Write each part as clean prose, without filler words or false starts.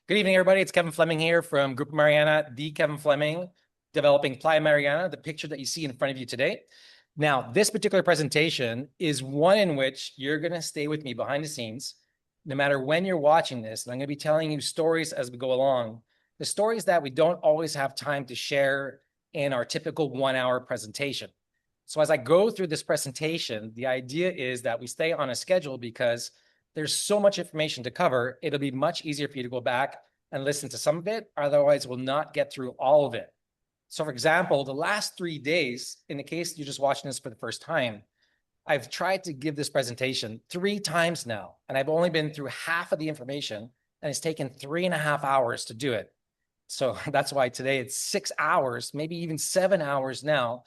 Good evening, everybody. It's Kevin Fleming here from Grupo Mariana, the Kevin Fleming, developing Playa Mariana, the picture that you see in front of you today. Now, this particular presentation is one in which you're going to stay with me behind the scenes, no matter when you're watching this. And I'm going to be telling you stories as we go along, the stories that we don't always have time to share in our typical 1 hour presentation. So as I go through this presentation, the idea is that we stay on a schedule because there's so much information to cover. It'll be much easier for you to go back and listen to some of it. Otherwise, we'll not get through all of it. So for example, the last 3 days, in the case you're just watching this for the first time, I've tried to give this presentation 3 times now, and I've only been through half of the information, and it's taken 3.5 hours to do it. So that's why today it's 6 hours, maybe even 7 hours now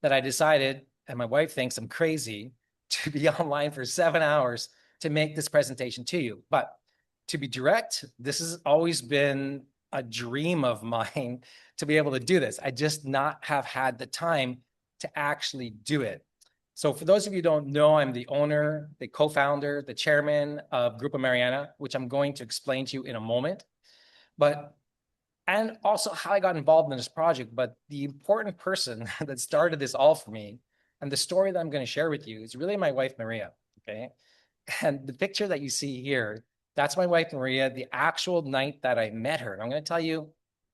that I decided, and my wife thinks I'm crazy, to be online for 7 hours to make this presentation to you. But to be direct, this has always been a dream of mine to be able to do this. I just not have had the time to actually do it. So for those of you who don't know, I'm the owner, the co-founder, the chairman of Grupo Mariana, which I'm going to explain to you in a moment. And also how I got involved in this project. But the important person that started this all for me, and the story that I'm going to share with you, is really my wife, Maria, okay? And the picture that you see here, that's my wife, Maria, the actual night that I met her. And I'm going to tell you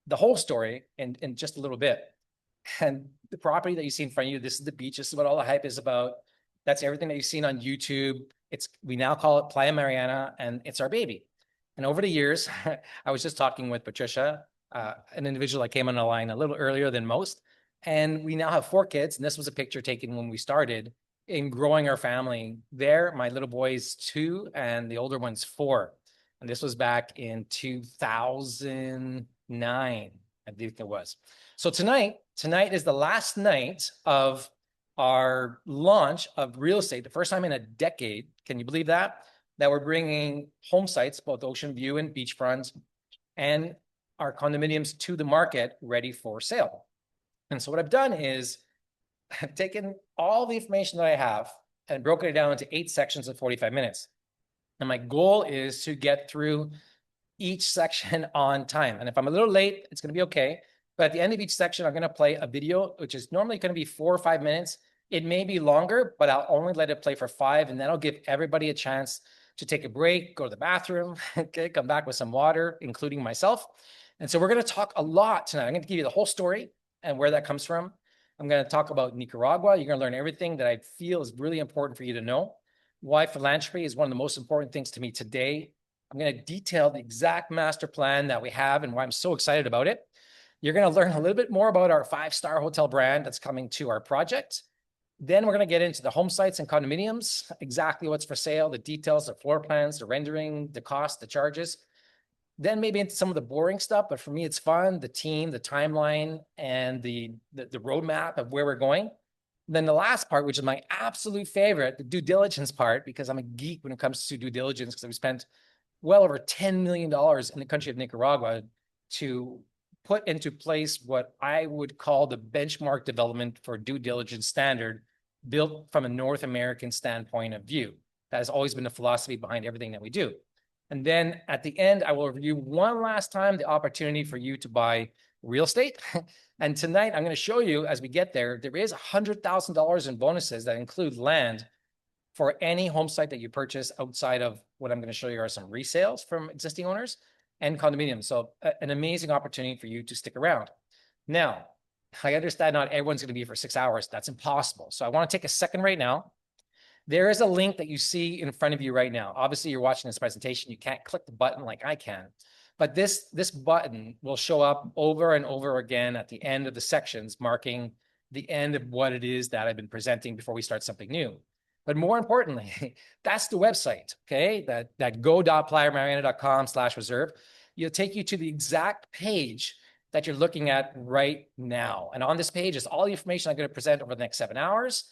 the whole story in just a little bit. And the property that you see in front of you, this is the beach. This is what all the hype is about. That's everything that you've seen on YouTube. We now call it Playa Mariana, and it's our baby. And over the years, I was just talking with Patricia, an individual that came on the line a little earlier than most. And we now have 4 kids. And this was a picture taken when we started in growing our family. There, my little boy is 2 and the older one's 4. And this was back in 2009, I think it was. So tonight is the last night of our launch of real estate, the first time in a decade. Can you believe that? That we're bringing home sites, both ocean view and beachfront, and our condominiums to the market ready for sale. And so what I've done is I've taken all the information that I have and broken it down into 8 sections of 45 minutes. And my goal is to get through each section on time. And if I'm a little late, it's going to be okay. But at the end of each section, I'm going to play a video, which is normally going to be 4 or 5 minutes. It may be longer, but I'll only let it play for 5. And that'll give everybody a chance to take a break, go to the bathroom, okay, come back with some water, including myself. And so we're going to talk a lot tonight. I'm going to give you the whole story and where that comes from. I'm going to talk about Nicaragua. You're going to learn everything that I feel is really important for you to know. Why philanthropy is one of the most important things to me today. I'm going to detail the exact master plan that we have and why I'm so excited about it. You're going to learn a little bit more about our 5-star hotel brand that's coming to our project. Then we're going to get into the home sites and condominiums, exactly what's for sale, the details, the floor plans, the rendering, the cost, the charges. Then maybe into some of the boring stuff, but for me, it's fun, the team, the timeline, and the roadmap of where we're going. And then the last part, which is my absolute favorite, the due diligence part, because I'm a geek when it comes to due diligence, because we spent well over $10 million in the country of Nicaragua to put into place what I would call the benchmark development for due diligence standard, built from a North American standpoint of view. That has always been the philosophy behind everything that we do. And then at the end, I will review one last time the opportunity for you to buy real estate. And tonight, I'm going to show you as we get there, there is $100,000 in bonuses that include land for any home site that you purchase outside of what I'm going to show you are some resales from existing owners and condominiums. So an amazing opportunity for you to stick around. Now, I understand not everyone's going to be here for 6 hours. That's impossible. So I want to take a second right now. There is a link that you see in front of you right now. Obviously, you're watching this presentation. You can't click the button like I can. But this button will show up over and over again at the end of the sections, marking the end of what it is that I've been presenting before we start something new. But more importantly, that's the website, okay? That go.playamariana.com/reserve. It'll take you to the exact page that you're looking at right now. And on this page is all the information I'm going to present over the next 7 hours.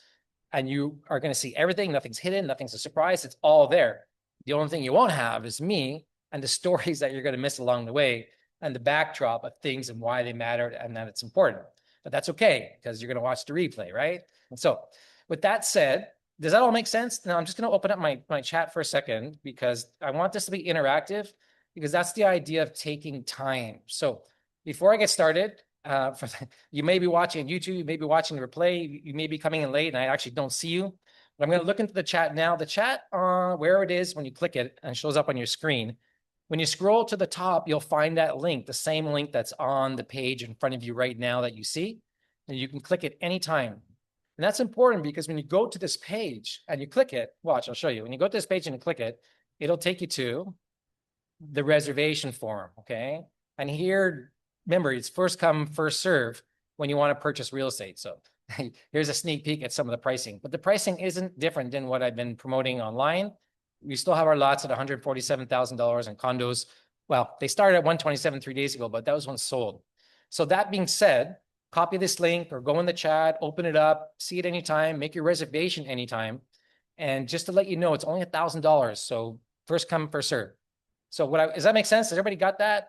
And you are going to see everything. Nothing's hidden. Nothing's a surprise. It's all there. The only thing you won't have is me and the stories that you're going to miss along the way and the backdrop of things and why they mattered and that it's important. But that's okay because you're going to watch the replay, right? And so with that said, does that all make sense? Now I'm just going to open up my chat for a second because I want this to be interactive. because that's the idea of taking time. So before I get started, you may be watching on YouTube, you may be watching the replay, you may be coming in late and I actually don't see you. But I'm going to look into the chat now. The chat, where it is when you click it and it shows up on your screen. When you scroll to the top, you'll find that link, the same link that's on the page in front of you right now that you see. And you can click it anytime. And that's important because when you go to this page and you click it, watch, I'll show you. When you go to this page and you click it, it'll take you to the reservation form, okay? And here, remember, it's first come, first serve when you want to purchase real estate. So here's a sneak peek at some of the pricing. But the pricing isn't different than what I've been promoting online. We still have our lots at $147,000 and condos. Well, they started at 127 3 days ago, but that was when sold. So that being said, copy this link or go in the chat, open it up, see it anytime, make your reservation anytime. And just to let you know, it's only $1,000. So first come, first serve. So does that make sense? Has everybody got that?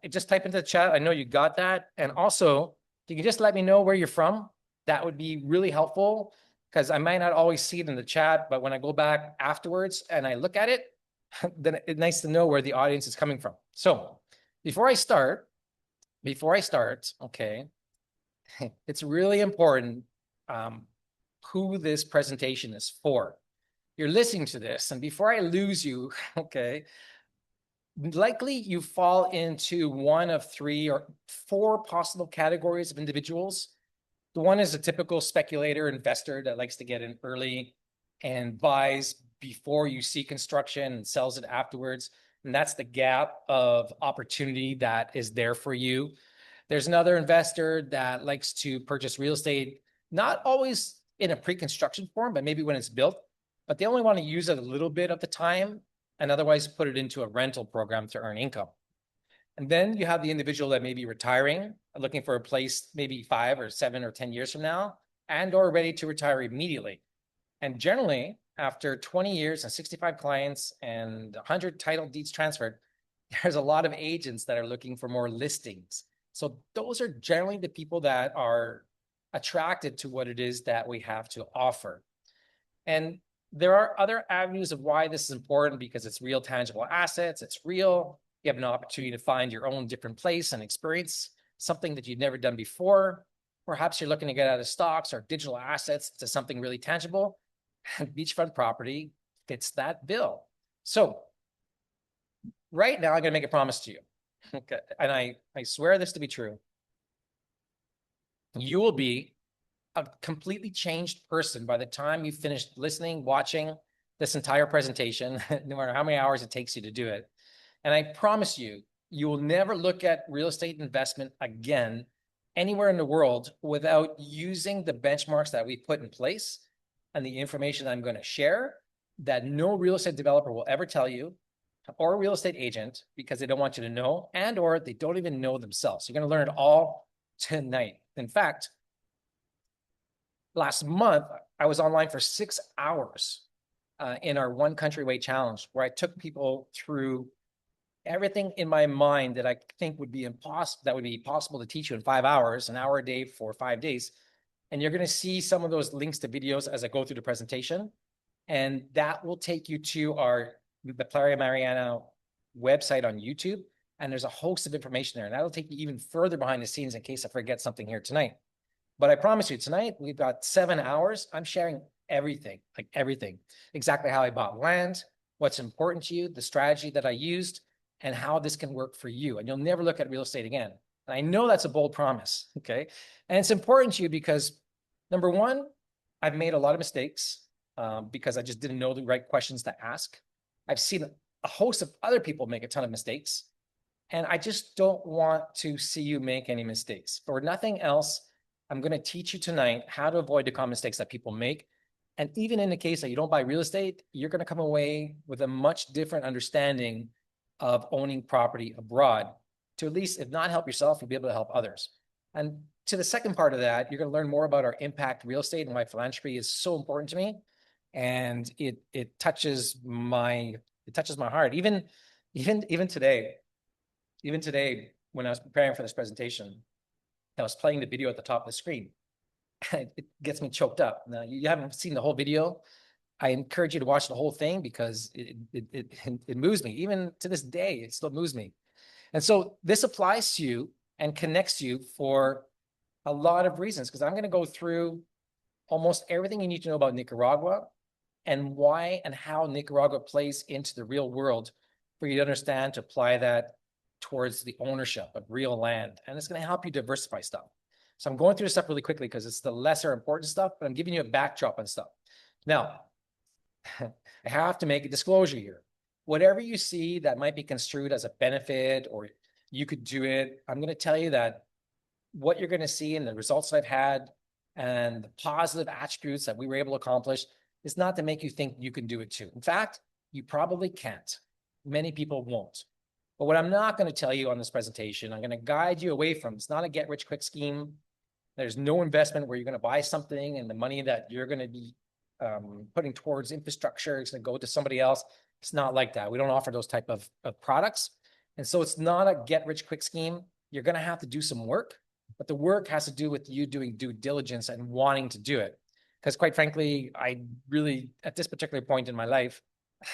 Just type into the chat. I know you got that. And also, if you can just let me know where you're from, that would be really helpful because I might not always see it in the chat, but when I go back afterwards and I look at it, then it's nice to know where the audience is coming from. So before I start, okay, it's really important who this presentation is for. You're listening to this, and before I lose you, okay, likely you fall into one of 3 or 4 possible categories of individuals. The one is a typical speculator investor that likes to get in early and buys before you see construction and sells it afterwards. And that's the gap of opportunity that is there for you. There's another investor that likes to purchase real estate, not always in a pre-construction form, but maybe when it's built, but they only want to use it a little bit of the time and otherwise put it into a rental program to earn income. And then you have the individual that may be retiring, looking for a place maybe 5 or 7 or 10 years from now, and or ready to retire immediately. And generally, after 20 years and 65 clients and 100 title deeds transferred, there's a lot of agents that are looking for more listings. So those are generally the people that are attracted to what it is that we have to offer. And there are other avenues of why this is important because it's real tangible assets, it's real. You have an opportunity to find your own different place and experience something that you've never done before. Perhaps you're looking to get out of stocks or digital assets to something really tangible. And beachfront property fits that bill. So right now, I'm going to make a promise to you. Okay. And I swear this to be true. You will be a completely changed person by the time you've finished listening, watching this entire presentation, no matter how many hours it takes you to do it. And I promise you, you will never look at real estate investment again anywhere in the world without using the benchmarks that we put in place and the information I'm going to share that no real estate developer will ever tell you or a real estate agent because they don't want you to know and or they don't even know themselves. You're going to learn it all tonight. In fact, last month, I was online for 6 hours in our One Country Way challenge where I took people through everything in my mind that I think would be impossible, that would be possible to teach you in 5 hours, an hour a day for 5 days. And you're going to see some of those links to videos as I go through the presentation. And that will take you to the Playa Mariana website on YouTube. And there's a host of information there. And that'll take you even further behind the scenes in case I forget something here tonight. But I promise you, tonight, we've got 7 hours. I'm sharing everything, like everything. Exactly how I bought land, what's important to you, the strategy that I used, and how this can work for you. And you'll never look at real estate again. And I know that's a bold promise, okay? And it's important to you because, number one, I've made a lot of mistakes because I just didn't know the right questions to ask. I've seen a host of other people make a ton of mistakes. And I just don't want to see you make any mistakes. For nothing else, I'm going to teach you tonight how to avoid the common mistakes that people make. And even in the case that you don't buy real estate, you're going to come away with a much different understanding of owning property abroad to at least, if not help yourself, you'll be able to help others. And to the second part of that, you're going to learn more about our impact real estate and why philanthropy is so important to me. And it touches my heart. Even today, when I was preparing for this presentation, I was playing the video at the top of the screen. It gets me choked up. Now, you haven't seen the whole video, I encourage you to watch the whole thing because it moves me. Even to this day, it still moves me. And so this applies to you and connects you for a lot of reasons, because I'm going to go through almost everything you need to know about Nicaragua and why and how Nicaragua plays into the real world for you to understand, to apply that towards the ownership of real land. And it's going to help you diversify stuff. So I'm going through this stuff really quickly because it's the lesser important stuff, but I'm giving you a backdrop on stuff. Now, I have to make a disclosure here. Whatever you see that might be construed as a benefit or you could do it, I'm going to tell you that what you're going to see and the results that I've had and the positive attributes that we were able to accomplish is not to make you think you can do it too. In fact, you probably can't. Many people won't. But what I'm not going to tell you on this presentation, I'm going to guide you away from. It's not a get-rich-quick scheme. There's no investment where you're going to buy something and the money that you're going to be putting towards infrastructure is going to go to somebody else. It's not like that. We don't offer those type of products. And so it's not a get-rich-quick scheme. You're going to have to do some work, but the work has to do with you doing due diligence and wanting to do it. Because quite frankly, I really, at this particular point in my life,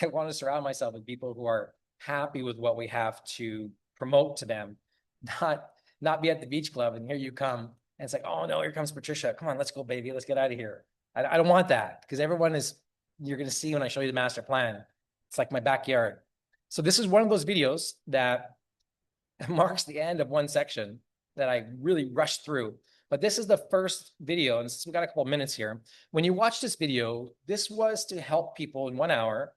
I want to surround myself with people who are happy with what we have to promote to them, not be at the beach club and here you come and it's like, oh no, here comes Patricia. Come on, let's go, baby. Let's get out of here. I don't want that, because everyone is, you're going to see when I show you the master plan. It's like my backyard. So this is one of those videos that marks the end of one section that I really rushed through. But this is the first video, and since we've got a couple of minutes here, when you watch this video, this was to help people in 1 hour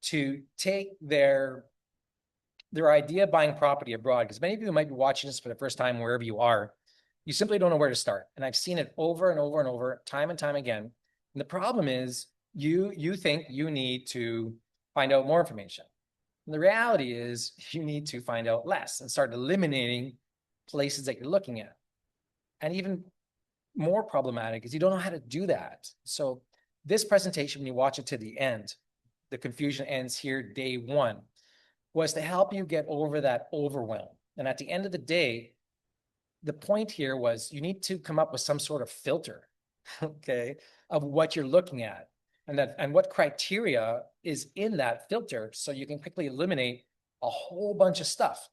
to take their idea of buying property abroad, because many of you might be watching this for the first time wherever you are. You simply don't know where to start. And I've seen it over and over and over, time and time again. And the problem is you think you need to find out more information. And the reality is you need to find out less and start eliminating places that you're looking at. And even more problematic is you don't know how to do that. So this presentation, when you watch it to the end, the confusion ends here, day one, was to help you get over that overwhelm. And at the end of the day, the point here was you need to come up with some sort of filter, okay, of what you're looking at and what criteria is in that filter, so you can quickly eliminate a whole bunch of stuff.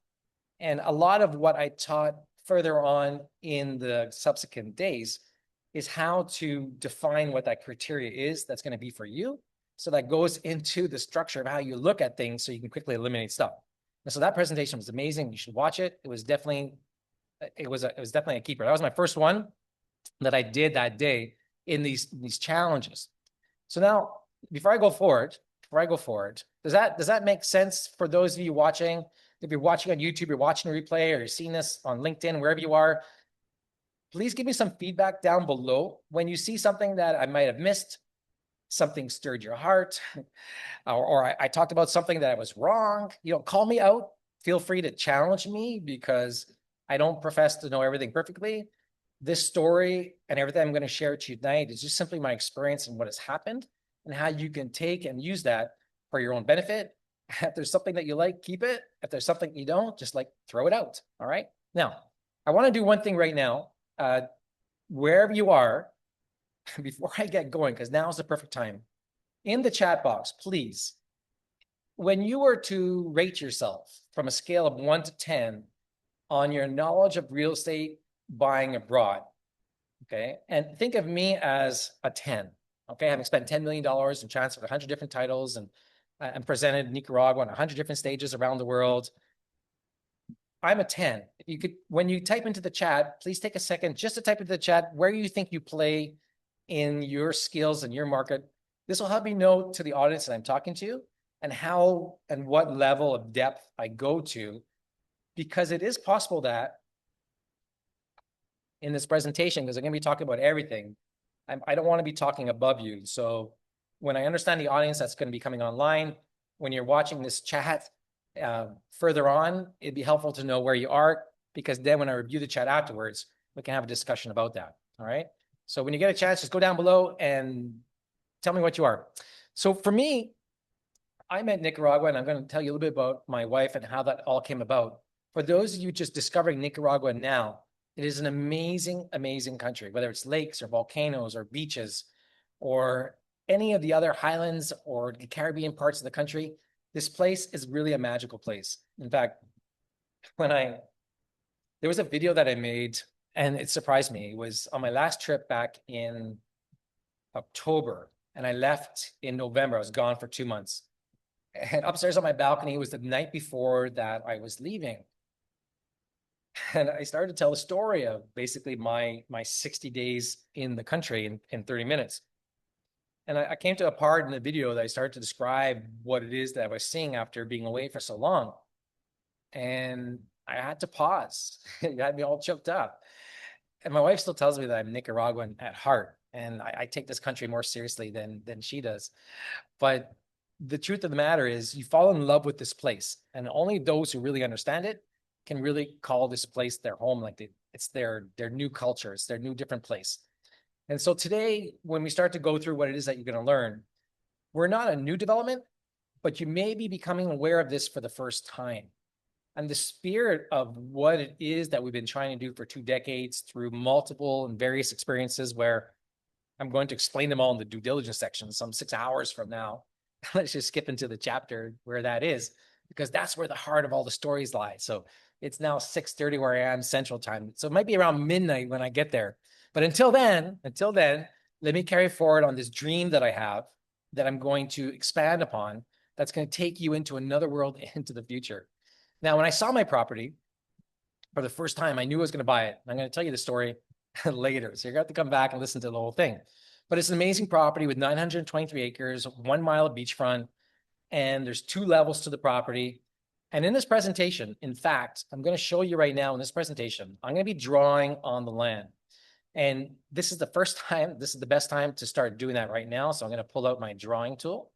And a lot of what I taught further on in the subsequent days is how to define what that criteria is that's going to be for you. So that goes into the structure of how you look at things so you can quickly eliminate stuff. And so that presentation was amazing. You should watch it. It was definitely a keeper. That was my first one that I did that day in these challenges. So now, before I go forward, does that make sense for those of you watching? If you're watching on YouTube, you're watching a replay, or you're seeing this on LinkedIn, wherever you are, please give me some feedback down below. When you see something that I might have missed, something stirred your heart, or I talked about something that I was wrong, call me out. Feel free to challenge me, because I don't profess to know everything perfectly. This story and everything I'm going to share to you tonight is just simply my experience and what has happened and how you can take and use that for your own benefit. If there's something that you like, keep it. If there's something you don't, just throw it out. All right. Now, I want to do one thing right now, wherever you are, before I get going, because now is the perfect time. In the chat box, please, when you were to rate yourself from a scale of 1 to 10 on your knowledge of real estate buying abroad, okay? And think of me as a 10, okay? Having spent $10 million and transferred 100 different titles and presented Nicaragua on 100 different stages around the world. I'm a 10. You could, when you type into the chat, please take a second just to type into the chat where you think you play in your skills and your market. This will help me know to the audience that I'm talking to and how and what level of depth I go to, because it is possible that in this presentation, because I'm going to be talking about everything, I don't want to be talking above you. So when I understand the audience that's going to be coming online, when you're watching this chat further on, it'd be helpful to know where you are, because then when I review the chat afterwards, we can have a discussion about that. All right. So when you get a chance, just go down below and tell me what you are. So for me, I'm at Nicaragua, and I'm going to tell you a little bit about my wife and how that all came about. For those of you just discovering Nicaragua now, it is an amazing, amazing country, whether it's lakes or volcanoes or beaches or any of the other highlands or the Caribbean parts of the country, this place is really a magical place. In fact, there was a video that I made and it surprised me. It was on my last trip back in October and I left in November. I was gone for 2 months. And upstairs on my balcony, it was the night before that I was leaving. And I started to tell the story of basically my 60 days in the country in 30 minutes. And I came to a part in the video that I started to describe what it is that I was seeing after being away for so long. And I had to pause. It had me all choked up. And my wife still tells me that I'm Nicaraguan at heart. And I take this country more seriously than she does. But the truth of the matter is you fall in love with this place. And only those who really understand it can really call this place their home. Like it's their new culture. It's their new different place. And so today, when we start to go through what it is that you're going to learn, we're not a new development, but you may be becoming aware of this for the first time. And the spirit of what it is that we've been trying to do for 2 decades through multiple and various experiences where I'm going to explain them all in the due diligence section some 6 hours from now. Let's just skip into the chapter where that is, because that's where the heart of all the stories lie. So it's now 6:30 where I am Central Time. So it might be around midnight when I get there. But until then, let me carry forward on this dream that I have that I'm going to expand upon that's going to take you into another world, into the future. Now, when I saw my property for the first time, I knew I was going to buy it. I'm going to tell you the story later. So you're going to have to come back and listen to the whole thing. But it's an amazing property with 923 acres, 1 mile of beachfront, and there's 2 levels to the property. And in this presentation, in fact, I'm going to show you right now in this presentation, I'm going to be drawing on the land. And this is the first time, this is the best time to start doing that right now. So I'm going to pull out my drawing tool.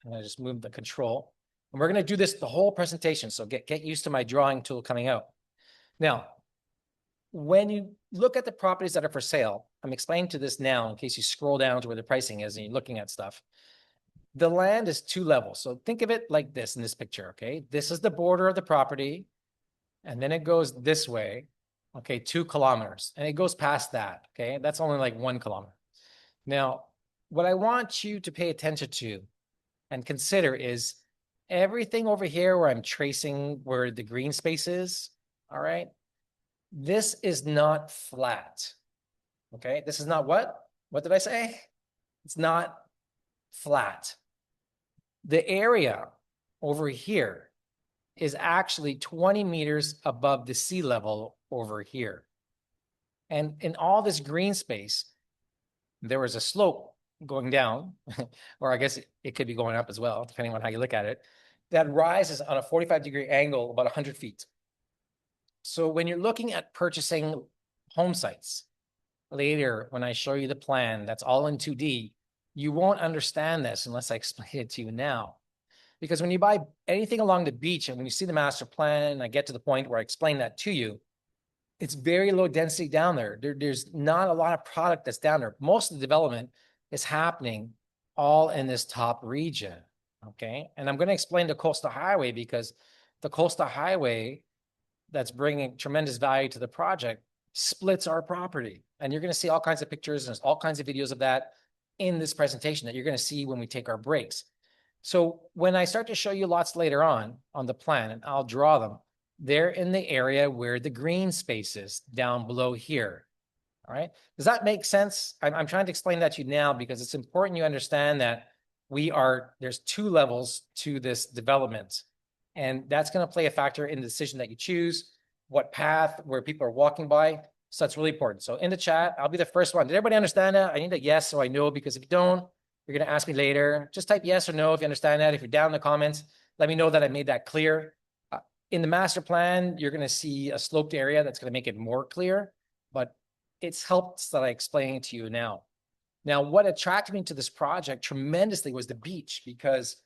I'm going to just move the control. And we're going to do this the whole presentation. So get used to my drawing tool coming out. Now, when you look at the properties that are for sale, I'm explaining to this now in case you scroll down to where the pricing is and you're looking at stuff. The land is 2 levels. So think of it like this in this picture, okay? This is the border of the property. And then it goes this way. Okay, 2 kilometers, and it goes past that, okay? That's only like 1 kilometer. Now, what I want you to pay attention to and consider is everything over here where I'm tracing where the green space is, all right? This is not flat, okay? This is not what? What did I say? It's not flat. The area over here is actually 20 meters above the sea level over here. And in all this green space, there was a slope going down, or I guess it could be going up as well, depending on how you look at it, that rises on a 45-degree angle about 100 feet. So when you're looking at purchasing home sites later, when I show you the plan, that's all in 2D, you won't understand this unless I explain it to you now. Because when you buy anything along the beach and when you see the master plan, and I get to the point where I explain that to you, it's very low density down there. There's not a lot of product that's down there. Most of the development is happening all in this top region, okay? And I'm going to explain the coastal highway because the coastal highway that's bringing tremendous value to the project splits our property. And you're going to see all kinds of pictures and all kinds of videos of that in this presentation that you're going to see when we take our breaks. So when I start to show you lots later on the plan, and I'll draw them, they're in the area where the green space is down below here. All right. Does that make sense? I'm trying to explain that to you now because it's important you understand that there's 2 levels to this development. And that's going to play a factor in the decision that you choose, what path, where people are walking by. So that's really important. So in the chat, I'll be the first one. Did everybody understand that? I need a yes so I know, because if you don't, you're going to ask me later. Just type yes or no if you understand that. If you're down in the comments, let me know that I made that clear. In the master plan, you're going to see a sloped area that's going to make it more clear, but it's helped that I explain it to you now. Now, what attracted me to this project tremendously was the beach, because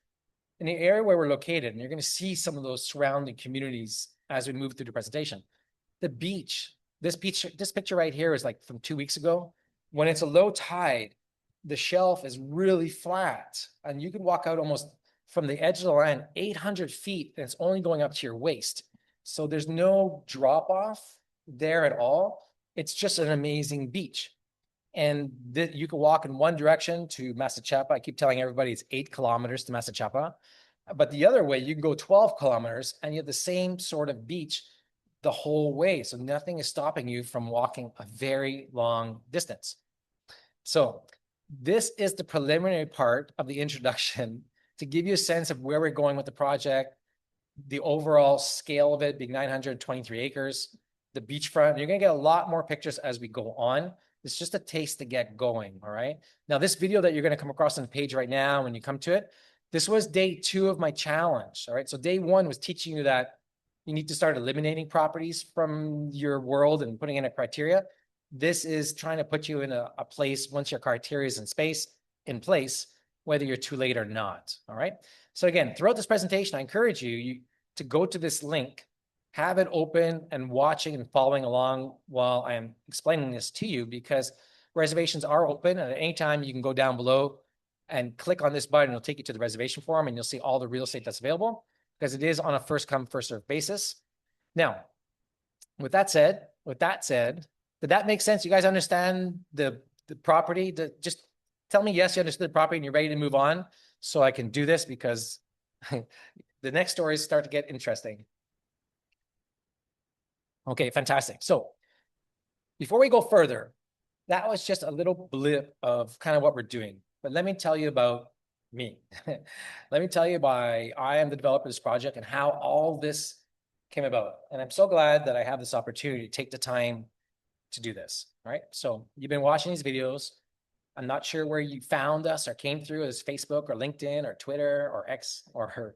in the area where we're located, and you're going to see some of those surrounding communities as we move through the presentation, the beach, this picture right here is like from 2 weeks ago. When it's a low tide, the shelf is really flat, and you can walk out almost from the edge of the land 800 feet, and it's only going up to your waist. So there's no drop off there at all. It's just an amazing beach. And you can walk in one direction to Masachapa. I keep telling everybody it's 8 kilometers to Masachapa. But the other way, you can go 12 kilometers and you have the same sort of beach the whole way. So nothing is stopping you from walking a very long distance. So this is the preliminary part of the introduction to give you a sense of where we're going with the project, the overall scale of it being 923 acres, the beachfront. You're going to get a lot more pictures as we go on. It's just a taste to get going, all right? Now, this video that you're going to come across on the page right now when you come to it, this was day 2 of my challenge, all right? So day 1 was teaching you that you need to start eliminating properties from your world and putting in a criteria. This is trying to put you in a place once your criteria is in place, whether you're too late or not, all right? So again, throughout this presentation, I encourage you to go to this link, have it open and watching and following along while I am explaining this to you, because reservations are open, and at any time you can go down below and click on this button. It'll take you to the reservation form and you'll see all the real estate that's available, because it is on a first come, first served basis. Now, with that said, did that make sense? You guys understand the property? Just tell me yes, you understood the property and you're ready to move on so I can do this, because the next stories start to get interesting. Okay, fantastic. So before we go further, that was just a little blip of kind of what we're doing. But let me tell you about me. Let me tell you why I am the developer of this project and how all this came about. And I'm so glad that I have this opportunity to take the time to do this. All right. So you've been watching these videos. I'm not sure where you found us or came through, as Facebook or LinkedIn or Twitter or X or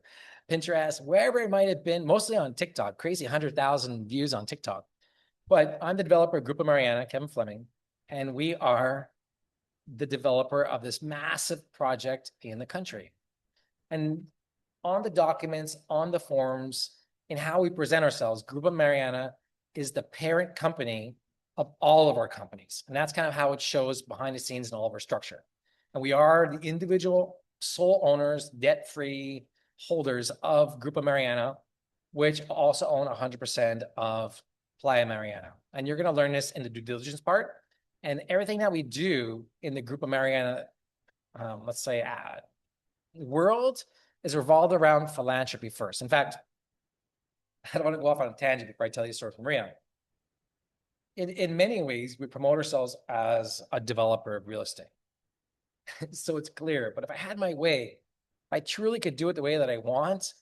Pinterest, wherever it might have been, mostly on TikTok, crazy 100,000 views on TikTok. But I'm the developer of Grupo Mariana, Kevin Fleming, and we are the developer of this massive project in the country. And on the documents, on the forms, in how we present ourselves, Grupo Mariana is the parent company of all of our companies. And that's kind of how it shows behind the scenes in all of our structure. And we are the individual sole owners, debt-free holders of Grupo Mariana, which also own 100% of Playa Mariana. And you're going to learn this in the due diligence part. And everything that we do in the Grupo Mariana, let's say, world is revolved around philanthropy first. In fact, I don't want to go off on a tangent before I tell you a story from Maria. In many ways, we promote ourselves as a developer of real estate. So it's clear. But if I had my way, if I truly could do it the way that I want,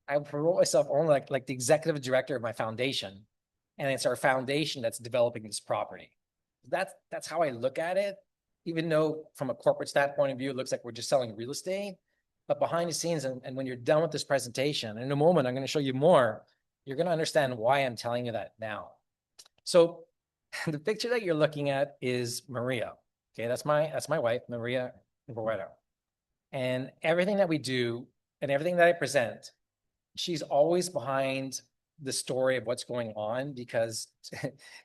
I would promote myself only like the executive director of my foundation. And it's our foundation that's developing this property. That's how I look at it, even though from a corporate standpoint of view, it looks like we're just selling real estate. But behind the scenes, and when you're done with this presentation, in a moment, I'm going to show you more, you're going to understand why I'm telling you that now. So the picture that you're looking at is Maria. Okay, that's my wife, Maria Borrero. And everything that we do and everything that I present, she's always behind the story of what's going on, because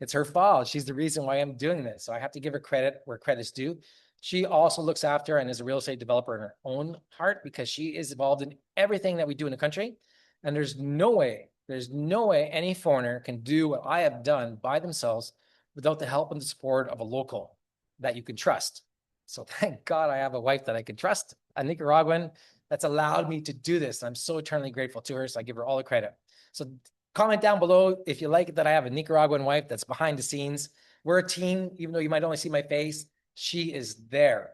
it's her fault. She's the reason why I'm doing this. So I have to give her credit where credit's due. She also looks after and is a real estate developer in her own heart, because she is involved in everything that we do in the country. And there's no way any foreigner can do what I have done by themselves without the help and the support of a local that you can trust. So thank God I have a wife that I can trust, a Nicaraguan that's allowed me to do this. I'm so eternally grateful to her. So I give her all the credit. So comment down below if you like it that I have a Nicaraguan wife that's behind the scenes. We're a team, even though you might only see my face, she is there.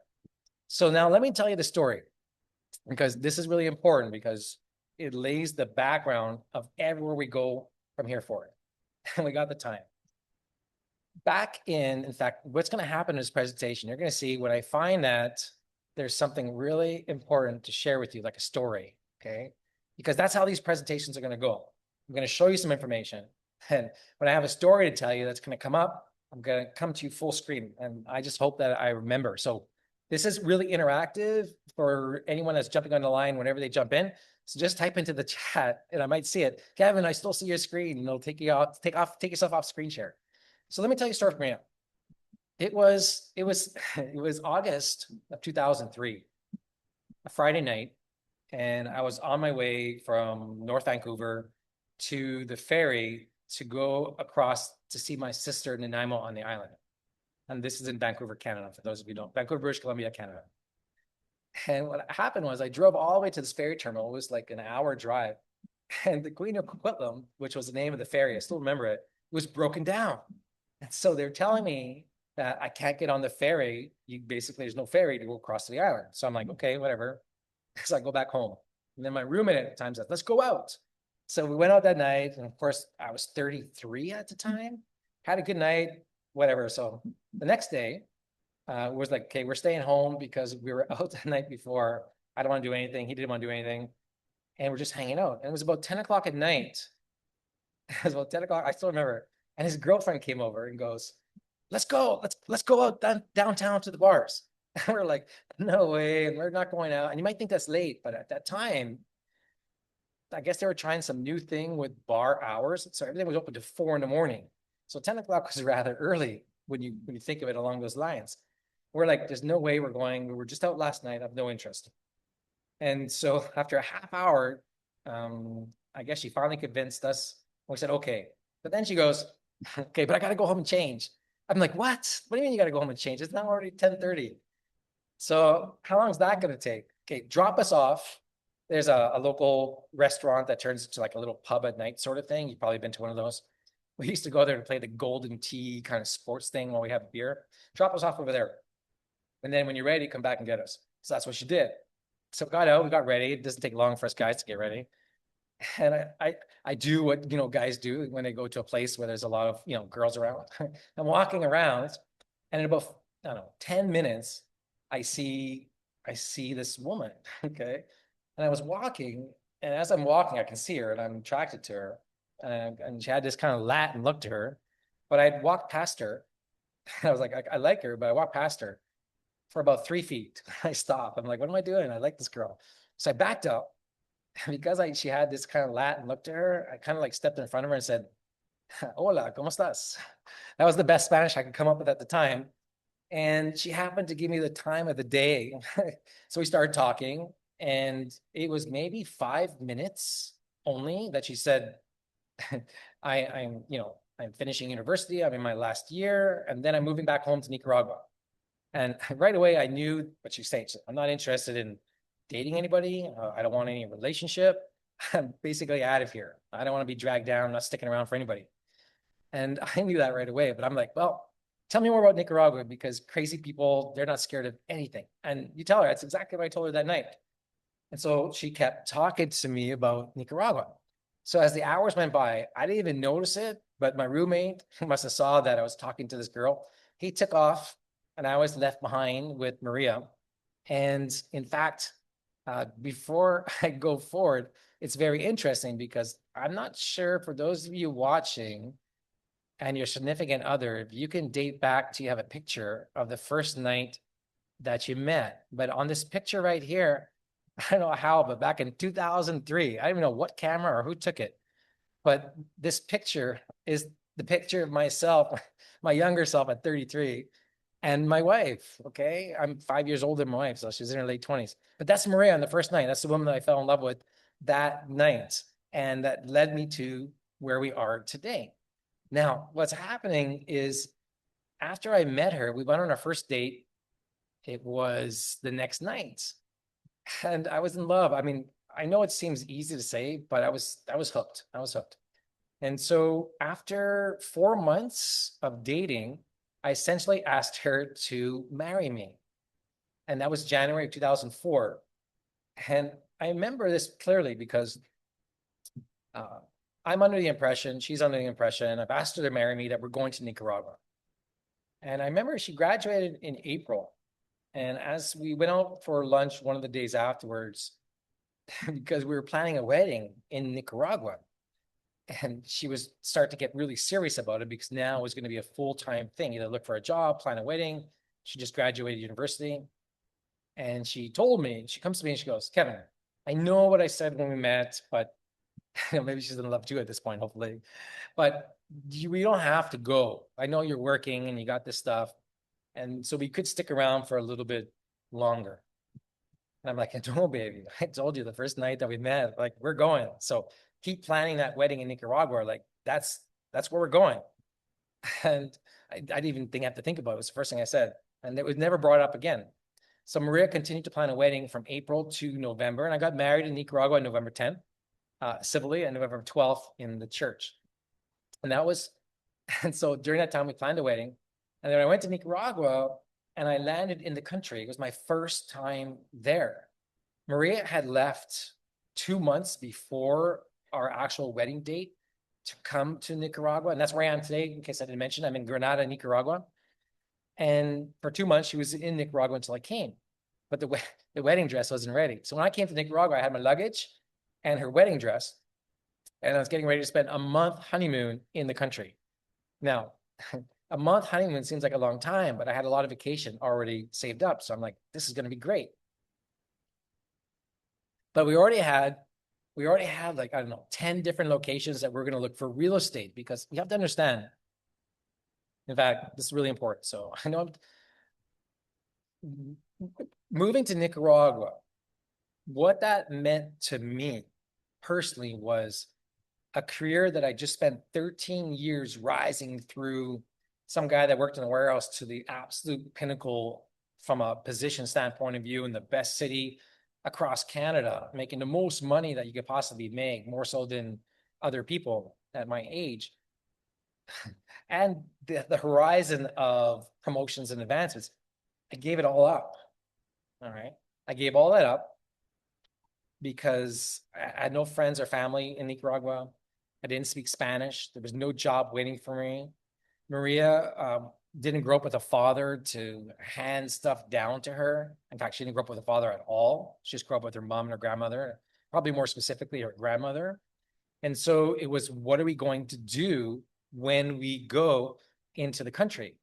So now let me tell you the story, because this is really important, because it lays the background of everywhere we go from here forward. And we got the time. In fact, what's going to happen in this presentation, you're going to see when I find that there's something really important to share with you, like a story, okay? Because that's how these presentations are going to go. I'm going to show you some information. And when I have a story to tell you that's going to come up, I'm going to come to you full screen. And I just hope that I remember. So this is really interactive for anyone that's jumping on the line whenever they jump in. So just type into the chat and I might see it. Kevin, I still see your screen. And it'll take yourself off screen share. So let me tell you a story from here. It was August of 2003, a Friday night, and I was on my way from North Vancouver to the ferry to go across to see my sister Nanaimo on the island. And this is in Vancouver, Canada, for those of you who don't, Vancouver, British Columbia, Canada. And what happened was I drove all the way to this ferry terminal. It was like an hour drive. And the Queen of Coquitlam, which was the name of the ferry, I still remember it, was broken down. And so they're telling me that I can't get on the ferry. You basically, there's no ferry to go across to the island. So I'm like, okay, whatever. So I go back home. And then my roommate at the time said, let's go out. So we went out that night. And of course, I was 33 at the time, had a good night, whatever. So the next day, was like, okay, we're staying home because we were out the night before. I don't want to do anything. He didn't want to do anything. And we're just hanging out. And it was about 10 o'clock at night. It was about 10 o'clock. I still remember. And his girlfriend came over and goes, let's go. Let's go out downtown to the bars. And we're like, no way. We're not going out. And you might think that's late, but at that time, I guess they were trying some new thing with bar hours. So everything was open to 4 in the morning. So 10 o'clock was rather early when you think of it along those lines. We're like, there's no way we're going. We were just out last night. I have no interest. And so after a half hour, I guess she finally convinced us. We said, okay. But then she goes, okay, but I got to go home and change. I'm like, what? What do you mean you got to go home and change? It's now already 10:30. So how long is that going to take? Okay, drop us off. There's a local restaurant that turns into like a little pub at night sort of thing. You've probably been to one of those. We used to go there to play the golden tee kind of sports thing while we have beer. Drop us off over there. And then when you're ready, come back and get us. So that's what she did. So we got out, we got ready. It doesn't take long for us guys to get ready. And I do what guys do when they go to a place where there's a lot of girls around. I'm walking around, and in about I don't know 10 minutes, I see this woman. Okay. And I was walking, and as I'm walking, I can see her and I'm attracted to her. And she had this kind of Latin look to her. But I'd walked past her. I was like, I like her, but I walked past her for about 3 feet. I stopped. I'm like, what am I doing? I like this girl. So I backed up. And because she had this kind of Latin look to her, I kind of like stepped in front of her and said, hola, ¿cómo estás? That was the best Spanish I could come up with at the time. And she happened to give me the time of the day. So we started talking, and it was maybe 5 minutes only that she said, I'm finishing university. I'm in my last year, and then I'm moving back home to Nicaragua. And right away, I knew what she said. I'm not interested in dating anybody. I don't want any relationship. I'm basically out of here. I don't want to be dragged down. I'm not sticking around for anybody. And I knew that right away. But I'm like, well, tell me more about Nicaragua, because crazy people, they're not scared of anything. And you tell her, that's exactly what I told her that night. And so she kept talking to me about Nicaragua. So as the hours went by, I didn't even notice it, but my roommate must have saw that I was talking to this girl. He took off, and I was left behind with Maria. And in fact, before I go forward, it's very interesting because I'm not sure, for those of you watching and your significant other, if you can date back to, you have a picture of the first night that you met. But on this picture right here, I don't know how, but back in 2003, I don't even know what camera or who took it, but this picture is the picture of myself, my younger self at 33, and my wife. Okay, I'm 5 years older than my wife, so she's in her late 20s. But that's Maria on the first night. That's the woman that I fell in love with that night, and that led me to where we are today. Now, what's happening is, after I met her, we went on our first date. It was the next night, and I was in love. I mean, I know it seems easy to say, but I was hooked. I was hooked. And so after 4 months of dating, I essentially asked her to marry me. And that was January of 2004. And I remember this clearly because I'm under the impression, she's under the impression, I've asked her to marry me, that we're going to Nicaragua. And I remember she graduated in April. And as we went out for lunch one of the days afterwards, because we were planning a wedding in Nicaragua, and she was start to get really serious about it, because now it was going to be a full-time thing, either look for a job, plan a wedding. She just graduated university. And she told me, she comes to me and she goes, Kevin, I know what I said when we met, but maybe she's in love too at this point, hopefully. But we don't have to go. I know you're working and you got this stuff. And so we could stick around for a little bit longer. And I'm like, no, baby, I told you the first night that we met, like, we're going. So keep planning that wedding in Nicaragua. Like, that's where we're going. And I didn't even have to think about it. It was the first thing I said. And it was never brought up again. So Maria continued to plan a wedding from April to November. And I got married in Nicaragua on November 10th, civilly, and November 12th in the church. And that was, and so during that time, we planned a wedding. And then I went to Nicaragua and I landed in the country. It was my first time there. Maria had left 2 months before our actual wedding date to come to Nicaragua. And that's where I am today. In case I didn't mention, I'm in Granada, Nicaragua. And for 2 months, she was in Nicaragua until I came. But the wedding dress wasn't ready. So when I came to Nicaragua, I had my luggage and her wedding dress. And I was getting ready to spend a month honeymoon in the country. Now, a month honeymoon seems like a long time, but I had a lot of vacation already saved up. So I'm like, this is going to be great. But we already had like, I don't know, 10 different locations that we're going to look for real estate, because we have to understand. In fact, this is really important. So I know moving to Nicaragua, what that meant to me personally was a career that I just spent 13 years rising through, some guy that worked in a warehouse to the absolute pinnacle from a position standpoint of view in the best city across Canada, making the most money that you could possibly make, more so than other people at my age. And the horizon of promotions and advancements, I gave it all up. All right. I gave all that up because I had no friends or family in Nicaragua. I didn't speak Spanish. There was no job waiting for me. Maria didn't grow up with a father to hand stuff down to her. In fact, she didn't grow up with a father at all. She just grew up with her mom and her grandmother, probably more specifically her grandmother. And so it was, what are we going to do when we go into the country?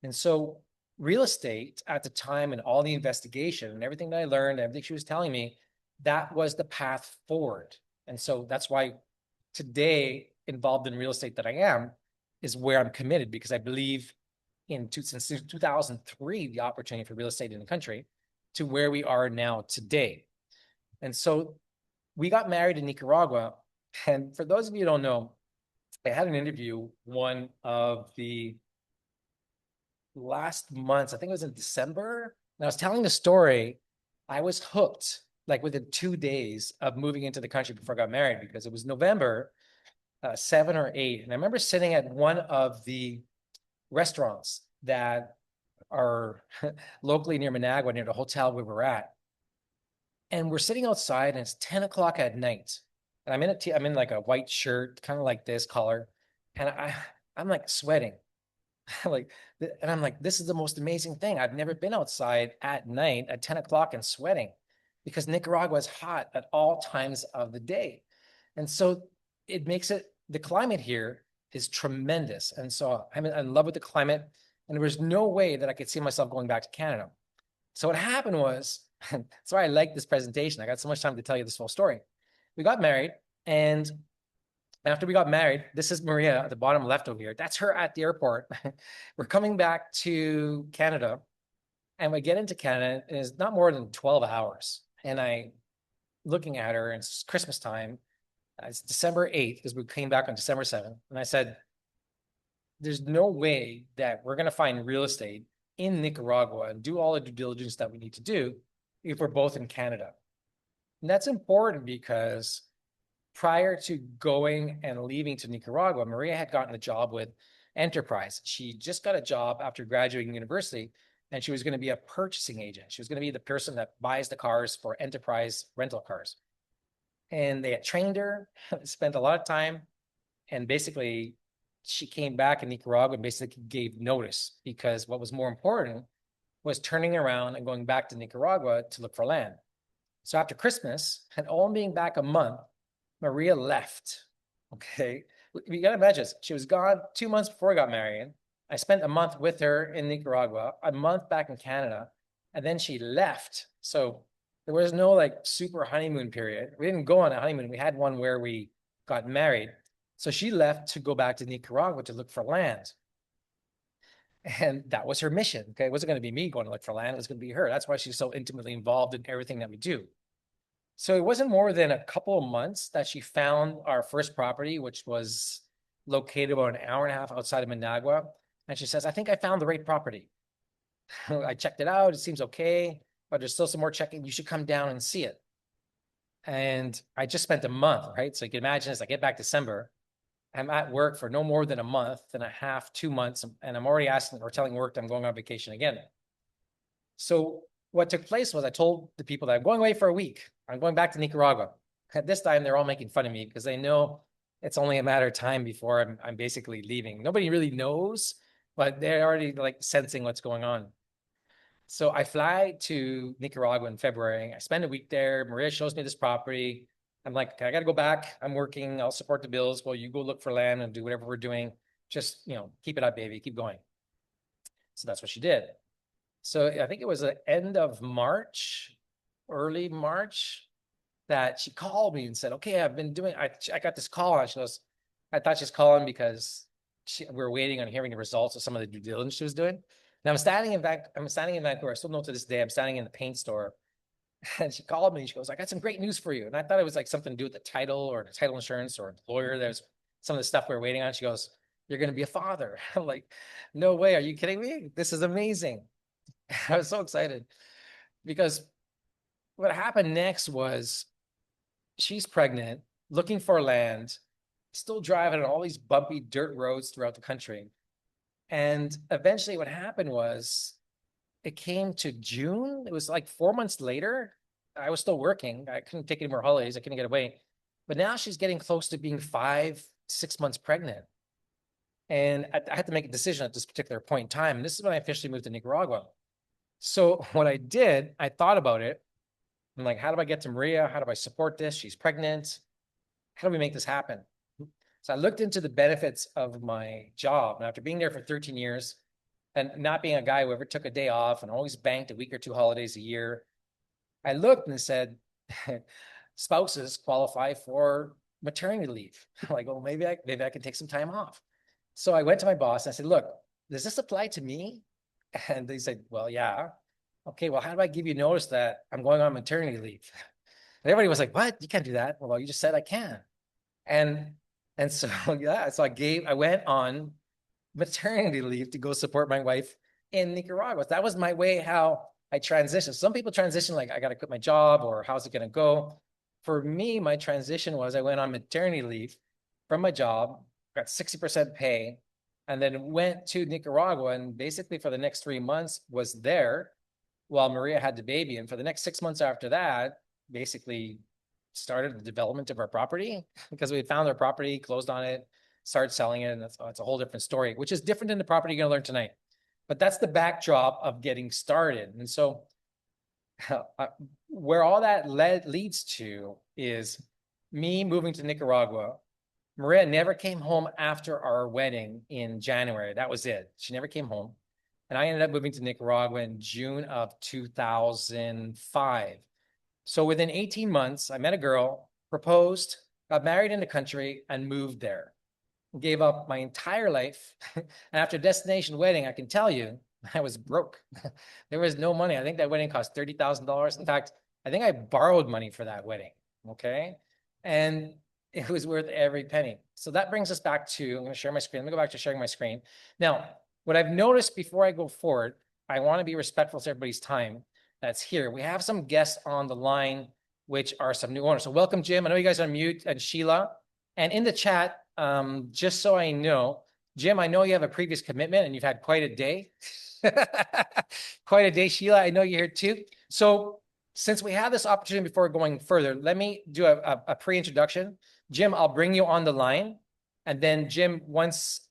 And so real estate at the time, and all the investigation and everything that I learned, everything she was telling me, that was the path forward. And so that's why today, involved in real estate that I am, is where I'm committed, because I believe since 2003, the opportunity for real estate in the country to where we are now today. And so we got married in Nicaragua. And for those of you who don't know, I had an interview one of the last months, I think it was in December, and I was telling the story. I was hooked like within 2 days of moving into the country before I got married, because it was November 7 or 8. And I remember sitting at one of the restaurants that are locally near Managua, near the hotel where we're at. And we're sitting outside, and it's 10 o'clock at night. And I'm in like a white shirt, kind of like this color. And I'm like sweating. Like, and I'm like, this is the most amazing thing. I've never been outside at night at 10 o'clock and sweating, because Nicaragua is hot at all times of the day. And so it makes it, the climate here is tremendous. And so I'm in love with the climate, and there was no way that I could see myself going back to Canada. So what happened was, that's why I like this presentation. I got so much time to tell you this whole story. We got married, and after we got married, this is Maria at the bottom left over here. That's her at the airport. We're coming back to Canada, and we get into Canada, and it's not more than 12 hours. And I, looking at her, and it's Christmas time. It's December 8th, because we came back on December 7th. And I said, there's no way that we're going to find real estate in Nicaragua and do all the due diligence that we need to do if we're both in Canada. And that's important, because prior to going and leaving to Nicaragua, Maria had gotten a job with Enterprise. She just got a job after graduating university, and she was going to be a purchasing agent. She was going to be the person that buys the cars for Enterprise rental cars. And they had trained her, spent a lot of time, and basically she came back in Nicaragua and basically gave notice, because what was more important was turning around and going back to Nicaragua to look for land. So after Christmas, and all being back a month, Maria left. Okay. You gotta imagine, she was gone 2 months before I got married. I spent a month with her in Nicaragua, a month back in Canada, and then she left. So there was no like super honeymoon period. We didn't go on a honeymoon. We had one where we got married. So she left to go back to Nicaragua to look for land. And that was her mission. Okay. It wasn't going to be me going to look for land. It was going to be her. That's why she's so intimately involved in everything that we do. So it wasn't more than a couple of months that she found our first property, which was located about an hour and a half outside of Managua. And she says, I think I found the right property. I checked it out. It seems okay, but there's still some more checking. You should come down and see it. And I just spent a month, right? So you can imagine as I get back December, I'm at work for no more than a month and a half, 2 months, and I'm already asking or telling work that I'm going on vacation again. So what took place was I told the people that I'm going away for a week. I'm going back to Nicaragua. At this time, they're all making fun of me because they know it's only a matter of time before I'm basically leaving. Nobody really knows, but they're already like sensing what's going on. So I fly to Nicaragua in February. I spend a week there. Maria shows me this property. I'm like, okay, I got to go back. I'm working. I'll support the bills. Well, you go look for land and do whatever we're doing. Just, keep it up, baby. Keep going. So that's what she did. So I think it was the end of March, early March, that she called me and said, okay, I got this call. And she goes, I thought she's calling because we were waiting on hearing the results of some of the due diligence she was doing. Now I'm standing in Vancouver. I still know to this day, I'm standing in the paint store. And she called me and she goes, I got some great news for you. And I thought it was like something to do with the title or the title insurance or the lawyer. There's some of the stuff we were waiting on. She goes, you're going to be a father. I'm like, no way. Are you kidding me? This is amazing. I was so excited because what happened next was she's pregnant, looking for land, still driving on all these bumpy dirt roads throughout the country. And eventually what happened was it came to June. It was like 4 months later. I was still working. I couldn't take any more holidays. I couldn't get away. But now she's getting close to being 5, 6 months pregnant. And I had to make a decision at this particular point in time. And this is when I officially moved to Nicaragua. So what I did, I thought about it. I'm like, how do I get to Maria? How do I support this? She's pregnant. How do we make this happen? So I looked into the benefits of my job. And after being there for 13 years and not being a guy who ever took a day off and always banked a week or two holidays a year, I looked and said, spouses qualify for maternity leave. Like, oh, maybe I can take some time off. So I went to my boss and I said, look, does this apply to me? And they said, well, yeah. Okay, well, how do I give you notice that I'm going on maternity leave? And everybody was like, what? You can't do that. Well, you just said I can. And so yeah, so I went on maternity leave to go support my wife in Nicaragua. That was my way how I transitioned. Some people transition like I got to quit my job or how's it going to go? For me, my transition was I went on maternity leave from my job, got 60% pay, and then went to Nicaragua and basically for the next 3 months was there while Maria had the baby. And for the next 6 months after that, basically started the development of our property because we had found our property, closed on it, started selling it. And that's a whole different story, which is different than the property you're going to learn tonight. But that's the backdrop of getting started. And so where all that leads to is me moving to Nicaragua. Maria never came home after our wedding in January. That was it. She never came home. And I ended up moving to Nicaragua in June of 2005. So within 18 months, I met a girl, proposed, got married in the country, and moved there. Gave up my entire life. And after destination wedding, I can tell you, I was broke. There was no money. I think that wedding cost $30,000. In fact, I think I borrowed money for that wedding. Okay. And it was worth every penny. So that brings us back to, I'm going to share my screen. Let me go back to sharing my screen. Now, what I've noticed before I go forward, I want to be respectful to everybody's time that's here. We have some guests on the line, which are some new owners. So welcome, Jim. I know you guys are on mute, and Sheila. And in the chat, just so I know, Jim, I know you have a previous commitment and you've had quite a day. Quite a day, Sheila. I know you're here too. So since we have this opportunity before going further, let me do a pre-introduction. Jim, I'll bring you on the line. And then Jim, once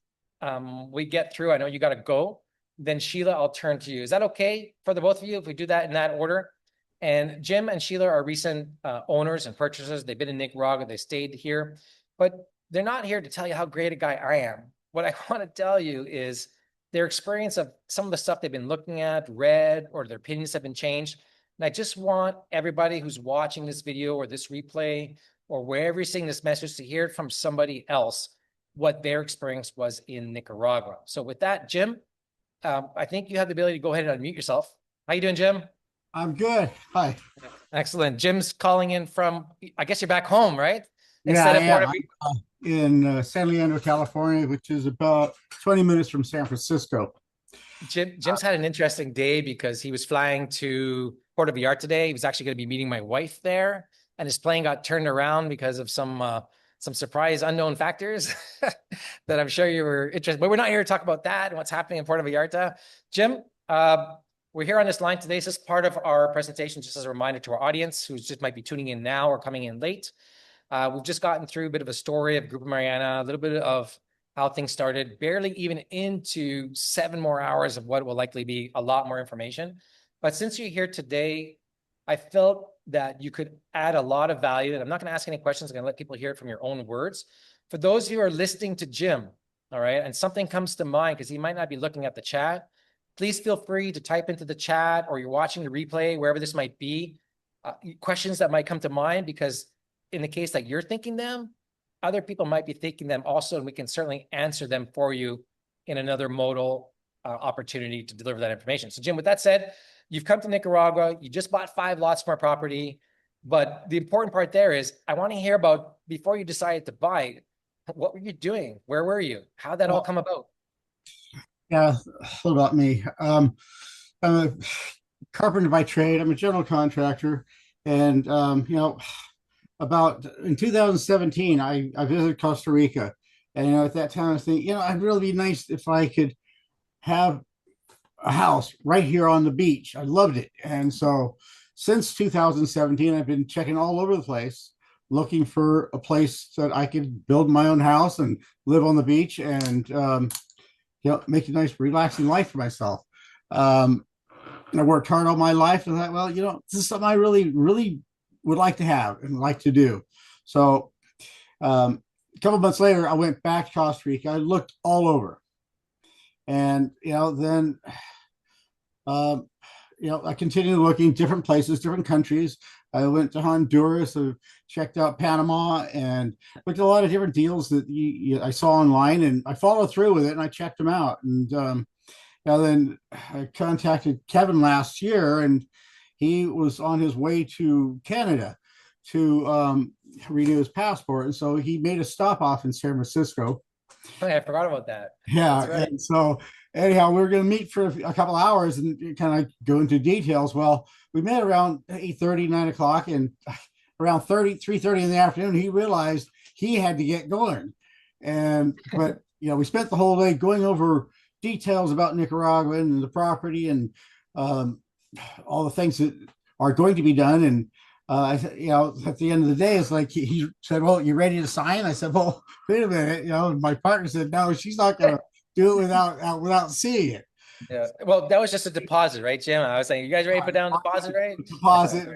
we get through, I know you got to go. Then Sheila, I'll turn to you. Is that okay for the both of you if we do that in that order? And Jim and Sheila are recent owners and purchasers. They've been in Nicaragua. They stayed here, but they're not here to tell you how great a guy I am. What I want to tell you is their experience of some of the stuff they've been looking at, read, or their opinions have been changed. And I just want everybody who's watching this video or this replay or wherever you're seeing this message to hear it from somebody else what their experience was in Nicaragua. So with that, Jim, I think you have the ability to go ahead and unmute yourself. How you doing, Jim? I'm good. Hi. Excellent. Jim's calling in from, I guess you're back home, right? Yeah, Instead I of am. Puerto Rico. in San Leandro, California, which is about 20 minutes from San Francisco. Jim's had an interesting day because he was flying to Puerto Vallarta today. He was actually going to be meeting my wife there, and his plane got turned around because of some surprise unknown factors that I'm sure you were interested. But we're not here to talk about that and what's happening in Puerto Vallarta. Jim, we're here on this line today. This is part of our presentation, just as a reminder to our audience who just might be tuning in now or coming in late. We've just gotten through a bit of a story of Grupo Mariana, a little bit of how things started, barely even into 7 more hours of what will likely be a lot more information. But since you're here today, I felt that you could add a lot of value. And I'm not going to ask any questions. I'm going to let people hear it from your own words. For those who are listening to Jim, all right, and something comes to mind because he might not be looking at the chat, please feel free to type into the chat, or you're watching the replay, wherever this might be, questions that might come to mind, because in the case that you're thinking them, other people might be thinking them also, and we can certainly answer them for you in another modal opportunity to deliver that information. So Jim, with that said, you've come to Nicaragua, you just bought 5 lots from our property, but the important part there is I want to hear about, before you decided to buy, what were you doing? Where were you? How'd that all come about? Yeah, a little about me. I'm a carpenter by trade. I'm a general contractor, and about in 2017, I visited Costa Rica, and at that time I was thinking, it'd really be nice if I could have a house right here on the beach. I loved it, and so since 2017, I've been checking all over the place, looking for a place that I could build my own house and live on the beach, and make a nice, relaxing life for myself. And I worked hard all my life, and I thought, well, this is something I really, really would like to have and like to do. So a couple of months later, I went back to Costa Rica. I looked all over, and then I continued looking different places, different countries. I went to Honduras, checked out Panama, and looked at a lot of different deals that I saw online, and I followed through with it, and I checked them out. And then I contacted Kevin last year, and he was on his way to Canada to renew his passport, and so he made a stop off in San Francisco. I forgot about that. Yeah, That's right. and so anyhow, we were going to meet for a couple hours and kind of go into details. Well, we met around 8:30, 9 o'clock, and around 3:30 in the afternoon, he realized he had to get going. But we spent the whole day going over details about Nicaragua and the property, and all the things that are going to be done. And at the end of the day, it's like he said, "Well, you ready to sign?" I said, "Well, wait a minute." My partner said, "No, she's not going to do it without seeing it." Yeah. Well, that was just a deposit, right, Jim? I was saying, you guys ready to put down a deposit, right? Deposit.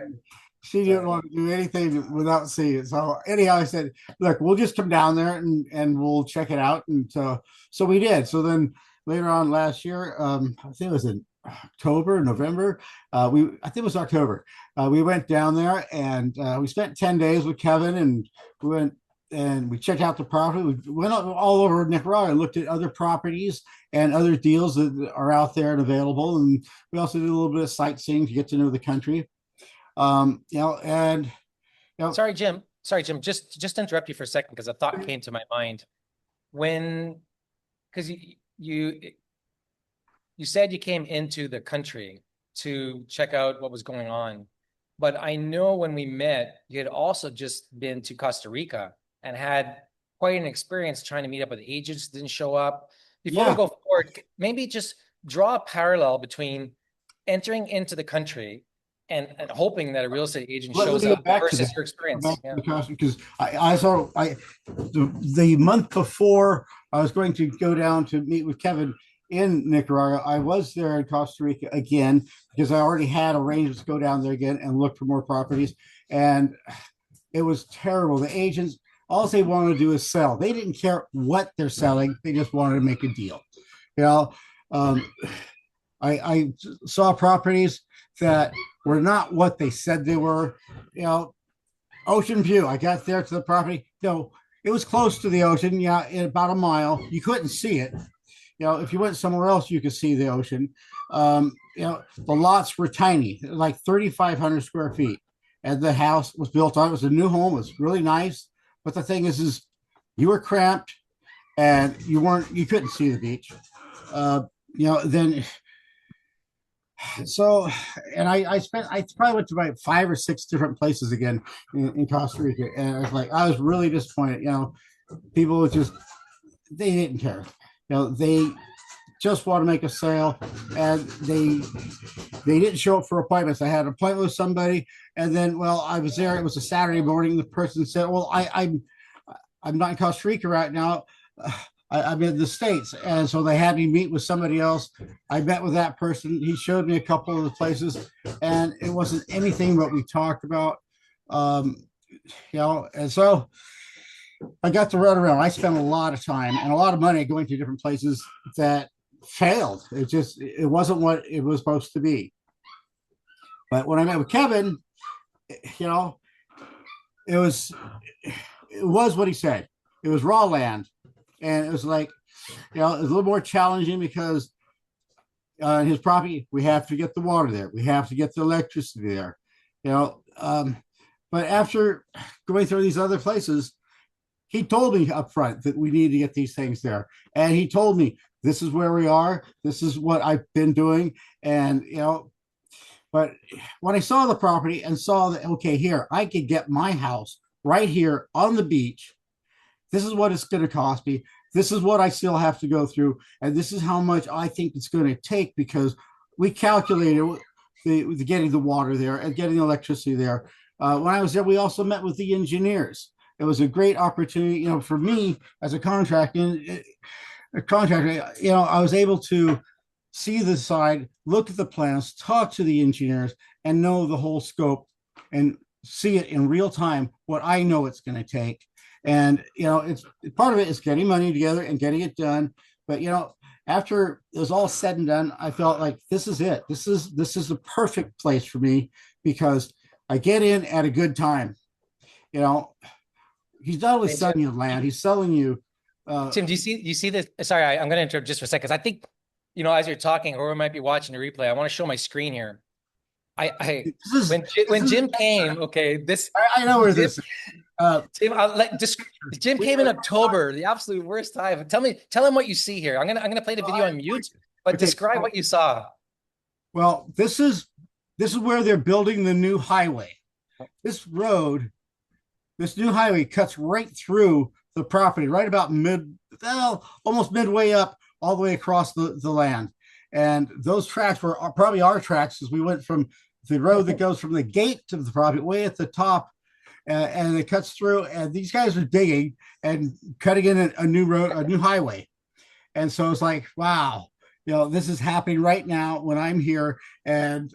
She didn't want to do anything without seeing it. So anyhow, I said, "Look, we'll just come down there and we'll check it out." And so we did. So then later on last year, I think it was in October, November. I think it was October. We went down there, and we spent 10 days with Kevin, and we went and we checked out the property. We went all over Nicaragua and looked at other properties and other deals that are out there and available. And we also did a little bit of sightseeing to get to know the country. Sorry, Jim. Just to interrupt you for a second, because a thought came to my mind. Because you said you came into the country to check out what was going on, but I know when we met, you had also just been to Costa Rica and had quite an experience trying to meet up with agents that didn't show up. Before we go forward, maybe just draw a parallel between entering into the country and hoping that a real estate agent shows up versus your experience. Because I saw the month before I was going to go down to meet with Kevin in Nicaragua, I was there in Costa Rica again because I already had arrangements to go down there again and look for more properties. And it was terrible. The agents, all they wanted to do is sell. They didn't care what they're selling. They just wanted to make a deal. I saw properties that were not what they said they were. Ocean view. I got there to the property. It was close to the ocean. Yeah, in about a mile. You couldn't see it. If you went somewhere else, you could see the ocean. The lots were tiny, like 3,500 square feet. And the house was built on. It was a new home. It was really nice. But the thing is you were cramped and you couldn't see the beach. Uh, then so, and I probably went to about 5 or 6 different places again in Costa Rica, and I was really disappointed. People were they didn't care. They just want to make a sale, and they didn't show up for appointments. I had an appointment with somebody, and then, well, I was there. It was a Saturday morning. The person said, "Well, I'm not in Costa Rica right now. I'm in the States." And so they had me meet with somebody else. I met with that person. He showed me a couple of the places, and it wasn't anything what we talked about. Um, and so I got to run around. I spent a lot of time and a lot of money going to different places that failed. It wasn't what it was supposed to be. But when I met with Kevin, you know, it was what he said. It was raw land, and it was like, it was a little more challenging because his property, we have to get the water there, we have to get the electricity there, you know. But after going through these other places, he told me up front that we need to get these things there, and he told me this is where we are, this is what I've been doing, and But when I saw the property and saw that, okay, here I could get my house right here on the beach. This is what it's going to cost me. This is what I still have to go through, and this is how much I think it's going to take, because we calculated the getting the water there and getting the electricity there. When I was there, we also met with the engineers. It was a great opportunity, for me as a contractor. I was able to see the side, look at the plans, talk to the engineers, and know the whole scope and see it in real time, what I know it's going to take. And, it's part of it is getting money together and getting it done. But, after it was all said and done, I felt like this is it. This is the perfect place for me, because I get in at a good time. He's not only selling you land, he's selling you. Tim, do you see this? Sorry, I'm going to interrupt just for a second, because I think, as you're talking, or we might be watching a replay, I want to show my screen here. When Jim came, okay, I know where this. Tim, Jim came in October, the absolute worst time. Tell him what you see here. I'm gonna play the video on mute, but describe what you saw. Well, this is where they're building the new highway. This new highway cuts right through the property, right about almost midway up, all the way across the land. And those tracks were probably our tracks, as we went from the road that goes from the gate to the property way at the top, and it cuts through. And these guys are digging and cutting in a new road, a new highway. And so it's like, wow, this is happening right now when I'm here. And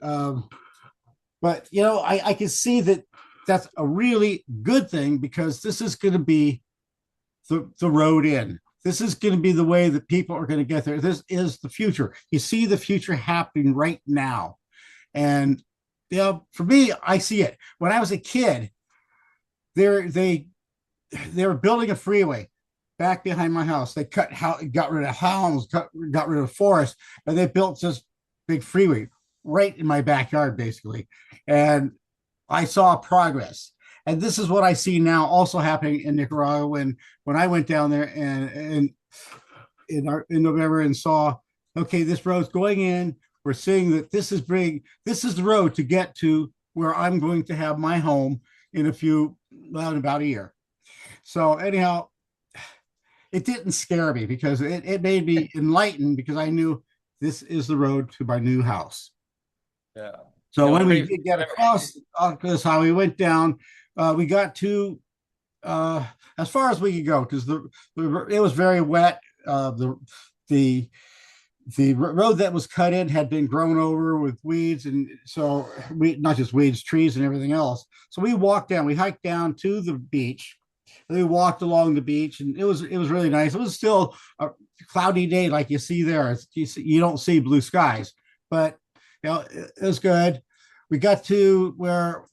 but I can see that that's a really good thing, because this is going to be the road in. This is going to be the way that people are going to get there. This is the future. You see the future happening right now. And for me, I see it. When I was a kid, they were building a freeway back behind my house. They got rid of hounds, got rid of forest, and they built this big freeway right in my backyard, basically. And I saw progress. And this is what I see now also happening in Nicaragua. When I went down there and in November and saw, okay, this road's going in. We're seeing that this is the road to get to where I'm going to have my home in about a year. So anyhow, it didn't scare me, because it made me enlightened, because I knew this is the road to my new house. Yeah. So when we did get across this highway, we went down. We got to as far as we could go, because it was very wet. The road that was cut in had been grown over with weeds, and so not just weeds, trees, and everything else. So we walked down. We hiked down to the beach. And we walked along the beach, and it was really nice. It was still a cloudy day, like you see there. You don't see blue skies, but it was good. We got to where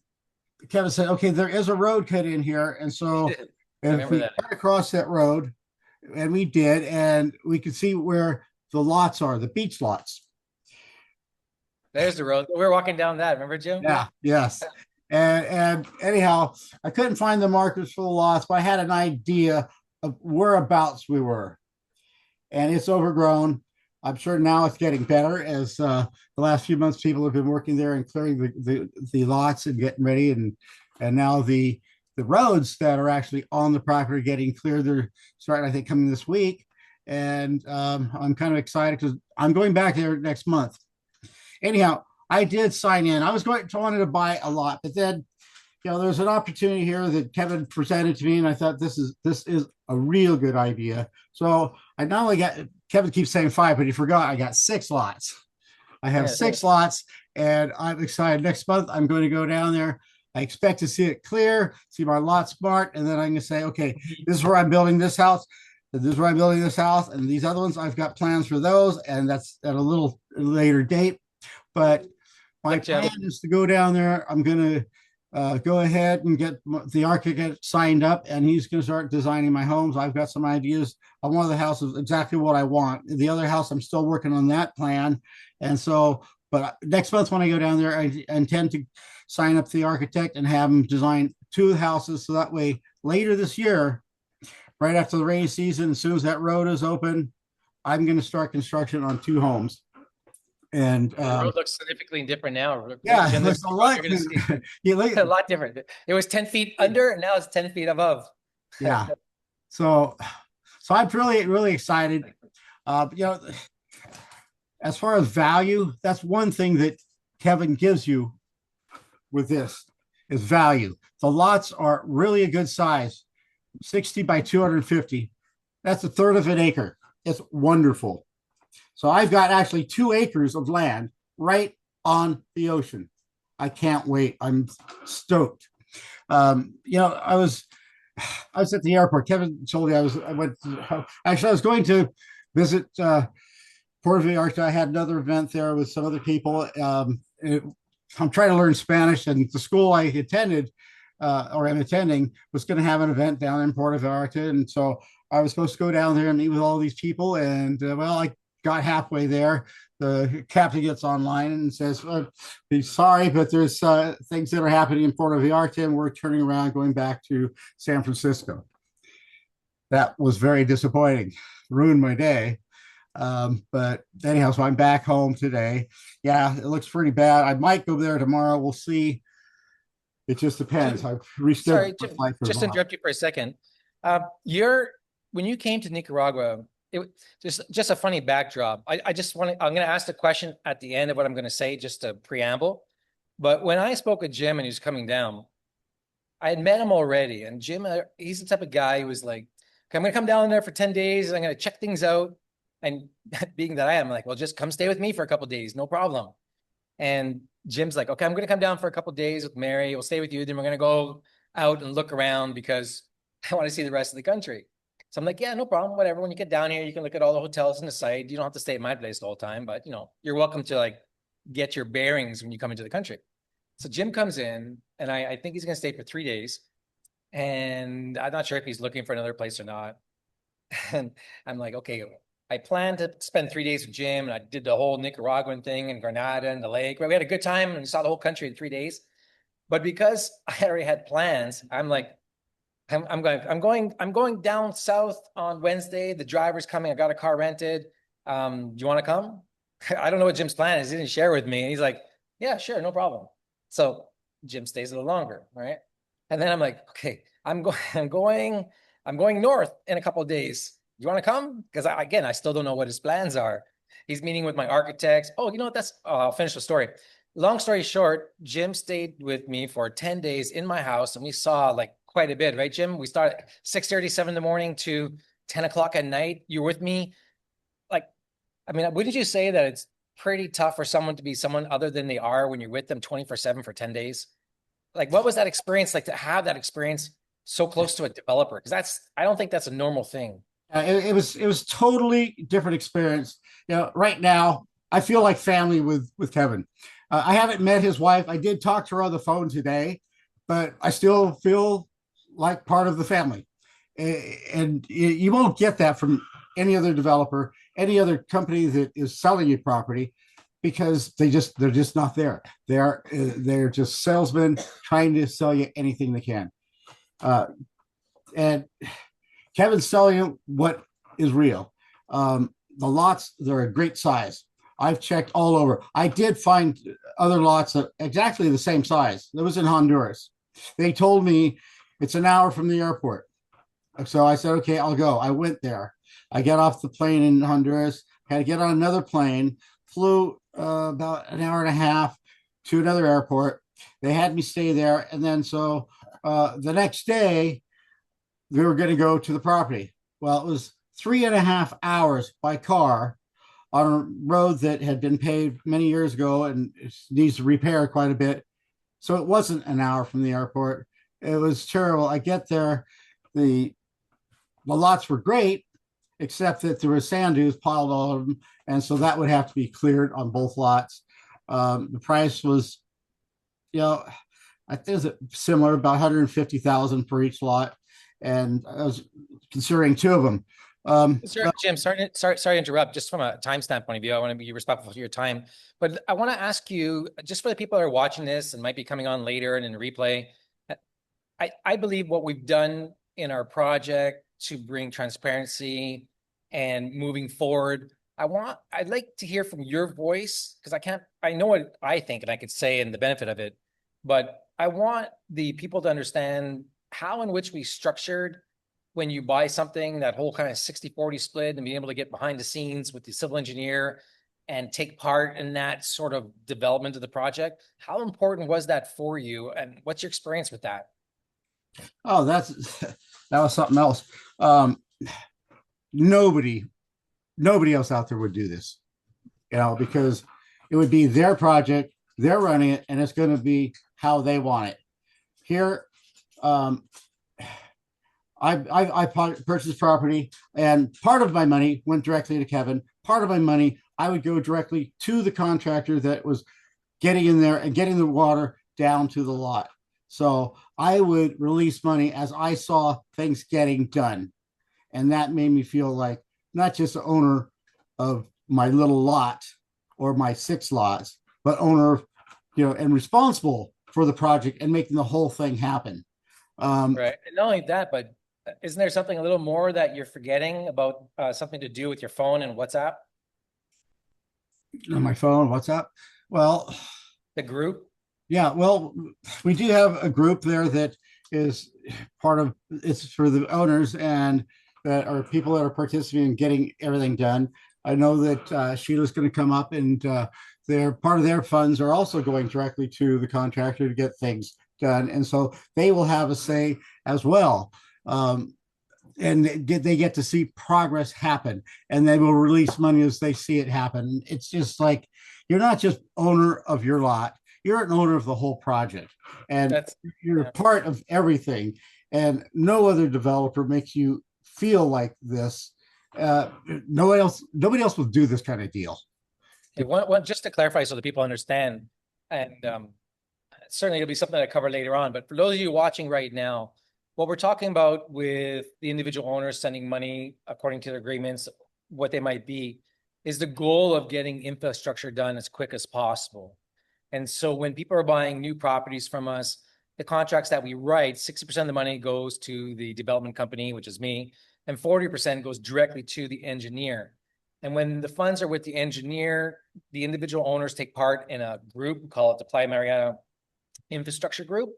Kevin said, okay, there is a road cut in here. And so if we cut across that road, and we did, and we could see where the lots are, the beach lots. There's the road. We were walking down that. Remember, Jim? Yeah, yes. And anyhow, I couldn't find the markers for the lots, but I had an idea of whereabouts we were, and it's overgrown. I'm sure now it's getting better as the last few months people have been working there and clearing the lots and getting ready, and now the roads that are actually on the property are getting cleared. They're starting, I think, coming this week, and I'm kind of excited because I'm going back there next month. Anyhow, I did sign in. I was going to wanted to buy a lot, but then there's an opportunity here that Kevin presented to me, and I thought this is a real good idea. So I not only got Kevin keeps saying 5, but he forgot I got 6 lots. I have 6 lots, and I'm excited. Next month, I'm going to go down there. I expect to see it clear, see my lot smart, and then I'm going to say, okay, this is where I'm building this house. This is where I'm building this house, and these other ones, I've got plans for those, and that's at a little later date. But my plan is to go down there. I'm going to go ahead and get the architect signed up, and he's going to start designing my homes. I've got some ideas on one of the houses, exactly what I want. The other house, I'm still working on that plan. And so, but next month when I go down there, I intend to sign up the architect and have him design 2 houses. So that way, later this year, right after the rainy season, as soon as that road is open, I'm going to start construction on 2 homes. And the road looks significantly different now. Yeah, it looks a lot, a lot different. It was 10 feet under, and now it's 10 feet above. Yeah. So I'm really excited. As far as value, that's one thing that Kevin gives you with this is value. The lots are really a good size, 60 by 250. That's a third of an acre. It's wonderful. So I've got actually 2 acres of land right on the ocean. I can't wait. I'm stoked. I was at the airport. Kevin told me I was going to visit Puerto Vallarta. I had another event there with some other people. I'm trying to learn Spanish, and the school I attended or am attending was going to have an event down in Puerto Vallarta, and so I was supposed to go down there and meet with all these people. And I got halfway there. The captain gets online and says, "He's sorry, but there's things that are happening in Puerto Vallarta, and we're turning around, going back to San Francisco." That was very disappointing. Ruined my day. But anyhow, so I'm back home today. Yeah, it looks pretty bad. I might go there tomorrow. We'll see. It just depends. I've rescheduled my flight for just interrupt you for a second. When you came to Nicaragua, it just a funny backdrop. I'm going to ask the question at the end of what I'm going to say, just a preamble. But when I spoke with Jim and he was coming down, I had met him already. And Jim, he's the type of guy who was like, okay, I'm going to come down there for 10 days. I'm going to check things out. And being that I am like, well, just come stay with me for a couple of days. No problem. And Jim's like, okay, I'm going to come down for a couple of days with Mary. We'll stay with you. Then we're going to go out and look around because I want to see the rest of the country. So I'm like, yeah, no problem. Whatever. When you get down here, you can look at all the hotels in the site. You don't have to stay at my place the whole time, but you're welcome to like get your bearings when you come into the country. So Jim comes in, and I think he's going to stay for 3 days. And I'm not sure if he's looking for another place or not. And I'm like, okay, I planned to spend 3 days with Jim, and I did the whole Nicaraguan thing and Granada and the lake. We had a good time and saw the whole country in 3 days. But because I already had plans, I'm like, I'm going down south on Wednesday. The driver's coming. I got a car rented. Do you want to come? I don't know what Jim's plan is. He didn't share with me. And he's like, yeah, sure, no problem. So Jim stays a little longer, right? And then I'm like, okay, I'm going north in a couple of days. You want to come? Because I still don't know what his plans are. He's meeting with my architects. Oh, you know what? I'll finish the story. Long story short, Jim stayed with me for 10 days in my house, and we saw like quite a bit, right, Jim? We started at 6:37 in the morning to 10 o'clock at night. You're with me. Like, I mean, wouldn't you say that it's pretty tough for someone to be someone other than they are when you're with them 24/7 for 10 days? Like, what was that experience like to have that experience so close to a developer? Because I don't think that's a normal thing. It was totally different experience. Right now I feel like family with Kevin. I haven't met his wife. I did talk to her on the phone today, but I still feel like part of the family. And you won't get that from any other developer, any other company that is selling you property, because they're just not there. They're just salesmen trying to sell you anything they can. And Kevin's telling you what is real. The lots, they're a great size. I've checked all over. I did find other lots of exactly the same size. That was in Honduras. They told me it's an hour from the airport. So I said, okay, I'll go. I went there. I get off the plane in Honduras, had to get on another plane, flew about an hour and a half to another airport. They had me stay there. And then so the next day, we were going to go to the property. Well, it was 3.5 hours by car on a road that had been paved many years ago and needs to repair quite a bit. So it wasn't an hour from the airport. It was terrible. I get there, the lots were great, except that there were sand dunes piled all of them, and so that would have to be cleared on both lots. The price was, you know, I think it was similar, about 150,000 for each lot, and I was considering two of them. Jim, sorry to interrupt. Just from a time standpoint of view, I want to be respectful to your time, but I want to ask you, just for the people that are watching this and might be coming on later and in replay, I believe what we've done in our project to bring transparency and moving forward. I'd like to hear from your voice, because I know what I think and I could say and the benefit of it, but I want the people to understand how in which we structured when you buy something, that whole kind of 60-40 split, and being able to get behind the scenes with the civil engineer and take part in that sort of development of the project. How important was that for you, and what's your experience with that? Oh, that was something else. Nobody else out there would do this, because it would be their project, they're running it, and it's going to be how they want it. Here, I purchased property, and part of my money went directly to Kevin. Part of my money, I would go directly to the contractor that was getting in there and getting the water down to the lot. So I would release money as I saw things getting done. And that made me feel like not just the owner of my little lot or my 6 lots, but owner, and responsible for the project and making the whole thing happen. Right. And not only that, but isn't there something a little more that you're forgetting about, something to do with your phone and WhatsApp? On my phone, WhatsApp. Well, The group? yeah, well, we do have a group there that is it's for the owners and that are people that are participating in getting everything done. I know that Sheila's going to come up, and their part of their funds are also going directly to the contractor to get things done, and so they will have a say as well. And they get to see progress happen, and they will release money as they see it happen. It's just like you're not just owner of your lot, you're an owner of the whole project, and you're part of everything. And no other developer makes you feel like this. Nobody else will do this kind of deal. Okay, just to clarify so that people understand, and certainly it'll be something that I cover later on, but for those of you watching right now, what we're talking about with the individual owners sending money according to their agreements, what they might be, is the goal of getting infrastructure done as quick as possible. And so when people are buying new properties from us, the contracts that we write, 60% of the money goes to the development company, which is me, and 40% goes directly to the engineer. And when the funds are with the engineer, the individual owners take part in a group, we call it the Playa Mariana Infrastructure Group.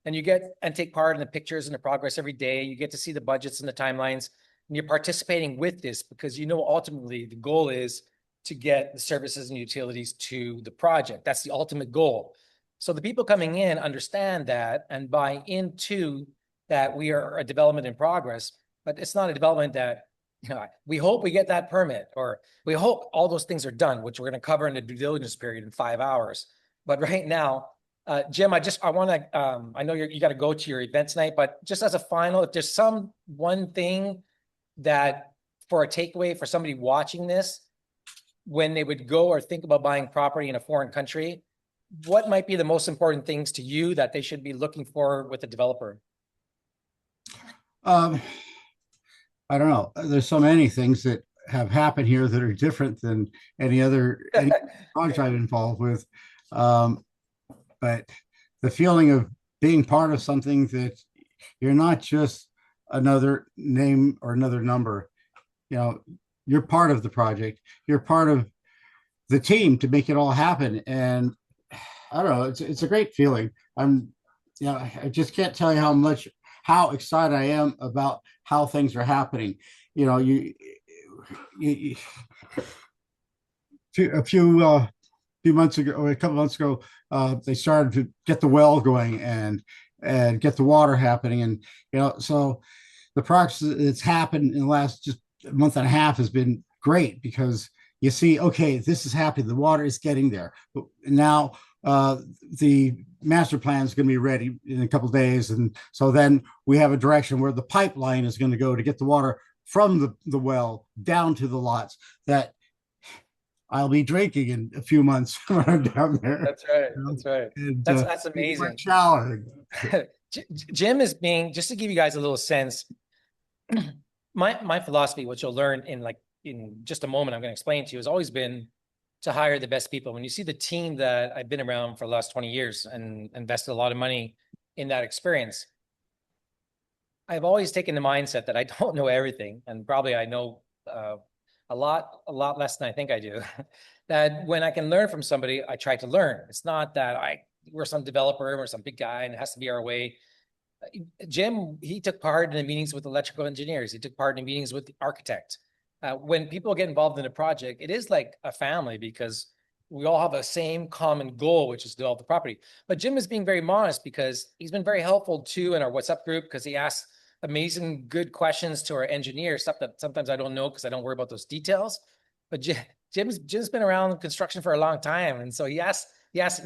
And you get and take part in the pictures and the progress every day. You get to see the budgets and the timelines, and you're participating with this because ultimately the goal is to get the services and utilities to the project. That's the ultimate goal. So the people coming in understand that and buy into that we are a development in progress, but it's not a development that, we hope we get that permit, or we hope all those things are done, which we're going to cover in the due diligence period in 5 hours. But right now, Jim, I want to, I know you got to go to your event tonight, but just as a final, if there's one thing that for a takeaway for somebody watching this, when they would go or think about buying property in a foreign country, what might be the most important things to you that they should be looking for with a developer? I don't know. There's so many things that have happened here that are different than any project I've been involved with. But the feeling of being part of something that you're not just another name or another number. You know, you're part of the project. You're part of the team to make it all happen. And I don't know, it's a great feeling. I just can't tell you how excited I am about how things are happening. You know, you a few months ago, or a couple months ago, they started to get the well going and get the water happening, and so the progress that's happened in the last just month and a half has been great because you see, okay, this is happening. The water is getting there. But now the master plan is going to be ready in a couple of days. And so then we have a direction where the pipeline is going to go to get the water from the well down to the lots that I'll be drinking in a few months when I'm down there. That's right. You know? That's right. And That's amazing. shower. Jim is being, just to give you guys a little sense, my philosophy, which you'll learn in just a moment, I'm going to explain to you, has always been to hire the best people. When you see the team that I've been around for the last 20 years and invested a lot of money in that experience, I've always taken the mindset that I don't know everything, and probably I know a lot less than I think I do. That when I can learn from somebody, I try to learn. It's not that we're some developer or some big guy and it has to be our way. Jim, he took part in the meetings with electrical engineers. He took part in meetings with the architect. When people get involved in a project, it is like a family because we all have a same common goal, which is to develop the property. But Jim is being very modest because he's been very helpful too in our WhatsApp group because he asks amazing, good questions to our engineers, stuff that sometimes I don't know because I don't worry about those details. But Jim's been around construction for a long time, and so he asks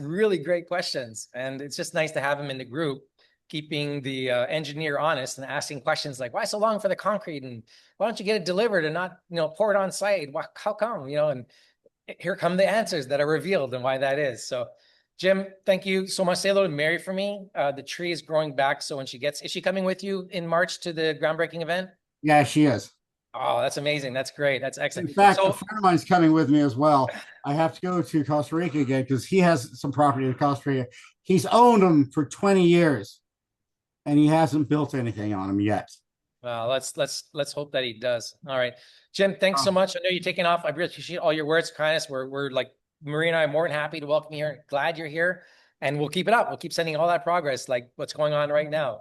really great questions, and it's just nice to have him in the group, keeping the engineer honest and asking questions like, why so long for the concrete? And why don't you get it delivered and not, pour it on site? How come, and here come the answers that are revealed and why that is. So Jim, thank you so much. Say hello to Mary for me. The tree is growing back. So when is she coming with you in March to the groundbreaking event? Yeah, she is. Oh, that's amazing. That's great. That's In excellent. fact, a So, friend of mine's coming with me as well. I have to go to Costa Rica again because he has some property in Costa Rica. He's owned them for 20 years and he hasn't built anything on them yet. well, let's hope that he does. All right, Jim, thanks so much. I know you're taking off. I really appreciate all your words of kindness. We're like, Maria and I are more than happy to welcome you here. Glad you're here. And we'll keep it up. We'll keep sending all that progress, like what's going on right now.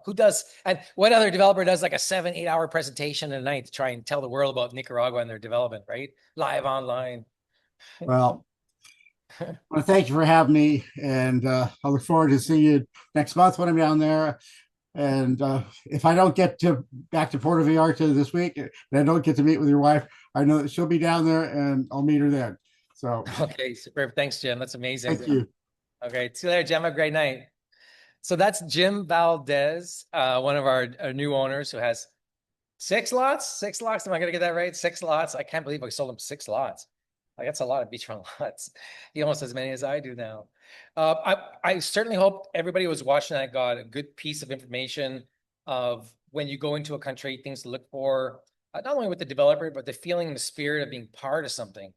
And what other developer does like a 7-8 hour presentation a night to try and tell the world about Nicaragua and their development, right? Live online. Well, I want to thank you for having me. And I look forward to seeing you next month when I'm down there. And if I don't get back to Puerto Vallarta this week and I don't get to meet with your wife, I know that she'll be down there and I'll meet her then. So, okay, super. Thanks, Jim. That's amazing. thank you. Okay, see you later, Jim. Have a great night. So that's Jim Valdez, one of our new owners who has 6 lots. 6 lots. Am I going to get that right? 6 lots. I can't believe I sold him 6 lots. Like, that's a lot of beachfront lots. He almost as many as I do now. I certainly hope everybody who was watching that got a good piece of information of when you go into a country, things to look for, not only with the developer, but the feeling and the spirit of being part of something.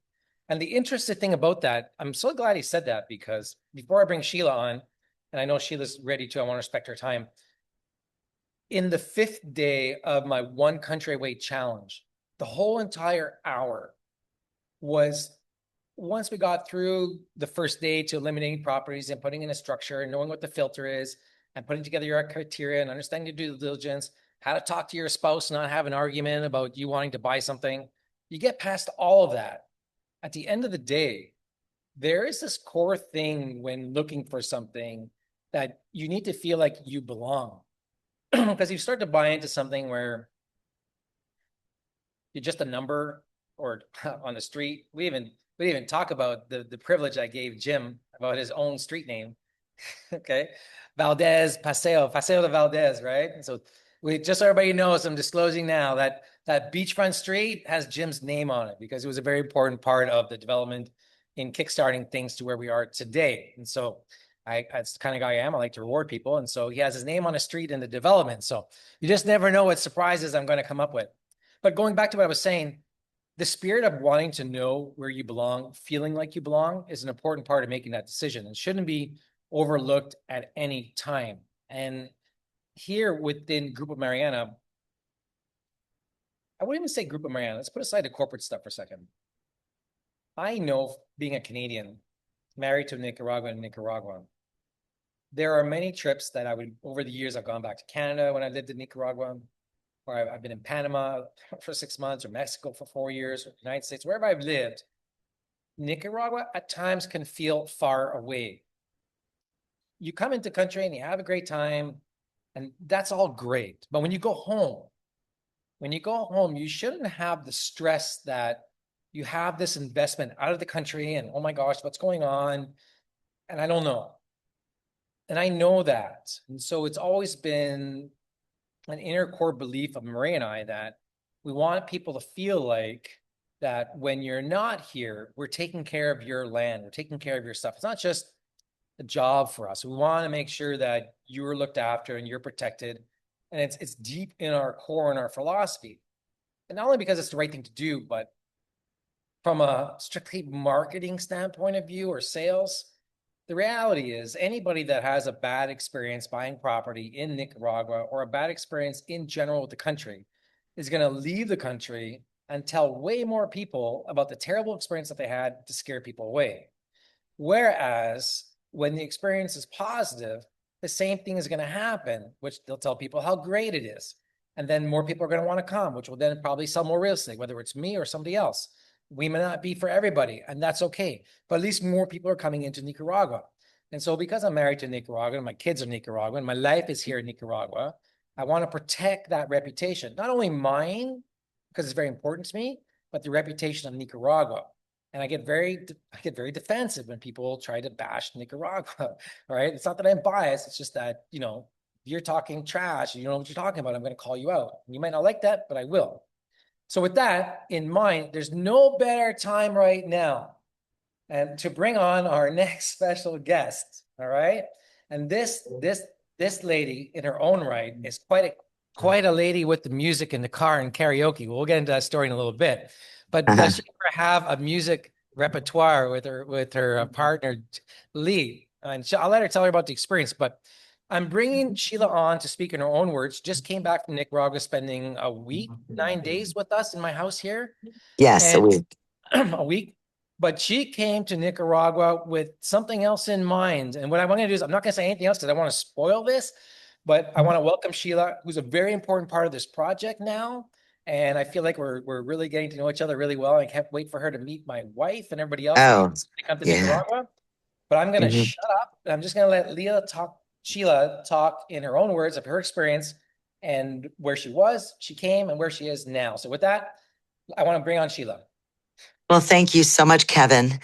And the interesting thing about that, I'm so glad he said that because before I bring Sheila on, and I know Sheila's ready to, I want to respect her time. In the 5th day of my one country away challenge, the whole entire hour was, once we got through the first day to eliminating properties and putting in a structure and knowing what the filter is and putting together your criteria and understanding your due diligence, how to talk to your spouse, not have an argument about you wanting to buy something. You get past all of that. At the end of the day, there is this core thing when looking for something that you need to feel like you belong. Because you start to buy into something where you're just a number or on the street. We didn't even talk about the privilege I gave Jim about his own street name. Okay. Paseo de Valdez, right? And so just so everybody knows, I'm disclosing now that beachfront street has Jim's name on it because it was a very important part of the development in kickstarting things to where we are today. And so that's the kind of guy I am. I like to reward people. And so he has his name on a street in the development. So you just never know what surprises I'm going to come up with. But going back to what I was saying, the spirit of wanting to know where you belong, feeling like you belong is an important part of making that decision and shouldn't be overlooked at any time. And here within Grupo Mariana, I wouldn't even say Grupo Mariana. Let's put aside the corporate stuff for a second. I know being a Canadian, married to a Nicaraguan in Nicaragua, there are many trips that I would, over the years, I've gone back to Canada when I lived in Nicaragua, or I've been in Panama for 6 months, or Mexico for 4 years, or the United States, wherever I've lived. Nicaragua at times can feel far away. You come into country and you have a great time, and that's all great. But when you go home, you shouldn't have the stress that you have this investment out of the country and oh my gosh, what's going on? And I don't know. And I know that. And so it's always been an inner core belief of Marie and I that we want people to feel like that when you're not here, we're taking care of your land, we're taking care of your stuff. It's not just a job for us. We want to make sure that you're looked after and you're protected. And it's deep in our core and our philosophy. And not only because it's the right thing to do, but from a strictly marketing standpoint of view or sales, the reality is anybody that has a bad experience buying property in Nicaragua or a bad experience in general with the country is going to leave the country and tell way more people about the terrible experience that they had to scare people away. Whereas when the experience is positive, the same thing is going to happen, which they'll tell people how great it is. And then more people are going to want to come, which will then probably sell more real estate, whether it's me or somebody else. We may not be for everybody, and that's okay. But at least more people are coming into Nicaragua. And so because I'm married to Nicaragua and my kids are Nicaraguan, my life is here in Nicaragua, I want to protect that reputation, not only mine, because it's very important to me, but the reputation of Nicaragua. And I get very defensive when people try to bash Nicaragua, right? It's not that I'm biased. It's just that, you're talking trash, you know what you're talking about, I'm going to call you out. You might not like that, but I will. So with that in mind, there's no better time right now and to bring on our next special guest. All right. And this lady in her own right is quite a lady with the music in the car and karaoke. We'll get into that story in a little bit. But Uh-huh. does she ever have a music repertoire with her partner Lee? And I'll let her tell her about the experience. But I'm bringing Sheila on to speak in her own words. Just came back from Nicaragua, spending a week, 9 days with us in my house here, Yes, a and week. a week. But she came to Nicaragua with something else in mind. And what I want to do is I'm not going to say anything else because I want to spoil this, but I want to welcome Sheila, who's a very important part of this project now. And I feel like we're really getting to know each other really well. I can't wait for her to meet my wife and everybody else when Oh, they come to yeah. Nicaragua. But I'm going to Hmm. shut up. I'm just going to let Sheila talk in her own words of her experience and where she came, and where she is now. So with that, I want to bring on Sheila. Well, thank you so much, Kevin.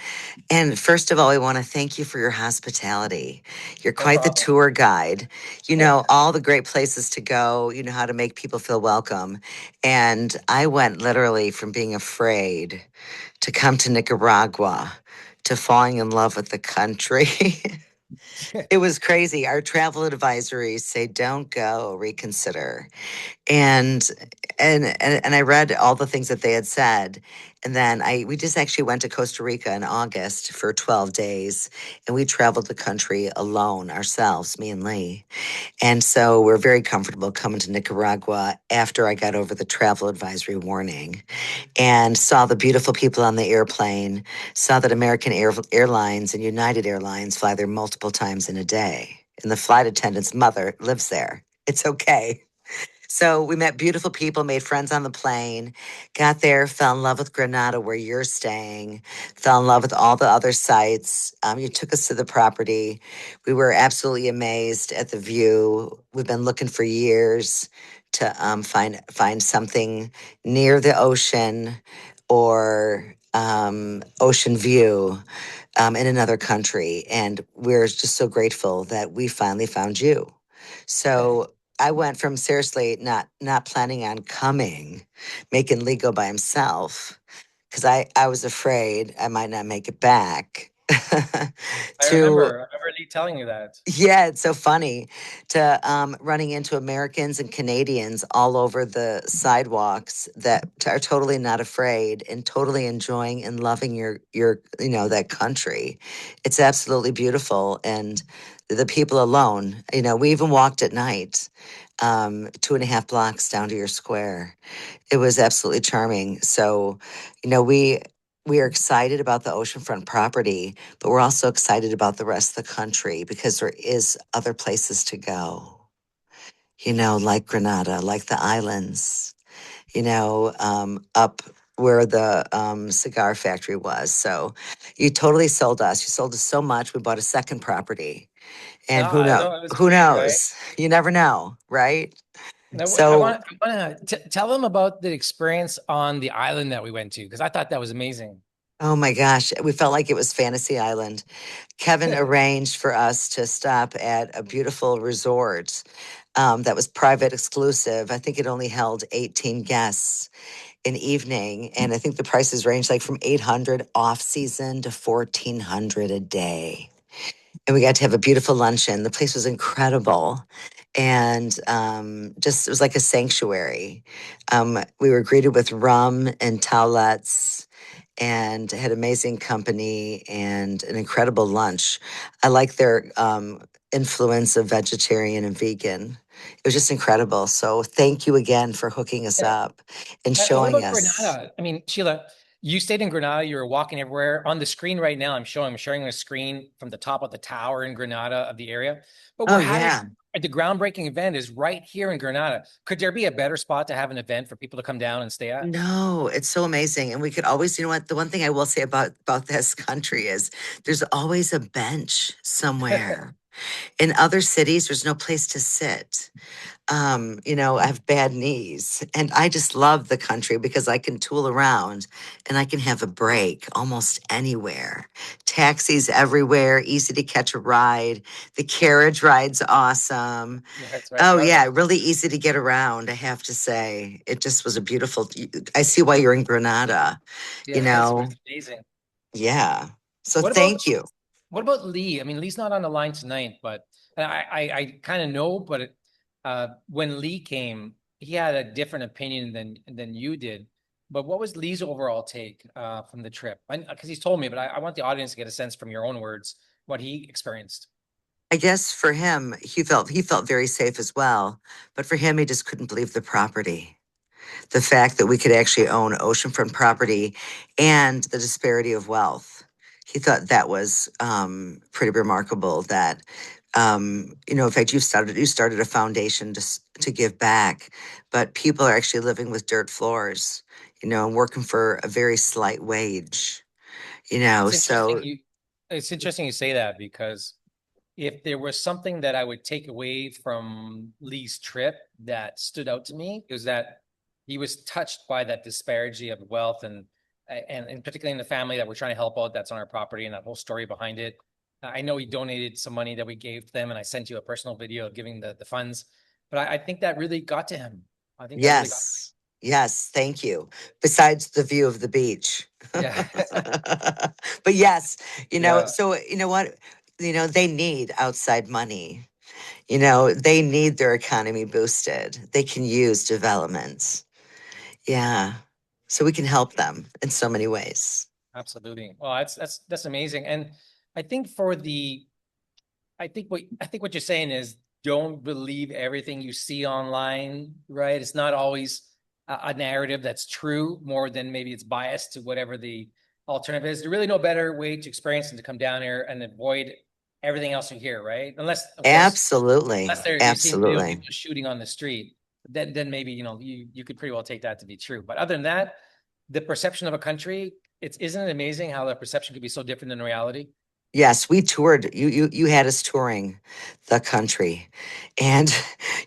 And first of all, I want to thank you for your hospitality. You're No quite the problem. tour guide. You know all the great places to go. You know how to make people feel welcome. And I went literally from being afraid to come to Nicaragua to falling in love with the country. It was crazy. Our travel advisories say don't go, reconsider. and and I read all the things that they had said, and then we just actually went to Costa Rica in August for 12 days, and we traveled the country alone ourselves, me and Lee, and so we're very comfortable coming to Nicaragua after I got over the travel advisory warning and saw the beautiful people on the airplane, saw that Airlines and United Airlines fly there multiple times in a day, and the flight attendant's mother lives there. It's okay. So we met beautiful people, made friends on the plane, got there, fell in love with Granada, where you're staying, fell in love with all the other sites. You took us to the property. We were absolutely amazed at the view. We've been looking for years to find something near the ocean or ocean view in another country. And we're just so grateful that we finally found you. So I went from seriously not planning on coming, making Lee go by himself, because I was afraid I might not make it back. I to remember, I remember Lee telling you that. Yeah, it's so funny to running into Americans and Canadians all over the sidewalks that are totally not afraid and totally enjoying and loving your that country. It's absolutely beautiful, and the people alone. You know, we even walked at night, 2.5 blocks down to your square. It was absolutely charming. So, you know, we are excited about the oceanfront property, but we're also excited about the rest of the country because there is other places to go. You know, like Grenada, like the islands. You know, up where the cigar factory was. So, you totally sold us. You sold us so much. We bought a second property, and Ah, I know it was who great, right? knows? You never know, right? Now, So, I want to tell them about the experience on the island that we went to, because I thought that was amazing. oh my gosh, we felt like it was Fantasy Island. Kevin arranged for us to stop at a beautiful resort that was private exclusive. I think it only held 18 guests an evening. And I think the prices range like from 800 off season to 1400 a day. And we got to have a beautiful luncheon. The place was incredible. And just, it was like a sanctuary. We were greeted with rum and towelettes and had amazing company and an incredible lunch. I like their influence of vegetarian and vegan. It was just incredible. So thank you again for hooking us Yeah. up and And what showing about us. Granada? I mean, Sheila, you stayed in Granada, you were walking everywhere. On the screen right now, I'm sharing a screen from the top of the tower in Granada of the area. But Oh we're having yeah. the groundbreaking event is right here in Granada. Could there be a better spot to have an event for people to come down and stay at? No, it's so amazing. And we could always, you know what, the one thing I will say about this country is there's always a bench somewhere. In other cities, there's no place to sit. You know, I have bad knees and I just love the country because I can tool around and I can have a break almost anywhere. Taxis everywhere, easy to catch a ride. The carriage ride's awesome. Yeah, that's right. Oh Well, yeah, really easy to get around, I have to say. It just was a beautiful, I see why you're in Granada, you yeah, it know. was amazing. Yeah. So What about thank you. what about Lee? I mean, Lee's not on the line tonight, but and I kind of know, but when Lee came, he had a different opinion than you did. But what was Lee's overall take from the trip? Because he's told me, but I want the audience to get a sense from your own words what he experienced. I guess for him, he felt very safe as well. But for him, he just couldn't believe the property. The fact that we could actually own oceanfront property and the disparity of wealth. He thought that was pretty remarkable that you know, in fact, you started a foundation to give back, but people are actually living with dirt floors, you know, and working for a very slight wage, you know. It's interesting So you say that because if there was something that I would take away from Lee's trip that stood out to me, it was that he was touched by that disparity of wealth and particularly in the family that we're trying to help out that's on our property and that whole story behind it. I know he donated some money that we gave them, and I sent you a personal video of giving the funds. But I think that really got to him. I think that really got yes, yes, thank you. Besides the view of the beach. yeah. But yes, you know, Yeah. so you know what? You know, they need outside money. You know, they need their economy boosted. They can use development. Yeah. So we can help them in so many ways. Absolutely. Well, that's amazing. And I think for the I think what you're saying is don't believe everything you see online, right? It's not always a narrative that's true more than maybe it's biased to whatever the alternative is. There's really no better way to experience than to come down here and avoid everything else you hear, right? Unless, of course, unless Absolutely. you're seeing video of Absolutely. people shooting on the street, then maybe you could pretty well take that to be true. But other than that, the perception of a country, isn't it amazing how the perception could be so different than reality? Yes, we toured. You had us touring the country. And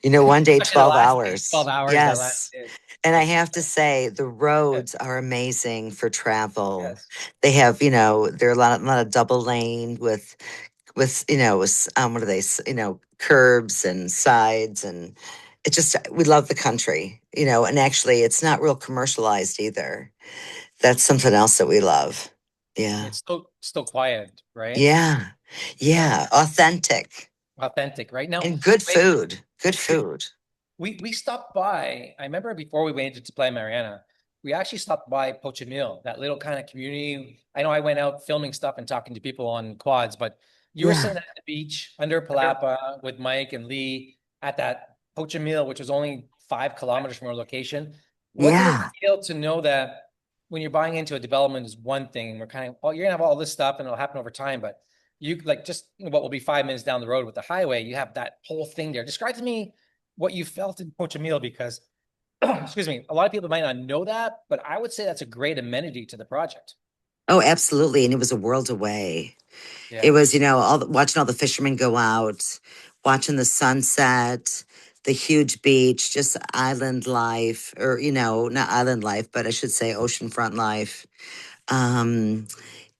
you know, one day Especially the 12 last day, hours. 12 hours that last Yes. day. And I That's have to say, the yeah, roads are amazing for travel. yes. They have, you know, there are a lot of double lane with you know, what are they, you know, curbs and sides, and it just we love the country, you know, and actually it's not real commercialized either. That's something else that we love. Yeah. It's still quiet, right? Yeah. Yeah. Yeah. Authentic Authentic, right? Now, and good wait, food. Good food. we stopped by. I remember before we went to Playa Mariana, we actually stopped by Pochimil, that little kind of community. I know I went out filming stuff and talking to people on quads, but You were Yeah. sitting at the beach under Palapa with Mike and Lee at that Pocha meal, which was only 5 kilometers from our location. What did it Yeah. feel to know that when you're buying into a development is one thing, and we're kind of, well, you're gonna have all this stuff and it'll happen over time, but you like just what will be 5 minutes down the road with the highway, you have that whole thing there. Describe to me what you felt in Pocha meal because excuse me, a lot of people might not know that, but I would say that's a great amenity to the project. Oh, absolutely. And it was a world away. It Yeah. was, watching all the fishermen go out, watching the sunset, the huge beach, just island life, or, not island life, but I should say oceanfront life. Um,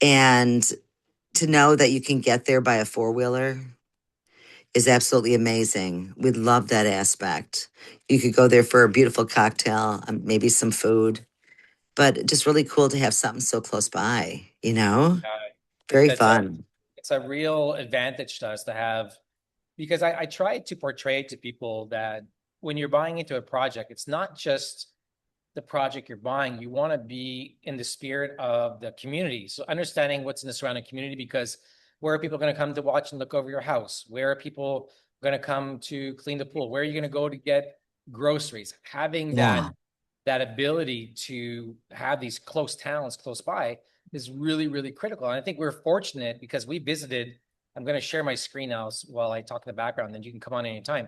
and to know that you can get there by a four-wheeler is absolutely amazing. We love that aspect. You could go there for a beautiful cocktail, maybe some food, but just really cool to have something so close by, Very That's a fun. it's a real advantage to us to have because I try to portray to people that when you're buying into a project, it's not just the project you're buying. You want to be in the spirit of the community. So understanding what's in the surrounding community because where are people going to come to watch and look over your house? Where are people going to come to clean the pool? Where are you going to go to get groceries? Having Yeah. that ability to have these close towns close by is really, really critical. And I think we're fortunate because we visited. I'm going to share my screen now while I talk in the background, then you can come on anytime.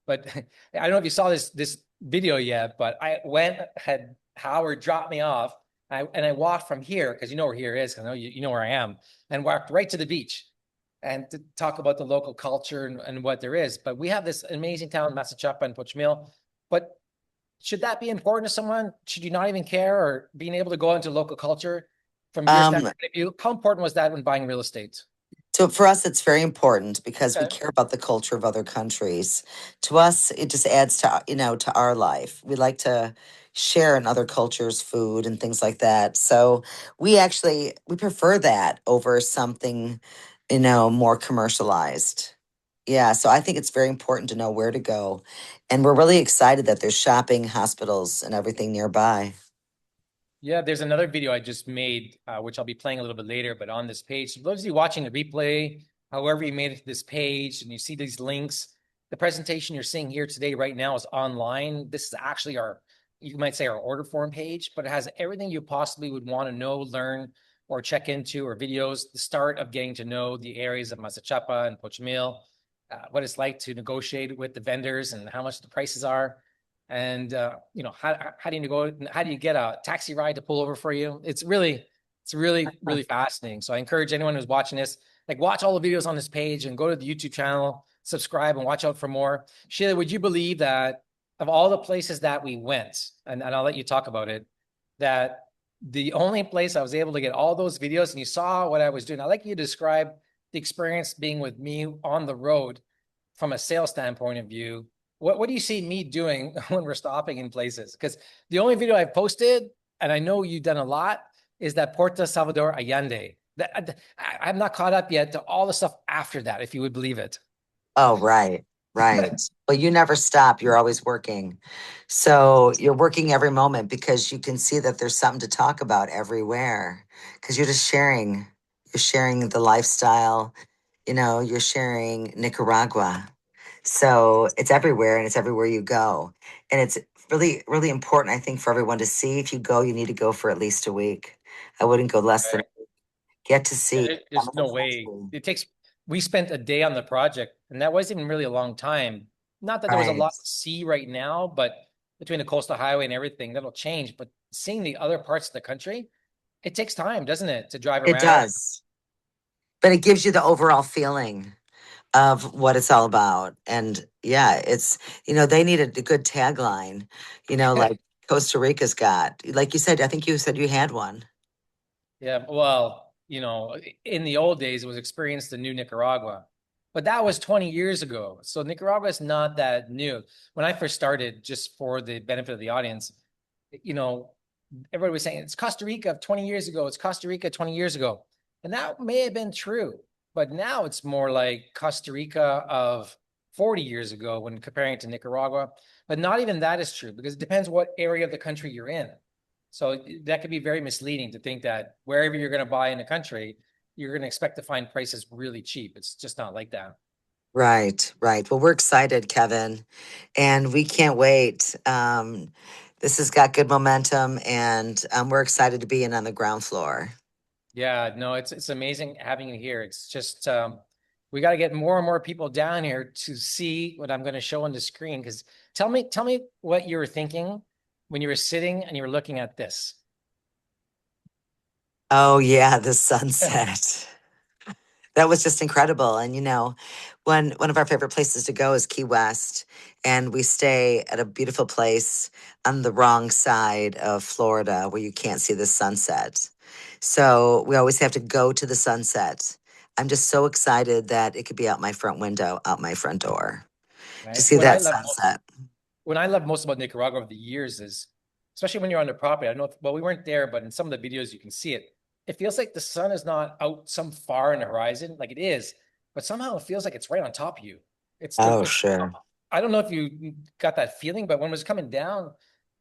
But I don't know if you saw this video yet, but I went, had Howard drop me off. And I walked from here, because you know where here is, I know you know where I am, and walked right to the beach and to talk about the local culture and what there is. But we have this amazing town, Massachusetts and Pochmil. But should that be important to someone? Should you not even care or being able to go into local culture from your Um, standpoint of view? How important was that when buying real estate? So for us, it's very important because we Okay. care about the culture of other countries. To us, it just adds to, to our life. We like to share in other cultures, food and things like that. So we prefer that over something, more commercialized. Yeah, so I think it's very important to know where to go. And we're really excited that there's shopping, hospitals, and everything nearby. Yeah, there's another video I just made, which I'll be playing a little bit later, but on this page. So those of you watching the replay, however you made it to this page and you see these links, the presentation you're seeing here today right now is online. This is actually you might say our order form page, but it has everything you possibly would want to know, learn, or check into, or videos, the start of getting to know the areas of Masachapa and Pochmil, what it's like to negotiate with the vendors and how much the prices are. And how do you go? How do you get a taxi ride to pull over for you? It's really fascinating. So I encourage anyone who's watching this, like watch all the videos on this page and go to the YouTube channel, subscribe and watch out for more. Sheila, would you believe that of all the places that we went, and I'll let you talk about it, that the only place I was able to get all those videos and you saw what I was doing. I'd like you to describe the experience being with me on the road from a sales standpoint of view. What do you see me doing when we're stopping in places? Because the only video I've posted, and I know you've done a lot, is that Puerto Salvador Allende. I'm not caught up yet to all the stuff after that, if you would believe it. Oh, right, right. Well, you never stop. You're always working. So you're working every moment because you can see that there's something to talk about everywhere because you're just sharing. You're sharing the lifestyle, you're sharing Nicaragua. So it's everywhere and it's everywhere you go. And it's really, really important, I think, for everyone to see. If you go, you need to go for at least a week. I wouldn't go less than get to see some There's of the no way. country. We spent a day on the project, and that wasn't even really a long time. Not that there was a Right. lot to see right now, but between the coastal highway and everything, that'll change. But seeing the other parts of the country, it takes time, doesn't it, to drive It around? does. But it gives you the overall feeling of what it's all about. And yeah, they needed a good tagline, like Costa Rica's got. Like you said, I think you said you had one. Yeah, well, in the old days, it was experienced the new Nicaragua, but that was 20 years ago. So Nicaragua is not that new. When I first started, just for the benefit of the audience, you know, everybody was saying it's Costa Rica of 20 years ago. It's Costa Rica 20 years ago. And that may have been true, but now it's more like Costa Rica of 40 years ago when comparing it to Nicaragua. But not even that is true because it depends what area of the country you're in. So that could be very misleading to think that wherever you're going to buy in the country, you're going to expect to find prices really cheap. It's just not like that. Right, right. Well, we're excited, Kevin, and we can't wait. This has got good momentum, and we're excited to be in on the ground floor. Yeah, no, it's amazing having it here. It's just we got to get more and more people down here to see what I'm going to show on the screen. Because tell me what you were thinking when you were sitting and you were looking at this. Oh yeah, the sunset. That was just incredible. And one of our favorite places to go is Key West, and we stay at a beautiful place on the wrong side of Florida where you can't see the sunset. So we always have to go to the sunset. I'm just so excited that it could be out my front window, out my front door to Right. see that sunset. What I love most about Nicaragua over the years is, especially when you're on the property. I don't know well, we weren't there, but in some of the videos you can see it. It feels like the sun is not out some far in the horizon, like it is, but somehow it feels like it's right on top of you. Oh, sure. I don't know if you got that feeling, but when it was coming down,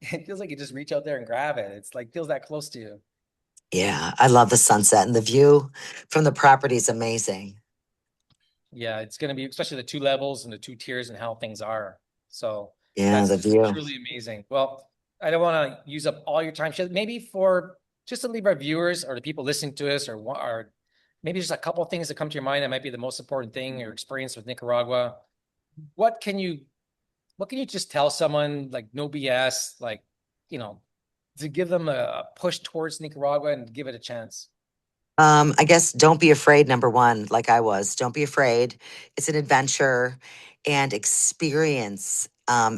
it feels like you just reach out there and grab it. It's like feels that close to you. Yeah, I love the sunset, and the view from the property is amazing. Yeah, it's going to be especially the two levels and the two tiers and how things are. So Yeah, that's the just view. truly amazing. Well, I don't want to use up all your time. Maybe for just to leave our viewers or the people listening to us or maybe just a couple of things that come to your mind that might be the most important thing, your experience with Nicaragua. What can you just tell someone like no BS, like, you know, to give them a push towards Nicaragua and give it a chance? I guess don't be afraid, number one, like I was. Don't be afraid. It's an adventure and experience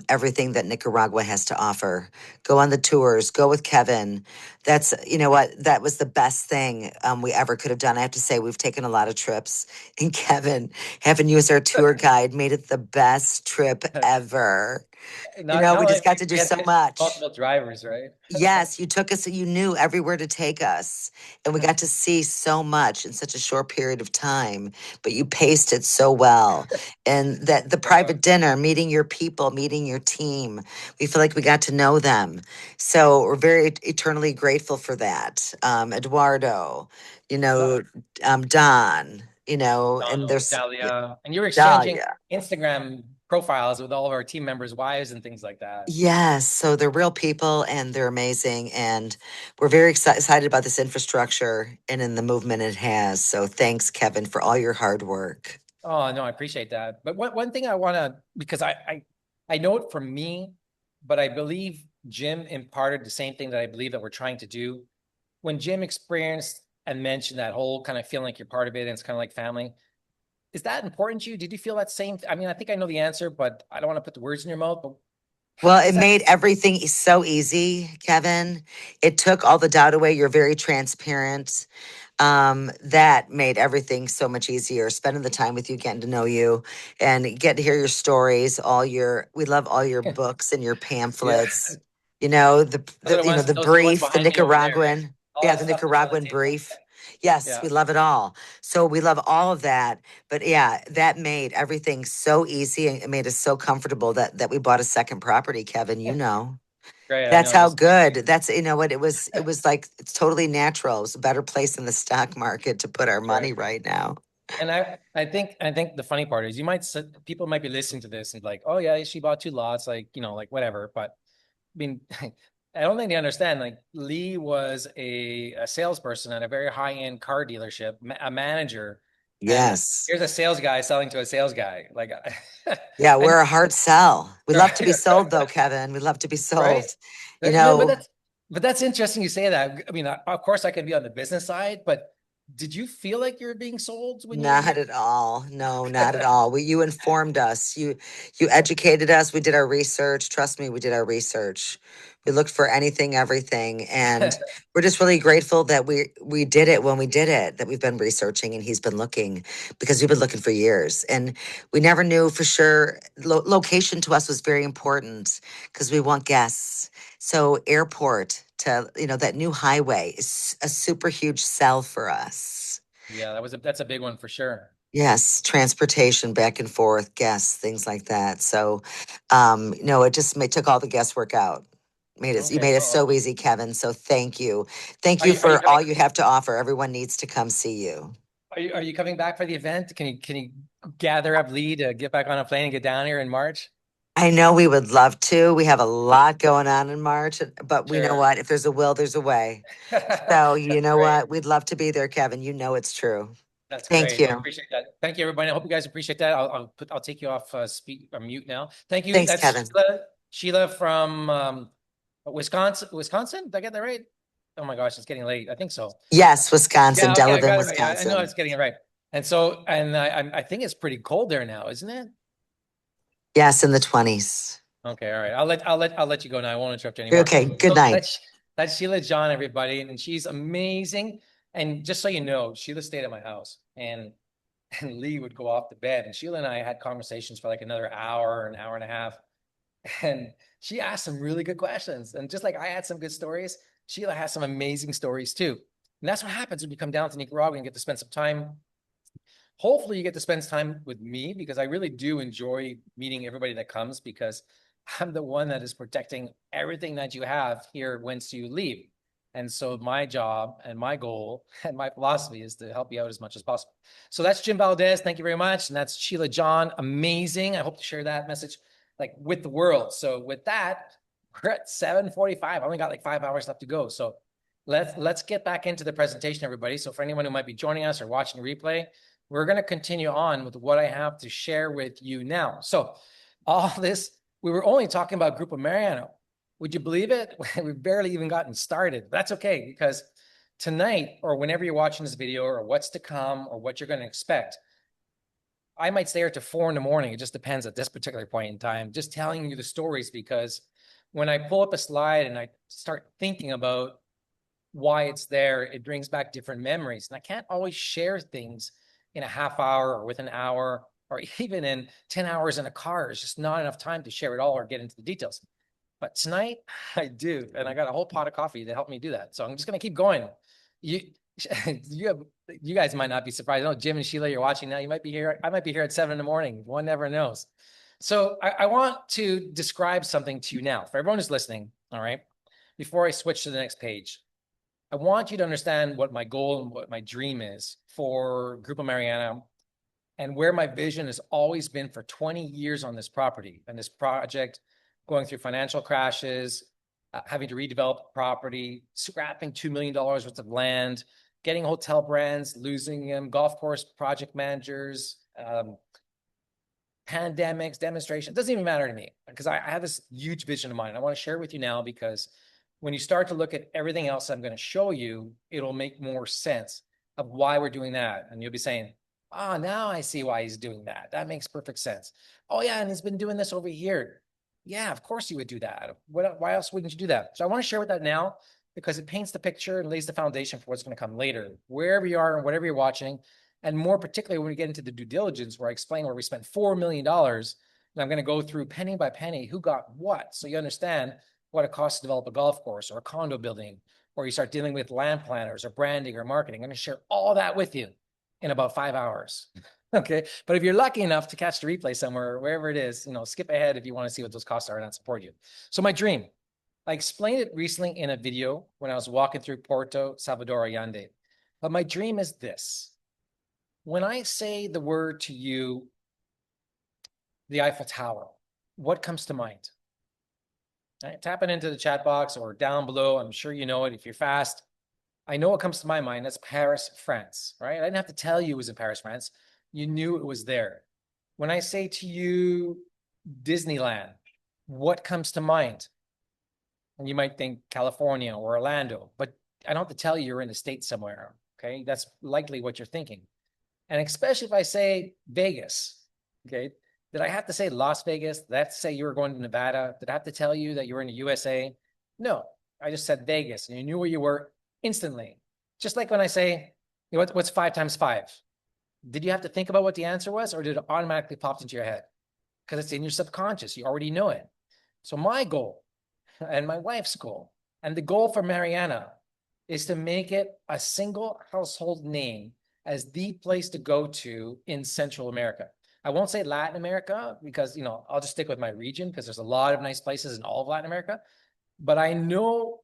everything that Nicaragua has to offer. Go on the tours, go with Kevin. That's, you know what, that was the best thing we ever could have done. I have to say, we've taken a lot of trips, and Kevin, having you as our tour guide, made it the best trip ever. Not We only just got to do we had so much. multiple drivers, right? Yes, you took us, you knew everywhere to take us, and we got to see so much in such a short period of time, but you paced it so well. And that the private dinner, meeting your people, meeting your team, we feel like we got to know them. So we're very eternally grateful for that. Eduardo, you know, Don, and Donald, there's Dahlia, and you were exchanging Dahlia. Instagram profiles with all of our team members' wives and things like that. Yes, so they're real people and they're amazing. And we're very excited about this infrastructure and in the movement it has. So thanks, Kevin, for all your hard work. Oh no, I appreciate that. But one thing I want to because I know it from me, but I believe Jim imparted the same thing that I believe that we're trying to do. When Jim experienced and mentioned that whole kind of feeling like you're part of it and it's kind of like family, is that important to you? Did you feel that same? I mean, I think I know the answer, but I don't want to put the words in your mouth. But Well, it is that made everything so easy, Kevin. It took all the doubt away. You're very transparent. That made everything so much easier. Spending the time with you, getting to know you, and get to hear your stories. We love all your books and your yeah? pamphlets. The Those are the ones brief, the behind me over there, right? Nicaraguan, All yeah, that the stuff that's on the Nicaraguan table. brief. Yes, Yeah, we love it all. So we love all of that. But yeah, that made everything so easy, and it made us so comfortable that we bought a second property, Kevin. great. I That's know. how Just good. That's what it was like. It's totally natural. It's a better place in the stock market to put our right. money right now. And I think the funny part is people might be listening to this and like, oh yeah, she bought two lots, like like whatever. But I mean, I don't think they understand. Like Lee was a salesperson at a very high end car dealership, a manager, and Yes. here's a sales guy selling to a sales guy. Like, Yeah, and we're a hard sell. We love to be right, sold though, Kevin. We love to be right. sold. You No, but know, that's interesting you say that. I mean, of course I can be on the business side, but did you feel like you're being sold when Not you? at all. No, not at all. You informed us. You educated us. We did our research. Trust me, we did our research. We looked for anything, everything, and we're just really grateful that we did it when we did it. That we've been researching and he's been looking, because we've been looking for years, and we never knew for sure. Location to us was very important because we want guests. So airport to that new highway is a super huge sell for us. Yeah, that's a big one for sure. Yes, transportation back and forth, guests, things like that. So, no, it just took all the guesswork out. You Okay, made it well, so easy, Kevin. So thank you. Thank are you you for all you have to offer. Everyone needs to come see you. Are you coming back for the event? Can you gather up Lee to get back on a plane and get down here in March? I know we would love to. We have a lot going on in March, but we know Sure. what? If there's a will, there's a way. So you That's know great. what? We'd love to be there, Kevin. You know it's true. That's Thank great. I you. appreciate that. Thank you, everybody. I hope you guys appreciate that. I'll take you off speak or mute now. Thank you. Thanks, That's Kevin. Sheila from Wisconsin. Wisconsin? Did I get that right? Oh my gosh, it's getting late. I think so. Yes, Wisconsin, Yeah, okay, I Delavan, got it right. Yeah, I know I Wisconsin. was getting it right. And so, and I think it's pretty cold there now, isn't it? Yes, in the 20s. Okay, all right. I'll let you go now. I won't interrupt you anymore. Okay, good So night. that's Sheila John, everybody, and she's amazing. And just so you know, Sheila stayed at my house, and Lee would go off to bed, and Sheila and I had conversations for like another hour, an hour and a half, and she asked some really good questions. And just like I had some good stories, Sheila has some amazing stories too. And that's what happens when you come down to Nicaragua and get to spend some time. Hopefully you get to spend time with me, because I really do enjoy meeting everybody that comes, because I'm the one that is protecting everything that you have here once you leave. And so my job and my goal and my philosophy is to help you out as much as possible. So that's Jim Valdez. Thank you very much. And that's Sheila John. Amazing. I hope to share that message like with the world. So with that, we're at 7:45. I only got like 5 hours left to go. So let's get back into the presentation, everybody. So for anyone who might be joining us or watching the replay, we're going to continue on with what I have to share with you now. So all this, we were only talking about Grupo Mariana. Would you believe it? We've barely even gotten started. That's okay, because tonight, or whenever you're watching this video, or what's to come, or what you're going to expect, I might stay here to 4 in the morning. It just depends at this particular point in time, just telling you the stories, because when I pull up a slide and I start thinking about why it's there, it brings back different memories. And I can't always share things in a half hour or with an hour, or even in 10 hours in a car. It's just not enough time to share it all or get into the details. But tonight I do, and I got a whole pot of coffee to help me do that. So I'm just gonna keep going. You, you guys might not be surprised. I know Jim and Sheila, you're watching now. You might be here. I might be here at 7 in the morning. One never knows. So I want to describe something to you now for everyone who's listening. All right, before I switch to the next page, I want you to understand what my goal and what my dream is for Grupo Mariana, and where my vision has always been for 20 years on this property and this project, going through financial crashes, having to redevelop property, scrapping $2 million worth of land, getting hotel brands, losing them, golf course project managers, pandemics, demonstrations. It doesn't even matter to me, because I have this huge vision of mine. I want to share with you now, because when you start to look at everything else I'm going to show you, it'll make more sense of why we're doing that. And you'll be saying, oh, now I see why he's doing that. That makes perfect sense. Oh yeah, and he's been doing this over here. Yeah, of course you would do that. Why else wouldn't you do that? So I want to share with that now, because it paints the picture and lays the foundation for what's going to come later, wherever you are and whatever you're watching. And more particularly when we get into the due diligence, where I explain where we spent $4 million. And I'm going to go through penny by penny who got what, so you understand what it costs to develop a golf course or a condo building, or you start dealing with land planners or branding or marketing. I'm going to share all that with you in about 5 hours. Okay. But if you're lucky enough to catch the replay somewhere, or wherever it is, skip ahead if you want to see what those costs are and not support you. So my dream, I explained it recently in a video when I was walking through Porto Salvador Allende. But my dream is this. When I say the word to you, the Eiffel Tower, what comes to mind? Right, tap it into the chat box or down below. I'm sure you know it if you're fast. I know what comes to my mind. That's Paris, France, right? I didn't have to tell you it was in Paris, France. You knew it was there. When I say to you, Disneyland, what comes to mind? And you might think California or Orlando, but I don't have to tell you you're in the States somewhere, okay? That's likely what you're thinking. And especially if I say Vegas, okay? Did I have to say Las Vegas? Did I have to say you were going to Nevada? Did I have to tell you that you were in the USA? No, I just said Vegas, and you knew where you were instantly. Just like when I say, what's 5 times 5? Did you have to think about what the answer was, or did it automatically pop into your head? Because it's in your subconscious. You already know it. So my goal and my wife's goal and the goal for Mariana is to make it a single household name as the place to go to in Central America. I won't say Latin America, because, I'll just stick with my region, because there's a lot of nice places in all of Latin America. But I know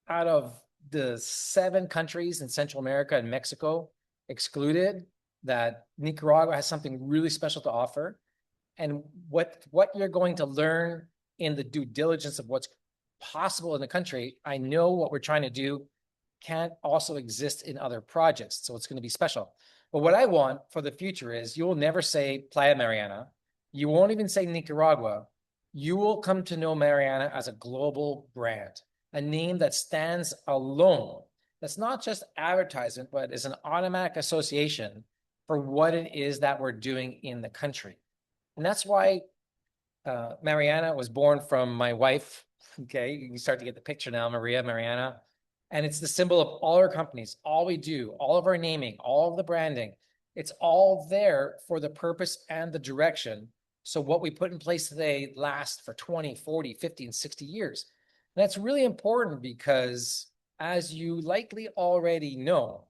out of the 7 countries in Central America and Mexico excluded, that Nicaragua has something really special to offer. And what you're going to learn in the due diligence of what's possible in the country, I know what we're trying to do can't also exist in other projects. So it's going to be special. But what I want for the future is you will never say Playa Mariana. You won't even say Nicaragua. You will come to know Mariana as a global brand, a name that stands alone. That's not just advertisement, but is an automatic association for what it is that we're doing in the country. And that's why Mariana was born from my wife. Okay, you can start to get the picture now, Mariana. And it's the symbol of all our companies, all we do, all of our naming, all of the branding. It's all there for the purpose and the direction. So what we put in place today lasts for 20, 40, 50, and 60 years. And that's really important because, as you likely already know,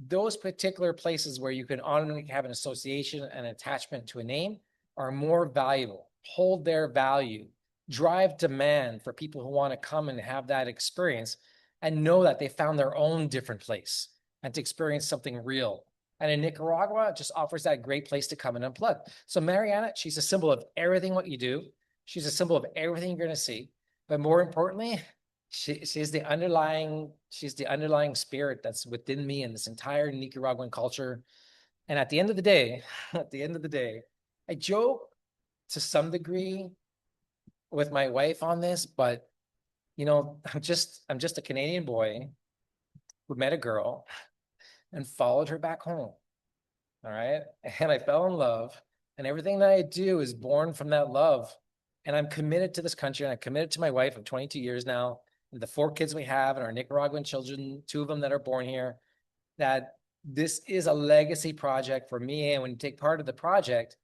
those particular places where you can automatically have an association and attachment to a name are more valuable, hold their value, drive demand for people who want to come and have that experience and know that they found their own different place and to experience something real. And in Nicaragua, it just offers that great place to come and unplug. So Mariana, she's a symbol of everything what you do. She's a symbol of everything you're going to see. But more importantly, she's the underlying spirit that's within me and this entire Nicaraguan culture. And at the end of the day, I joke to some degree with my wife on this, but I'm just a Canadian boy who met a girl and followed her back home. All right. And I fell in love, and everything that I do is born from that love. And I'm committed to this country, and I'm committed to my wife of 22 years now, and the 4 kids we have and our Nicaraguan children, 2 of them that are born here, that this is a legacy project for me. And when you take part of the project,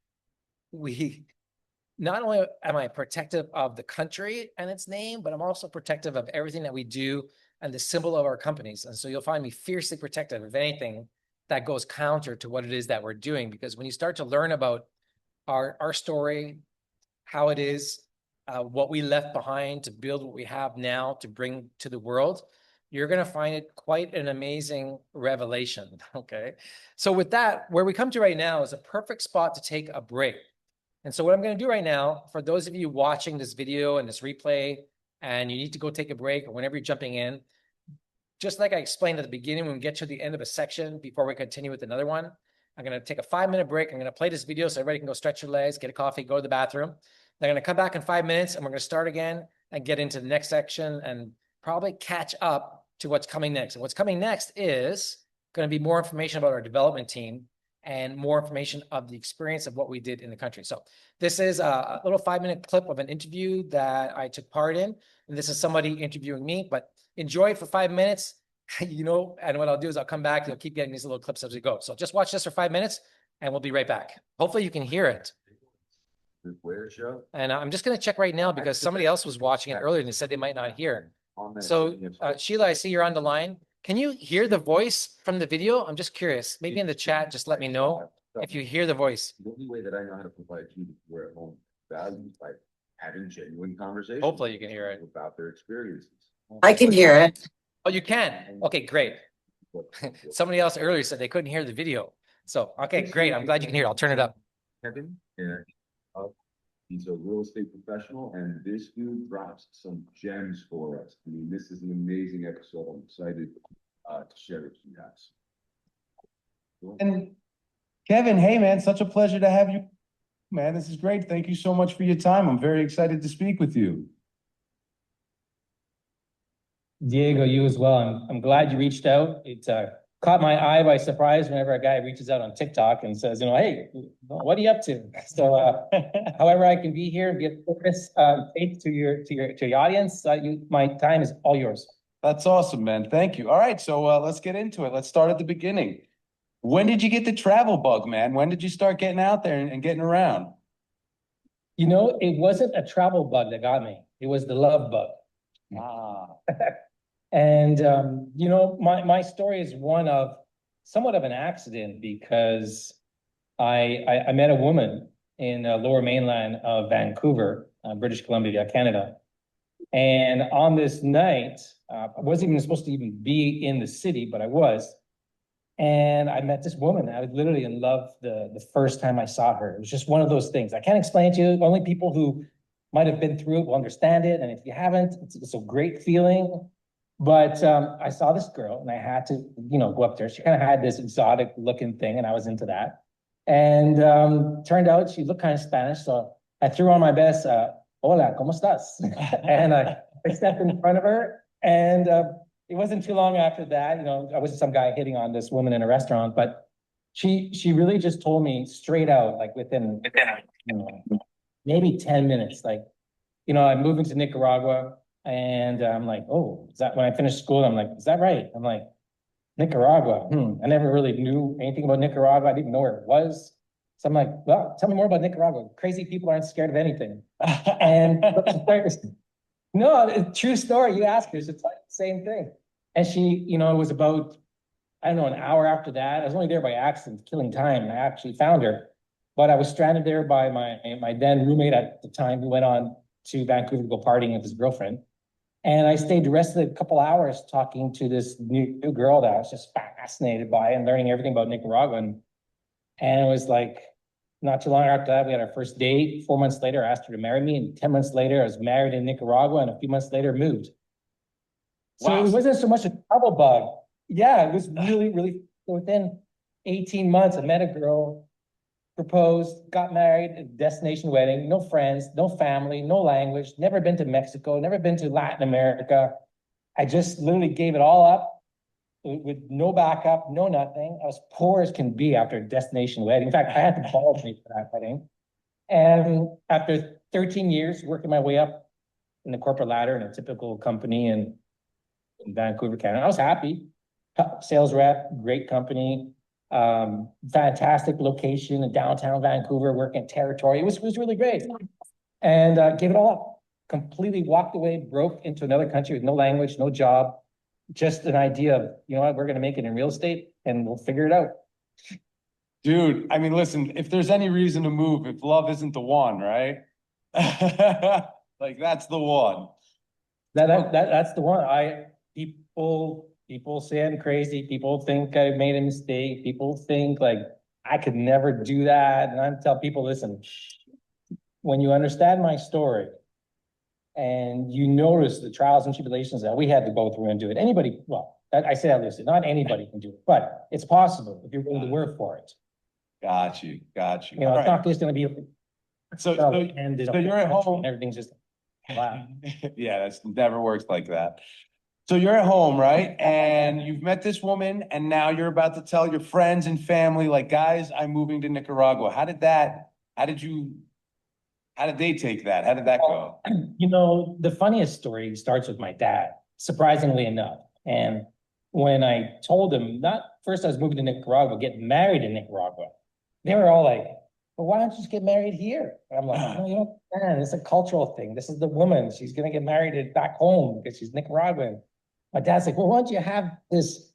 not only am I protective of the country and its name, but I'm also protective of everything that we do and the symbol of our companies. And so you'll find me fiercely protective of anything that goes counter to what it is that we're doing. Because when you start to learn about our story, how it is, what we left behind to build what we have now to bring to the world, you're going to find it quite an amazing revelation. Okay. So with that, where we come to right now is a perfect spot to take a break. And so what I'm going to do right now, for those of you watching this video and this replay, and you need to go take a break or whenever you're jumping in, just like I explained at the beginning, when we get to the end of a section, before we continue with another one, I'm going to take a 5-minute break. I'm going to play this video so everybody can go stretch their legs, get a coffee, go to the bathroom. They're going to come back in 5 minutes, and we're going to start again and get into the next section and probably catch up to what's coming next. And what's coming next is going to be more information about our development team and more information of the experience of what we did in the country. So this is a little 5-minute clip of an interview that I took part in. And this is somebody interviewing me, but enjoy it for 5 minutes, and what I'll do is I'll come back. You'll keep getting these little clips as we go. So just watch this for 5 minutes and we'll be right back. Hopefully you can hear it. And I'm just going to check right now because somebody else was watching it earlier and they said they might not hear. So Sheila, I see you're on the line. Can you hear the voice from the video? I'm just curious. Maybe in the chat, just let me know if you hear the voice. The only way that I know how to provide you we're at home value by having genuine conversations. Hopefully you can hear it. About their experiences. I can hear it. Oh, you can? Okay, great. Somebody else earlier said they couldn't hear the video. So, okay, great. I'm glad you can hear it. I'll turn it up. Kevin, he's a real estate professional, and this dude drops some gems for us. I mean, this is an amazing episode. I'm excited to share it with you guys. And Kevin, hey man, such a pleasure to have you. Man, this is great. Thank you so much for your time. I'm very excited to speak with you. Diego, you as well. I'm glad you reached out. It caught my eye by surprise whenever a guy reaches out on TikTok and says, hey, what are you up to? So, however I can be here and give focus faith to your audience, my time is all yours. That's awesome, man. Thank you. All right, so let's get into it. Let's start at the beginning. When did you get the travel bug, man? When did you start getting out there and getting around? It wasn't a travel bug that got me. It was the love bug. Ah. And, my story is one of somewhat of an accident because I met a woman in lower mainland of Vancouver, British Columbia, Canada. And on this night, I wasn't even supposed to even be in the city, but I was. And I met this woman. I was literally in love the first time I saw her. It was just one of those things. I can't explain to you. Only people who might have been through it will understand it. And if you haven't, it's a great feeling. But I saw this girl and I had to, go up there. She kind of had this exotic looking thing, and I was into that. And turned out she looked kind of Spanish. So I threw on my best, hola, ¿cómo estás? And I stepped in front of her. And it wasn't too long after that, I wasn't some guy hitting on this woman in a restaurant, but she really just told me straight out, like within maybe 10 minutes, like, I'm moving to Nicaragua. And I'm like, oh, is that when I finished school? I'm like, is that right? I'm like, Nicaragua. I never really knew anything about Nicaragua. I didn't know where it was. So I'm like, well, tell me more about Nicaragua. Crazy people aren't scared of anything. And no, true story. You ask her, it's like the same thing. And she, it was about, I don't know, an hour after that. I was only there by accident, killing time. And I actually found her. But I was stranded there by my then roommate at the time, who went on to Vancouver to go partying with his girlfriend. And I stayed the rest of the couple hours talking to this new girl that I was just fascinated by and learning everything about Nicaragua. And it was like, not too long after that, we had our first date. 4 months later, I asked her to marry me. And 10 months later, I was married in Nicaragua. And a few months later, moved. So Wow. It wasn't so much a travel bug. Yeah, it was really, really, within 18 months, I met a girl, proposed, got married, a destination wedding, no friends, no family, no language, never been to Mexico, never been to Latin America. I just literally gave it all up with no backup, no nothing. I was poor as can be after a destination wedding. In fact, I had to borrow money for that wedding. And after 13 years working my way up in the corporate ladder in a typical company in Vancouver, Canada, I was happy. Sales rep, great company. Fantastic location in downtown Vancouver, working territory. It was really great. And gave it all up. Completely walked away, broke into another country with no language, no job, just an idea of, what, we're going to make it in real estate and we'll figure it out. Dude, I mean, listen, if there's any reason to move, if love isn't the one, right? Like, that's the one. That's the one. People say I'm crazy. People think I made a mistake. People think like I could never do that. And I tell people, listen, when you understand my story and you notice the trials and tribulations that we had to go through and do it, anybody, well, I say that, listen, not anybody can do it, but it's possible if you're willing to work for it. Got you. It's not just going to be So you're at home. Everything's just wow. Yeah, that's never works like that. So you're at home, right? And you've met this woman, and now you're about to tell your friends and family, like, guys, I'm moving to Nicaragua. How did they take that? How did that go? The funniest story starts with my dad, surprisingly enough. And when I told him, not first I was moving to Nicaragua, get married in Nicaragua, they were all like, well, why don't you just get married here? And I'm like, no, man, it's a cultural thing. This is the woman. She's going to get married back home because she's Nicaraguan. My dad's like, well, why don't you have this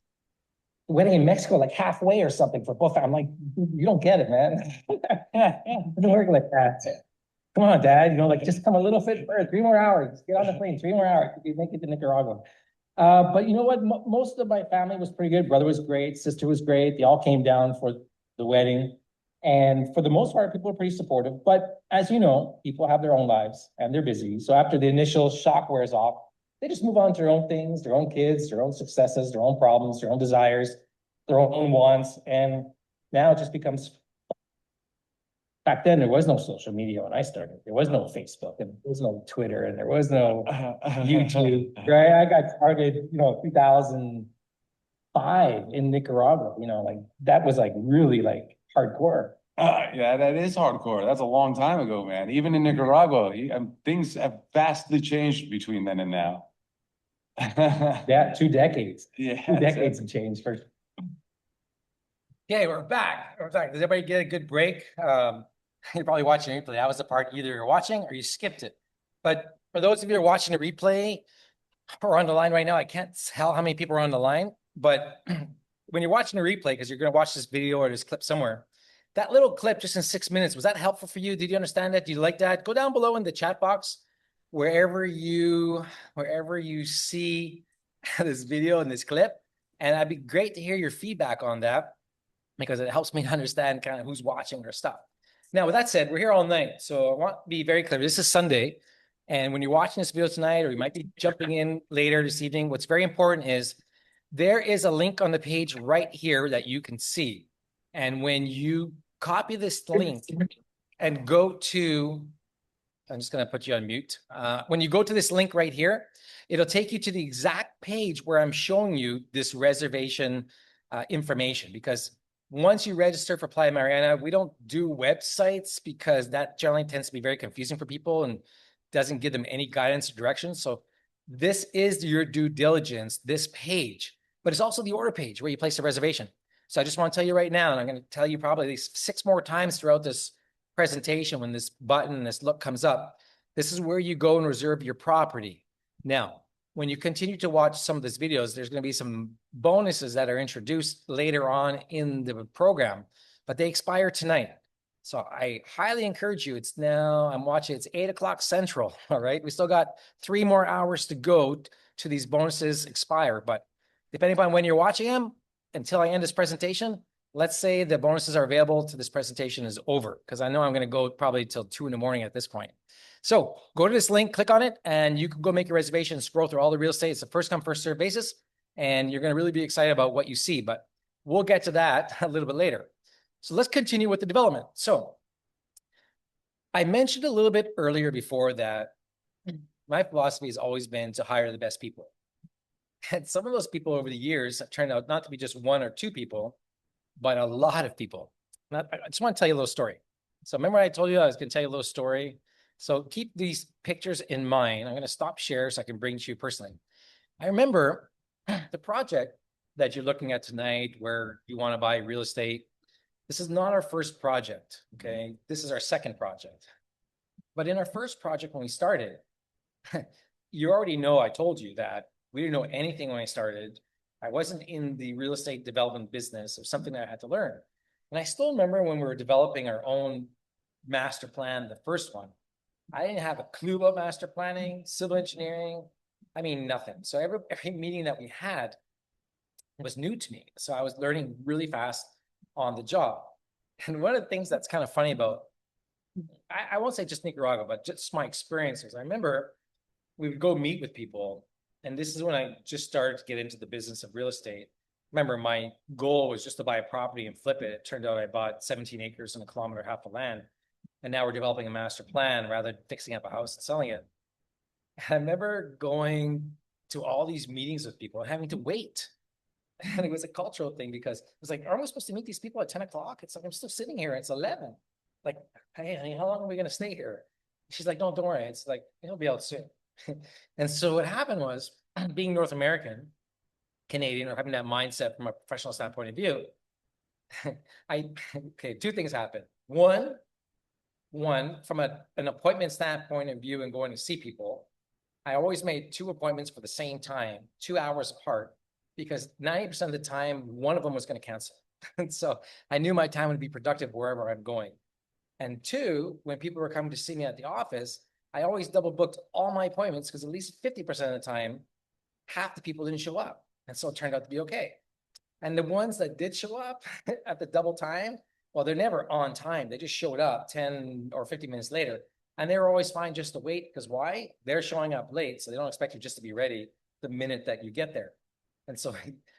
wedding in Mexico, like halfway or something for both? I'm like, you don't get it, man. It doesn't work like that. Come on, Dad, just come a little bit further, 3 more hours, get on the plane, 3 more hours, you make it to Nicaragua. But you know what? Most of my family was pretty good. Brother was great, sister was great. They all came down for the wedding. And for the most part, people were pretty supportive. But as you know, people have their own lives and they're busy. So after the initial shock wears off, they just move on to their own things, their own kids, their own successes, their own problems, their own desires, their own wants. And now it just becomes, back then there was no social media when I started. There was no Facebook and there was no Twitter and there was no YouTube, right? I got started, 2005 in Nicaragua, that was really hardcore. Yeah, that is hardcore. That's a long time ago, man. Even in Nicaragua, things have vastly changed between then and now. Yeah, 2 decades. Yeah, 2 decades have changed for. Okay, we're back. Did everybody get a good break? You're probably watching a replay. That was the part either you're watching or you skipped it. But for those of you who are watching a replay or on the line right now, I can't tell how many people are on the line, but when you're watching a replay, because you're going to watch this video or this clip somewhere, that little clip just in 6 minutes, was that helpful for you? Did you understand that? Do you like that? Go down below in the chat box, wherever you see this video and this clip, And it'd be great to hear your feedback on that because it helps me to understand kind of who's watching our stuff. Now, with that said, we're here all night. So I want to be very clear. This is Sunday. And when you're watching this video tonight, or you might be jumping in later this evening, what's very important is there is a link on the page right here that you can see. And when you copy this link and go to, I'm just going to put you on mute. When you go to this link right here, it'll take you to the exact page where I'm showing you this reservation information. Because once you register for Playa Mariana, we don't do websites because that generally tends to be very confusing for people and doesn't give them any guidance or direction. So this is your due diligence, this page, but it's also the order page where you place a reservation. So I just want to tell you right now, and I'm going to tell you probably at least 6 more times throughout this presentation when this button, this look comes up, this is where you go and reserve your property. Now, when you continue to watch some of these videos, there's going to be some bonuses that are introduced later on in the program, but they expire tonight. So I highly encourage you. It's now, I'm watching, it's 8 o'clock Central. All right. We still got 3 more hours to go to these bonuses expire. But depending on when you're watching them, until I end this presentation, let's say the bonuses are available to this presentation is over, because I know I'm going to go probably till 2 in the morning at this point. So go to this link, click on it, and you can go make your reservation, scroll through all the real estate. It's a first come, first serve basis. And you're going to really be excited about what you see, but we'll get to that a little bit later. So let's continue with the development. So I mentioned a little bit earlier before that my philosophy has always been to hire the best people. And some of those people over the years have turned out not to be just 1 or 2 people, but a lot of people. I just want to tell you a little story. So remember I told you I was going to tell you a little story. So keep these pictures in mind. I'm going to stop share so I can bring it to you personally. I remember the project that you're looking at tonight where you want to buy real estate. This is not our first project, okay? This is our second project. But in our first project when we started, you already know I told you that we didn't know anything when I started. I wasn't in the real estate development business. It was something that I had to learn. And I still remember when we were developing our own master plan, the first one, I didn't have a clue about master planning, civil engineering, I mean, nothing. So every meeting that we had was new to me. So I was learning really fast on the job. And one of the things that's kind of funny about, I won't say just Nicaragua, but just my experiences. I remember we would go meet with people, and this is when I just started to get into the business of real estate. Remember, my goal was just to buy a property and flip it. It turned out I bought 17 acres and 1.5 kilometers of land. And now we're developing a master plan rather than fixing up a house and selling it. I remember going to all these meetings with people and having to wait. And it was a cultural thing because it was like, aren't we supposed to meet these people at 10 o'clock? It's like, I'm still sitting here. It's 11. Like, hey, how long are we going to stay here? She's like, no, don't worry. It's like, it'll be out soon. And so what happened was, being North American, Canadian, or having that mindset from a professional standpoint of view, okay, 2 things happened. One, from an appointment standpoint of view and going to see people, I always made 2 appointments for the same time, 2 hours apart, because 90% of the time, one of them was going to cancel. And so I knew my time would be productive wherever I'm going. And 2, when people were coming to see me at the office, I always double booked all my appointments because at least 50% of the time, half the people didn't show up. And so it turned out to be okay. And the ones that did show up at the double time, well, they're never on time. They just showed up 10 or 50 minutes later. And they were always fine just to wait, because why? They're showing up late, so they don't expect you just to be ready the minute that you get there. And so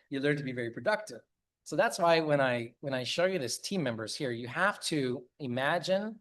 you learn to be very productive. So that's why when I show you this team members here, you have to imagine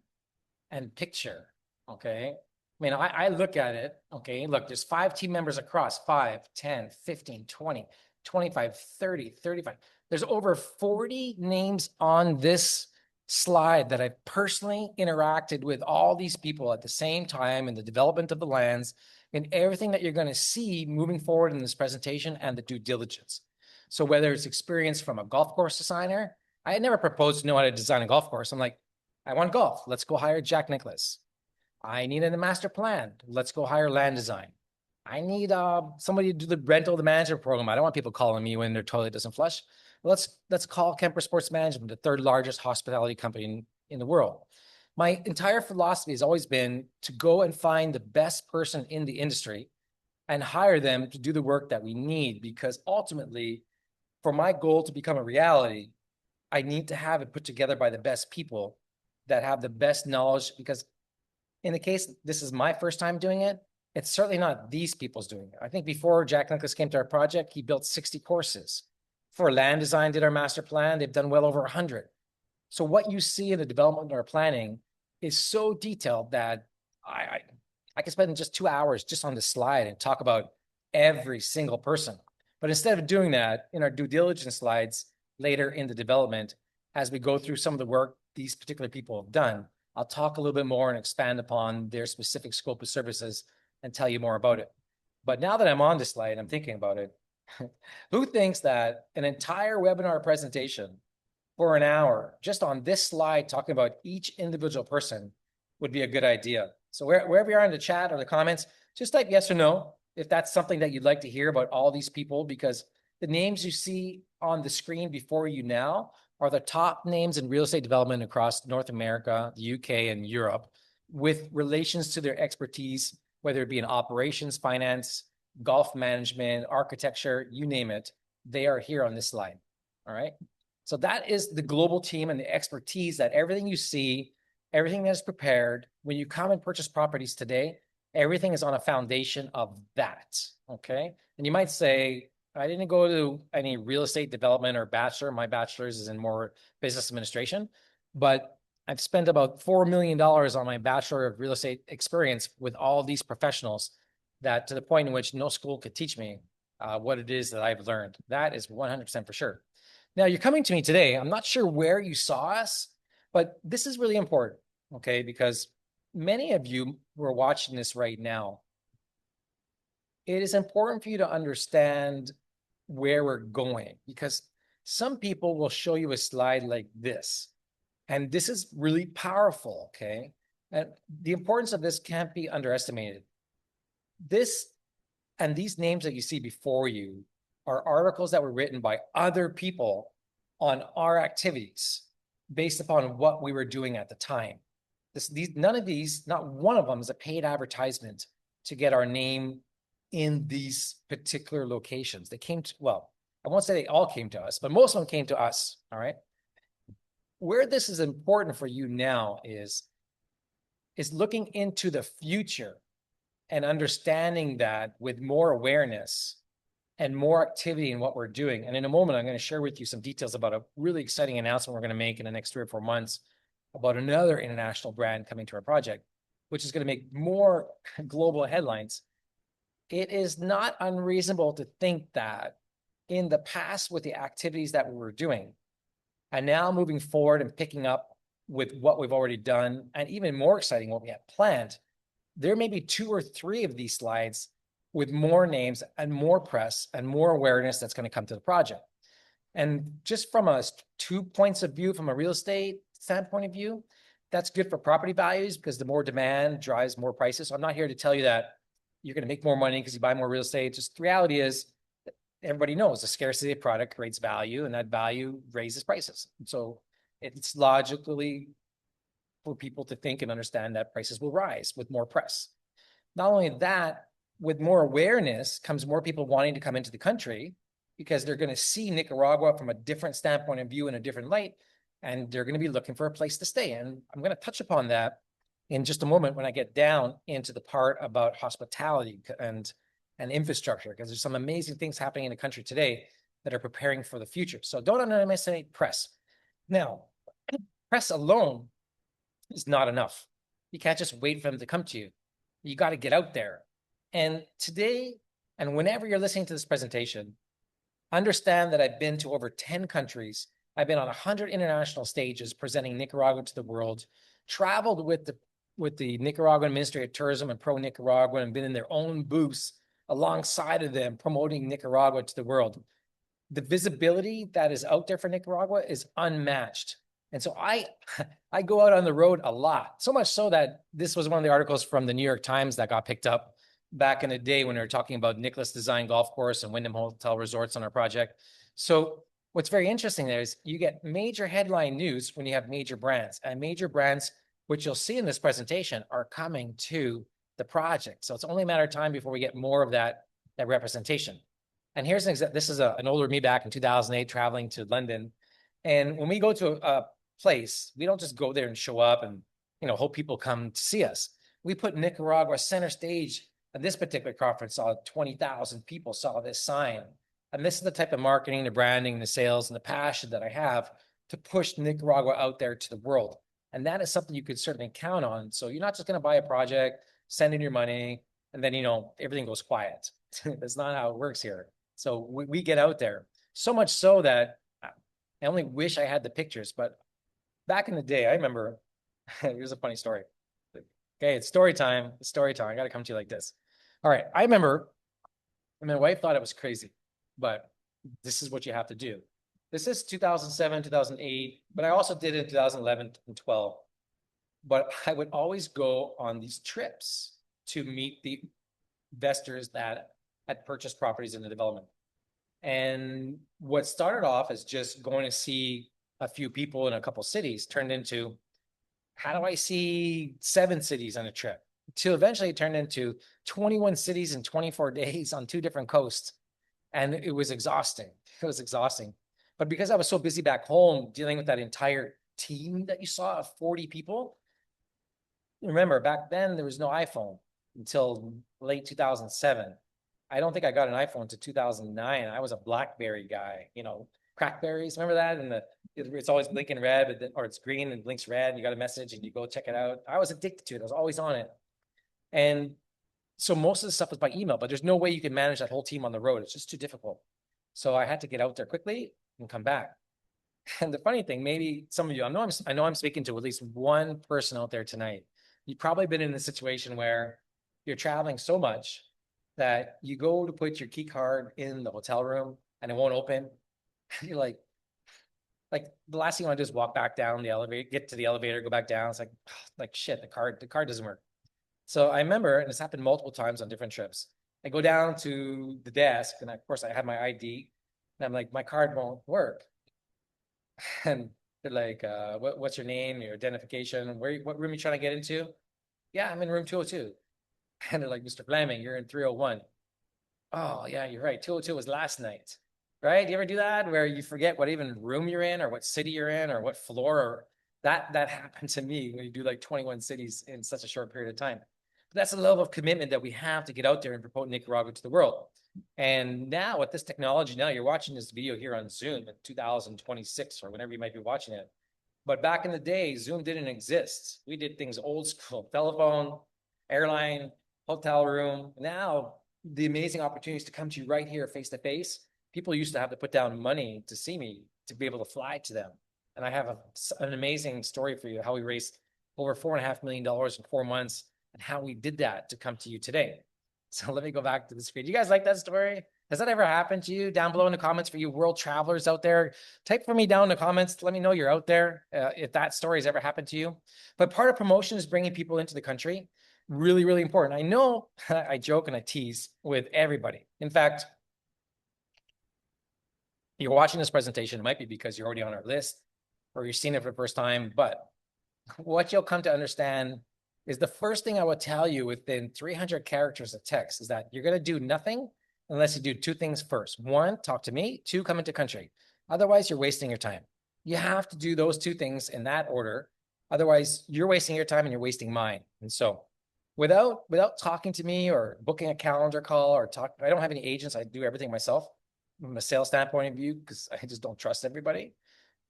and picture, okay? I mean, I look at it, okay? Look, there's 5 team members across, 5, 10, 15, 20, 25, 30, 35. There's over 40 names on this slide that I personally interacted with all these people at the same time in the development of the lands and everything that you're going to see moving forward in this presentation and the due diligence. So whether it's experience from a golf course designer, I had never proposed to know how to design a golf course. I'm like, I want golf. Let's go hire Jack Nicklaus. I needed a master plan. Let's go hire land design. I need somebody to do the rental, the management program. I don't want people calling me when their toilet doesn't flush. Let's call Kemper Sports Management, the 3rd largest hospitality company in the world. My entire philosophy has always been to go and find the best person in the industry and hire them to do the work that we need, because ultimately for my goal to become a reality, I need to have it put together by the best people that have the best knowledge, because in the case, this is my first time doing it, it's certainly not these people's doing it. I think before Jack Nicholas came to our project, he built 60 courses. For land design, did our master plan, they've done well over 100. So what you see in the development or planning is so detailed that I can spend just 2 hours just on this slide and talk about every single person. But instead of doing that in our due diligence slides later in the development, as we go through some of the work these particular people have done, I'll talk a little bit more and expand upon their specific scope of services and tell you more about it. But now that I'm on this slide, I'm thinking about it. Who thinks that an entire webinar presentation for an hour just on this slide talking about each individual person would be a good idea? So wherever you are in the chat or the comments, just type yes or no if that's something that you'd like to hear about all these people, because the names you see on the screen before you now are the top names in real estate development across North America, the UK, and Europe, with relations to their expertise, whether it be in operations, finance, golf management, architecture, you name it, they are here on this slide. All right. So that is the global team and the expertise that everything you see, everything that is prepared when you come and purchase properties today, everything is on a foundation of that. Okay. And you might say, I didn't go to any real estate development or bachelor. My bachelor's is in more business administration, but I've spent about $4 million on my Bachelor of Real Estate experience with all these professionals, that to the point in which no school could teach me what it is that I've learned. That is 100% for sure. Now you're coming to me today. I'm not sure where you saw us, but this is really important, okay? Because many of you who are watching this right now, it is important for you to understand where we're going, because some people will show you a slide like this, and this is really powerful, okay? And the importance of this can't be underestimated. This and these names that you see before you are articles that were written by other people on our activities based upon what we were doing at the time. None of these, not one of them is a paid advertisement to get our name in these particular locations. They came to, well, I won't say they all came to us, but most of them came to us, all right? Where this is important for you now is looking into the future and understanding that with more awareness and more activity in what we're doing. And in a moment, I'm going to share with you some details about a really exciting announcement we're going to make in the next 3 or 4 months about another international brand coming to our project, which is going to make more global headlines. It is not unreasonable to think that in the past, with the activities that we were doing, and now moving forward and picking up with what we've already done, and even more exciting, what we have planned, there may be 2 or 3 of these slides with more names and more press and more awareness that's going to come to the project. And just from 2 points of view, from a real estate standpoint of view, that's good for property values, because the more demand drives more prices. So I'm not here to tell you that you're going to make more money because you buy more real estate. Just the reality is, everybody knows the scarcity of product creates value, and that value raises prices. And so it's logically for people to think and understand that prices will rise with more press. Not only that, with more awareness comes more people wanting to come into the country, because they're going to see Nicaragua from a different standpoint of view in a different light, and they're going to be looking for a place to stay. And I'm going to touch upon that in just a moment when I get down into the part about hospitality and infrastructure, because there's some amazing things happening in the country today that are preparing for the future. So don't underestimate press. Now, press alone is not enough. You can't just wait for them to come to you. You got to get out there. And today, and whenever you're listening to this presentation, understand that I've been to over 10 countries. I've been on 100 international stages presenting Nicaragua to the world, traveled with the Nicaraguan Ministry of Tourism and Pro Nicaragua, and been in their own booths alongside of them promoting Nicaragua to the world. The visibility that is out there for Nicaragua is unmatched. And so I go out on the road a lot, so much so that this was one of the articles from the New York Times that got picked up back in the day when we were talking about Nicholas Design Golf Course and Wyndham Hotel Resorts on our project. So what's very interesting there is you get major headline news when you have major brands, and major brands, which you'll see in this presentation, are coming to the project. So it's only a matter of time before we get more of that representation. And here's this is an older me back in 2008 traveling to London. And when we go to a place, we don't just go there and show up and, hope people come to see us. We put Nicaragua center stage. At this particular conference, saw 20,000 people saw this sign. And this is the type of marketing, the branding, the sales, and the passion that I have to push Nicaragua out there to the world. And that is something you could certainly count on. So you're not just going to buy a project, send in your money, and then, everything goes quiet. That's not how it works here. So we get out there. So much so that I only wish I had the pictures, but back in the day, I remember, here's a funny story. Okay, it's story time. It's story time. I got to come to you like this. All right, I remember, my wife thought it was crazy, but this is what you have to do. This is 2007, 2008, but I also did it in 2011 and 12. But I would always go on these trips to meet the investors that had purchased properties in the development. And what started off as just going to see a few people in a couple cities turned into, how do I see 7 cities on a trip? To eventually turn into 21 cities in 24 days on 2 different coasts. And it was exhausting. It was exhausting. But because I was so busy back home dealing with that entire team that you saw of 40 people, remember back then there was no iPhone until late 2007. I don't think I got an iPhone until 2009. I was a BlackBerry guy, Crackberries. Remember that? And it's always blinking red, but or it's green and blinks red. And you got a message and you go check it out. I was addicted to it. I was always on it. And so most of the stuff was by email, but there's no way you can manage that whole team on the road. It's just too difficult. So I had to get out there quickly and come back. And the funny thing, maybe some of you, I know I'm speaking to at least one person out there tonight. You've probably been in a situation where you're traveling so much that you go to put your key card in the hotel room and it won't open. You're like the last thing you want to do is walk back down the elevator, get to the elevator, go back down. It's like shit, the card doesn't work. So I remember, and it's happened multiple times on different trips. I go down to the desk, and of course I have my ID, and I'm like, my card won't work. And they're like, what's your name, your identification, what room are you trying to get into? Yeah, I'm in room 202. And they're like, Mr. Fleming, you're in 301. Oh, yeah, you're right. 202 was last night, right? Do you ever do that where you forget what even room you're in or what city you're in or what floor? Or that happened to me when you do like 21 cities in such a short period of time. But that's the level of commitment that we have to get out there and promote Nicaragua to the world. And now with this technology, now you're watching this video here on Zoom in 2026 or whenever you might be watching it. But back in the day, Zoom didn't exist. We did things old school, telephone, airline, hotel room. Now, the amazing opportunities to come to you right here face to face. People used to have to put down money to see me to be able to fly to them. And I have an amazing story for you, how we raised over $4.5 million in 4 months and how we did that to come to you today. So let me go back to the screen. Do you guys like that story? Has that ever happened to you? Down below in the comments for you world travelers out there, type for me down in the comments. Let me know you're out there if that story has ever happened to you. But part of promotion is bringing people into the country. Really, really important. I know I joke and I tease with everybody. In fact, you're watching this presentation, it might be because you're already on our list or you're seeing it for the first time. But what you'll come to understand is the first thing I will tell you within 300 characters of text is that you're going to do nothing unless you do 2 things first. 1, talk to me. 2, come into country. Otherwise, you're wasting your time. You have to do those 2 things in that order. Otherwise, you're wasting your time and you're wasting mine. And so without talking to me or booking a calendar call or I don't have any agents. I do everything myself from a sales standpoint of view because I just don't trust everybody.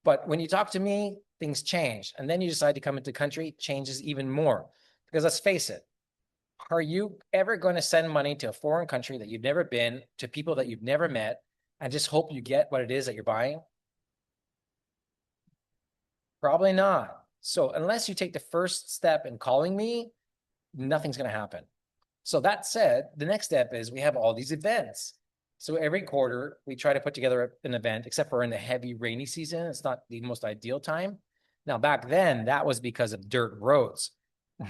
But when you talk to me, things change. And then you decide to come into country, changes even more. Because let's face it, are you ever going to send money to a foreign country that you've never been, to people that you've never met, and just hope you get what it is that you're buying? Probably not. So unless you take the first step in calling me, nothing's going to happen. So that said, the next step is we have all these events. So every quarter, we try to put together an event, except for in the heavy rainy season. It's not the most ideal time. Now, back then, that was because of dirt roads.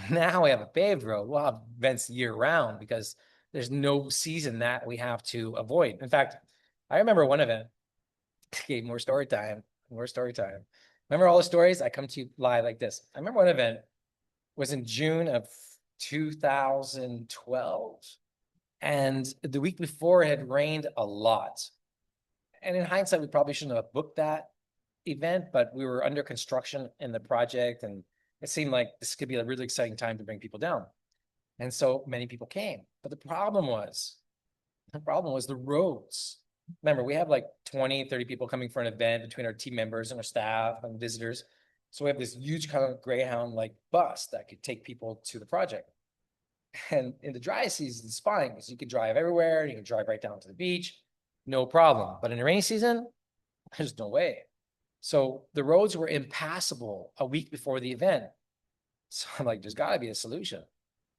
Now we have a paved road. We'll have events year round because there's no season that we have to avoid. In fact, I remember one event. Okay, more story time. Remember all the stories? I come to you live like this. I remember one event was in June of 2012. And the week before it had rained a lot. And in hindsight, we probably shouldn't have booked that event, but we were under construction in the project, and it seemed like this could be a really exciting time to bring people down. And so many people came. But the problem was the roads. Remember, we have like 20, 30 people coming for an event between our team members and our staff and visitors. So we have this huge kind of Greyhound like bus that could take people to the project. And in the dry season, it's fine because you can drive everywhere. You can drive right down to the beach, no problem. But in the rainy season, there's no way. So the roads were impassable a week before the event. So I'm like, there's got to be a solution.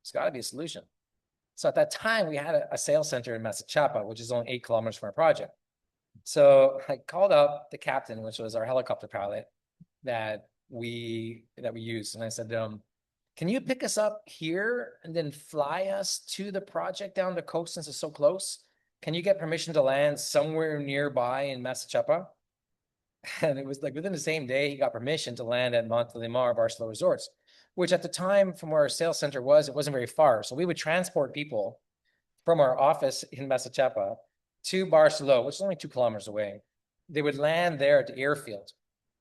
There's got to be a solution. So at that time, we had a sales center in Masachapa, which is only 8 kilometers from our project. So I called up the captain, which was our helicopter pilot that we used, and I said, can you pick us up here and then fly us to the project down the coast since it's so close? Can you get permission to land somewhere nearby in Masachapa? And it was like within the same day, he got permission to land at Montelimar Barcelona Resorts, which at the time from where our sales center was, it wasn't very far. So we would transport people from our office in Masachapa to Barcelona, which is only 2 kilometers away. They would land there at the airfield.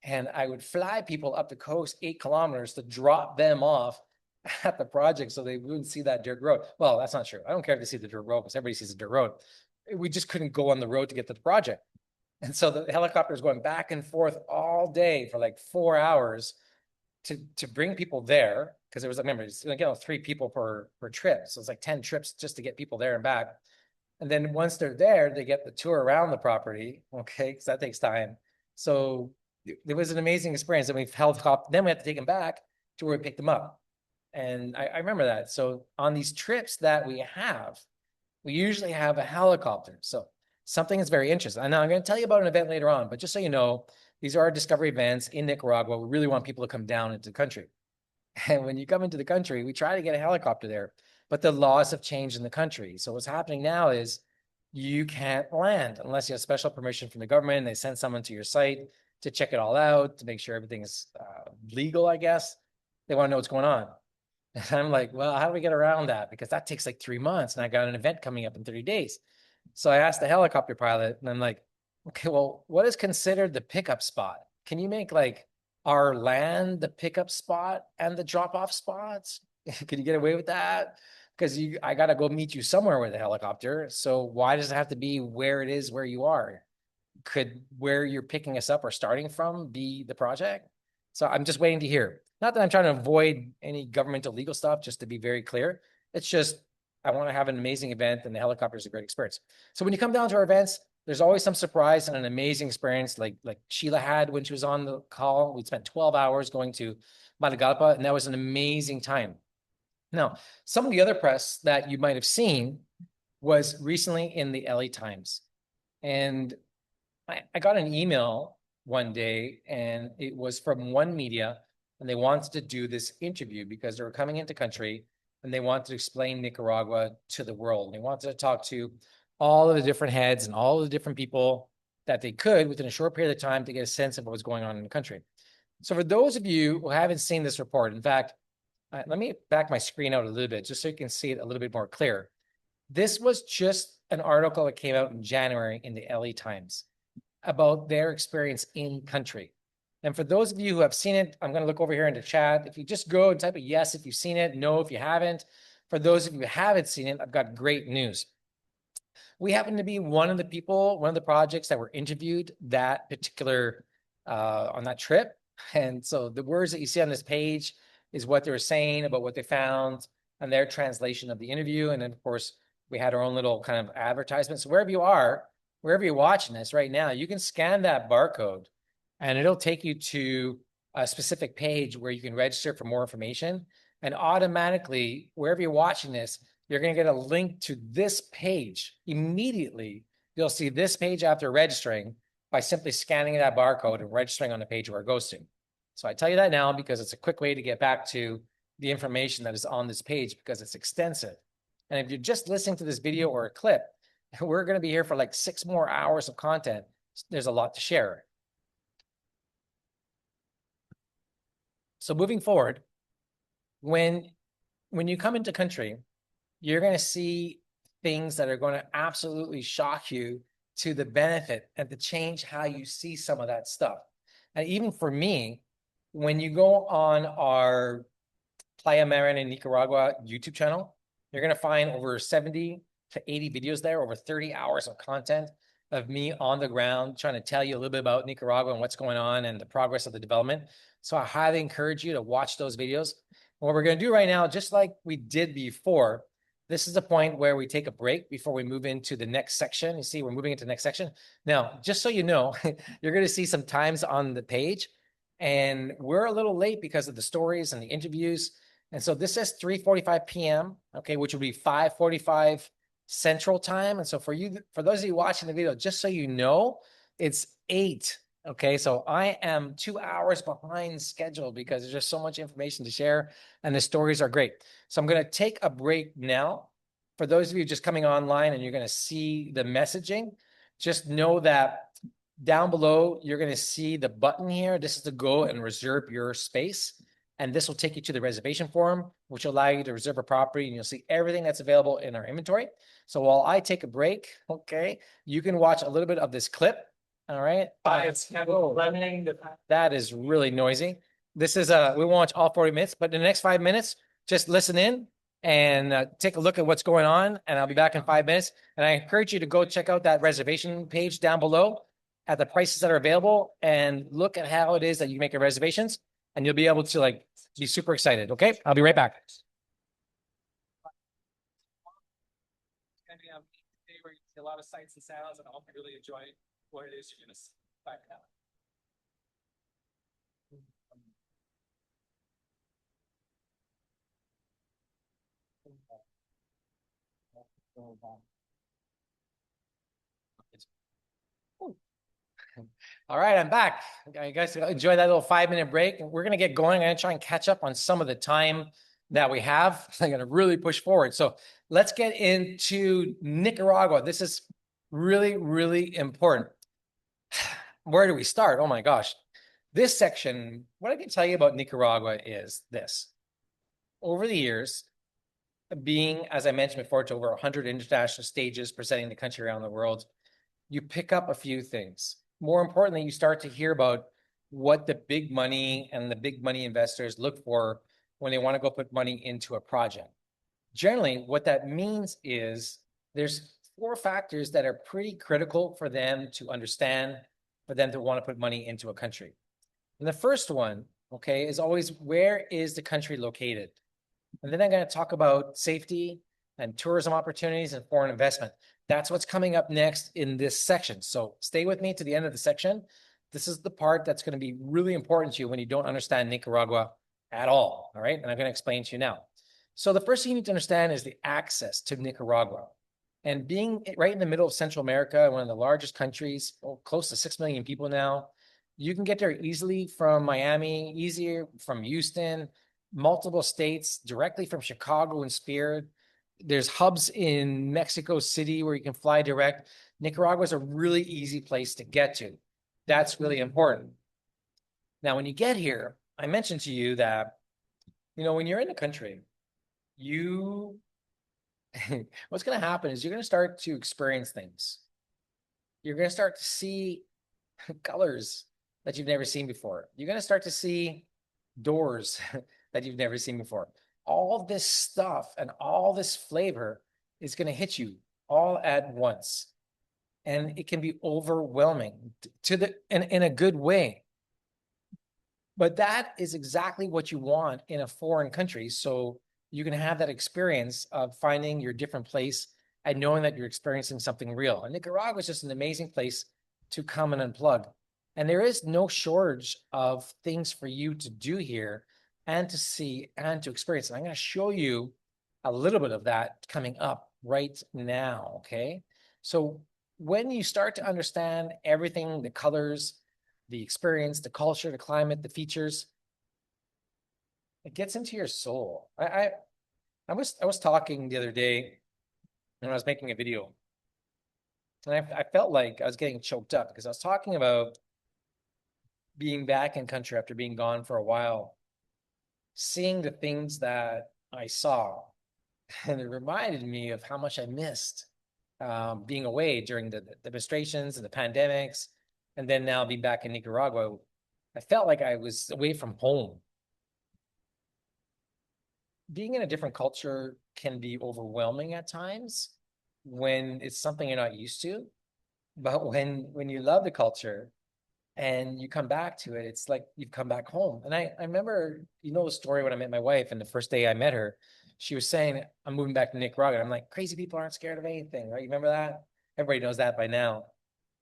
And I would fly people up the coast 8 kilometers to drop them off at the project so they wouldn't see that dirt road. Well, that's not true. I don't care if they see the dirt road because everybody sees the dirt road. We just couldn't go on the road to get to the project. And so the helicopter is going back and forth all day for like 4 hours to bring people there. Because it was, remember, it's, 3 people per trip. So it's like 10 trips just to get people there and back. And then once they're there, they get the tour around the property. Okay, because that takes time. So it was an amazing experience. And we then we had to take them back to where we picked them up. And I remember that. So on these trips that we usually have a helicopter. So something is very interesting. And now I'm going to tell you about an event later on, but just so you know, these are our discovery events in Nicaragua. We really want people to come down into the country. And when you come into the country, we try to get a helicopter there, but the laws have changed in the country. So what's happening now is you can't land unless you have special permission from the government. They send someone to your site to check it all out, to make sure everything's legal, I guess. They want to know what's going on. And I'm like, well, how do we get around that? Because that takes like 3 months and I got an event coming up in 30 days. So I asked the helicopter pilot and I'm like, okay, well, what is considered the pickup spot? Can you make like our land the pickup spot and the drop-off spots? Can you get away with that? Because I got to go meet you somewhere with a helicopter. So why does it have to be where it is where you are? Could where you're picking us up or starting from be the project? So I'm just waiting to hear. Not that I'm trying to avoid any governmental legal stuff, just to be very clear. It's just I want to have an amazing event and the helicopter is a great experience. So when you come down to our events, there's always some surprise and an amazing experience like Sheila had when she was on the call. We spent 12 hours going to Matagalpa, and that was an amazing time. Now, some of the other press that you might have seen was recently in the LA Times. And I got an email one day, and it was from One Media, and they wanted to do this interview because they were coming into country and they wanted to explain Nicaragua to the world. And they wanted to talk to all of the different heads and all of the different people that they could within a short period of time to get a sense of what was going on in the country. So for those of you who haven't seen this report, in fact, let me back my screen out a little bit just so you can see it a little bit more clear. This was just an article that came out in January in the LA Times about their experience in country. And for those of you who have seen it, I'm going to look over here in the chat. If you just go and type a yes if you've seen it, no if you haven't. For those of you who haven't seen it, I've got great news. We happen to be one of the projects that were interviewed that particular, on that trip. And so the words that you see on this page is what they were saying about what they found and their translation of the interview. And then of course, we had our own little kind of advertisement. So wherever you're watching this right now, you can scan that barcode and it'll take you to a specific page where you can register for more information. And automatically, wherever you're watching this, you're going to get a link to this page. Immediately, you'll see this page after registering by simply scanning that barcode and registering on the page where it goes to. So I tell you that now because it's a quick way to get back to the information that is on this page because it's extensive. And if you're just listening to this video or a clip, we're going to be here for like 6 more hours of content. There's a lot to share. So moving forward, when you come into country, you're going to see things that are going to absolutely shock you to the benefit and to change how you see some of that stuff. And even for me, when you go on our Playa Mariana Nicaragua YouTube channel, you're going to find over 70 to 80 videos there, over 30 hours of content of me on the ground trying to tell you a little bit about Nicaragua and what's going on and the progress of the development. So I highly encourage you to watch those videos. And what we're going to do right now, just like we did before, this is the point where we take a break before we move into the next section. You see, we're moving into the next section. Now, just so you know, you're going to see some times on the page, and we're a little late because of the stories and the interviews. And so this says 3:45 p.m., okay, which would be 5:45 Central Time. And so for you, for those of you watching the video, just so you know, it's 8. Okay, so I am 2 hours behind schedule because there's just so much information to share and the stories are great. So I'm going to take a break now. For those of you just coming online and you're going to see the messaging, just know that down below, you're going to see the button here. This is to go and reserve your space. And this will take you to the reservation form, which will allow you to reserve a property, and you'll see everything that's available in our inventory. So while I take a break, okay, you can watch a little bit of this clip. All right. That is really noisy. This is we won't watch all 40 minutes, but in the next 5 minutes, just listen in and take a look at what's going on. And I'll be back in 5 minutes. And I encourage you to go check out that reservation page down below at the prices that are available and look at how it is that you make your reservations, and you'll be able to like be super excited. Okay, I'll be right back. It's gonna be a day where you see a lot of sights and sounds, and I hope you really enjoy what it is you're gonna find out. All right, I'm back. You guys enjoy that little 5-minute break. We're going to get going. I'm going to try and catch up on some of the time that we have. I'm going to really push forward. So let's get into Nicaragua. This is really, really important. Where do we start? Oh my gosh. This section, what I can tell you about Nicaragua is this. Over the years, being, as I mentioned before, to over 100 international stages presenting the country around the world, you pick up a few things. More importantly, you start to hear about what the big money and the big money investors look for when they want to go put money into a project. Generally, what that means is there's 4 factors that are pretty critical for them to understand, for them to want to put money into a country. And the first one, okay, is always, where is the country located? And then I'm going to talk about safety and tourism opportunities and foreign investment. That's what's coming up next in this section. So stay with me to the end of the section. This is the part that's going to be really important to you when you don't understand Nicaragua at all. All right. And I'm going to explain to you now. So the first thing you need to understand is the access to Nicaragua. And being right in the middle of Central America, one of the largest countries, close to 6 million people now, you can get there easily from Miami, easier from Houston, multiple states, directly from Chicago and Spirit. There's hubs in Mexico City where you can fly direct. Nicaragua is a really easy place to get to. That's really important. Now, when you get here, I mentioned to you that, when you're in the country, what's going to happen is you're going to start to experience things. You're going to start to see colors that you've never seen before. You're going to start to see doors that you've never seen before. All this stuff and all this flavor is going to hit you all at once. And it can be overwhelming in a good way. But that is exactly what you want in a foreign country. So you can have that experience of finding your different place and knowing that you're experiencing something real. And Nicaragua is just an amazing place to come and unplug. And there is no shortage of things for you to do here and to see and to experience. And I'm going to show you a little bit of that coming up right now, okay? So when you start to understand everything, the colors, the experience, the culture, the climate, the features, it gets into your soul. I was talking the other day when I was making a video, and I felt like I was getting choked up because I was talking about being back in country after being gone for a while, seeing the things that I saw, And it reminded me of how much I missed being away during the demonstrations and the pandemics. And then now being back in Nicaragua, I felt like I was away from home. Being in a different culture can be overwhelming at times when it's something you're not used to. But when you love the culture and you come back to it, it's like you've come back home. And I remember, you know, the story when I met my wife, and the first day I met her, she was saying, I'm moving back to Nicaragua. And I'm like, crazy people aren't scared of anything, right? You remember that? Everybody knows that by now.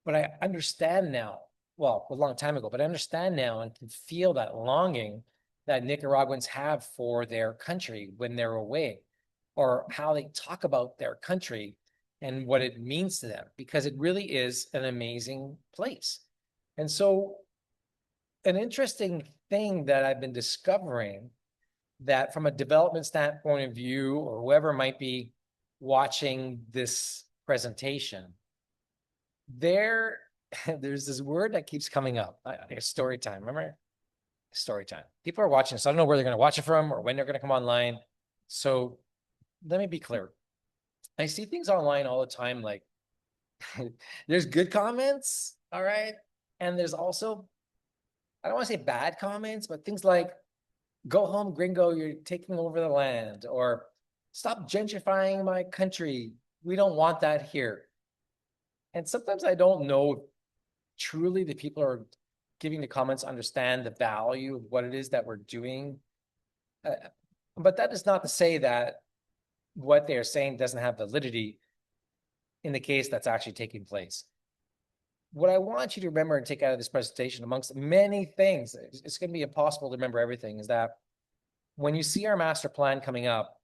But I understand now, well, a long time ago, but I understand now and can feel that longing that Nicaraguans have for their country when they're away, or how they talk about their country and what it means to them, because it really is an amazing place. And so, an interesting thing that I've been discovering, that from a development standpoint of view, or whoever might be watching this presentation, there's this word that keeps coming up. Story time, remember? Story time. People are watching, so I don't know where they're going to watch it from or when they're going to come online. So let me be clear. I see things online all the time, like there's good comments, all right? And there's also, I don't want to say bad comments, but things like, go home, gringo, you're taking over the land, or stop gentrifying my country. We don't want that here. And sometimes I don't know if truly the people are giving the comments understand the value of what it is that we're doing. But that is not to say that what they're saying doesn't have validity in the case that's actually taking place. What I want you to remember and take out of this presentation, amongst many things, it's going to be impossible to remember everything, is that when you see our master plan coming up,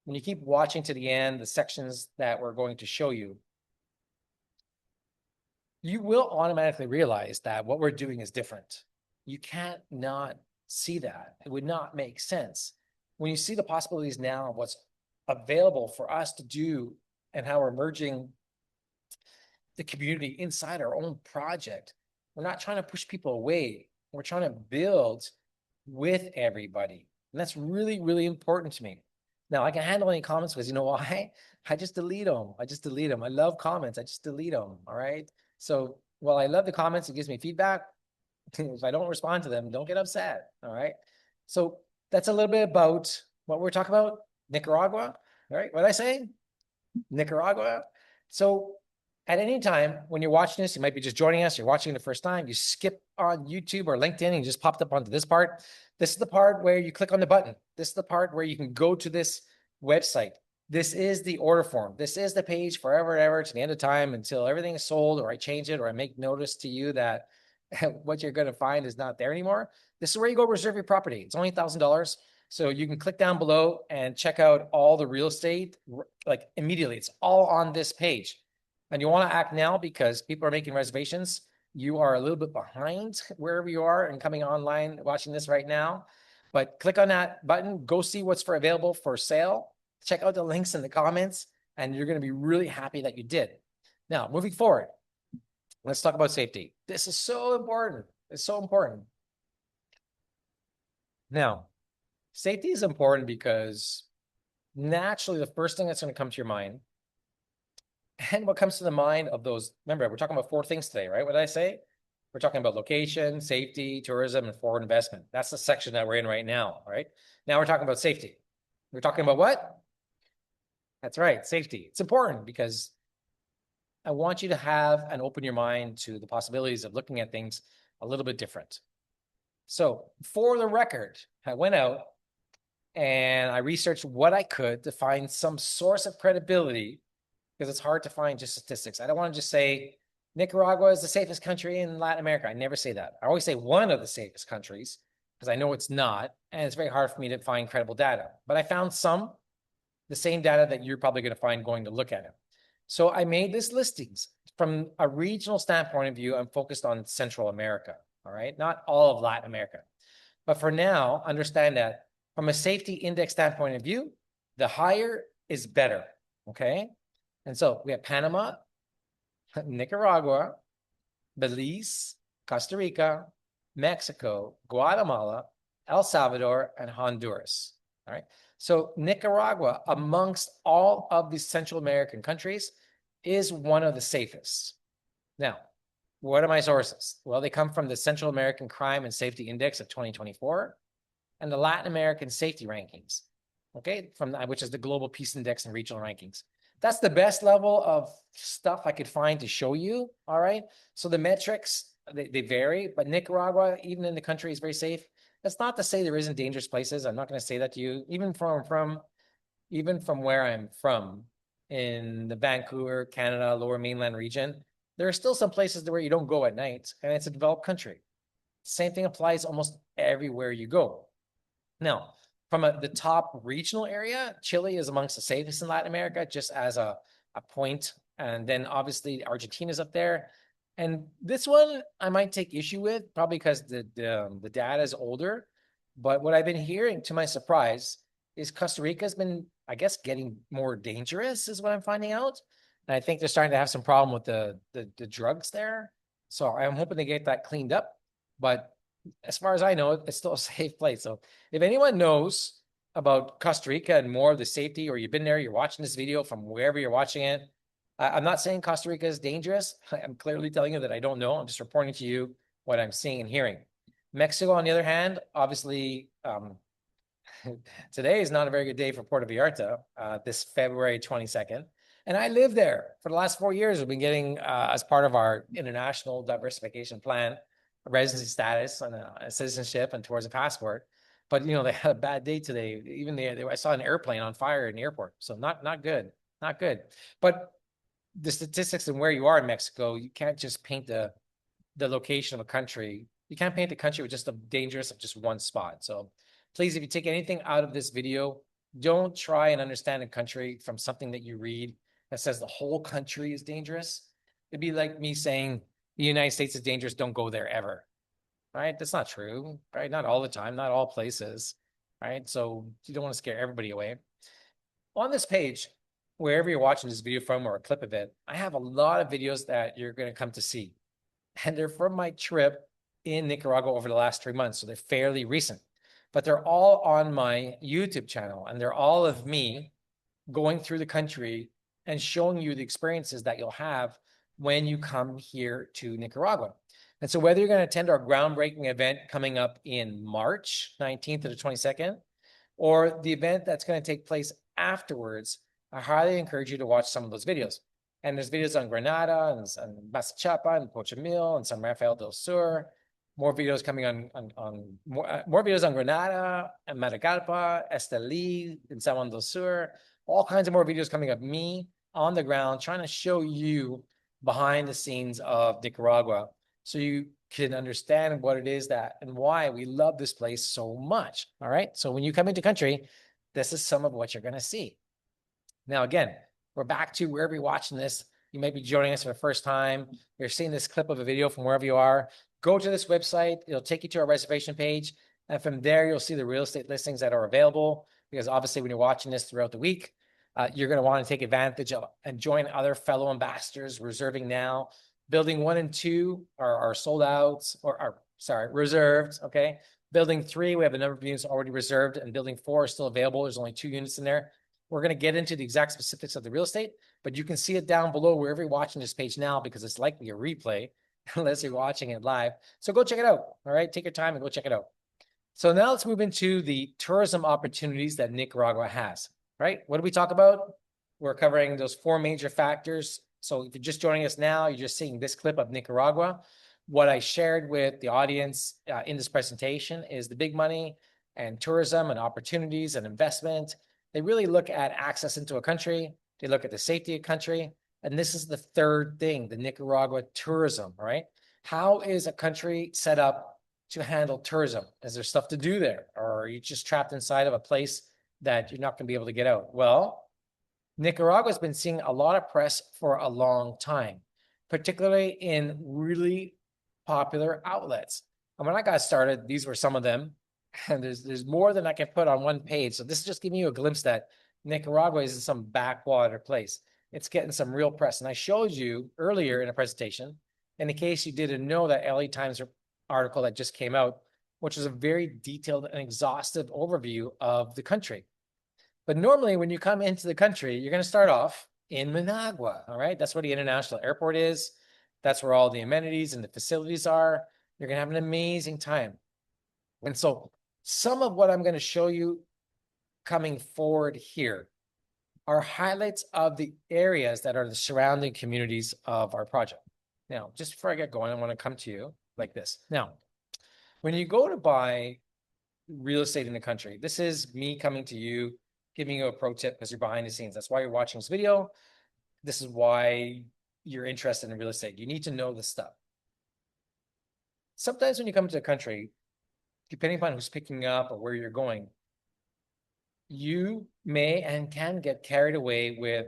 when you keep watching to the end, the sections that we're going to show you, you will automatically realize that what we're doing is different. You can't not see that. It would not make sense. When you see the possibilities now of what's available for us to do and how we're merging the community inside our own project, we're not trying to push people away. We're trying to build with everybody. And that's really, really important to me. Now, I can handle any comments because you know why? I just delete them. I just delete them. I love comments. I just delete them. All right. So while I love the comments, it gives me feedback. If I don't respond to them, don't get upset. All right. So that's a little bit about what we're talking about. Nicaragua. All right. What did I say? Nicaragua. So at any time when you're watching this, you might be just joining us, you're watching the first time, you skip on YouTube or LinkedIn and you just popped up onto this part. This is the part where you click on the button. This is the part where you can go to this website. This is the order form. This is the page forever and ever to the end of time until everything is sold, or I change it, or I make notice to you that what you're going to find is not there anymore. This is where you go reserve your property. It's only $1,000. So you can click down below and check out all the real estate like immediately. It's all on this page. And you want to act now because people are making reservations. You are a little bit behind wherever you are and coming online watching this right now. But click on that button, go see what's available for sale. Check out the links in the comments, and you're going to be really happy that you did. Now, moving forward, let's talk about safety. This is so important. It's so important. Now, safety is important because naturally the first thing that's going to come to your mind, and what comes to the mind of those, remember, we're talking about 4 things today, right? What did I say? We're talking about location, safety, tourism, and foreign investment. That's the section that we're in right now, right? Now we're talking about safety. We're talking about what? That's right, safety. It's important because I want you to have and open your mind to the possibilities of looking at things a little bit different. So for the record, I went out and I researched what I could to find some source of credibility, because it's hard to find just statistics. I don't want to just say Nicaragua is the safest country in Latin America. I never say that. I always say one of the safest countries, because I know it's not, and it's very hard for me to find credible data. But I found the same data that you're probably going to find going to look at it. So I made this listings from a regional standpoint of view. I'm focused on Central America, all right? Not all of Latin America. But for now, understand that from a safety index standpoint of view, the higher is better, okay? And so we have Panama, Nicaragua, Belize, Costa Rica, Mexico, Guatemala, El Salvador, and Honduras. All right. So Nicaragua, amongst all of the Central American countries, is one of the safest. Now, what are my sources? Well, they come from the Central American Crime and Safety Index of 2024 and the Latin American Safety Rankings, okay, from which is the Global Peace Index and regional rankings. That's the best level of stuff I could find to show you, all right? So the metrics, they vary, but Nicaragua, even in the country, is very safe. That's not to say there isn't dangerous places. I'm not going to say that to you. Even from where I'm from, in the Vancouver, Canada, Lower Mainland region, there are still some places where you don't go at night, and it's a developed country. Same thing applies almost everywhere you go. Now, from the top regional area, Chile is amongst the safest in Latin America, just as a point. And then obviously Argentina's up there. And this one I might take issue with, probably because the data is older. But what I've been hearing, to my surprise, is Costa Rica has been, I guess, getting more dangerous, is what I'm finding out. And I think they're starting to have some problem with the drugs there. So I'm hoping they get that cleaned up. But as far as I know, it's still a safe place. So if anyone knows about Costa Rica and more of the safety, or you've been there, you're watching this video from wherever you're watching it, I'm not saying Costa Rica is dangerous. I'm clearly telling you that I don't know. I'm just reporting to you what I'm seeing and hearing. Mexico, on the other hand, obviously, today is not a very good day for Puerto Vallarta, this February 22nd. And I live there for the last 4 years. We've been getting, as part of our international diversification plan, a residency status and a citizenship and towards a passport. But, you know, they had a bad day today. Even I saw an airplane on fire in the airport. So not good, not good. But the statistics and where you are in Mexico, you can't just paint the location of a country. You can't paint the country with just the dangerous of just one spot. So please, if you take anything out of this video, don't try and understand a country from something that you read that says the whole country is dangerous. It'd be like me saying the United States is dangerous, don't go there ever. Right? That's not true, right? Not all the time, not all places, right? So you don't want to scare everybody away. On this page, wherever you're watching this video from or a clip of it, I have a lot of videos that you're going to come to see. And they're from my trip in Nicaragua over the last 3 months. So they're fairly recent, but they're all on my YouTube channel. And they're all of me going through the country and showing you the experiences that you'll have when you come here to Nicaragua. And so whether you're going to attend our groundbreaking event coming up in March 19th to the 22nd, or the event that's going to take place afterwards, I highly encourage you to watch some of those videos. And there's videos on Granada and Masachapa and Pochimil and San Rafael del Sur. More videos coming on more videos on Granada and Matagalpa, Esteli, and San Juan del Sur. All kinds of more videos coming of me on the ground, trying to show you behind the scenes of Nicaragua, so you can understand what it is that and why we love this place so much. All right. So when you come into country, this is some of what you're going to see. Now, again, we're back to wherever you're watching this. You may be joining us for the first time. You're seeing this clip of a video from wherever you are. Go to this website. It'll take you to our reservation page. And from there, you'll see the real estate listings that are available, because obviously when you're watching this throughout the week, you're going to want to take advantage of and join other fellow ambassadors reserving now. Building 1 and 2 are sold out, or are, sorry, reserved, okay? Building 3, we have a number of units already reserved, and building 4 is still available. There's only 2 units in there. We're going to get into the exact specifics of the real estate, but you can see it down below wherever you're watching this page now, because it's likely a replay unless you're watching it live. So go check it out, all right? Take your time and go check it out. So now let's move into the tourism opportunities that Nicaragua has, right? What do we talk about? We're covering those 4 major factors. So if you're just joining us now, you're just seeing this clip of Nicaragua. What I shared with the audience in this presentation is the big money and tourism and opportunities and investment. They really look at access into a country. They look at the safety of country. And this is the third thing, the Nicaragua tourism, right? How is a country set up to handle tourism? Is there stuff to do there? Or are you just trapped inside of a place that you're not going to be able to get out? Well, Nicaragua has been seeing a lot of press for a long time, particularly in really popular outlets. And when I got started, these were some of them. And there's more than I can put on one page. So this is just giving you a glimpse that Nicaragua isn't some backwater place. It's getting some real press. And I showed you earlier in a presentation, in case you didn't know, that LA Times article that just came out which is a very detailed and exhaustive overview of the country. But normally when you come into the country, you're going to start off in Managua, all right? That's where the international airport is. That's where all the amenities and the facilities are. You're going to have an amazing time. And so some of what I'm going to show you coming forward here are highlights of the areas that are the surrounding communities of our project. Now, just before I get going, I want to come to you like this. Now, when you go to buy real estate in the country, this is me coming to you, giving you a pro tip because you're behind the scenes. That's why you're watching this video. This is why you're interested in real estate. You need to know this stuff. Sometimes when you come to a country, depending upon who's picking up or where you're going, you may and can get carried away with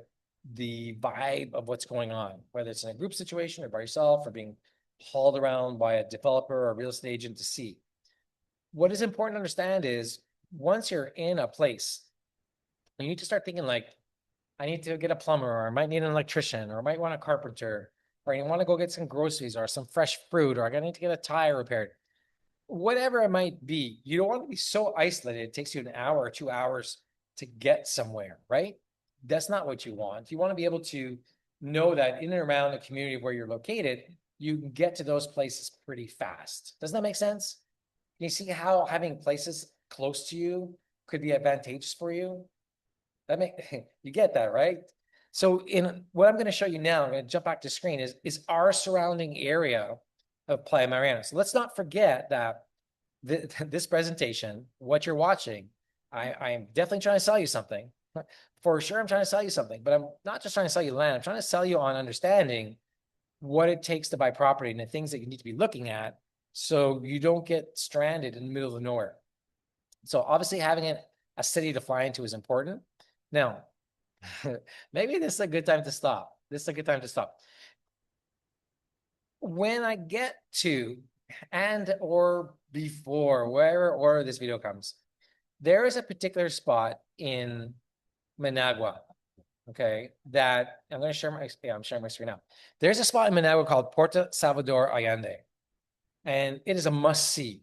the vibe of what's going on, whether it's in a group situation or by yourself or being hauled around by a developer or a real estate agent to see. What is important to understand is once you're in a place, you need to start thinking like, I need to get a plumber, or I might need an electrician, or I might want a carpenter, or I want to go get some groceries or some fresh fruit, or I need to get a tire repaired. Whatever it might be, you don't want to be so isolated. It takes you an hour or 2 hours to get somewhere, right? That's not what you want. You want to be able to know that in and around the community where you're located, you can get to those places pretty fast. Doesn't that make sense? Can you see how having places close to you could be advantageous for you? You get that, right? So in what I'm going to show you now, I'm going to jump back to screen, is our surrounding area of Playa Mariana. So let's not forget that this presentation, what you're watching, I'm definitely trying to sell you something. For sure, I'm trying to sell you something, but I'm not just trying to sell you land. I'm trying to sell you on understanding what it takes to buy property and the things that you need to be looking at so you don't get stranded in the middle of nowhere. So obviously having a city to fly into is important. Now, maybe this is a good time to stop. This is a good time to stop. When I get to and or before, wherever order this video comes, there is a particular spot in Managua, okay, that I'm going to share I'm sharing my screen now. There's a spot in Managua called Puerto Salvador Allende, and it is a must-see,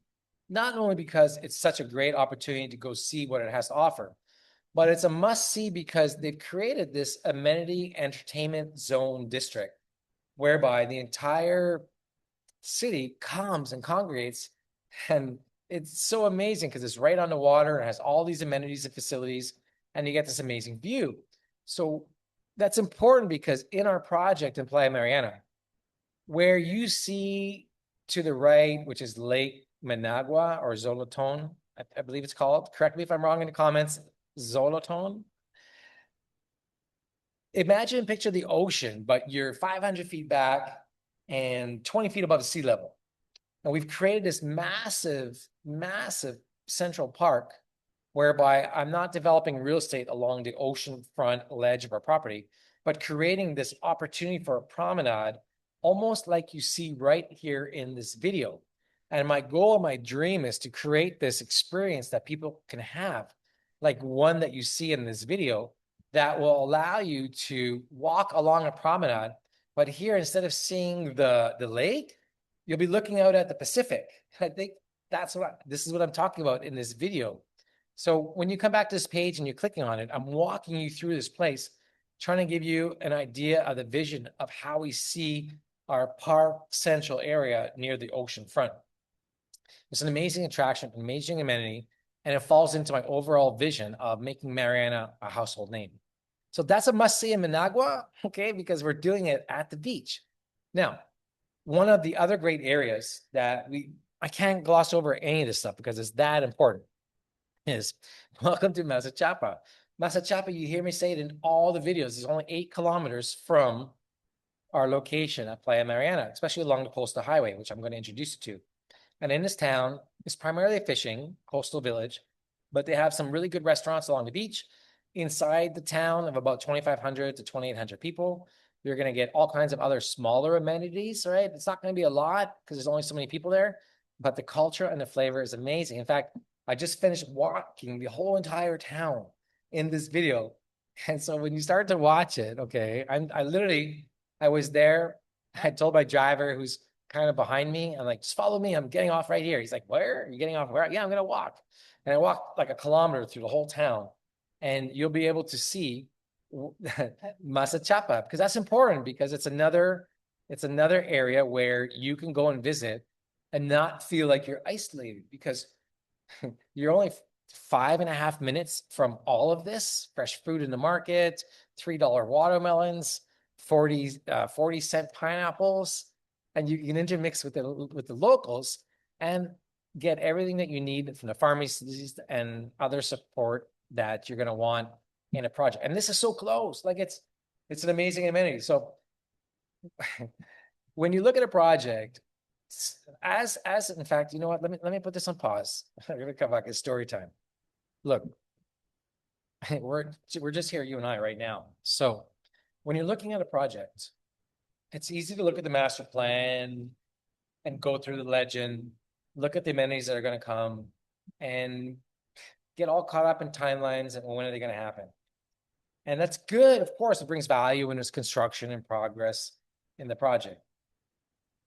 not only because it's such a great opportunity to go see what it has to offer, but it's a must-see because they've created this amenity entertainment zone district whereby the entire city comes and congregates, and it's so amazing because it's right on the water and has all these amenities and facilities, and you get this amazing view. So that's important because in our project in Playa Mariana, where you see to the right, which is Lake Managua or Zoloton, I believe it's called. Correct me if I'm wrong in the comments. Zoloton. Imagine, picture the ocean, but you're 500 feet back and 20 feet above sea level. And we've created this massive, massive central park whereby I'm not developing real estate along the oceanfront ledge of our property, but creating this opportunity for a promenade, almost like you see right here in this video. And my goal, my dream is to create this experience that people can have, like one that you see in this video, that will allow you to walk along a promenade. But here, instead of seeing the lake, you'll be looking out at the Pacific. I think this is what I'm talking about in this video. So when you come back to this page and you're clicking on it, I'm walking you through this place, trying to give you an idea of the vision of how we see our park central area near the ocean front. It's an amazing attraction, an amazing amenity, and it falls into my overall vision of making Mariana a household name. So that's a must-see in Managua, okay, because we're doing it at the beach. Now, one of the other great areas that I can't gloss over any of this stuff because it's that important is welcome to Mazachapa. Mazachapa, you hear me say it in all the videos, is only 8 kilometers from our location at Playa Mariana, especially along the coastal highway, which I'm going to introduce you to. And in this town, it's primarily a fishing coastal village, but they have some really good restaurants along the beach. Inside the town of about 2,500 to 2,800 people, you're going to get all kinds of other smaller amenities, right? It's not going to be a lot because there's only so many people there, but the culture and the flavor is amazing. In fact, I just finished walking the whole entire town in this video. And so when you start to watch it, okay, I was there. I told my driver, who's kind of behind me. I'm like, just follow me. I'm getting off right here. He's like, where are you getting off? Where? Yeah, I'm gonna walk. And I walked like a kilometer through the whole town, and you'll be able to see Masachapa, because that's important, because it's another area where you can go and visit and not feel like you're isolated, because you're only 5.5 minutes from all of this fresh fruit in the market, $3 watermelons, 40 cent pineapples, and you can intermix with the locals and get everything that you need from the pharmacies and other support that you're going to want in a project. And this is so close. Like it's an amazing amenity. So when you look at a project, as in fact, you know what? Let me put this on pause. I'm gonna come back. It's story time. Look, we're just here, you and I, right now. So when you're looking at a project, it's easy to look at the master plan and go through the legend, look at the amenities that are going to come, and get all caught up in timelines and when are they going to happen. And that's good. Of course, it brings value when there's construction and progress in the project.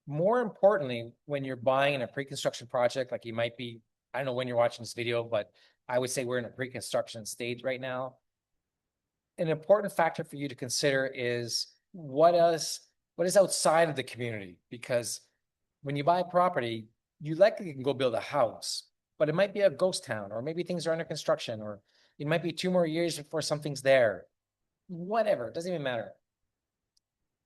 More importantly, when you're buying in a pre-construction project, like you might be, I don't know when you're watching this video, but I would say we're in a pre-construction stage right now. An important factor for you to consider is what is outside of the community, because when you buy a property, you likely can go build a house, but it might be a ghost town, or maybe things are under construction, or it might be 2 more years before something's there. Whatever, it doesn't even matter.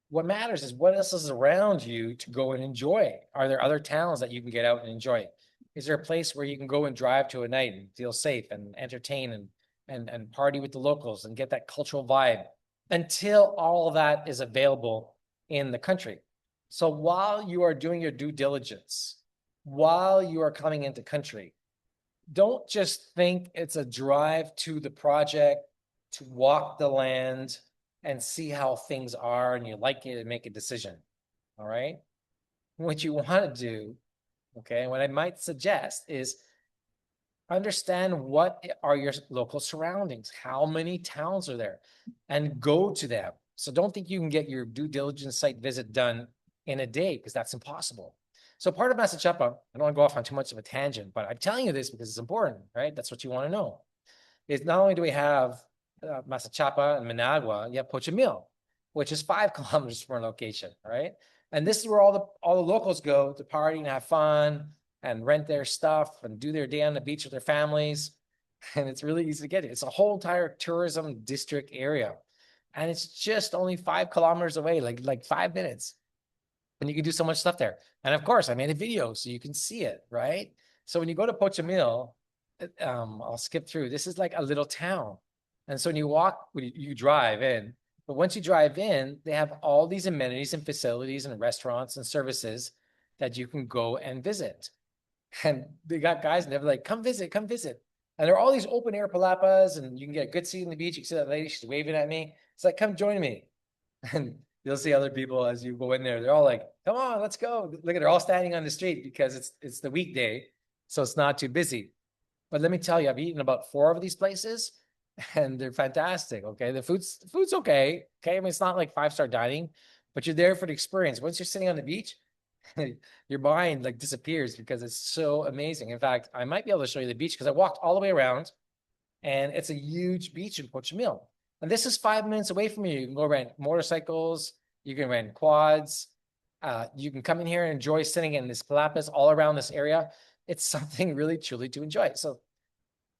What matters is what else is around you to go and enjoy. Are there other towns that you can get out and enjoy? Is there a place where you can go and drive to a night and feel safe and entertain and party with the locals and get that cultural vibe until all of that is available in the country? So while you are doing your due diligence, while you are coming into country, don't just think it's a drive to the project to walk the land and see how things are and you like it and make a decision. All right. What you want to do, okay, what I might suggest is understand what are your local surroundings, how many towns are there, and go to them. So don't think you can get your due diligence site visit done in a day, because that's impossible. So part of Masachapa, I don't want to go off on too much of a tangent, but I'm telling you this because it's important, right? That's what you want to know. Is not only do we have Masachapa and Managua, you have Pochimil, which is 5 kilometers from our location, right? And this is where all the locals go to party and have fun and rent their stuff and do their day on the beach with their families. And it's really easy to get it. It's a whole entire tourism district area. And it's just only 5 kilometers away, like 5 minutes. And you can do so much stuff there. And of course, I made a video so you can see it, right? So when you go to Pochimil, I'll skip through. This is like a little town. And so when you walk, you drive in, but once you drive in, they have all these amenities and facilities and restaurants and services that you can go and visit. And they got guys and they're like, come visit, come visit. And there are all these open air palapas and you can get a good seat on the beach. You can see that lady, she's waving at me. It's like, come join me. And you'll see other people as you go in there. They're all like, come on, let's go. Look at, they're all standing on the street because it's the weekday. So it's not too busy. But let me tell you, I've eaten about 4 of these places and they're fantastic. Okay. The food's okay. Okay. I mean, it's not like 5-star dining, but you're there for the experience. Once you're sitting on the beach, your mind like disappears because it's so amazing. In fact, I might be able to show you the beach because I walked all the way around and it's a huge beach in Pochimil. And this is 5 minutes away from you. You can go rent motorcycles. You can rent quads. You can come in here and enjoy sitting in this palapas all around this area. It's something really, truly to enjoy. So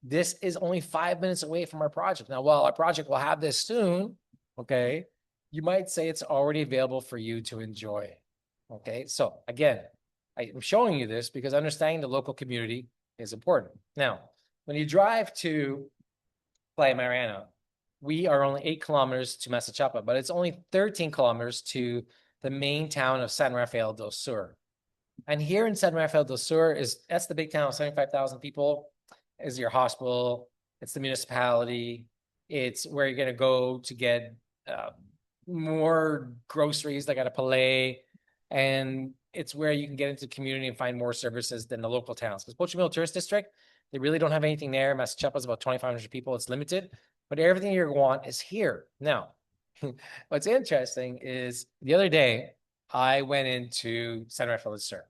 this is only 5 minutes away from our project. Now, while our project will have this soon, okay, you might say it's already available for you to enjoy. Okay, so again, I'm showing you this because understanding the local community is important. Now, when you drive to Playa Mariana, we are only 8 kilometers to Masachapa, but it's only 13 kilometers to the main town of San Rafael del Sur. And here in San Rafael del Sur that's the big town of 75,000 people, is your hospital. It's the municipality. It's where you're going to go to get more groceries like at a Palais. And it's where you can get into the community and find more services than the local towns. Because Pochimil Tourist District, they really don't have anything there. Masachapa is about 2,500 people. It's limited, but everything you want is here. Now, what's interesting is the other day, I went into San Rafael del Sur.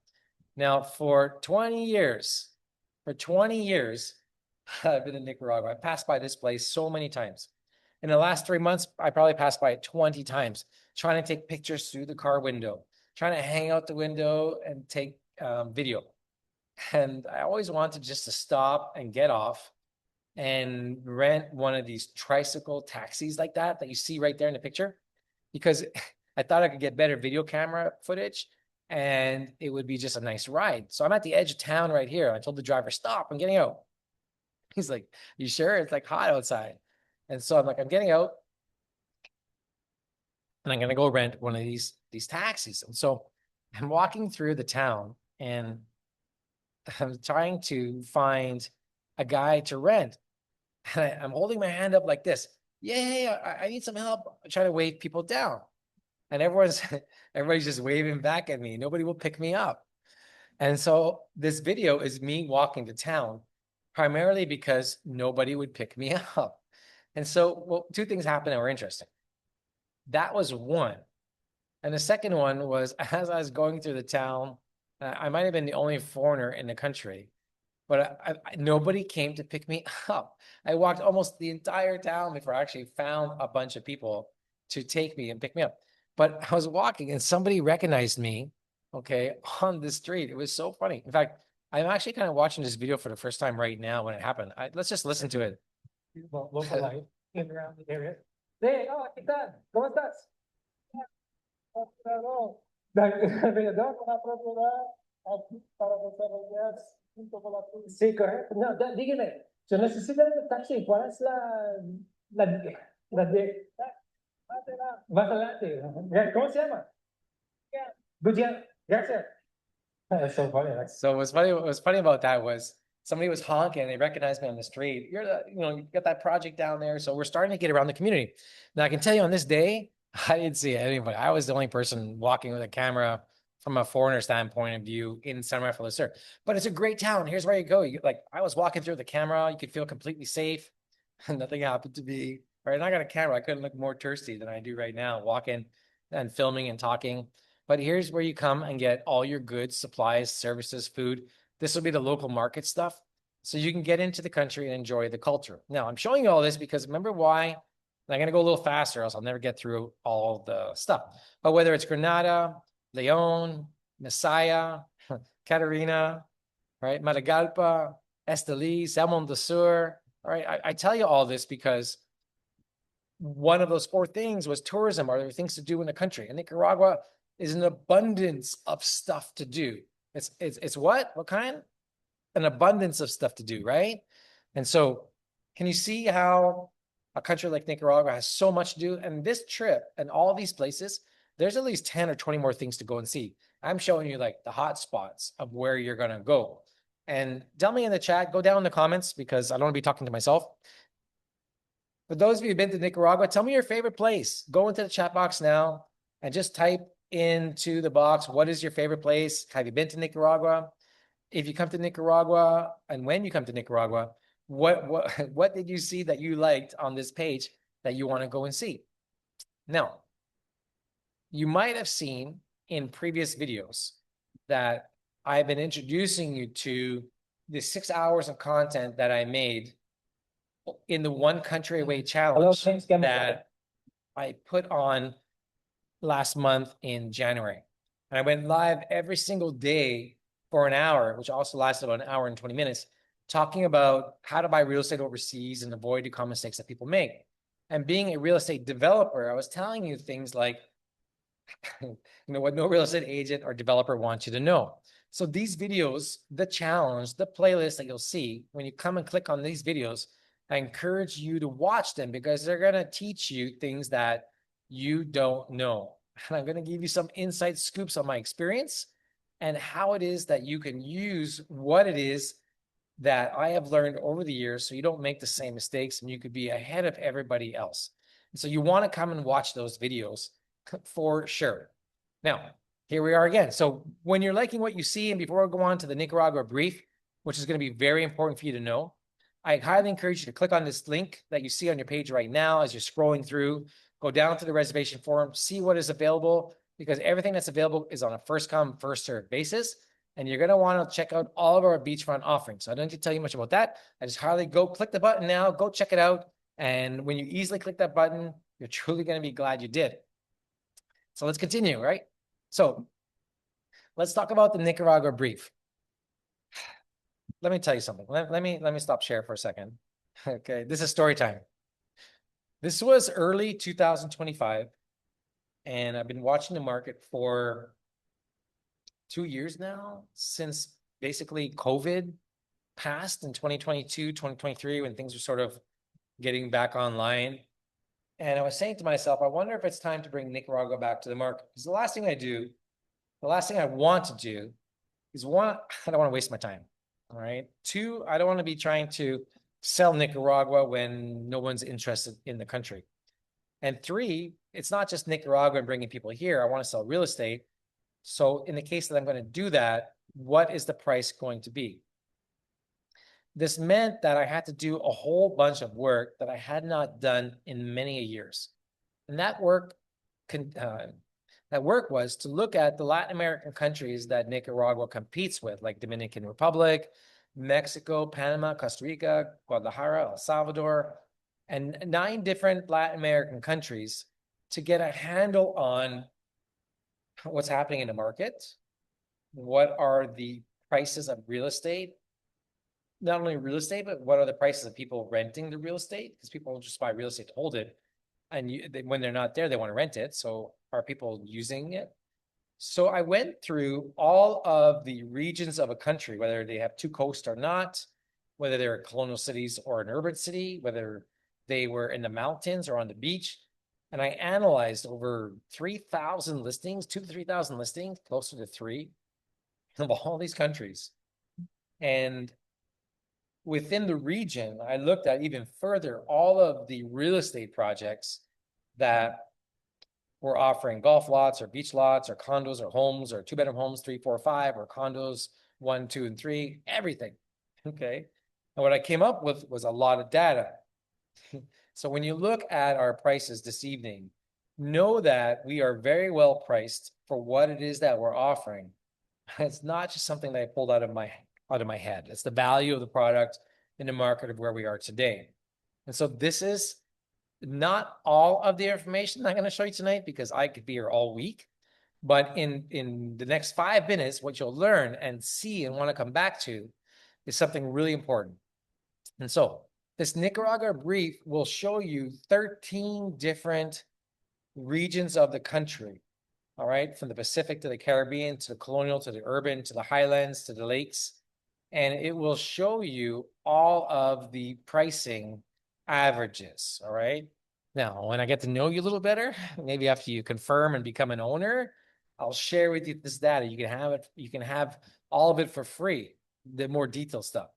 Now, for 20 years, I've been in Nicaragua. I passed by this place so many times. In the last 3 months, I probably passed by it 20 times, trying to take pictures through the car window, trying to hang out the window and take video. And I always wanted just to stop and get off and rent one of these tricycle taxis like that you see right there in the picture, because I thought I could get better video camera footage and it would be just a nice ride. So I'm at the edge of town right here. I told the driver, stop, I'm getting out. He's like, you sure? It's like hot outside. And so I'm like, I'm getting out and I'm gonna go rent one of these taxis. And so I'm walking through the town and I'm trying to find a guy to rent. And I'm holding my hand up like this. Yeah, I need some help. I'm trying to wave people down. And everybody's just waving back at me. Nobody will pick me up. And so this video is me walking to town, primarily because nobody would pick me up. And so, well, two things happened that were interesting. That was one. And the second one was, as I was going through the town, I might have been the only foreigner in the country, but nobody came to pick me up. I walked almost the entire town before I actually found a bunch of people to take me and pick me up. But I was walking and somebody recognized me, okay, on the street. It was so funny. In fact, I'm actually kind of watching this video for the first time right now when it happened. Let's just listen to it. Local life in around the area. Hey, oh, ¿qué tal? ¿Cómo estás? Claro. Alrededor con la propiedad aquí para desarrollar junto con la policía. Sí, correcto. No, dígame, yo necesito un taxi. ¿Cuál es la de? Más adelante. ¿Cómo se llama? Gutiérrez. Gracias. That's so funny. So what's funny about that was somebody was honking and they recognized me on the street. You got that project down there. So we're starting to get around the community. Now I can tell you on this day, I didn't see anybody. I was the only person walking with a camera from a foreigner standpoint of view in San Rafael del Sur. But it's a great town. Here's where you go. I was walking through the camera. You could feel completely safe. Nothing happened to me. Right? And I got a camera. I couldn't look more thirsty than I do right now, walking and filming and talking. But here's where you come and get all your goods, supplies, services, food. This will be the local market stuff. So you can get into the country and enjoy the culture. Now, I'm showing you all this because remember why? I'm going to go a little faster, else I'll never get through all the stuff. But whether it's Granada, Leon, Messiah, Catarina, right? Matagalpa, Esteli, Salmon de Sur. All right. I tell you all this because one of those four things was tourism. Are there things to do in the country? And Nicaragua is an abundance of stuff to do. It's what? What kind? An abundance of stuff to do, right? And so can you see how a country like Nicaragua has so much to do? And this trip and all these places, there's at least 10 or 20 more things to go and see. I'm showing you like the hot spots of where you're going to go. And tell me in the chat, go down in the comments because I don't want to be talking to myself. For those of you who've been to Nicaragua, tell me your favorite place. Go into the chat box now and just type into the box, what is your favorite place? Have you been to Nicaragua? If you come to Nicaragua and when you come to Nicaragua, what did you see that you liked on this page that you want to go and see? Now, you might have seen in previous videos that I've been introducing you to the 6 hours of content that I made in the One Country Away challenge that I put on last month in January. And I went live every single day for an hour, which also lasted about an hour and 20 minutes, talking about how to buy real estate overseas and avoid the common mistakes that people make. And being a real estate developer, I was telling you things like, what no real estate agent or developer wants you to know. So these videos, the challenge, the playlist that you'll see when you come and click on these videos, I encourage you to watch them because they're going to teach you things that you don't know. And I'm going to give you some inside scoops on my experience and how it is that you can use what it is that I have learned over the years so you don't make the same mistakes and you could be ahead of everybody else. And so you want to come and watch those videos for sure. Now, here we are again. So when you're liking what you see, and before I go on to the Nicaragua brief, which is going to be very important for you to know, I highly encourage you to click on this link that you see on your page right now as you're scrolling through. Go down to the reservation form, see what is available. because everything that's available is on a first come, first served basis. And you're going to want to check out all of our beachfront offerings. So I don't need to tell you much about that. I just highly go click the button now, go check it out. And when you easily click that button, you're truly going to be glad you did. So let's continue, right? So let's talk about the Nicaragua brief. Let me tell you something. Let me stop share for a second. Okay, this is story time. This was early 2025, and I've been watching the market for 2 years now, since basically COVID passed in 2022, 2023, when things were sort of getting back online. And I was saying to myself, I wonder if it's time to bring Nicaragua back to the market. Because the last thing I want to do is, one, I don't want to waste my time. All right. Two, I don't want to be trying to sell Nicaragua when no one's interested in the country. And three, it's not just Nicaragua and bringing people here. I want to sell real estate. So in the case that I'm going to do that, what is the price going to be? This meant that I had to do a whole bunch of work that I had not done in many years. And that work was to look at the Latin American countries that Nicaragua competes with, like Dominican Republic, Mexico, Panama, Costa Rica, Guadalajara, El Salvador, and 9 different Latin American countries, to get a handle on what's happening in the market, what are the prices of real estate, not only real estate, but what are the prices of people renting the real estate, because people don't just buy real estate to hold it, and when they're not there, they want to rent it. So are people using it? So I went through all of the regions of a country, whether they have 2 coasts or not, whether they're colonial cities or an urban city, whether they were in the mountains or on the beach. And I analyzed over 3,000 listings, 2,000 to 3,000 listings, closer to 3, of all these countries. And within the region, I looked at even further all of the real estate projects that were offering golf lots or beach lots or condos or homes or 2-bedroom homes, 3, 4, 5, or condos 1, 2, and 3, everything. Okay. And what I came up with was a lot of data. So when you look at our prices this evening, know that we are very well priced for what it is that we're offering. It's not just something that I pulled out of my head. It's the value of the product in the market of where we are today. And so this is not all of the information I'm going to show you tonight, because I could be here all week. But in the next 5 minutes, what you'll learn and see and want to come back to is something really important. And so this Nicaragua brief will show you 13 different regions of the country. All right, from the Pacific to the Caribbean, to the colonial, to the urban, to the highlands, to the lakes. And it will show you all of the pricing averages. All right. Now, when I get to know you a little better, maybe after you confirm and become an owner, I'll share with you this data. You can have it. You can have all of it for free, the more detailed stuff.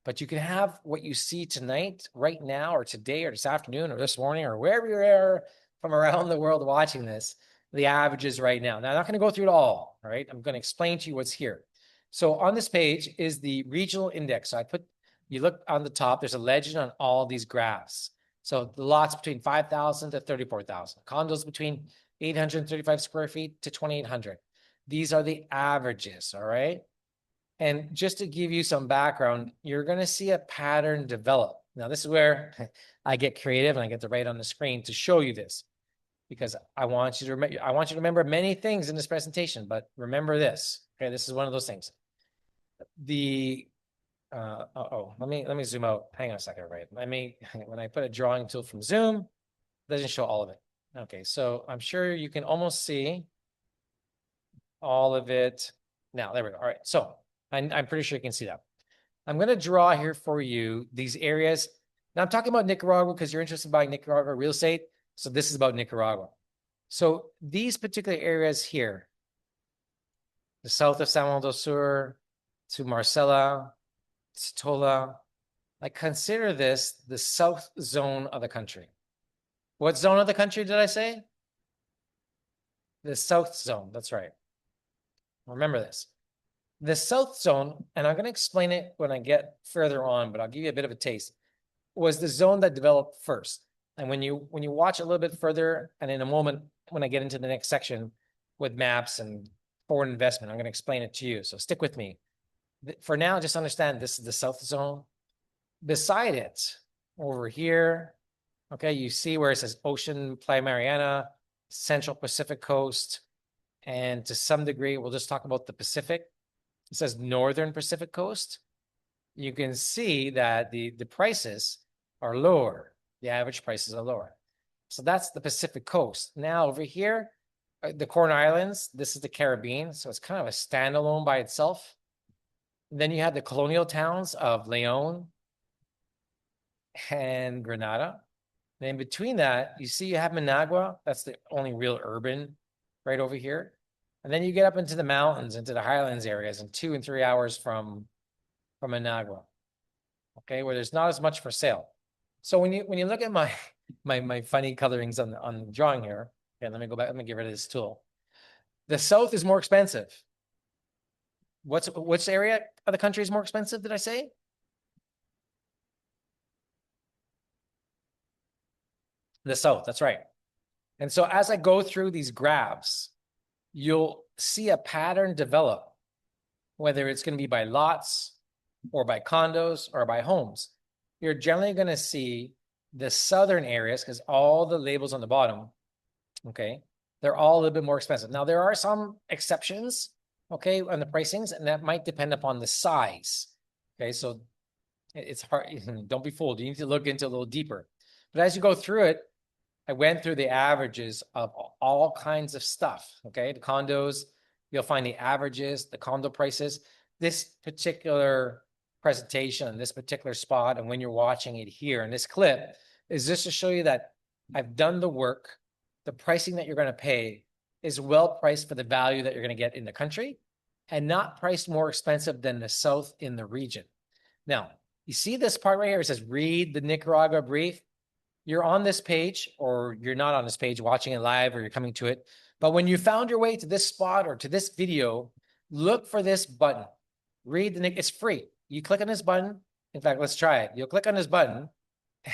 But you can have what you see tonight, right now, or today, or this afternoon, or this morning, or wherever you are from around the world watching this, the averages right now. Now, I'm not going to go through it all right? I'm going to explain to you what's here. So on this page is the regional index. So you look on the top, there's a legend on all these graphs. So the lots between 5,000 to 34,000, condos between 835 square feet to 2,800. These are the averages, all right? And just to give you some background, you're going to see a pattern develop. Now, this is where I get creative and I get to write on the screen to show you this, because I want you to remember many things in this presentation, but remember this. Okay, this is one of those things. Let me zoom out. Hang on a second, right? When I put a drawing tool from Zoom, it doesn't show all of it. Okay, so I'm sure you can almost see all of it now. There we go. All right, so I'm pretty sure you can see that. I'm going to draw here for you these areas. Now I'm talking about Nicaragua because you're interested in buying Nicaragua real estate. So this is about Nicaragua. So these particular areas here, the south of San Juan del Sur to Marcela, Tola, I consider this the south zone of the country. What zone of the country did I say? The south zone. That's right. Remember this. The south zone, and I'm going to explain it when I get further on, but I'll give you a bit of a taste, was the zone that developed first. And when you watch a little bit further, and in a moment, when I get into the next section, with maps and foreign investment. I'm going to explain it to you. So stick with me. For now, just understand this is the south zone. Beside it, over here, okay, you see where it says Ocean, Playa Mariana, Central Pacific Coast, and to some degree, we'll just talk about the Pacific. It says Northern Pacific Coast. You can see that the prices are lower. The average prices are lower. So that's the Pacific Coast. Now over here, the Corn Islands, this is the Caribbean. So it's kind of a standalone by itself. Then you have the colonial towns of Leon and Grenada. And in between that, you see you have Managua. That's the only real urban right over here. And then you get up into the mountains, into the highlands areas, and 2 and 3 hours from Managua. Okay, where there's not as much for sale. So when you look at my funny colorings on the drawing here, okay, let me go back. Let me get rid of this tool. The south is more expensive. Which area of the country is more expensive? Did I say? The south. That's right. And so as I go through these graphs, you'll see a pattern develop, whether it's going to be by lots or by condos or by homes. You're generally going to see the southern areas, because all the labels on the bottom, okay, they're all a little bit more expensive. Now, there are some exceptions, okay, on the pricings, and that might depend upon the size. Okay, so it's hard. Don't be fooled. You need to look into a little deeper. But as you go through it, I went through the averages of all kinds of stuff. Okay, the condos, you'll find the averages, the condo prices. This particular presentation, this particular spot, and when you're watching it here in this clip, is just to show you that I've done the work. The pricing that you're going to pay is well priced for the value that you're going to get in the country, and not priced more expensive than the south in the region. Now, you see this part right here? It says, read the Nicaragua brief. You're on this page, or you're not on this page watching it live, or you're coming to it. But when you found your way to this spot or to this video, look for this button. Read the, it's free. You click on this button. In fact, let's try it. You'll click on this button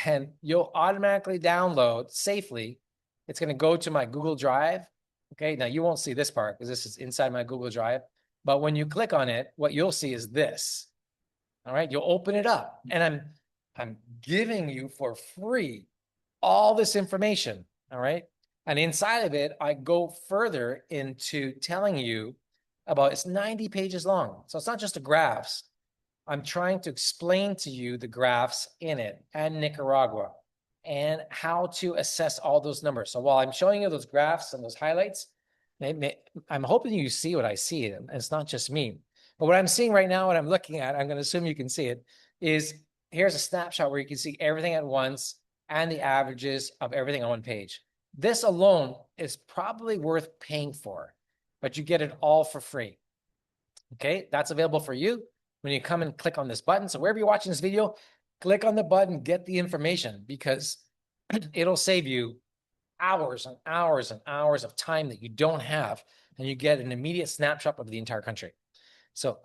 and you'll automatically download safely. It's going to go to my Google Drive. Okay. Now you won't see this part because this is inside my Google Drive. But when you click on it, what you'll see is this. All right. You'll open it up, and I'm giving you for free all this information. All right. And inside of it, I go further into telling you about, it's 90 pages long. So it's not just the graphs. I'm trying to explain to you the graphs in it and Nicaragua and how to assess all those numbers. So while I'm showing you those graphs and those highlights, I'm hoping you see what I see. And it's not just me. But what I'm seeing right now, what I'm looking at, I'm going to assume you can see it, is here's a snapshot where you can see everything at once and the averages of everything on one page. This alone is probably worth paying for, but you get it all for free. Okay, that's available for you when you come and click on this button. So wherever you're watching this video, click on the button, get the information, because it'll save you hours and hours and hours of time that you don't have, and you get an immediate snapshot of the entire country. So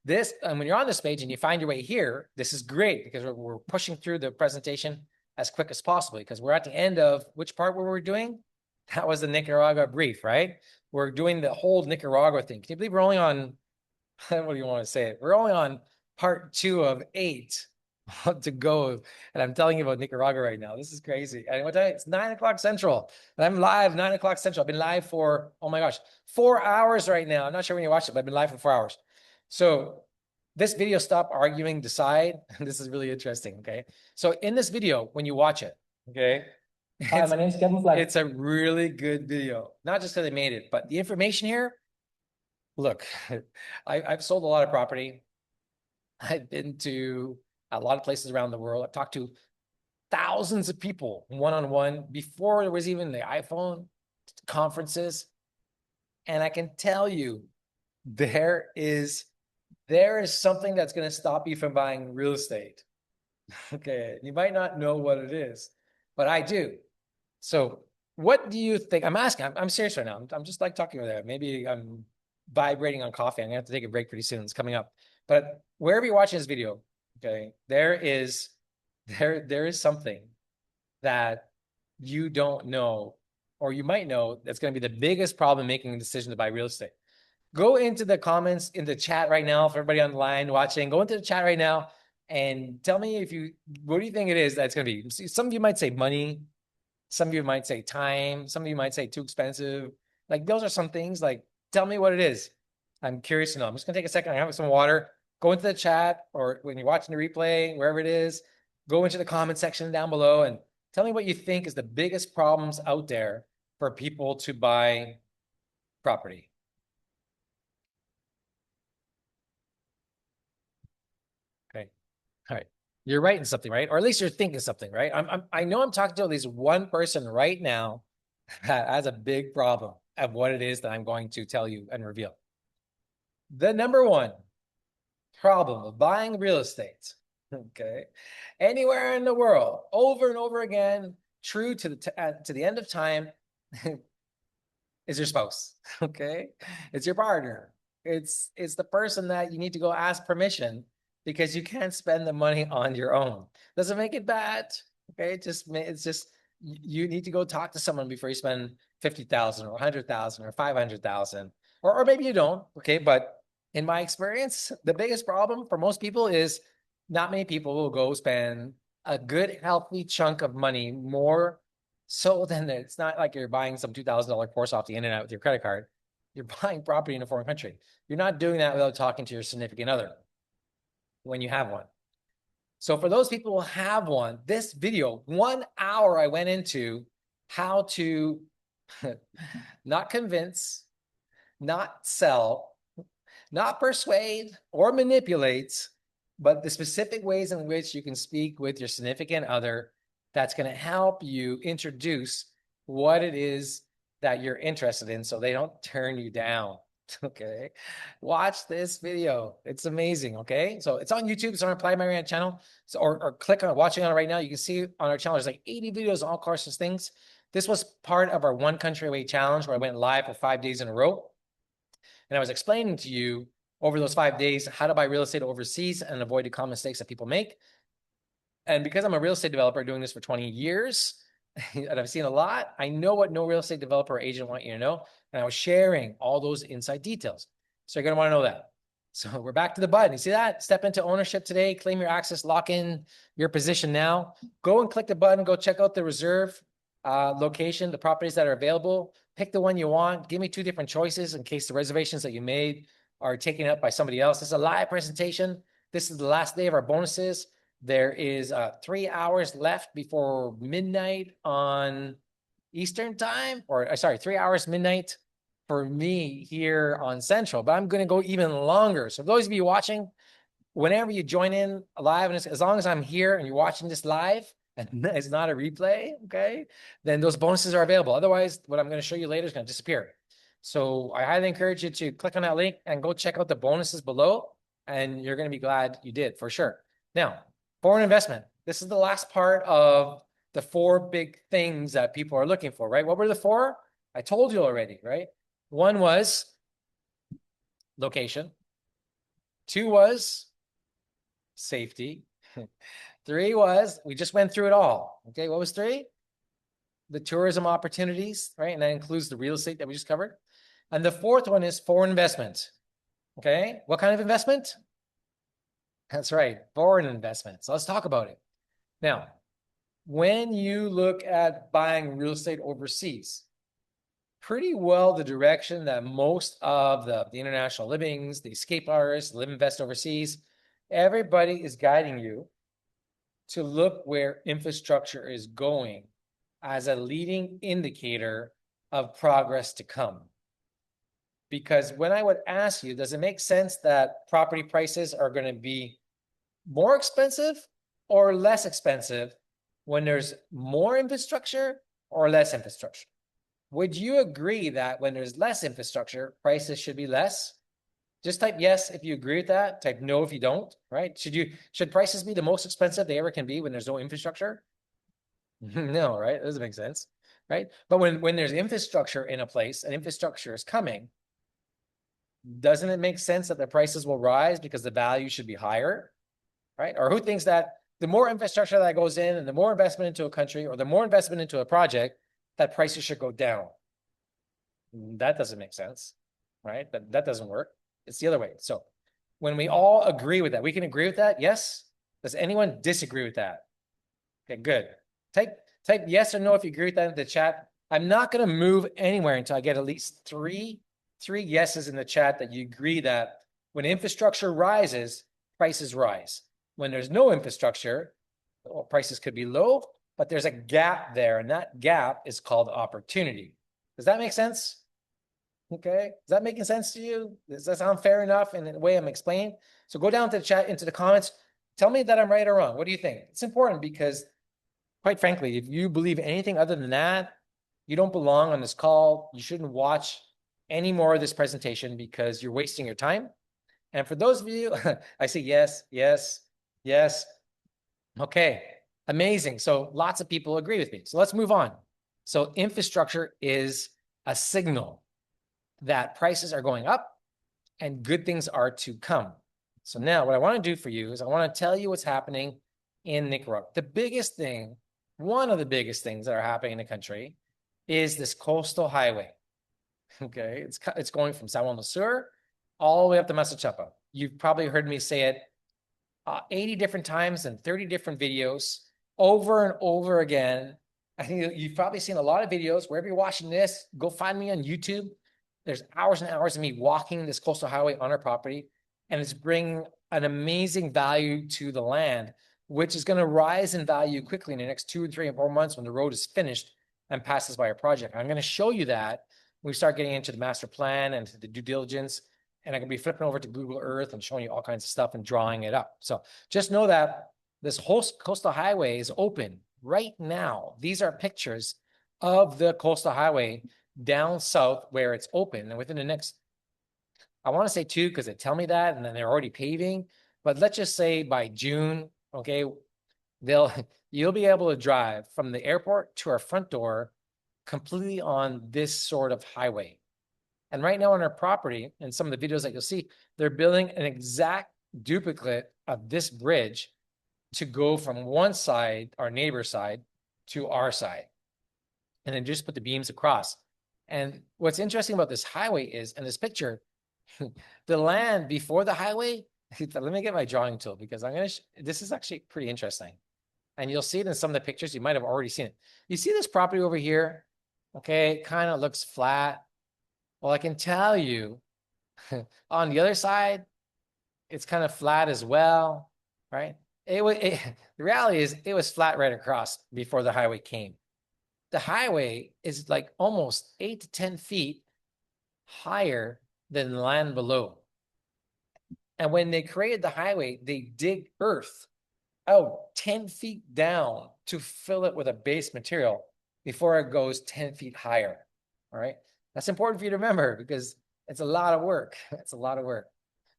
this, and when you're on this page and you find your way here, this is great because we're pushing through the presentation as quick as possible, because we're at the end of which part were we doing? That was the Nicaragua brief, right? We're doing the whole Nicaragua thing. Can you believe we're only on, what do you want to say? We're only on part 2 of 8 to go. And I'm telling you about Nicaragua right now. This is crazy. And what time? It's 9 o'clock Central. And I'm live 9 o'clock Central. I've been live for, oh my gosh, 4 hours right now. I'm not sure when you watched it, but I've been live for 4 hours. So this video, stop arguing, decide. This is really interesting. Okay. So in this video, when you watch it, okay, Hi, my name's Kevin Fleck. it's a really good video, not just because I made it, but the information here. Look, I've sold a lot of property. I've been to a lot of places around the world. I've talked to thousands of people one-on-one before there was even the iPhone conferences. And I can tell you, there is something that's going to stop you from buying real estate. Okay. You might not know what it is, but I do. So what do you think? I'm asking, I'm serious right now. I'm just like talking over there. Maybe I'm vibrating on coffee. I'm gonna have to take a break pretty soon. It's coming up. But wherever you're watching this video, okay, there is something that you don't know or you might know that's going to be the biggest problem making a decision to buy real estate. Go into the comments in the chat right now for everybody online watching. Go into the chat right now and tell me what do you think it is that's going to be? See, some of you might say money. Some of you might say time. Some of you might say too expensive. Like those are some things. Like, tell me what it is. I'm curious to know. I'm just gonna take a second. I have some water. Go into the chat, or when you're watching the replay, wherever it is, go into the comment section down below and tell me what you think is the biggest problems out there for people to buy property. Okay. All right. You're writing something, right? Or at least you're thinking something, right? I know I'm talking to at least one person right now that has a big problem of what it is that I'm going to tell you and reveal. The number one problem of buying real estate, okay, anywhere in the world, over and over again, true to the end of time, is your spouse, okay? It's your partner. It's the person that you need to go ask permission because you can't spend the money on your own. Doesn't make it bad, okay? It's just you need to go talk to someone before you spend 50,000 or 100,000 or 500,000, or maybe you don't, okay? But in my experience, the biggest problem for most people is not many people will go spend a good, healthy chunk of money more so than it's not like you're buying some $2,000 course off the internet with your credit card. You're buying property in a foreign country. You're not doing that without talking to your significant other when you have one. So for those people who have one, this video, 1 hour, I went into how to not convince, not sell, not persuade or manipulate, but the specific ways in which you can speak with your significant other that's going to help you introduce what it is that you're interested in so they don't turn you down. Okay. Watch this video. It's amazing. Okay. So it's on YouTube. It's on our Playa Mariana channel. So, or click on it, watching on it right now. You can see on our channel, there's like 80 videos, all sorts of things. This was part of our One Country Away challenge where I went live for 5 days in a row. And I was explaining to you over those 5 days how to buy real estate overseas and avoid the common mistakes that people make. And because I'm a real estate developer doing this for 20 years, and I've seen a lot, I know what no real estate developer or agent want you to know. And I was sharing all those inside details. So you're going to want to know that. So we're back to the button. You see that? Step into ownership today, claim your access, lock in your position now. Go and click the button. Go check out the reserve location, the properties that are available. Pick the one you want. Give me 2 different choices in case the reservations that you made are taken up by somebody else. This is a live presentation. This is the last day of our bonuses. There is 3 hours left before midnight on Eastern time, or sorry, 3 hours midnight for me here on Central, but I'm going to go even longer. So those of you watching, whenever you join in live, and as long as I'm here and you're watching this live, and it's not a replay, okay, then those bonuses are available. Otherwise, what I'm going to show you later is going to disappear. So I highly encourage you to click on that link and go check out the bonuses below, and you're going to be glad you did for sure. Now, foreign investment. This is the last part of the 4 big things that people are looking for, right? What were the 4? I told you already, right? 1 was location. 2 was safety. 3 was, we just went through it all. Okay, what was 3? The tourism opportunities, right? And that includes the real estate that we just covered. And the 4th one is foreign investment. Okay, what kind of investment? That's right, foreign investment. So let's talk about it. Now, when you look at buying real estate overseas, pretty well the direction that most of the international livings, the escape artists, live invest overseas, everybody is guiding you to look where infrastructure is going as a leading indicator of progress to come. Because when I would ask you, does it make sense that property prices are going to be more expensive or less expensive when there's more infrastructure or less infrastructure? Would you agree that when there's less infrastructure, prices should be less? Just type yes if you agree with that. Type no if you don't, right? Should prices be the most expensive they ever can be when there's no infrastructure? No, right? That doesn't make sense, right? But when there's infrastructure in a place and infrastructure is coming, doesn't it make sense that the prices will rise because the value should be higher, right? Or who thinks that the more infrastructure that goes in and the more investment into a country or the more investment into a project, that prices should go down. That doesn't make sense, right? That doesn't work. It's the other way. So when we all agree with that, we can agree with that. Yes. Does anyone disagree with that? Okay, good. Type yes or no if you agree with that in the chat. I'm not going to move anywhere until I get at least three yeses in the chat that you agree that when infrastructure rises, prices rise. When there's no infrastructure, well, prices could be low, but there's a gap there, and that gap is called opportunity. Does that make sense? Okay, is that making sense to you? Does that sound fair enough in the way I'm explaining? So go down to the chat, into the comments. Tell me that I'm right or wrong. What do you think? It's important because, quite frankly, if you believe anything other than that, you don't belong on this call. You shouldn't watch any more of this presentation because you're wasting your time. And for those of you, I say yes, yes, yes. Okay, amazing. So lots of people agree with me. So let's move on. So infrastructure is a signal that prices are going up and good things are to come. So now what I want to do for you is I want to tell you what's happening in Nicaragua. The biggest thing, one of the biggest things that are happening in the country is this coastal highway. Okay, it's going from San Juan del Sur all the way up to Masachapa. You've probably heard me say it 80 different times and 30 different videos over and over again. I think you've probably seen a lot of videos. Wherever you're watching this, go find me on YouTube. There's hours and hours of me walking this coastal highway on our property, and it's bringing an amazing value to the land, which is going to rise in value quickly in the next 2 or 3 or 4 months when the road is finished and passes by our project. I'm going to show you that when we start getting into the master plan and the due diligence, and I'm going to be flipping over to Google Earth and showing you all kinds of stuff and drawing it up. So just know that this whole coastal highway is open right now. These are pictures of the coastal highway down south where it's open, and within the next, I want to say 2 because they tell me that, and then they're already paving, but let's just say by June, okay, you'll be able to drive from the airport to our front door completely on this sort of highway. And right now on our property, and some of the videos that you'll see, they're building an exact duplicate of this bridge to go from one side, our neighbor side, to our side, and then just put the beams across. And what's interesting about this highway is, in this picture, the land before the highway, let me get my drawing tool because this is actually pretty interesting. And you'll see it in some of the pictures. You might have already seen it. You see this property over here? Okay, it kind of looks flat. Well, I can tell you on the other side, it's kind of flat as well, right? The reality is it was flat right across before the highway came. The highway is like almost 8 to 10 feet higher than the land below. And when they created the highway, they dig earth out 10 feet down to fill it with a base material before it goes 10 feet higher. All right. That's important for you to remember because it's a lot of work. It's a lot of work.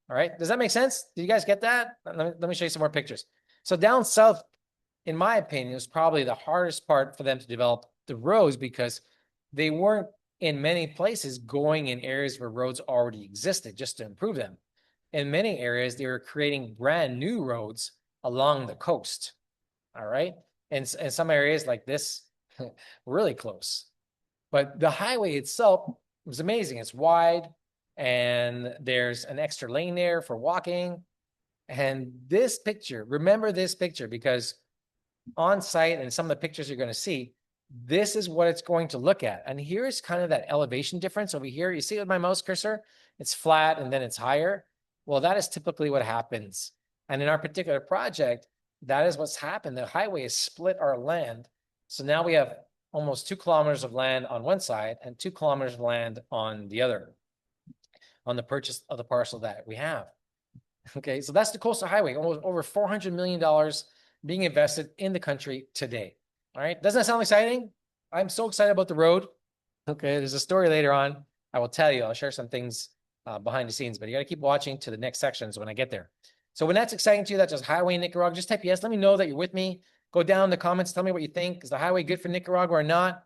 All right. Does that make sense? Do you guys get that? Let me show you some more pictures. So down south, in my opinion, was probably the hardest part for them to develop the roads because they weren't in many places going in areas where roads already existed just to improve them. In many areas, they were creating brand new roads along the coast. All right. And some areas like this, really close. But the highway itself was amazing. It's wide and there's an extra lane there for walking. And this picture, remember this picture because on site and some of the pictures you're going to see, this is what it's going to look at. And here's kind of that elevation difference over here. You see with my mouse cursor, it's flat and then it's higher. Well, that is typically what happens. And in our particular project, that is what's happened. The highway has split our land. So now we have almost 2 kilometers of land on one side and 2 kilometers of land on the other, on the purchase of the parcel that we have. Okay, so that's the coastal highway, almost over $400 million being invested in the country today. All right, doesn't that sound exciting? I'm so excited about the road. Okay, there's a story later on. I will tell you, I'll share some things behind the scenes, but you got to keep watching to the next sections when I get there. So when that's exciting to you, that's just highway in Nicaragua, just type yes. Let me know that you're with me. Go down in the comments. Tell me what you think. Is the highway good for Nicaragua or not?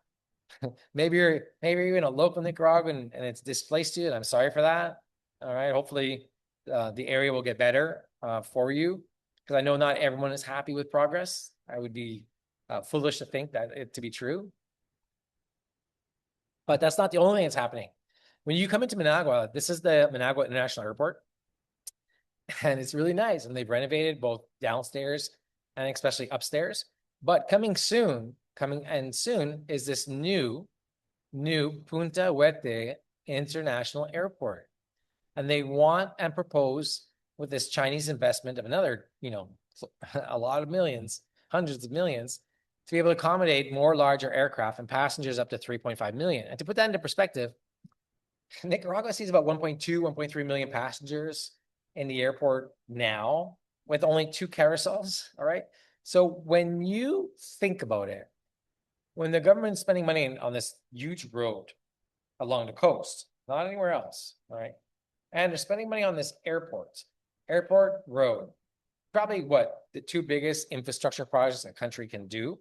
maybe you're in a local Nicaraguan and it's displaced you, and I'm sorry for that. All right, hopefully the area will get better for you because I know not everyone is happy with progress. I would be foolish to think that it to be true. But that's not the only thing that's happening. When you come into Managua, this is the Managua International Airport. And it's really nice. And they've renovated both downstairs and especially upstairs. But coming soon is this new Punta Huete International Airport. And they want and propose with this Chinese investment of another, a lot of millions, hundreds of millions, to be able to accommodate more larger aircraft and passengers up to 3.5 million. And to put that into perspective, Nicaragua sees about 1.2, 1.3 million passengers in the airport now with only 2 carousels, all right? So when you think about it, when the government's spending money on this huge road along the coast, not anywhere else, all right? And they're spending money on this airport road, probably what the 2 biggest infrastructure projects a country can do.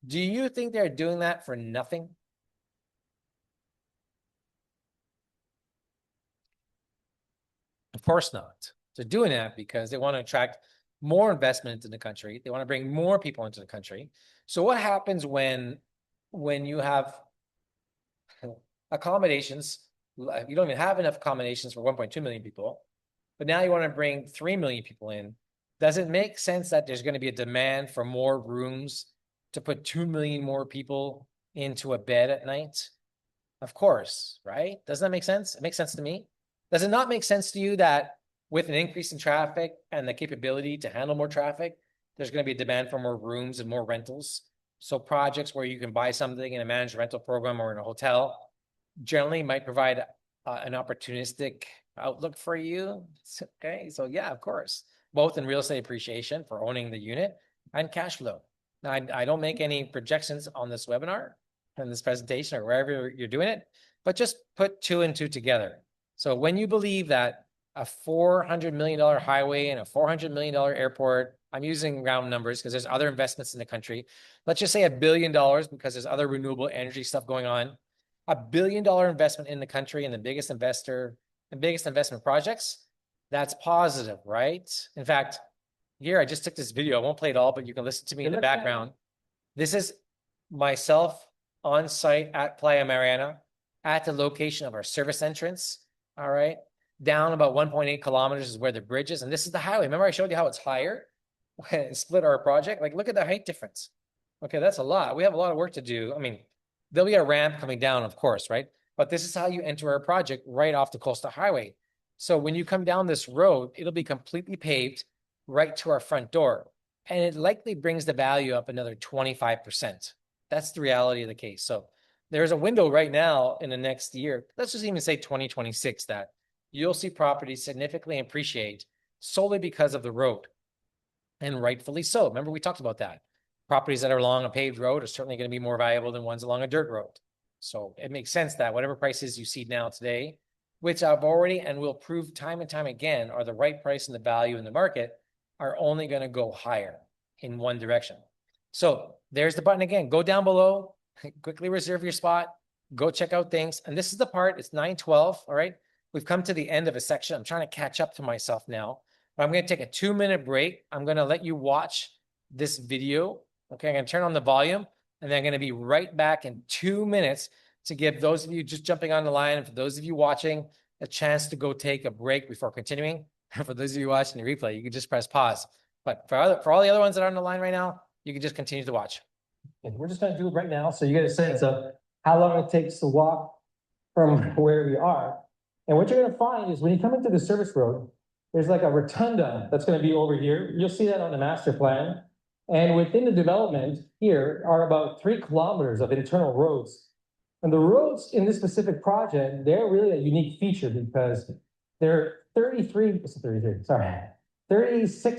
Do you think they're doing that for nothing? Of course not. They're doing that because they want to attract more investment into the country. They want to bring more people into the country. So what happens when you have accommodations? You don't even have enough accommodations for 1.2 million people, but now you want to bring 3 million people in. Does it make sense that there's going to be a demand for more rooms to put 2 million more people into a bed at night? Of course, right? Doesn't that make sense? It makes sense to me. Does it not make sense to you that with an increase in traffic and the capability to handle more traffic, there's going to be a demand for more rooms and more rentals? So projects where you can buy something in a managed rental program or in a hotel generally might provide an opportunistic outlook for you. Okay, so yeah, of course, both in real estate appreciation for owning the unit and cash flow. Now, I don't make any projections on this webinar and this presentation or wherever you're doing it, but just put 2 and 2 together. So when you believe that a $400 million highway and a $400 million airport, I'm using round numbers because there's other investments in the country. Let's just say $1 billion because there's other renewable energy stuff going on. $1 billion investment in the country and the biggest investment projects, that's positive, right? In fact, here I just took this video. I won't play it all, but you can listen to me in the background. This is myself on site at Playa Mariana at the location of our service entrance. All right. Down about 1.8 kilometers is where the bridge is. And this is the highway. Remember I showed you how it's higher when it split our project? Like, look at the height difference. Okay, that's a lot. We have a lot of work to do. I mean, there'll be a ramp coming down, of course, right? But this is how you enter our project right off the coastal highway. So when you come down this road, it'll be completely paved right to our front door. And it likely brings the value up another 25%. That's the reality of the case. So there's a window right now in the next year, let's just even say 2026, that you'll see properties significantly appreciate solely because of the road. And rightfully so. Remember, we talked about that. Properties that are along a paved road are certainly going to be more valuable than ones along a dirt road. So it makes sense that whatever prices you see now today, which I've already and will prove time and time again are the right price and the value in the market, are only going to go higher in one direction. So there's the button again. Go down below, quickly reserve your spot, go check out things. And this is the part, it's 9:12, all right? We've come to the end of a section. I'm trying to catch up to myself now, but I'm going to take a 2-minute break. I'm going to let you watch this video. Okay, I'm going to turn on the volume and then I'm going to be right back in 2 minutes to give those of you just jumping on the line and for those of you watching a chance to go take a break before continuing. For those of you watching the replay, you can just press pause. But for all the other ones that are on the line right now, you can just continue to watch. And we're just going to do it right now, so you get a sense of how long it takes to walk from where we are. And what you're going to find is when you come into the service road, there's like a rotunda that's going to be over here. You'll see that on the master plan. And within the development here are about 3 kilometers of internal roads. And the roads in this specific project, they're really a unique feature because they're 33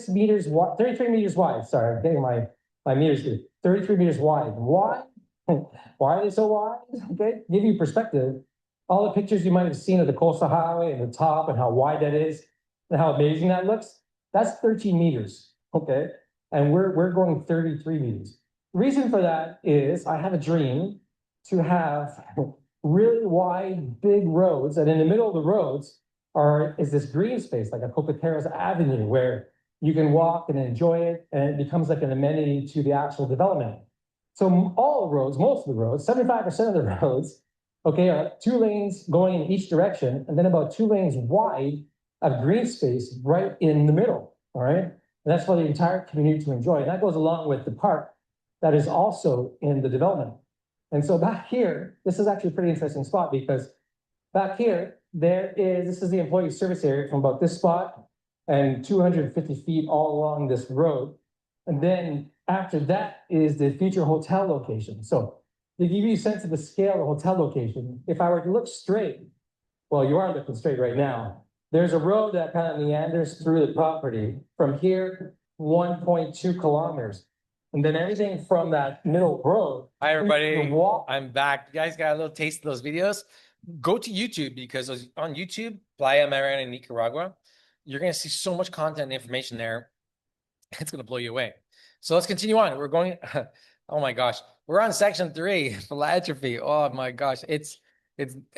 meters wide, 33 meters wide. Sorry, I'm getting my meters here. 33 meters wide. Why? Why are they so wide? Okay, give you perspective. All the pictures you might have seen of the coastal highway and the top and how wide that is and how amazing that looks, that's 13 meters, okay? And we're going 33 meters. The reason for that is I have a dream to have really wide, big roads, and in the middle of the roads is this green space, like a Cocoteros Avenue, where you can walk and enjoy it, and it becomes like an amenity to the actual development. So all the roads, most of the roads, 75% of the roads okay, are 2 lanes going in each direction, and then about 2 lanes wide of green space right in the middle, all right? And that's for the entire community to enjoy. And that goes along with the park that is also in the development. And so back here, this is actually a pretty interesting spot because back here, this is the employee service area from about this spot and 250 feet all along this road. And then after that is the future hotel location. So to give you a sense of the scale of the hotel location, if I were to look straight, well, you are looking straight right now. There's a road that kind of meanders through the property from here, 1.2 kilometers. And then everything from that middle road. Hi, everybody. the wall- I'm back. You guys got a little taste of those videos. Go to YouTube because on YouTube, Playa Mariana, Nicaragua, you're going to see so much content and information there. It's going to blow you away. So let's continue on. We're going, oh my gosh, we're on section 3, philanthropy. Oh my gosh, it's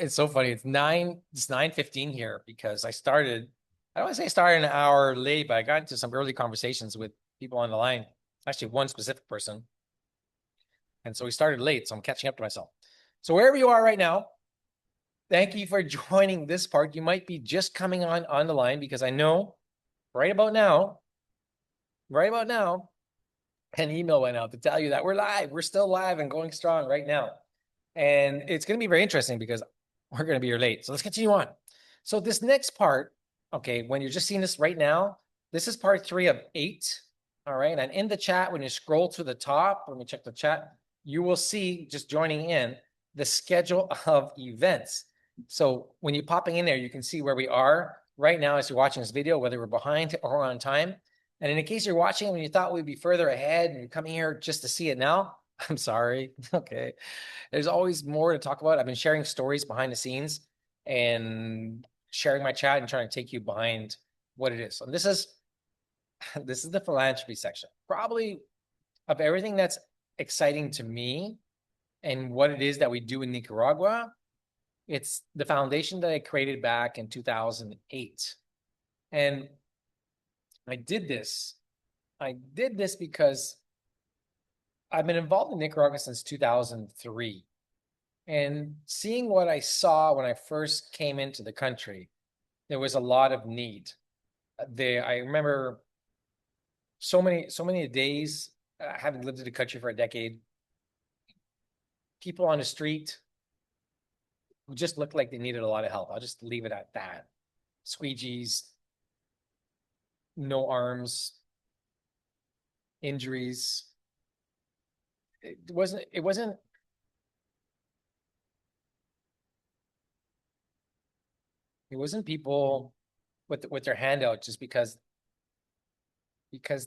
so funny. It's 9:15 here because I don't want to say started an hour late, but I got into some early conversations with people on the line. Actually, one specific person. And so we started late, so I'm catching up to myself. So wherever you are right now, thank you for joining this part. You might be just coming on the line because I know right about now, an email went out to tell you that we're live. We're still live and going strong right now. And it's going to be very interesting because we're going to be here late. So let's continue on. So this next part, okay, when you're just seeing this right now, this is part 3 of 8. All right. And in the chat, when you scroll to the top, let me check the chat, you will see, just joining in, the schedule of events. So when you're popping in there, you can see where we are right now as you're watching this video, whether we're behind or on time. And in case you're watching and you thought we'd be further ahead and you're coming here just to see it now, I'm sorry. Okay. There's always more to talk about. I've been sharing stories behind the scenes and sharing my chat and trying to take you behind what it is. So this is the philanthropy section. Probably of everything that's exciting to me and what it is that we do in Nicaragua, it's the foundation that I created back in 2008. And I did this because I've been involved in Nicaragua since 2003. And seeing what I saw when I first came into the country, there was a lot of need. I remember so many days, having lived in the country for a decade, people on the street who just looked like they needed a lot of help. I'll just leave it at that. Squeegees, no arms, injuries. It wasn't people with their hand out just because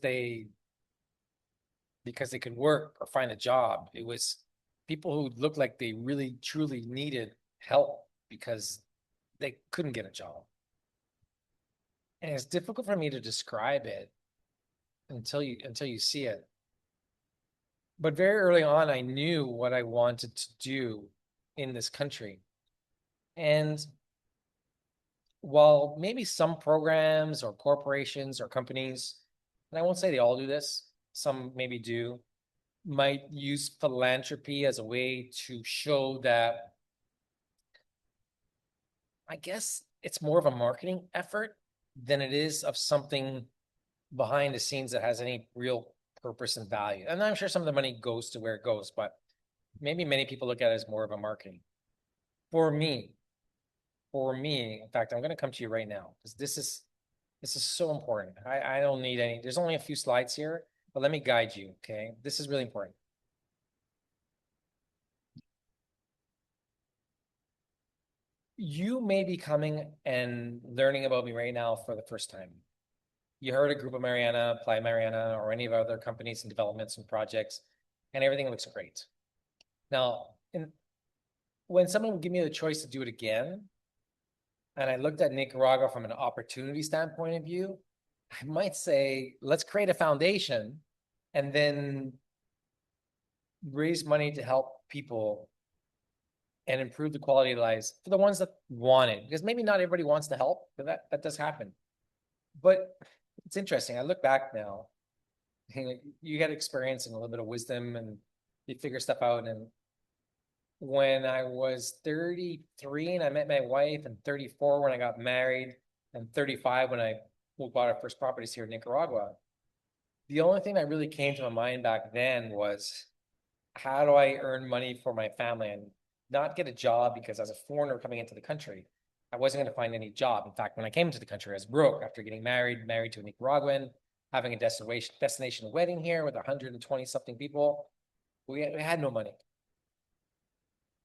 they could work or find a job. It was people who looked like they really truly needed help because they couldn't get a job. And it's difficult for me to describe it until you see it. But very early on, I knew what I wanted to do in this country. And while maybe some programs or corporations or companies, and I won't say they all do this, some maybe do, might use philanthropy as a way to show that, I guess it's more of a marketing effort than it is of something behind the scenes that has any real purpose and value. And I'm sure some of the money goes to where it goes, but maybe many people look at it as more of a marketing. For me, in fact, I'm going to come to you right now because this is so important. I don't need any, there's only a few slides here, but let me guide you, okay? This is really important. You may be coming and learning about me right now for the first time. You heard of Grupo Mariana, Playa Mariana, or any of our other companies and developments and projects, and everything looks great. Now, when someone would give me the choice to do it again, and I looked at Nicaragua from an opportunity standpoint of view, I might say, let's create a foundation and then raise money to help people and improve the quality of lives for the ones that want it. Because maybe not everybody wants to help, but that does happen. But it's interesting. I look back now, you get experience and a little bit of wisdom and you figure stuff out. And when I was 33 and I met my wife, and 34 when I got married, and 35 when we bought our first properties here in Nicaragua. The only thing that really came to my mind back then was, how do I earn money for my family and not get a job? Because as a foreigner coming into the country, I wasn't going to find any job. In fact, when I came into the country, I was broke after getting married to a Nicaraguan, having a destination wedding here with 120 something people. We had no money.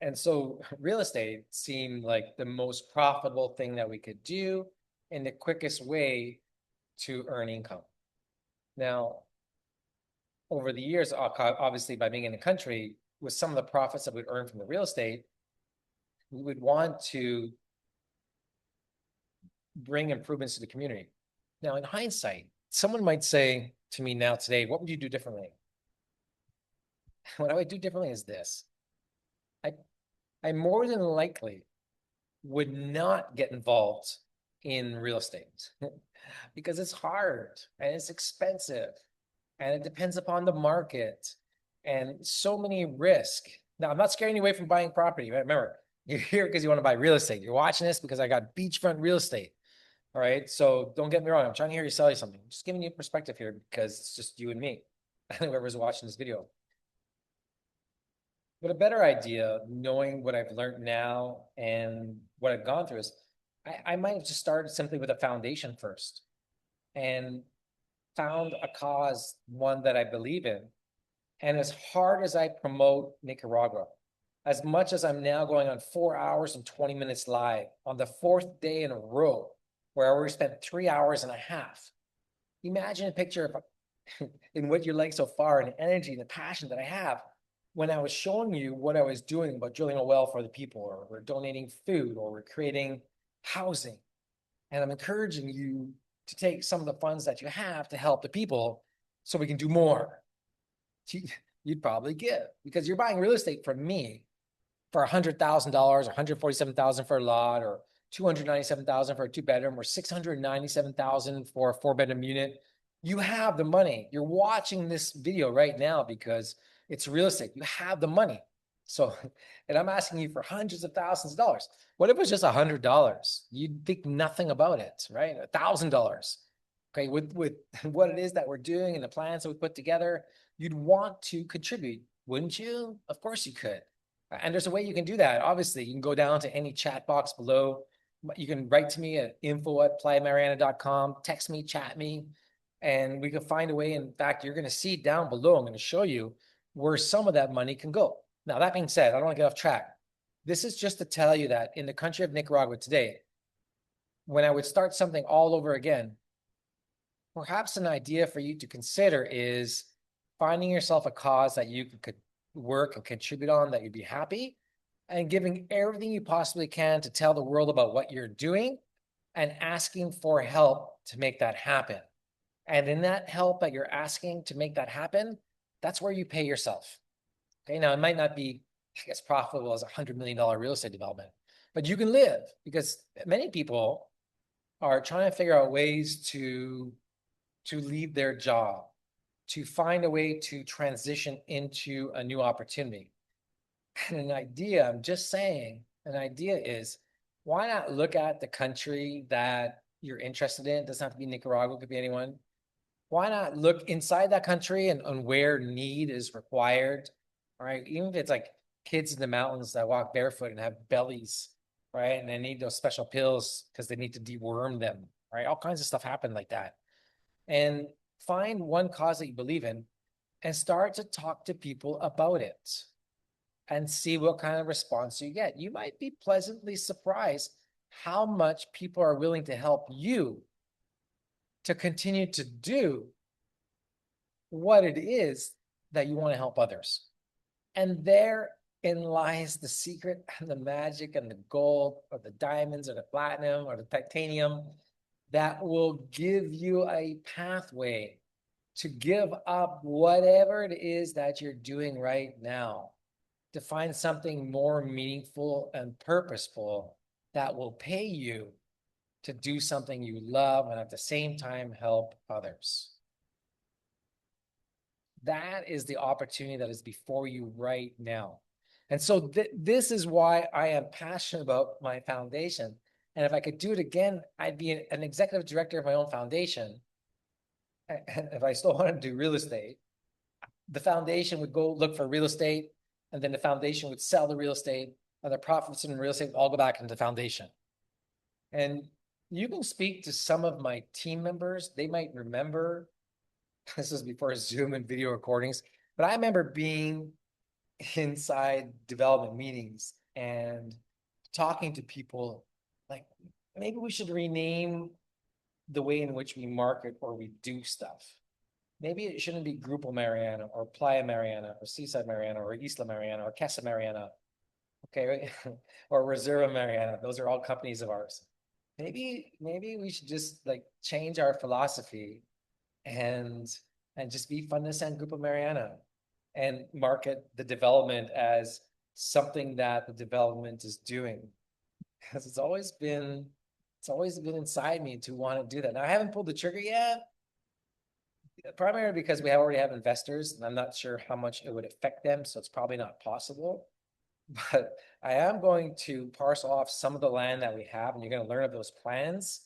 And so real estate seemed like the most profitable thing that we could do and the quickest way to earn income. Now, over the years, obviously by being in the country, with some of the profits that we'd earn from the real estate, we would want to bring improvements to the community. Now, in hindsight, someone might say to me now today, what would you do differently? What I would do differently is this. I more than likely would not get involved in real estate because it's hard and it's expensive and it depends upon the market and so many risks. Now, I'm not scaring you away from buying property. Right? Remember, you're here because you want to buy real estate. You're watching this because I got beachfront real estate. All right. So don't get me wrong. I'm trying to hear you sell you something. I'm just giving you perspective here because it's just you and me and whoever's watching this video. But a better idea, knowing what I've learned now and what I've gone through, is I might have just started simply with a foundation first and found a cause, one that I believe in. And as hard as I promote Nicaragua, as much as I'm now going on 4 hours and 20 minutes live on the 4th day in a row, where I already spent 3 hours and a half. Imagine a picture of in what you like so far, and the energy and the passion that I have when I was showing you what I was doing about drilling a well for the people, or we're donating food, or we're creating housing. And I'm encouraging you to take some of the funds that you have to help the people so we can do more. You'd probably give, because you're buying real estate from me for $100,000, $147,000 for a lot, or $297,000 for a 2-bedroom, or $697,000 for a 4-bedroom unit. You have the money. You're watching this video right now because it's real estate. You have the money. So, and I'm asking you for hundreds of thousands of dollars. What if it was just $100? You'd think nothing about it, right? $1,000. Okay, with what it is that we're doing and the plans that we put together, you'd want to contribute, wouldn't you? Of course you could. And there's a way you can do that. Obviously, you can go down to any chat box below. You can write to me at info@playamariana.com, text me, chat me, and we can find a way. In fact, you're going to see down below, I'm going to show you where some of that money can go. Now, that being said, I don't want to get off track. This is just to tell you that in the country of Nicaragua today, when I would start something all over again, perhaps an idea for you to consider is finding yourself a cause that you could work and contribute on, that you'd be happy, and giving everything you possibly can to tell the world about what you're doing and asking for help to make that happen. And in that help that you're asking to make that happen, that's where you pay yourself. Okay, now it might not be as profitable as a $100 million real estate development, but you can live, because many people are trying to figure out ways to leave their job, to find a way to transition into a new opportunity. And an idea, I'm just saying, an idea is, why not look at the country that you're interested in? It doesn't have to be Nicaragua, it could be anyone. Why not look inside that country and where need is required, all right? Even if it's like kids in the mountains that walk barefoot and have bellies, right? And they need those special pills because they need to deworm them, right? All kinds of stuff happen like that. And find one cause that you believe in and start to talk to people about it and see what kind of response you get. You might be pleasantly surprised how much people are willing to help you to continue to do what it is that you want to help others. And therein lies the secret and the magic and the gold or the diamonds or the platinum or the titanium that will give you a pathway to give up whatever it is that you're doing right now, to find something more meaningful and purposeful that will pay you to do something you love and at the same time help others. That is the opportunity that is before you right now. And so this is why I am passionate about my foundation. And if I could do it again, I'd be an executive director of my own foundation. And if I still wanted to do real estate, the foundation would go look for real estate, and then the foundation would sell the real estate, and the profits in real estate would all go back into the foundation. And you can speak to some of my team members. They might remember, this was before Zoom and video recordings, but I remember being inside development meetings and talking to people like, maybe we should rename the way in which we market or we do stuff. Maybe it shouldn't be Grupo Mariana or Playa Mariana or Seaside Mariana or Isla Mariana or Casa Mariana, okay, or Reserva Mariana. Those are all companies of ours. Maybe we should just like change our philosophy and just be Fundus and Grupo Mariana and market the development as something that the development is doing. Because it's always been inside me to want to do that. Now I haven't pulled the trigger yet, primarily because we already have investors, and I'm not sure how much it would affect them, so it's probably not possible. But I am going to parcel off some of the land that we have, and you're going to learn of those plans.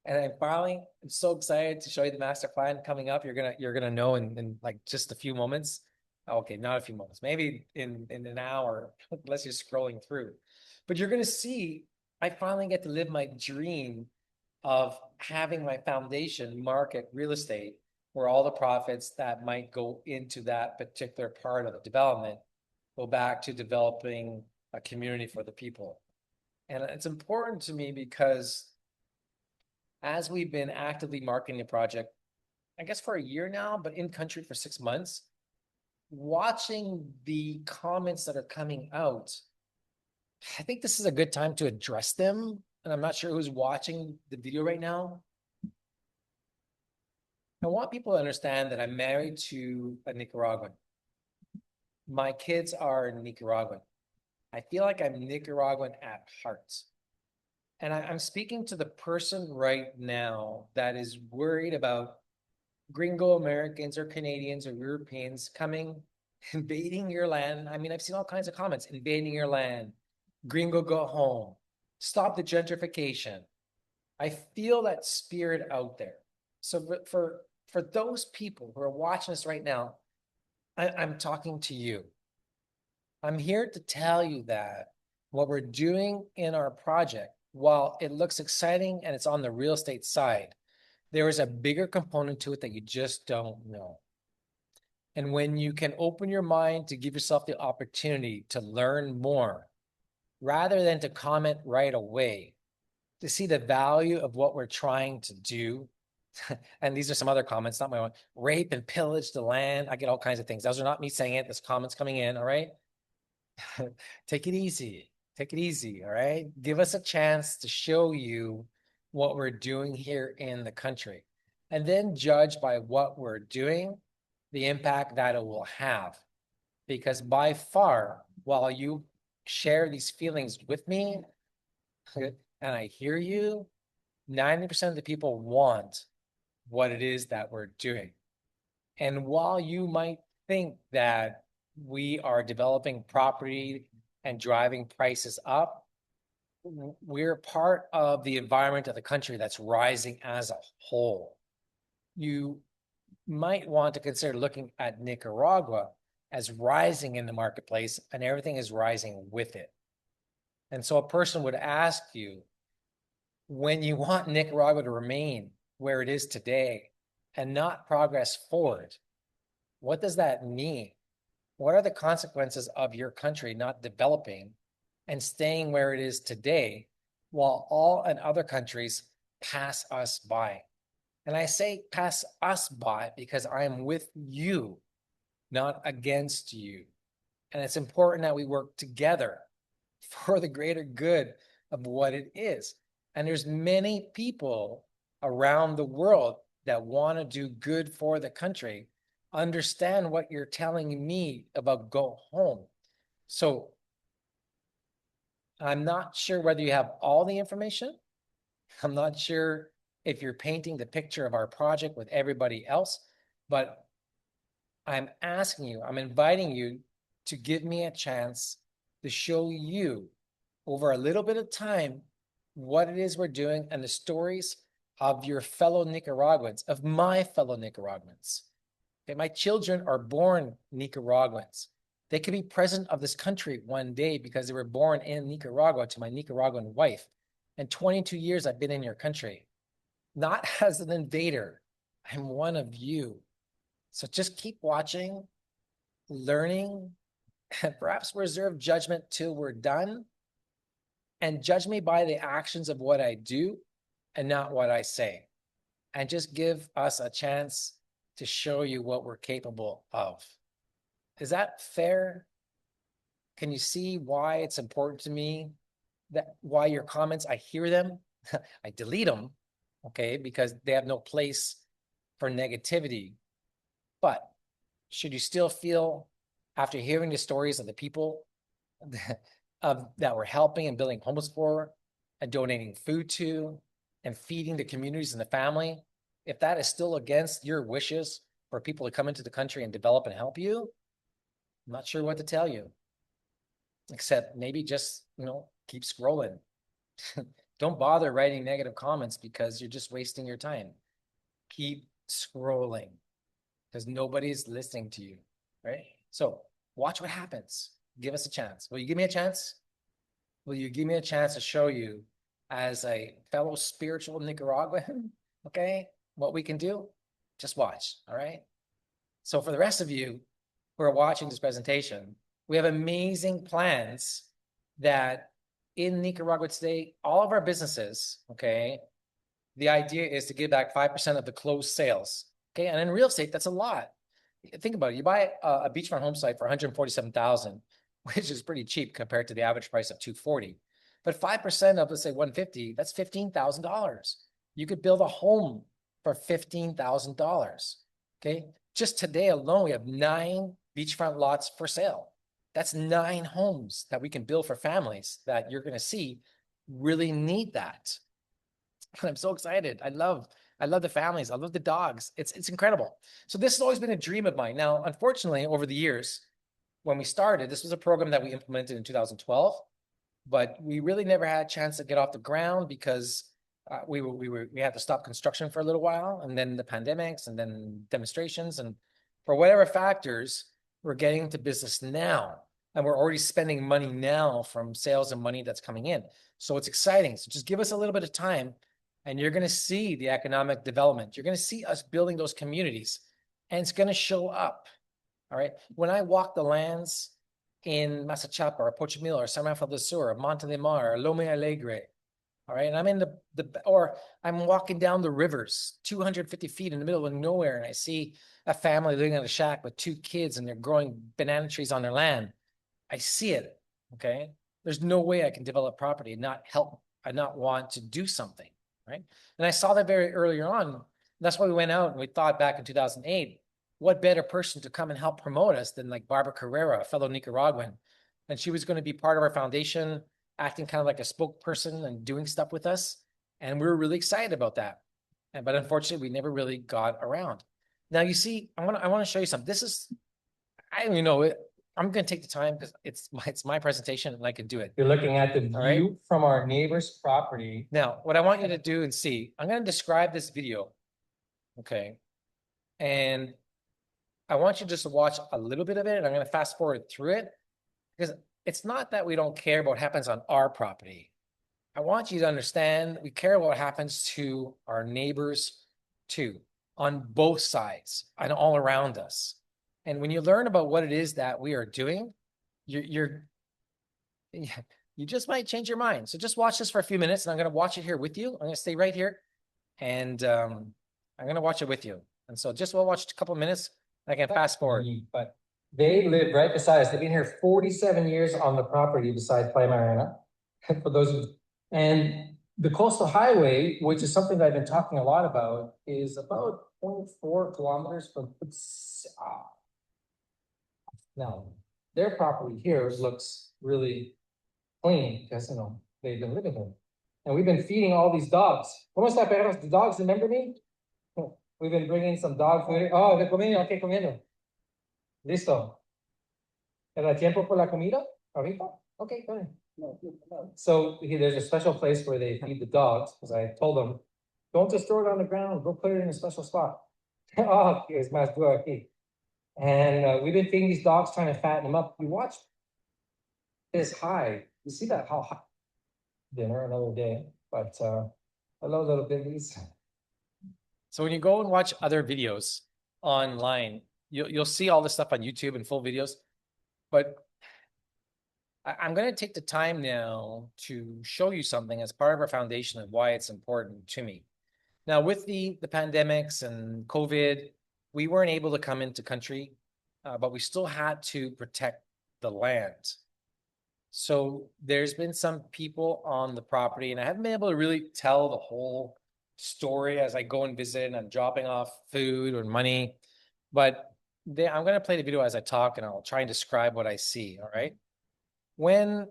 And I'm so excited to show you the master plan coming up. You're gonna know in like just a few moments. Okay, not a few moments, maybe in an hour, unless you're scrolling through. But you're gonna see, I finally get to live my dream of having my foundation market real estate, where all the profits that might go into that particular part of the development go back to developing a community for the people. And it's important to me because as we've been actively marketing the project, I guess for a year now, but in country for 6 months, watching the comments that are coming out, I think this is a good time to address them. And I'm not sure who's watching the video right now. I want people to understand that I'm married to a Nicaraguan. My kids are Nicaraguan. I feel like I'm Nicaraguan at heart. And I'm speaking to the person right now that is worried about gringo Americans or Canadians or Europeans coming, invading your land. I mean, I've seen all kinds of comments, invading your land, gringo go home, stop the gentrification. I feel that spirit out there. So for those people who are watching this right now, I'm talking to you. I'm here to tell you that what we're doing in our project, while it looks exciting and it's on the real estate side, there is a bigger component to it that you just don't know. And when you can open your mind to give yourself the opportunity to learn more, rather than to comment right away, to see the value of what we're trying to do. And these are some other comments, not my own. Rape and pillage the land. I get all kinds of things. Those are not me saying it. There's comments coming in, all right? Take it easy. Take it easy, all right? Give us a chance to show you what we're doing here in the country. And then judge by what we're doing, the impact that it will have. Because by far, while you share these feelings with me, and I hear you, 90% of the people want what it is that we're doing. And while you might think that we are developing property and driving prices up, we're part of the environment of the country that's rising as a whole. You might want to consider looking at Nicaragua as rising in the marketplace, and everything is rising with it. And so a person would ask you, when you want Nicaragua to remain where it is today and not progress forward, what does that mean? What are the consequences of your country not developing and staying where it is today while all and other countries pass us by? And I say pass us by because I am with you, not against you. And it's important that we work together for the greater good of what it is. And there's many people around the world that want to do good for the country, understand what you're telling me about go home. So I'm not sure whether you have all the information. I'm not sure if you're painting the picture of our project with everybody else, but I'm asking you, I'm inviting you to give me a chance to show you over a little bit of time what it is we're doing and the stories of your fellow Nicaraguans, of my fellow Nicaraguans. Okay, my children are born Nicaraguans. They could be president of this country one day because they were born in Nicaragua to my Nicaraguan wife. And 22 years I've been in your country, not as an invader. I'm one of you. So just keep watching, learning, and perhaps reserve judgment till we're done. And judge me by the actions of what I do and not what I say. And just give us a chance to show you what we're capable of. Is that fair? Can you see why it's important to me? That why your comments, I hear them, I delete them, okay, because they have no place for negativity. But should you still feel, after hearing the stories of the people that we're helping and building homes for and donating food to and feeding the communities and the family, if that is still against your wishes for people to come into the country and develop and help you, I'm not sure what to tell you. Except maybe just, keep scrolling. Don't bother writing negative comments because you're just wasting your time. Keep scrolling because nobody's listening to you, right? So watch what happens. Give us a chance. Will you give me a chance? Will you give me a chance to show you as a fellow spiritual Nicaraguan, okay, what we can do? Just watch, all right? So for the rest of you who are watching this presentation, we have amazing plans that in Nicaragua today, all of our businesses, okay, the idea is to give back 5% of the closed sales, okay? And in real estate, that's a lot. Think about it. You buy a beachfront home site for $147,000, which is pretty cheap compared to the average price of $240. But 5% of, let's say, $150, that's $15,000. You could build a home for $15,000, okay? Just today alone, we have 9 beachfront lots for sale. That's 9 homes that we can build for families that you're going to see really need that. And I'm so excited. I love the families. I love the dogs. It's incredible. So this has always been a dream of mine. Now, unfortunately, over the years, when we started, this was a program that we implemented in 2012, but we really never had a chance to get off the ground because we had to stop construction for a little while, and then the pandemics, and then demonstrations, and for whatever factors, we're getting into business now, and we're already spending money now from sales and money that's coming in. So it's exciting. So just give us a little bit of time, and you're going to see the economic development. You're going to see us building those communities, and it's going to show up. All right. When I walk the lands in Masachapa or Pochimilo or San Rafael del Sur or Monte de Mar or Lome Alegre, all right, and I'm in or I'm walking down the rivers 250 feet in the middle of nowhere, and I see a family living in a shack with 2 kids and they're growing banana trees on their land. I see it. Okay. There's no way I can develop property and not help and not want to do something. Right. And I saw that very earlier on. That's why we went out and we thought back in 2008, what better person to come and help promote us than like Barbara Carrera, a fellow Nicaraguan. And she was going to be part of our foundation, acting kind of like a spokesperson and doing stuff with us. And we were really excited about that. But unfortunately, we never really got around. Now, you see, I want to show you something. This is, I don't even know it. I'm going to take the time because it's my presentation and I can do it. You're looking at the view right? from our neighbor's property. Now, what I want you to do and see, I'm going to describe this video. Okay. And I want you just to watch a little bit of it, and I'm going to fast forward through it because it's not that we don't care about what happens on our property. I want you to understand we care about what happens to our neighbors too, on both sides and all around us. And when you learn about what it is that we are doing, you just might change your mind. So just watch this for a few minutes, and I'm going to watch it here with you. I'm going to stay right here, and I'm going to watch it with you. And so just we'll watch a couple of minutes. I can fast forward. But they live right beside us. They've been here 47 years on the property beside Playa Mariana. For those who, and the coastal highway, which is something that I've been talking a lot about, is about 0.4 kilometers from now. Their property here looks really clean because they've been living here. And we've been feeding all these dogs. ¿Cómo está, perros? The dogs remember me? We've been bringing some dog food. Oh, they're comiendo. Okay, comiendo. Listo. ¿Era tiempo por la comida? Ahorita? Okay, go ahead. So there's a special place where they feed the dogs, because I told them, don't just throw it on the ground, go put it in a special spot. Oh, here's my okay. And we've been feeding these dogs, trying to fatten them up. You watch this high, you see that how high? Dinner another day, but hello, little babies. So when you go and watch other videos online, you'll see all this stuff on YouTube and full videos, but I'm going to take the time now to show you something as part of our foundation of why it's important to me. Now, with the pandemics and COVID, we weren't able to come into country, but we still had to protect the land. So there's been some people on the property, and I haven't been able to really tell the whole story as I go and visit and I'm dropping off food or money. But I'm going to play the video as I talk, and I'll try and describe what I see. All right. When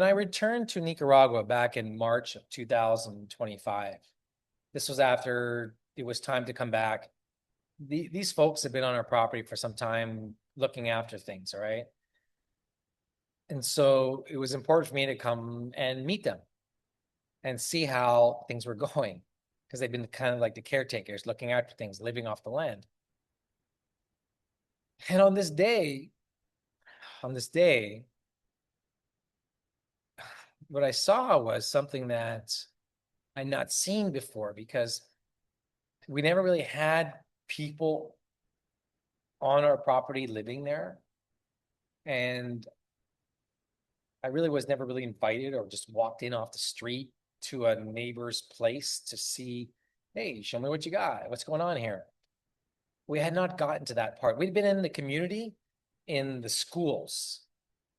I returned to Nicaragua back in March of 2025, this was after it was time to come back. These folks have been on our property for some time looking after things, all right? And so it was important for me to come and meet them and see how things were going, because they've been kind of like the caretakers looking after things, living off the land. And on this day, what I saw was something that I'd not seen before, because we never really had people on our property living there. And I really was never really invited or just walked in off the street to a neighbor's place to see, hey, show me what you got. What's going on here? We had not gotten to that part. We'd been in the community, in the schools,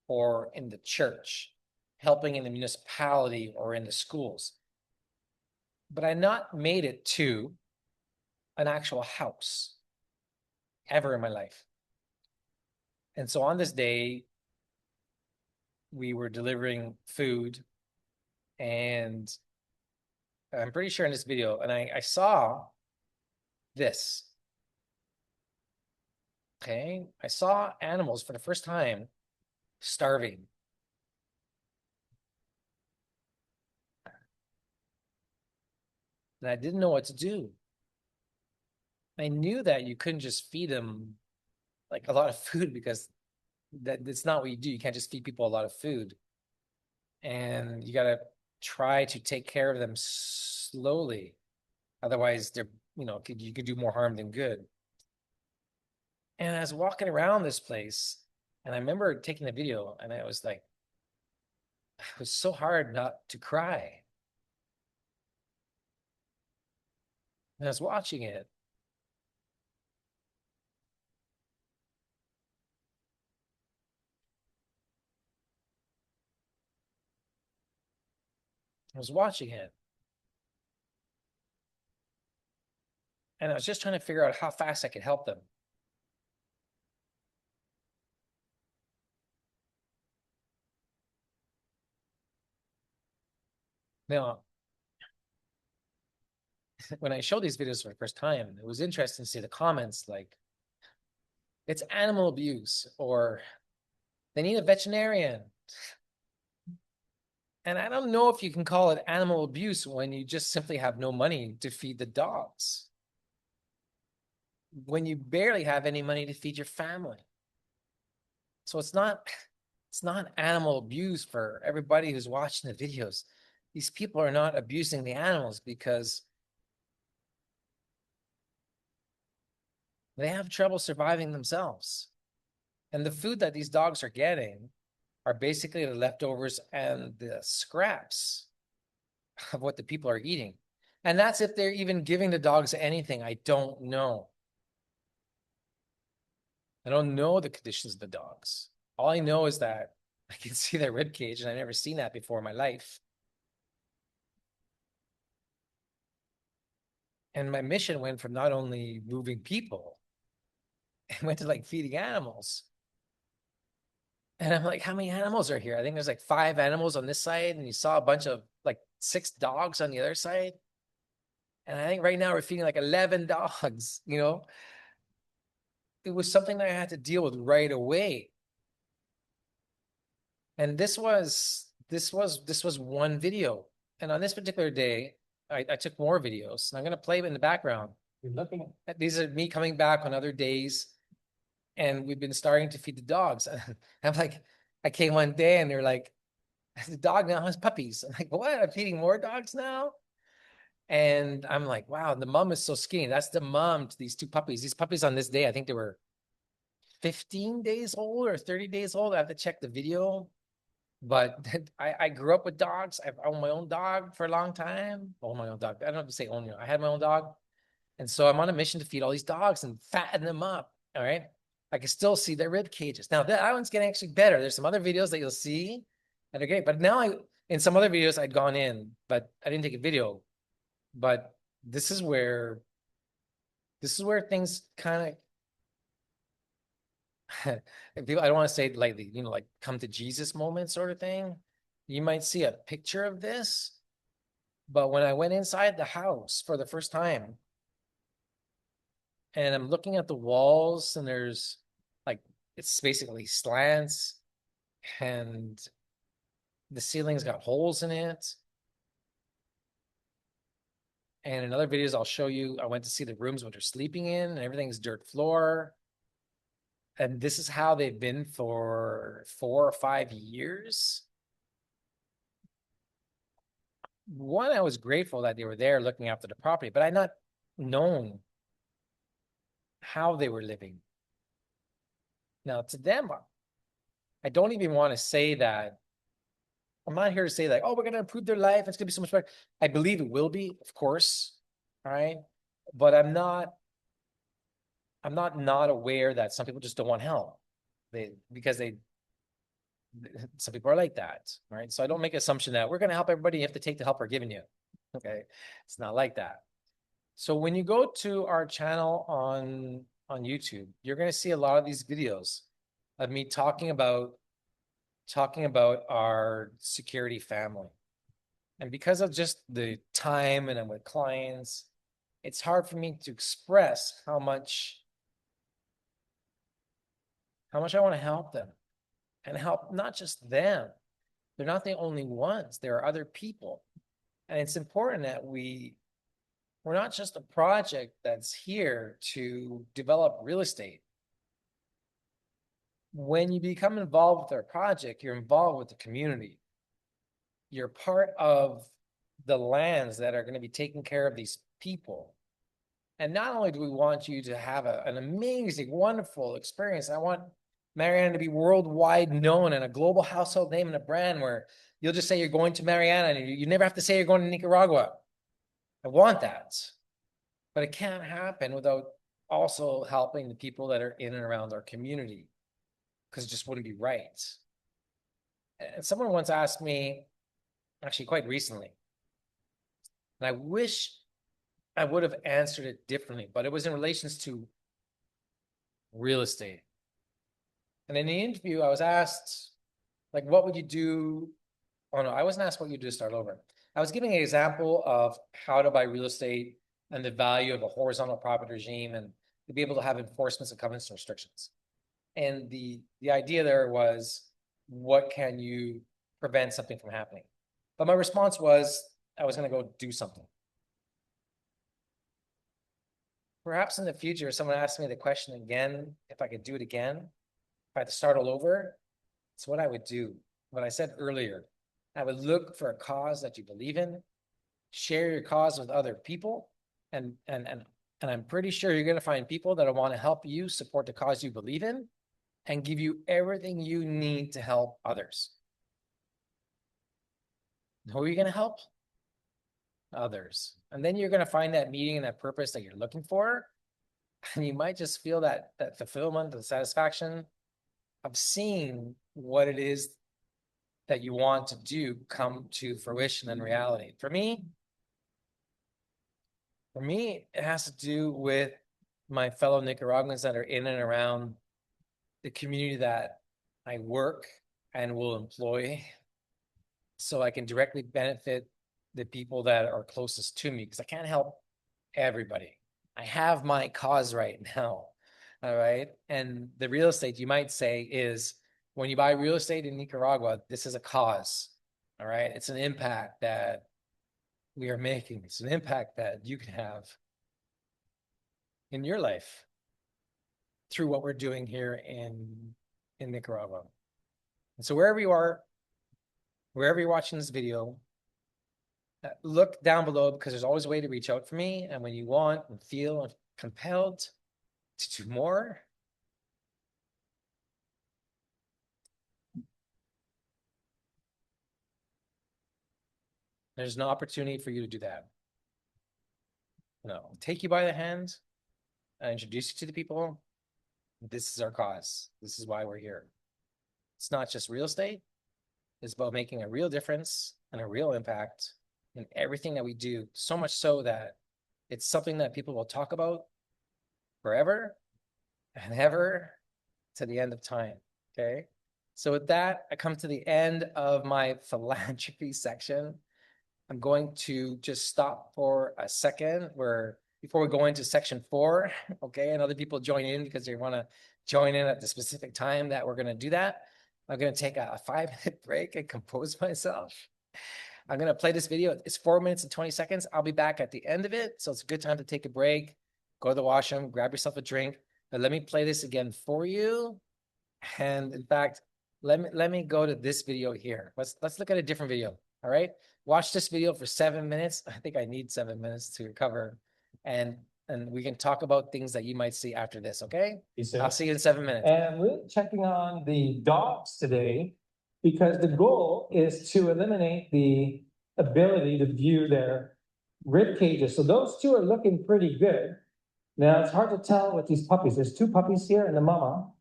or in the church, helping in the municipality or in the schools. But I not made it to an actual house ever in my life. And so on this day, we were delivering food, and I'm pretty sure in this video, and I saw this. Okay, I saw animals for the first time starving. And I didn't know what to do. I knew that you couldn't just feed them like a lot of food, because that's not what you do. You can't just feed people a lot of food. And you got to try to take care of them slowly. Otherwise, they're, you could do more harm than good. And I was walking around this place, and I remember taking the video, and I was like, it was so hard not to cry. And I was watching it. I was watching it. And I was just trying to figure out how fast I could help them. Now, when I showed these videos for the first time, it was interesting to see the comments like, it's animal abuse, or they need a veterinarian. And I don't know if you can call it animal abuse when you just simply have no money to feed the dogs, when you barely have any money to feed your family. So it's not animal abuse for everybody who's watching the videos. These people are not abusing the animals because they have trouble surviving themselves. And the food that these dogs are getting are basically the leftovers and the scraps of what the people are eating. And that's if they're even giving the dogs anything. I don't know. I don't know the conditions of the dogs. All I know is that I can see their rib cage, and I've never seen that before in my life. And my mission went from not only moving people, it went to like feeding animals. And I'm like, how many animals are here? I think there's like 5 animals on this side, and you saw a bunch of like 6 dogs on the other side. And I think right now we're feeding like 11 dogs, It was something that I had to deal with right away. And this was one video. And on this particular day, I took more videos. And I'm gonna play them in the background. You're looking at These are me coming back on other days, and we've been starting to feed the dogs. I'm like, I came one day and they're like, the dog now has puppies. I'm like, what? I'm feeding more dogs now? And I'm like, wow, the mom is so skinny. That's the mom to these two puppies. These puppies on this day, I think they were 15 days old or 30 days old. I have to check the video. But I grew up with dogs. I've owned my own dog for a long time. Own my own dog. I don't have to say own. I had my own dog. And so I'm on a mission to feed all these dogs and fatten them up. All right. I can still see their rib cages. Now that one's getting actually better. There's some other videos that you'll see that are great. But now in some other videos I'd gone in, but I didn't take a video. But this is where things kind of people, I don't want to say it lightly, like come to Jesus moment sort of thing. You might see a picture of this, but when I went inside the house for the first time, and I'm looking at the walls, and there's like, it's basically slants, and the ceiling's got holes in it. And in other videos, I'll show you, I went to see the rooms what they're sleeping in, and everything's dirt floor. And this is how they've been for 4 or 5 years. One, I was grateful that they were there looking after the property, but I not known how they were living. Now, to them, I don't even want to say that. I'm not here to say like, oh, we're going to improve their life. It's going to be so much better. I believe it will be, of course. All right. But I'm not aware that some people just don't want help. Some people are like that, right? So I don't make an assumption that we're going to help everybody. You have to take the help we're giving you. Okay. It's not like that. So when you go to our channel on YouTube, you're going to see a lot of these videos of me talking about our security family. And because of just the time and I'm with clients, it's hard for me to express how much I want to help them, and help not just them. They're not the only ones. There are other people. And it's important that we're not just a project that's here to develop real estate. When you become involved with our project, you're involved with the community. You're part of the lands that are going to be taking care of these people. And not only do we want you to have an amazing, wonderful experience, I want Mariana to be worldwide known and a global household name and a brand where you'll just say you're going to Mariana and you never have to say you're going to Nicaragua. I want that. But it can't happen without also helping the people that are in and around our community, because it just wouldn't be right. And someone once asked me, actually quite recently, and I wish I would have answered it differently, but it was in relations to real estate. And in the interview, I was asked, like, what would you do? Oh no, I wasn't asked what you do to start over. I was giving an example of how to buy real estate and the value of a horizontal property regime and to be able to have enforcements and covenants and restrictions. And the idea there was, what can you prevent something from happening? But my response was, I was going to go do something. Perhaps in the future, if someone asked me the question again, if I could do it again, if I had to start all over, it's what I would do. What I said earlier, I would look for a cause that you believe in, share your cause with other people, and I'm pretty sure you're going to find people that want to help you support the cause you believe in and give you everything you need to help others. Who are you going to help? Others. And then you're going to find that meaning and that purpose that you're looking for. And you might just feel that fulfillment, the satisfaction of seeing what it is that you want to do come to fruition and reality. For me, it has to do with my fellow Nicaraguans that are in and around the community that I work and will employ, so I can directly benefit the people that are closest to me, because I can't help everybody. I have my cause right now. All right. And the real estate, you might say, is when you buy real estate in Nicaragua, this is a cause. All right. It's an impact that we are making. It's an impact that you can have in your life through what we're doing here in Nicaragua. And so wherever you are, wherever you're watching this video, look down below, because there's always a way to reach out for me. And when you want and feel compelled to do more, there's an opportunity for you to do that. No, take you by the hand, I introduce you to the people. This is our cause. This is why we're here. It's not just real estate. It's about making a real difference and a real impact in everything that we do. So much so that it's something that people will talk about forever and ever to the end of time. Okay. So with that, I come to the end of my philanthropy section. I'm going to just stop for a second before we go into section 4, okay, and other people join in because they want to join in at the specific time that we're going to do that. I'm going to take a 5-minute break and compose myself. I'm going to play this video. It's 4 minutes and 20 seconds. I'll be back at the end of it. So it's a good time to take a break, go to the washroom, grab yourself a drink. But let me play this again for you. And in fact, let me go to this video here. Let's look at a different video. All right. Watch this video for 7 minutes. I think I need 7 minutes to recover. And we can talk about things that you might see after this, okay? I'll see you in 7 minutes. And we're checking on the dogs today because the goal is to eliminate the ability to view their rib cages. So those two are looking pretty good. Now it's hard to tell with these puppies. There's 2 puppies here and the mama.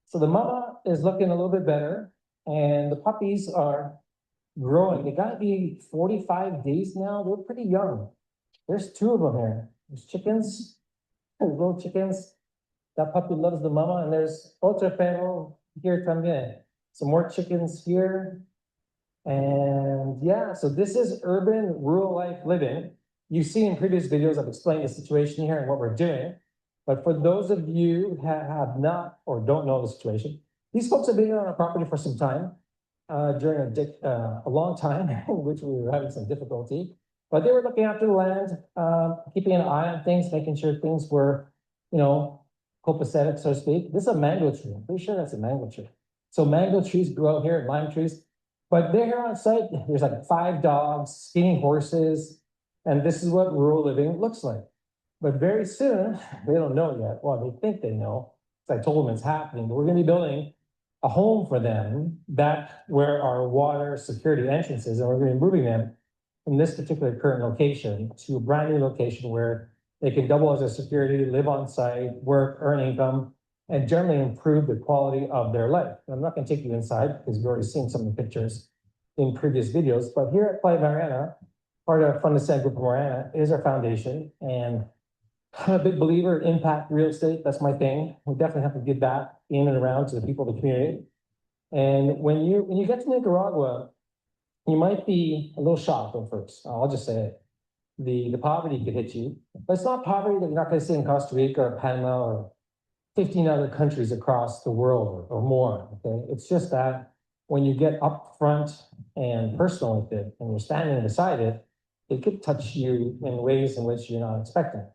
So the mama is looking a little bit better and the puppies are growing. They gotta be 45 days now. They're pretty young. There's 2 of them here. There's chickens, little chickens. That puppy loves the mama, and there's otro perro here también. Some more chickens here. And yeah, so this is urban rural life living. You've seen in previous videos, I've explained the situation here and what we're doing. But for those of you who have not or don't know the situation, these folks have been on our property for some time, during a long time, in which we were having some difficulty. But they were looking after the land, keeping an eye on things, making sure things were, copacetic, so to speak. This is a mango tree. I'm pretty sure that's a mango tree. So mango trees grow here, lime trees. But they're here on site. There's like 5 dogs, skinny horses, and this is what rural living looks like. But very soon, they don't know yet. Well, they think they know. I told them it's happening, but we're going to be building a home for them back where our water security entrance is, and we're going to be moving them from this particular current location to a brand new location where they can double as a security, live on site, work, earn income, and generally improve the quality of their life. And I'm not going to take you inside because you've already seen some of the pictures in previous videos, but here at Playa Mariana, part of Grupo Mariana is our foundation, and I'm a big believer in impact real estate. That's my thing. We definitely have to give back in and around to the people of the community. And when you get to Nicaragua, you might be a little shocked at first. I'll just say it. The poverty could hit you, but it's not poverty that you're not going to see in Costa Rica or Panama or 15 other countries across the world or more. Okay, it's just that when you get up front and personal with it, and you're standing beside it, it could touch you in ways in which you're not expecting.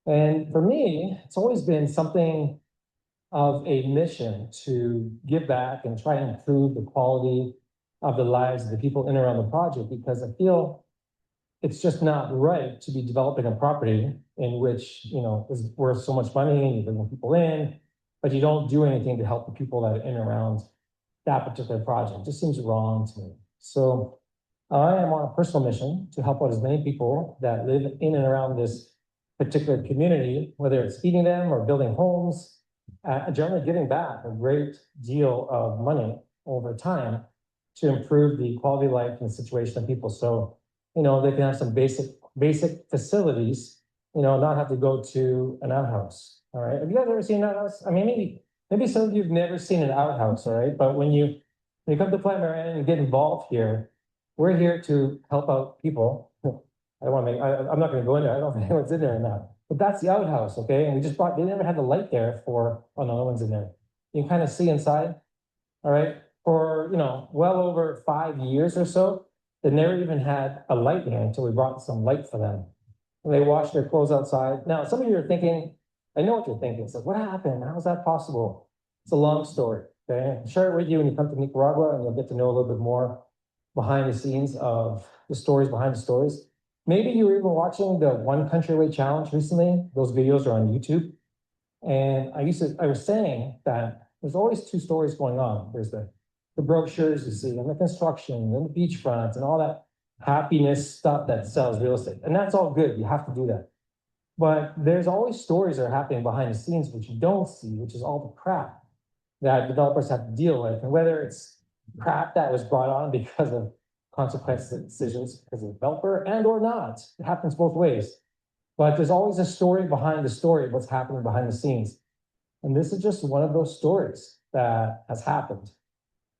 And for me, it's always been something of a mission to give back and try and improve the quality of the lives of the people in and around the project, because I feel it's just not right to be developing a property in which, is worth so much money and you bring people in, but you don't do anything to help the people that are in and around that particular project. It just seems wrong to me. So I am on a personal mission to help out as many people that live in and around this particular community, whether it's feeding them or building homes, generally giving back a great deal of money over time to improve the quality of life and the situation of people. So, they can have some basic facilities, not have to go to an outhouse. All right. Have you guys ever seen an outhouse? I mean, maybe some of you have never seen an outhouse, all right? But when you come to Playa Mariana and get involved here, we're here to help out people. I'm not going to go in there. I don't know if anyone's in there or not. But that's the outhouse, okay? And they never had the light there for, oh no, no one's in there. You can kind of see inside. all right, for, you know, well over 5 years or so. They never even had a light here until we brought some light for them. And they washed their clothes outside. Now, some of you are thinking, I know what you're thinking. It's like, what happened? How is that possible? It's a long story, okay? I'll share it with you when you come to Nicaragua, and you'll get to know a little bit more behind the scenes of the stories behind the stories. Maybe you were even watching the One Country Away Challenge recently. Those videos are on YouTube. And I was saying that there's always two stories going on. There's the brochures you see, and the construction, and the beachfront, and all that happiness stuff that sells real estate. And that's all good. You have to do that. But there's always stories that are happening behind the scenes, which you don't see, which is all the crap that developers have to deal with. And whether it's crap that was brought on because of consequence decisions because of the developer and or not, it happens both ways. But there's always a story behind the story of what's happening behind the scenes. And this is just one of those stories that has happened.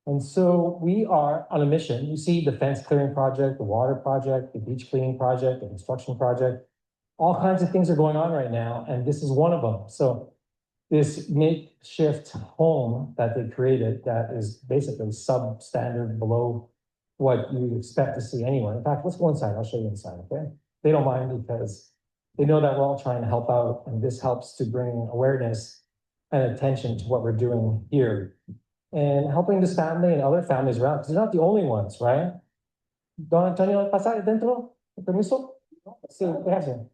And so we are on a mission. You see the fence clearing project, the water project, the beach cleaning project, the construction project. All kinds of things are going on right now, and this is one of them. So this makeshift home that they created that is basically substandard, below what you expect to see anywhere. In fact, let's go inside. I'll show you inside, okay? They don't mind because they know that we're all trying to help out, and this helps to bring awareness and attention to what we're doing here and helping this family and other families around, because they're not the only ones, right? Don Antonio, pasar dentro? Permiso? Sí, gracias.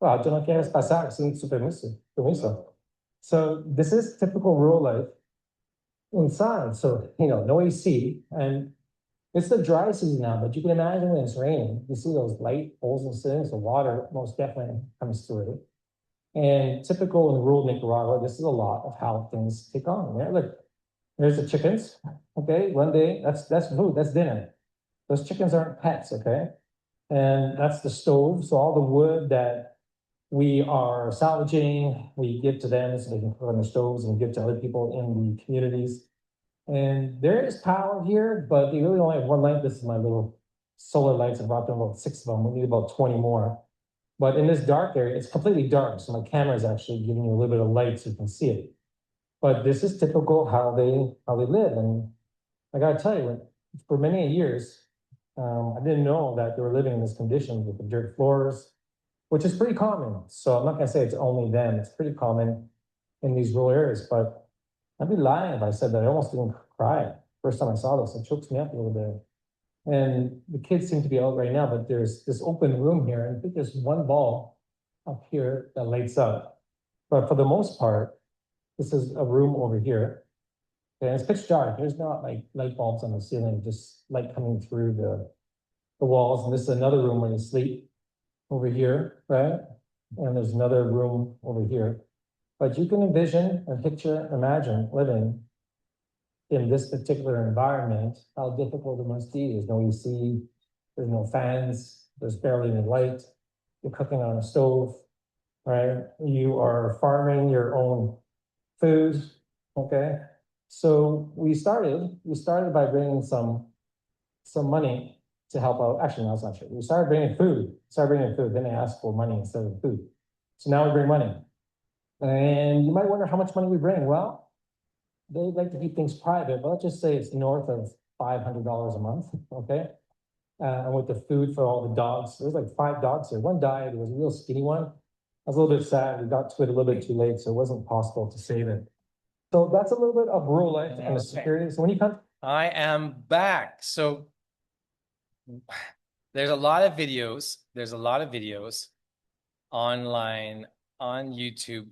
Well, tú no quieres pasar sin su permiso. So this is typical rural life inside. So, you know, no AC, and it's the dry season now, but you can imagine when it's raining, you see those light holes in the ceilings, the water most definitely comes through. And typical in rural Nicaragua, this is a lot of how things take on. Yeah, look, there's the chickens. Okay, one day that's food, that's dinner. Those chickens aren't pets, okay? And that's the stove. So all the wood that we are salvaging, we give to them so they can put on the stoves and give to other people in the communities. And there is power here, but they really only have one light. This is my little solar lights. I brought them about 6 of them. We need about 20 more. But in this dark area, it's completely dark. So my camera is actually giving you a little bit of light so you can see it. But this is typical how they live. And I gotta tell you, for many years, I didn't know that they were living in this condition with the dirt floors, which is pretty common. So I'm not gonna say it's only them. It's pretty common in these rural areas. But I'd be lying if I said that I almost didn't cry. First time I saw this, it chokes me up a little bit. And the kids seem to be out right now, but there's this open room here, and I think there's one bulb up here that lights up. But for the most part, this is a room over here. And it's pitch dark. There's not like light bulbs on the ceiling, just light coming through the walls. And this is another room where you sleep over here, right? And there's another room over here. But you can envision and picture, imagine living in this particular environment, how difficult it must be. There's no AC, there's no fans, there's barely any light. You're cooking on a stove, right? You are farming your own food, okay? So we started by bringing some money to help out. Actually, no, that's not true. We started bringing food, then they asked for money instead of food. So now we bring money. And you might wonder how much money we bring. Well, they like to keep things private, but let's just say it's north of $500 a month, okay? And with the food for all the dogs, there's like 5 dogs here. One died, it was a real skinny one. I was a little bit sad. We got to it a little bit too late, so it wasn't possible to save it. So that's a little bit of rural life and the security. So when you come, I am back. So there's a lot of videos. There's a lot of videos online on YouTube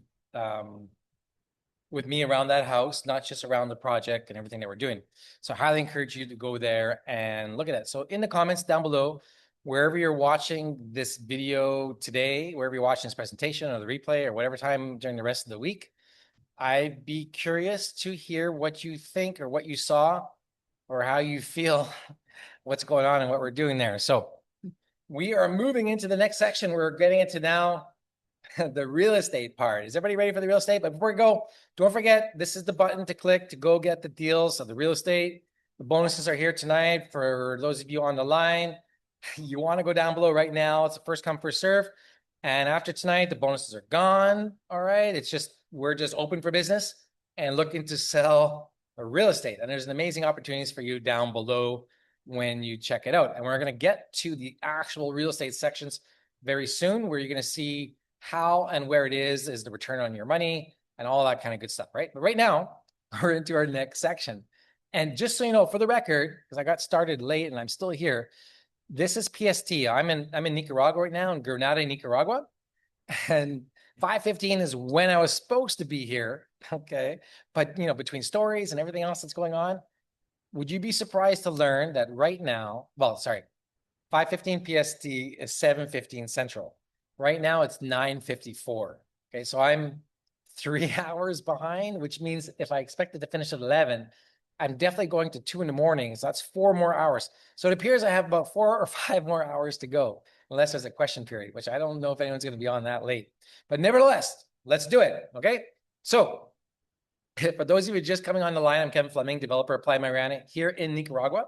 with me around that house, not just around the project and everything that we're doing. So I highly encourage you to go there and look at that. So in the comments down below, wherever you're watching this video today, wherever you're watching this presentation or the replay or whatever time during the rest of the week, I'd be curious to hear what you think or what you saw or how you feel what's going on and what we're doing there. So we are moving into the next section. We're getting into now the real estate part. Is everybody ready for the real estate? But before we go, don't forget, this is the button to click to go get the deals of the real estate. The bonuses are here tonight for those of you on the line. You want to go down below right now. It's a first come, first serve. And after tonight, the bonuses are gone. All right. It's just, we're just open for business and looking to sell real estate. And there's an amazing opportunities for you down below when you check it out. And we're going to get to the actual real estate sections very soon, where you're going to see how and where it is the return on your money and all that kind of good stuff, right? But right now, we're into our next section. And just so you know, for the record, because I got started late and I'm still here, this is PST. I'm in Nicaragua right now, in Granada, Nicaragua. And 5:15 is when I was supposed to be here. Okay. But between stories and everything else that's going on, would you be surprised to learn that right now, 5:15 PST is 7:15 Central. Right now it's 9:54. Okay, so I'm 3 hours behind, which means if I expected to finish at 11, I'm definitely going to 2 in the morning. So that's 4 more hours. So it appears I have about 4 or 5 more hours to go, unless there's a question period, which I don't know if anyone's going to be on that late. But nevertheless, let's do it. Okay. So for those of you just coming on the line, I'm Kevin Fleming, developer of Playa Mariana here in Nicaragua.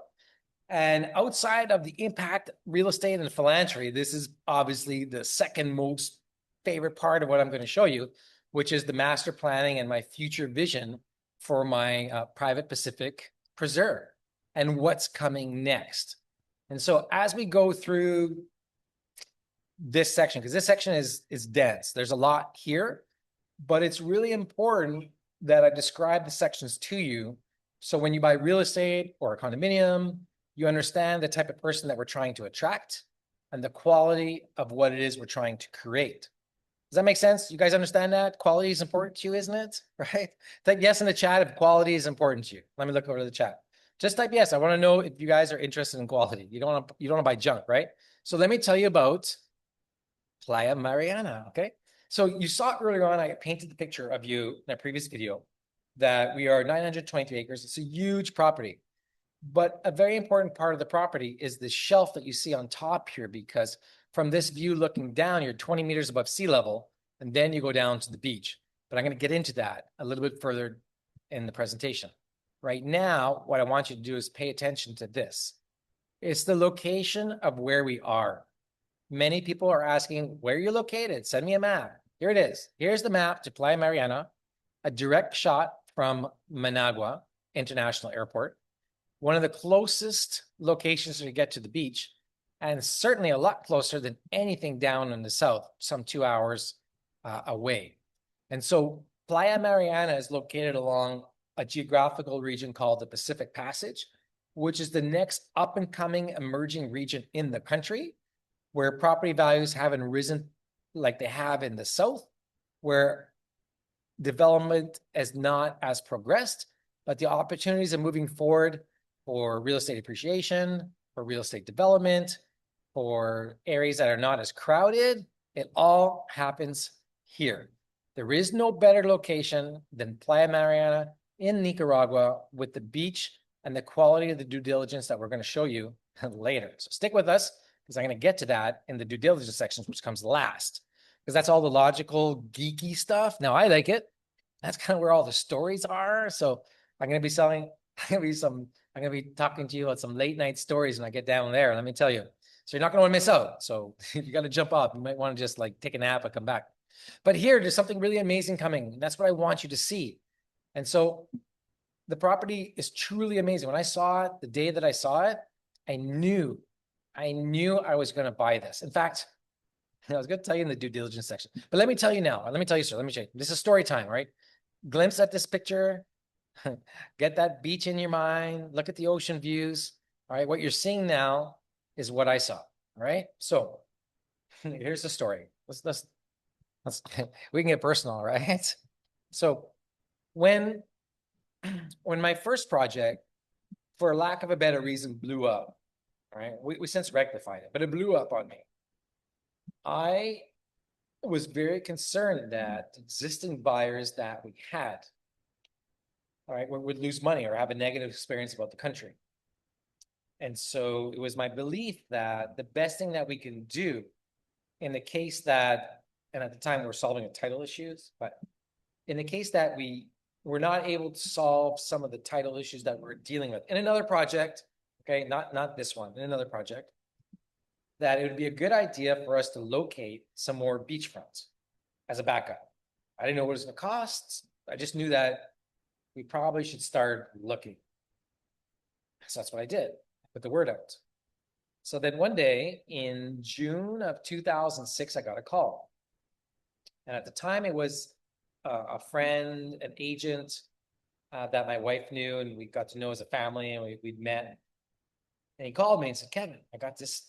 And outside of the impact real estate and philanthropy, this is obviously the second most favorite part of what I'm going to show you, which is the master planning and my future vision for my private Pacific preserve and what's coming next. And so as we go through this section, because this section is dense, there's a lot here, but it's really important that I describe the sections to you. So when you buy real estate or a condominium, you understand the type of person that we're trying to attract and the quality of what it is we're trying to create. Does that make sense? You guys understand that? Quality is important to you, isn't it? Right? Type yes in the chat if quality is important to you. Let me look over to the chat. Just type yes. I want to know if you guys are interested in quality. You don't want to buy junk, right? So let me tell you about Playa Mariana, okay? So you saw earlier on, I painted the picture of you in a previous video that we are 923 acres. It's a huge property. But a very important part of the property is the shelf that you see on top here, because from this view looking down, you're 20 meters above sea level, and then you go down to the beach. But I'm going to get into that a little bit further in the presentation. Right now, what I want you to do is pay attention to this. It's the location of where we are. Many people are asking where you're located. Send me a map. Here it is. Here's the map to Playa Mariana, a direct shot from Managua International Airport, one of the closest locations to get to the beach, and certainly a lot closer than anything down in the south, some 2 hours away. And so Playa Mariana is located along a geographical region called the Pacific Passage, which is the next up and coming emerging region in the country, where property values haven't risen like they have in the south, where development is not as progressed, but the opportunities are moving forward for real estate appreciation, for real estate development, for areas that are not as crowded. It all happens here. There is no better location than Playa Mariana in Nicaragua, with the beach and the quality of the due diligence that we're going to show you later. So stick with us, because I'm going to get to that in the due diligence sections, which comes last, because that's all the logical, geeky stuff. Now, I like it. That's kind of where all the stories are. So I'm going to be talking to you about some late night stories when I get down there. Let me tell you. So you're not going to want to miss out. So if you got to jump off, you might want to just like take a nap and come back. But here, there's something really amazing coming. That's what I want you to see. And so the property is truly amazing. When I saw it, the day that I saw it, I knew I was going to buy this. In fact, I was going to tell you in the due diligence section, but let me tell you now. Let me tell you, sir. Let me show you. This is story time, right? Glimpse at this picture. Get that beach in your mind. Look at the ocean views. All right. What you're seeing now is what I saw. All right. So here's the story. Let's we can get personal, right? So when my first project, for lack of a better reason, blew up, all right, we since rectified it, but it blew up on me. I was very concerned that existing buyers that we had, all right, would lose money or have a negative experience about the country. And so it was my belief that the best thing that we can do in the case that, and at the time we were solving title issues, but in the case that we were not able to solve some of the title issues that we're dealing with in another project, okay, not this one, in another project, that it would be a good idea for us to locate some more beachfronts as a backup. I didn't know what it was going to cost. I just knew that we probably should start looking. So that's what I did. I put the word out. So then one day in June of 2006, I got a call. And at the time it was a friend, an agent that my wife knew, and we got to know as a family, and we'd met. And he called me and said, Kevin, I got this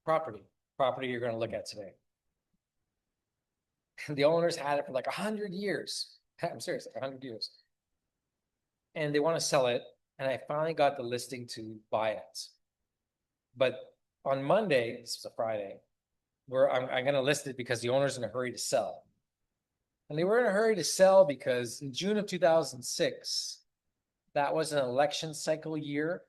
property you're going to look at today. And the owners had it for like 100 years. I'm serious, like 100 years. And they want to sell it. And I finally got the listing to buy it. But on Monday, this was a Friday, where I'm going to list it because the owner's in a hurry to sell. And they were in a hurry to sell because in June of 2006, that was an election cycle year.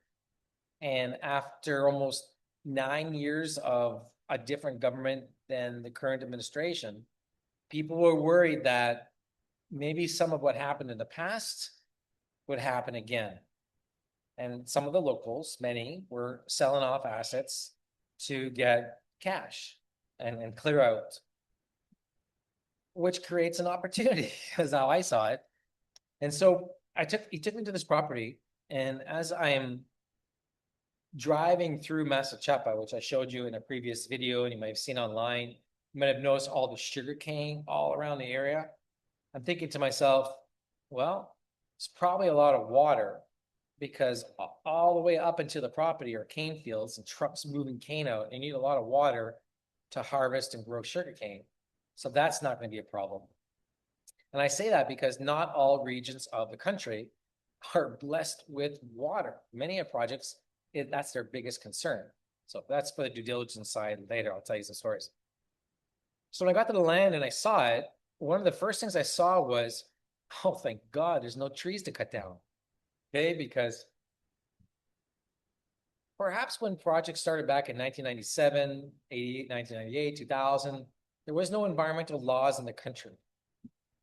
And after almost 9 years of a different government than the current administration, people were worried that maybe some of what happened in the past would happen again. And some of the locals, many, were selling off assets to get cash and clear out, which creates an opportunity, is how I saw it. And so he took me to this property, and as I am driving through Massachusetts, which I showed you in a previous video, and you might have seen online, you might have noticed all the sugar cane all around the area. I'm thinking to myself, well, it's probably a lot of water, because all the way up into the property are cane fields and trucks moving cane out. You need a lot of water to harvest and grow sugar cane. So that's not going to be a problem. And I say that because not all regions of the country are blessed with water. Many of projects, that's their biggest concern. So that's for the due diligence side. Later, I'll tell you some stories. So when I got to the land and I saw it, one of the first things I saw was, oh, thank God, there's no trees to cut down. Okay, because perhaps when projects started back in 1997, 88, 1998, 2000, there was no environmental laws in the country.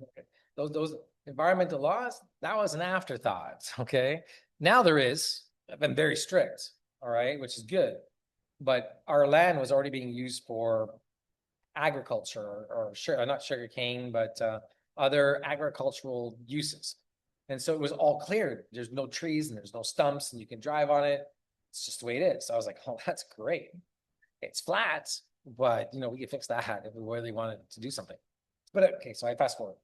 Okay. Those environmental laws, that was an afterthought, okay? Now there is. I've been very strict, all right, which is good. But our land was already being used for agriculture, or not sugar cane, but other agricultural uses. And so it was all cleared. There's no trees and there's no stumps, and you can drive on it. It's just the way it is. So I was like, oh, that's great. It's flat, but we can fix that if we really wanted to do something. But okay, so I fast forward.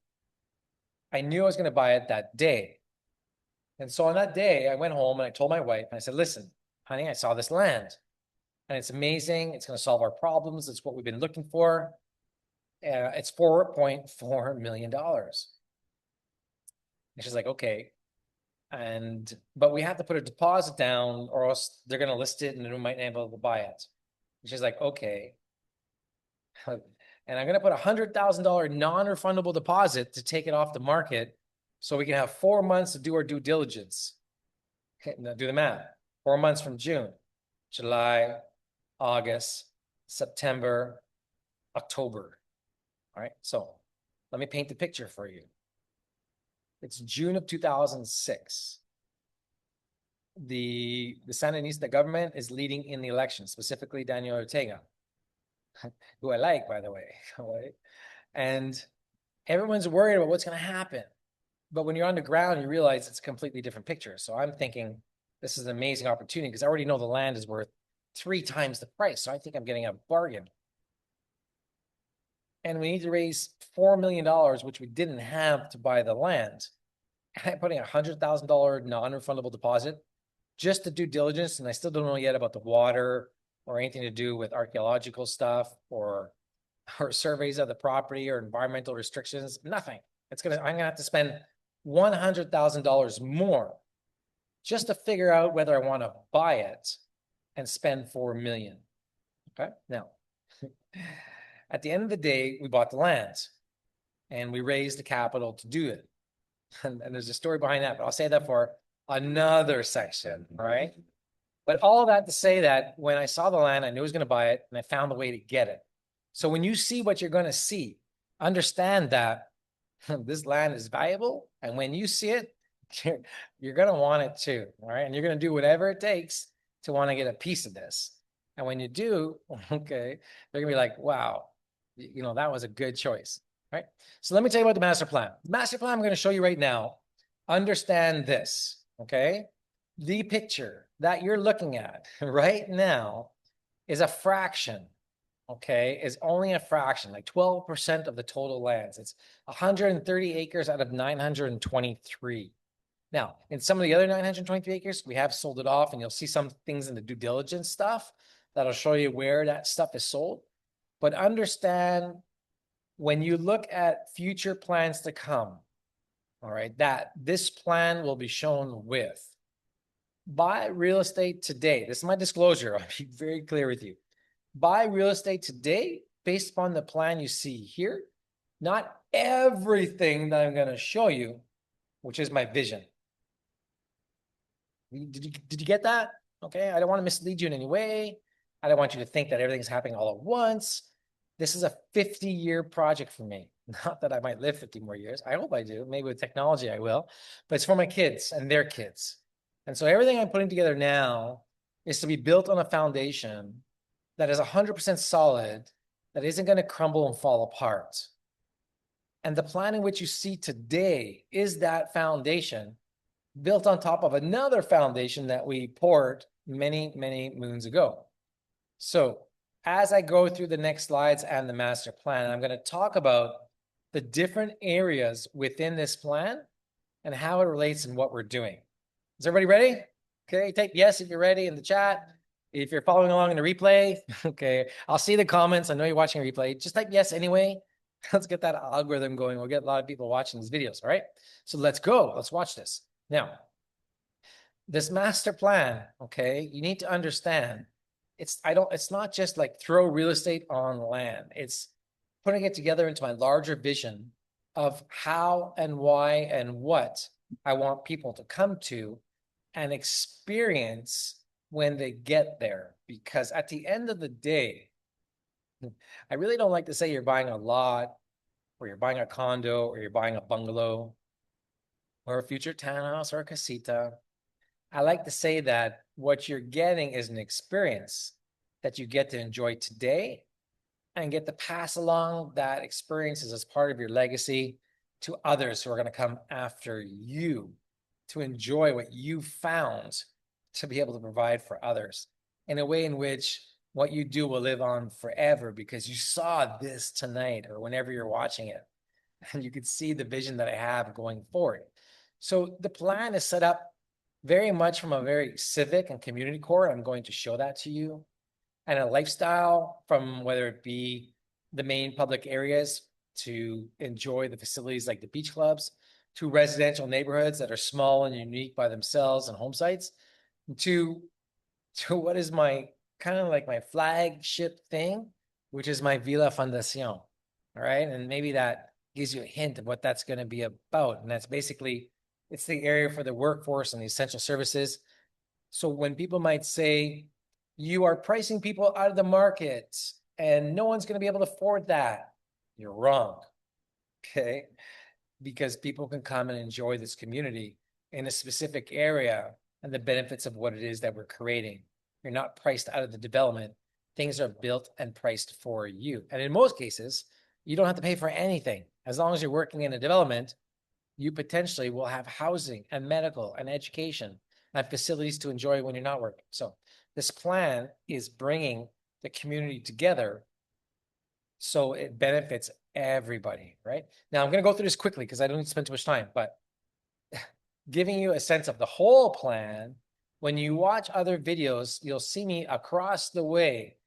I knew I was going to buy it that day. And so on that day, I went home and I told my wife, and I said, listen, honey, I saw this land and it's amazing. It's going to solve our problems. It's what we've been looking for. It's $4.4 million. And she's like, okay. But we have to put a deposit down, or else they're going to list it and we might not be able to buy it. And she's like, okay. And I'm going to put $100,000 non-refundable deposit to take it off the market, so we can have 4 months to do our due diligence. Okay, now do the math. 4 months from June, July, August, September, October. All right, so let me paint the picture for you. It's June of 2006. The Sandinista government is leading in the election, specifically Daniel Ortega, who I like, by the way. Right? And everyone's worried about what's going to happen. But when you're on the ground, you realize it's a completely different picture. So I'm thinking this is an amazing opportunity, because I already know the land is worth 3 times the price. So I think I'm getting a bargain. And we need to raise $4 million, which we didn't have to buy the land. And I'm putting $100,000 non-refundable deposit just to due diligence. And I still don't know yet about the water or anything to do with archaeological stuff or surveys of the property or environmental restrictions. Nothing. I'm gonna have to spend $100,000 more just to figure out whether I want to buy it and spend $4 million. Okay. Now, at the end of the day, we bought the land and we raised the capital to do it. And there's a story behind that, but I'll say that for another section. All right. But all of that to say that when I saw the land, I knew I was going to buy it, and I found the way to get it. So when you see what you're going to see, understand that this land is valuable. And when you see it, you're going to want it too. All right. And you're going to do whatever it takes to want to get a piece of this. And when you do, okay, they're going to be like, wow, that was a good choice. Right. So let me tell you about the master plan. The master plan I'm going to show you right now understand this, okay? The picture that you're looking at right now is a fraction, okay? Is only a fraction, like 12% of the total lands. It's 130 acres out of 923. Now, in some of the other 923 acres, we have sold it off, and you'll see some things in the due diligence stuff that'll show you where that stuff is sold. But understand, when you look at future plans to come, all right, that this plan will be shown with. Buy real estate today. This is my disclosure. I'll be very clear with you. Buy real estate today based upon the plan you see here, not everything that I'm going to show you, which is my vision. Did you get that? Okay, I don't want to mislead you in any way. I don't want you to think that everything's happening all at once. This is a 50-year project for me. Not that I might live 50 more years. I hope I do. Maybe with technology I will. But it's for my kids and their kids. And so everything I'm putting together now is to be built on a foundation that is 100% solid, that isn't going to crumble and fall apart. And the plan in which you see today is that foundation built on top of another foundation that we poured many, many moons ago. So as I go through the next slides and the master plan, I'm going to talk about the different areas within this plan and how it relates and what we're doing. Is everybody ready? Okay, type yes if you're ready in the chat. If you're following along in the replay, okay, I'll see the comments. I know you're watching a replay. Just type yes anyway. Let's get that algorithm going. We'll get a lot of people watching these videos, all right? So let's go. Let's watch this. Now, this master plan, okay, you need to understand, it's not just like throw real estate on land. It's putting it together into my larger vision of how and why and what I want people to come to and experience when they get there. Because at the end of the day, I really don't like to say you're buying a lot, or you're buying a condo, or you're buying a bungalow, or a future townhouse, or a casita. I like to say that what you're getting is an experience that you get to enjoy today and get to pass along that experiences as part of your legacy to others who are going to come after you, to enjoy what you found, to be able to provide for others in a way in which what you do will live on forever because you saw this tonight or whenever you're watching it, and you could see the vision that I have going forward. So the plan is set up very much from a very civic and community core. I'm going to show that to you. And a lifestyle, from whether it be the main public areas to enjoy the facilities like the beach clubs, to residential neighborhoods that are small and unique by themselves and home sites, to what is my kind of like my flagship thing, which is my Villa Fundación. All right. And maybe that gives you a hint of what that's going to be about. And that's basically, it's the area for the workforce and the essential services. So when people might say, you are pricing people out of the market and no one's going to be able to afford that, you're wrong. Okay. Because people can come and enjoy this community in a specific area and the benefits of what it is that we're creating. You're not priced out of the development. Things are built and priced for you. And in most cases, you don't have to pay for anything. As long as you're working in a development, you potentially will have housing and medical and education and facilities to enjoy when you're not working. So this plan is bringing the community together so it benefits everybody, right? Now, I'm going to go through this quickly because I don't need to spend too much time, but giving you a sense of the whole plan. When you watch other videos, you'll see me across the way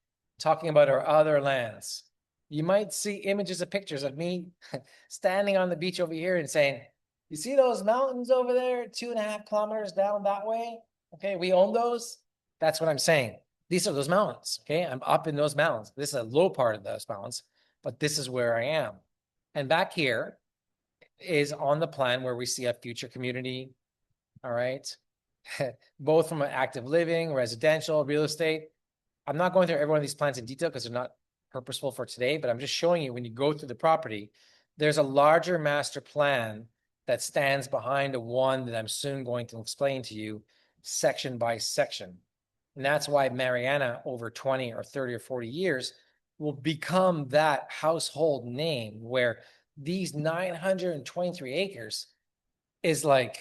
talking about our other lands. You might see images of pictures of me standing on the beach over here and saying, you see those mountains over there, 2.5 kilometers down that way? Okay, we own those. That's what I'm saying. These are those mountains. Okay, I'm up in those mountains. This is a low part of those mountains, but this is where I am. And back here is on the plan where we see a future community. All right. Both from an active living, residential, real estate. I'm not going through every one of these plans in detail because they're not purposeful for today, but I'm just showing you when you go through the property, there's a larger master plan that stands behind the one that I'm soon going to explain to you section by section. And that's why Mariana over 20 or 30 or 40 years will become that household name where these 923 acres is like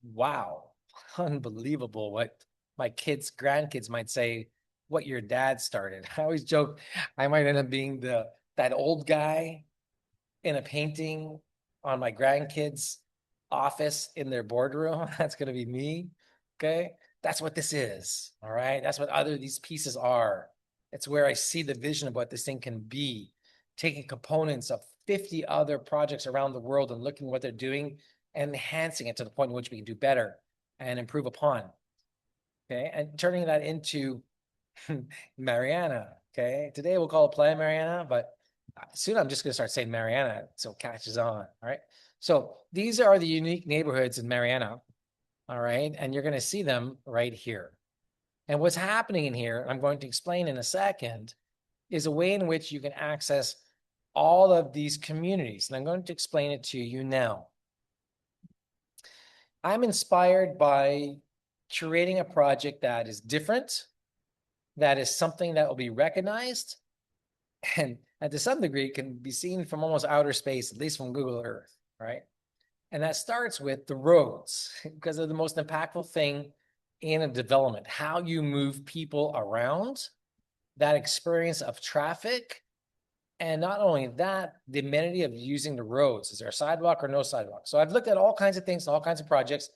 wow, unbelievable what my kids, grandkids might say, what your dad started. I always joke I might end up being that old guy in a painting on my grandkids' office in their boardroom. That's gonna be me. Okay. That's what this is. All right. That's what these pieces are. It's where I see the vision of what this thing can be, taking components of 50 other projects around the world and looking what they're doing and enhancing it to the point in which we can do better and improve upon. Okay. And turning that into Mariana. Okay. Today we'll call it Playa Mariana, but soon I'm just going to start saying Mariana so it catches on. All right. So these are the unique neighborhoods in Mariana. All right. And you're going to see them right here. And what's happening in here, I'm going to explain in a second, is a way in which you can access all of these communities. And I'm going to explain it to you now. I'm inspired by curating a project that is different, that is something that will be recognized, and to some degree can be seen from almost outer space, at least from Google Earth, right? And that starts with the roads, because they're the most impactful thing in a development, how you move people around, that experience of traffic, and not only that, the amenity of using the roads. Is there a sidewalk or no sidewalk? So I've looked at all kinds of things, all kinds of projects,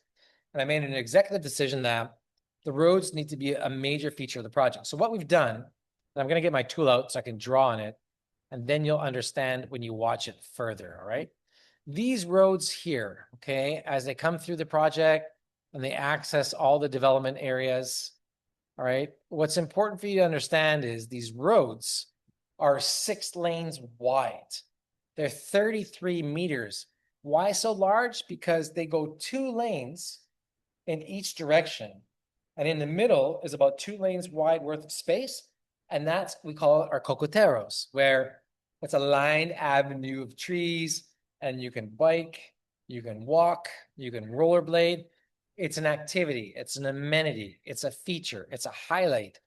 and I made an executive decision that the roads need to be a major feature of the project. So what we've done, and I'm going to get my tool out so I can draw on it, and then you'll understand when you watch it further, all right? These roads here, okay, as they come through the project and they access all the development areas, all right, what's important for you to understand is these roads are 6 lanes wide. They're 33 meters. Why so large? Because they go 2 lanes in each direction. And in the middle is about 2 lanes wide worth of space. And that's, we call it our cocoteros, where it's a lined avenue of trees and you can bike, you can walk, you can rollerblade. It's an activity, it's an amenity, it's a feature, it's a highlight.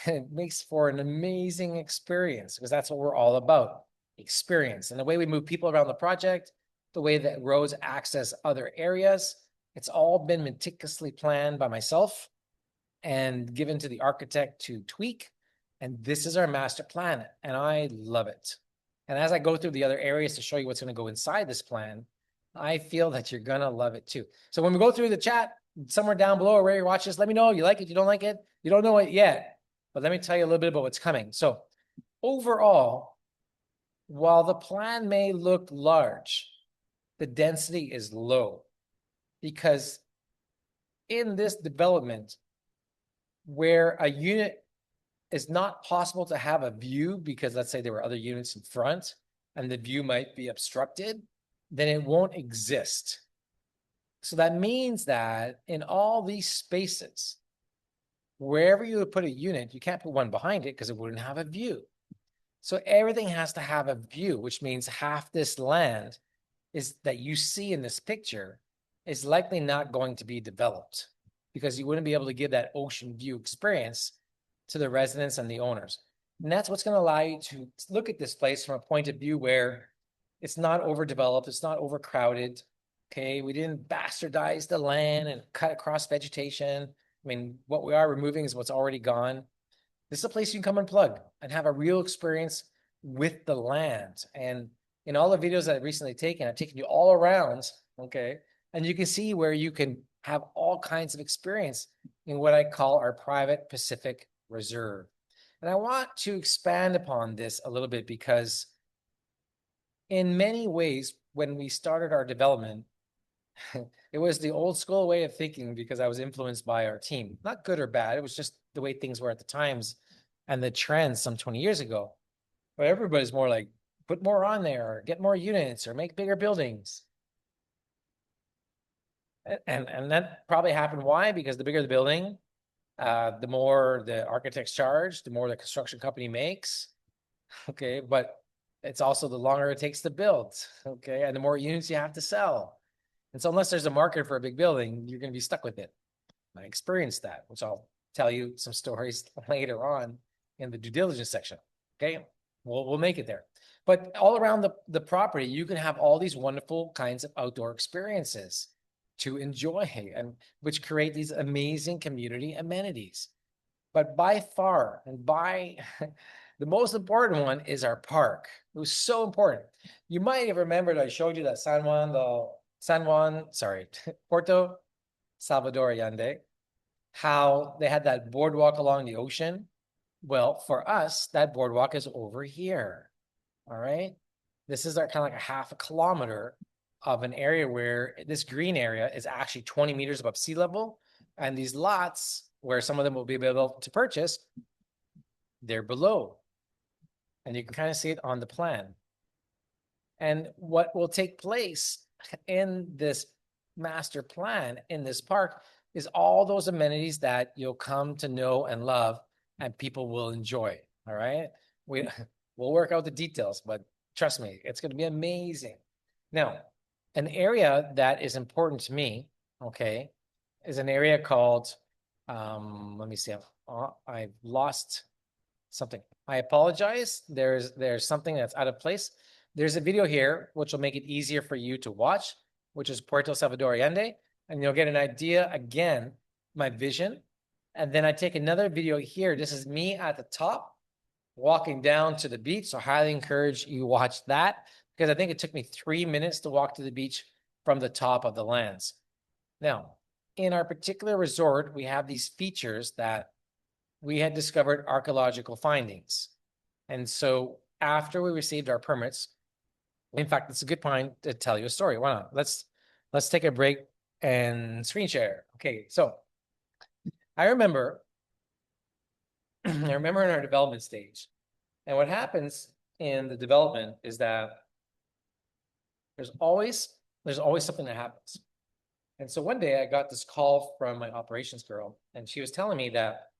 And it makes for an amazing experience because that's what we're all about, experience. And the way we move people around the project, the way that roads access other areas, it's all been meticulously planned by myself and given to the architect to tweak. And this is our master plan, and I love it. And as I go through the other areas to show you what's going to go inside this plan, I feel that you're going to love it too. So when we go through the chat, somewhere down below or where you watch this, let me know. You like it, you don't like it, you don't know it yet. But let me tell you a little bit about what's coming. So overall, while the plan may look large, the density is low because in this development where a unit is not possible to have a view because let's say there were other units in front and the view might be obstructed, then it won't exist. So that means that in all these spaces, wherever you would put a unit, you can't put one behind it because it wouldn't have a view. So everything has to have a view, which means half this land is that you see in this picture is likely not going to be developed because you wouldn't be able to give that ocean view experience to the residents and the owners. And that's what's going to allow you to look at this place from a point of view where it's not overdeveloped, it's not overcrowded. Okay, we didn't bastardize the land and cut across vegetation. I mean, what we are removing is what's already gone. This is a place you can come and plug and have a real experience with the land. And in all the videos that I've recently taken, I've taken you all around, okay? And you can see where you can have all kinds of experience in what I call our private Pacific Reserve. And I want to expand upon this a little bit because in many ways, when we started our development, it was the old school way of thinking because I was influenced by our team. Not good or bad. It was just the way things were at the times and the trends some 20 years ago. But everybody's more like, put more on there, or get more units, or make bigger buildings. And that probably happened. Why? Because the bigger the building, the more the architects charge, the more the construction company makes. Okay, but it's also the longer it takes to build. Okay, and the more units you have to sell. And so unless there's a market for a big building, you're going to be stuck with it. I experienced that, which I'll tell you some stories later on in the due diligence section. Okay, we'll make it there. But all around the property, you can have all these wonderful kinds of outdoor experiences. to enjoy and which create these amazing community amenities. But by far and by the most important one is our park. It was so important. You might have remembered I showed you that Puerto Salvador Allende, how they had that boardwalk along the ocean. Well, for us, that boardwalk is over here. All right. This is our kind of like a half a kilometer of an area where this green area is actually 20 meters above sea level. And these lots where some of them will be able to purchase, they're below. And you can kind of see it on the plan. And what will take place in this master plan in this park is all those amenities that you'll come to know and love and people will enjoy. All right. We'll work out the details, but trust me, it's going to be amazing. Now, an area that is important to me, okay, is an area called, let me see, I've lost something. I apologize. There's something that's out of place. There's a video here, which will make it easier for you to watch, which is Puerto Salvador Allende, and you'll get an idea, again, my vision. And then I take another video here. This is me at the top, walking down to the beach. So I highly encourage you watch that, because I think it took me 3 minutes to walk to the beach from the top of the lands. Now, in our particular resort, we have these features that we had discovered archaeological findings. And so after we received our permits, in fact, it's a good time to tell you a story. Why not? Let's take a break and screen share. Okay, so I remember in our development stage, and what happens in the development is that there's always something that happens. And so one day I got this call from my operations girl, and she was telling me that,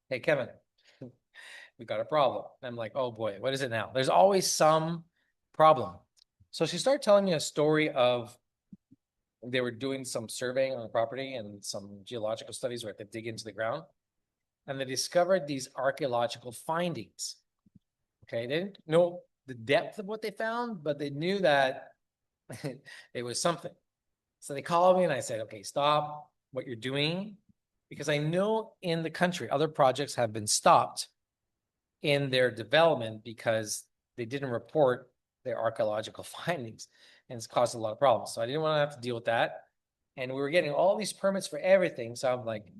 hey, Kevin, we got a problem. And I'm like, oh boy, what is it now? There's always some problem. So she started telling me a story of they were doing some surveying on the property and some geological studies where they dig into the ground. And they discovered these archaeological findings. Okay, they didn't know the depth of what they found, but they knew that it was something. So they called me and I said, okay, stop what you're doing, because I know in the country, other projects have been stopped in their development because they didn't report their archaeological findings, and it's caused a lot of problems. So I didn't want to have to deal with that. And we were getting all these permits for everything. So I'm like,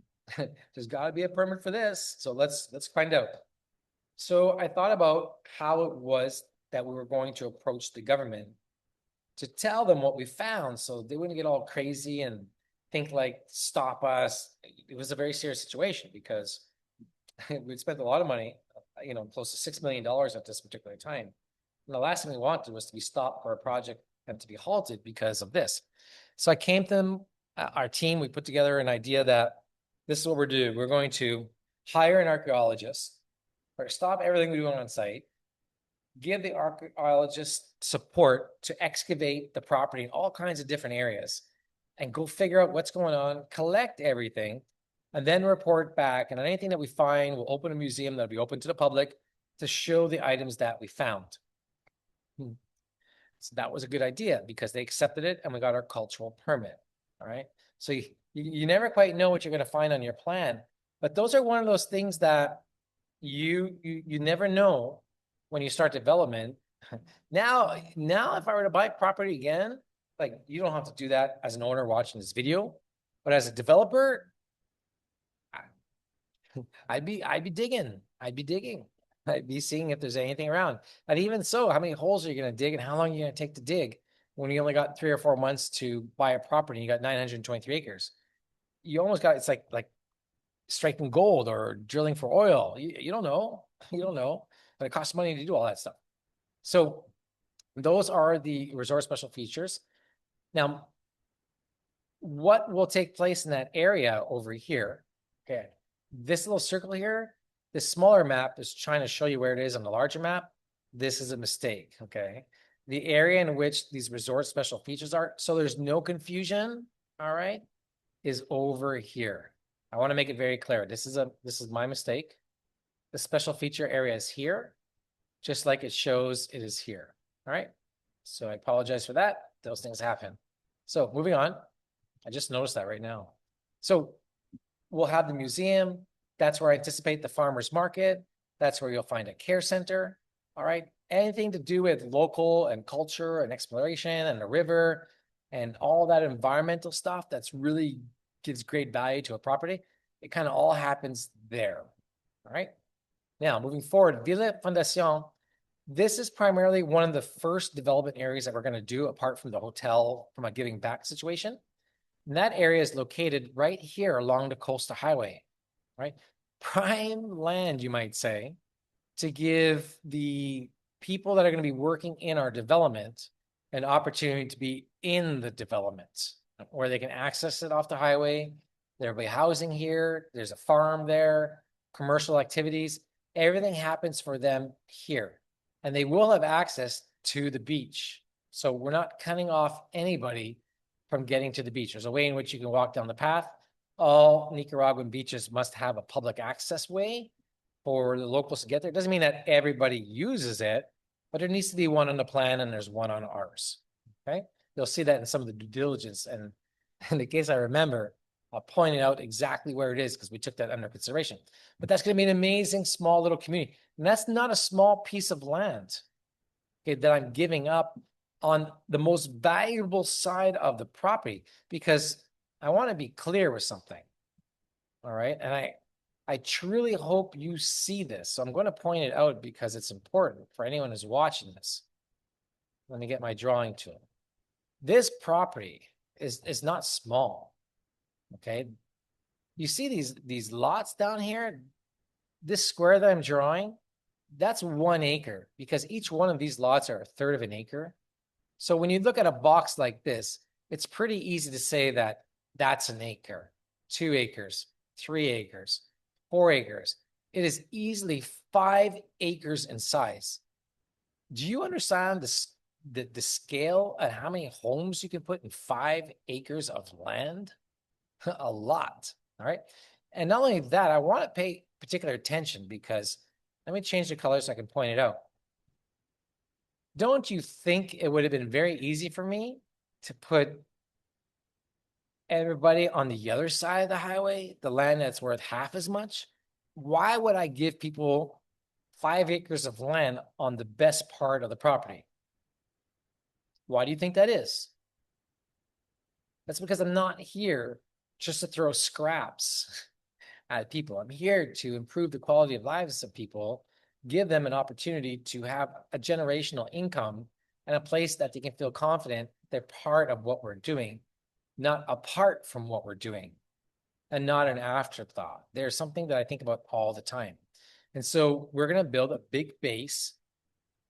there's got to be a permit for this. So let's find out. So I thought about how it was that we were going to approach the government to tell them what we found, so they wouldn't get all crazy and think like, stop us. It was a very serious situation because we'd spent a lot of money, close to $6 million at this particular time. And the last thing we wanted was to be stopped for a project and to be halted because of this. So I came to them, our team, we put together an idea that this is what we're doing. We're going to hire an archaeologist, or stop everything we're doing on site, give the archaeologist support to excavate the property in all kinds of different areas, and go figure out what's going on, collect everything, and then report back. And anything that we find, we'll open a museum that'll be open to the public to show the items that we found. So that was a good idea because they accepted it and we got our cultural permit. All right. So you never quite know what you're going to find on your plan, but those are one of those things that you never know when you start development. Now, if I were to buy property again, like, you don't have to do that as an owner watching this video, but as a developer, I'd be digging. I'd be seeing if there's anything around. And even so, how many holes are you going to dig and how long are you going to take to dig when you only got 3 or 4 months to buy a property? You got 923 acres. You almost got, it's like striking gold or drilling for oil. You don't know. You don't know. But it costs money to do all that stuff. So those are the resort special features. Now, what will take place in that area over here? Okay, this little circle here, this smaller map is trying to show you where it is on the larger map. This is a mistake, okay? The area in which these resort special features are, so there's no confusion, all right, is over here. I want to make it very clear. This is my mistake. The special feature area is here, just like it shows it is here, all right? So I apologize for that. Those things happen. So moving on. I just noticed that right now. So we'll have the museum. That's where I anticipate the farmer's market. That's where you'll find a care center. All right. Anything to do with local and culture and exploration and the river and all that environmental stuff that's really gives great value to a property. It kind of all happens there. All right. Now, moving forward, Villa Fundación. This is primarily one of the first development areas that we're going to do apart from the hotel from a giving back situation. And that area is located right here along the coastal highway, right? Prime land, you might say, to give the people that are going to be working in our development an opportunity to be in the development where they can access it off the highway. There'll be housing here. There's a farm there, commercial activities. Everything happens for them here. And they will have access to the beach. So we're not cutting off anybody from getting to the beach. There's a way in which you can walk down the path. All Nicaraguan beaches must have a public access way for the locals to get there. It doesn't mean that everybody uses it, but there needs to be one on the plan and there's one on ours. Okay. You'll see that in some of the due diligence. And in the case I remember, I'll point out exactly where it is because we took that under consideration. But that's going to be an amazing small little community. And that's not a small piece of land, okay, that I'm giving up on the most valuable side of the property, because I want to be clear with something. All right. And I truly hope you see this. So I'm going to point it out because it's important for anyone who's watching this. Let me get my drawing tool. This property is not small. Okay. You see these lots down here? This square that I'm drawing, that's 1 acre because each one of these lots are 1/3 of an acre. So when you look at a box like this, it's pretty easy to say that that's an acre, 2 acres, 3 acres, 4 acres. It is easily 5 acres in size. Do you understand the scale and how many homes you can put in 5 acres of land? A lot. All right. And not only that, I want to pay particular attention because let me change the color so I can point it out. Don't you think it would have been very easy for me to put everybody on the other side of the highway, the land that's worth half as much? Why would I give people 5 acres of land on the best part of the property? Why do you think that is? That's because I'm not here just to throw scraps at people. I'm here to improve the quality of lives of people, give them an opportunity to have a generational income and a place that they can feel confident they're part of what we're doing, not apart from what we're doing, and not an afterthought. There's something that I think about all the time. And so we're going to build a big base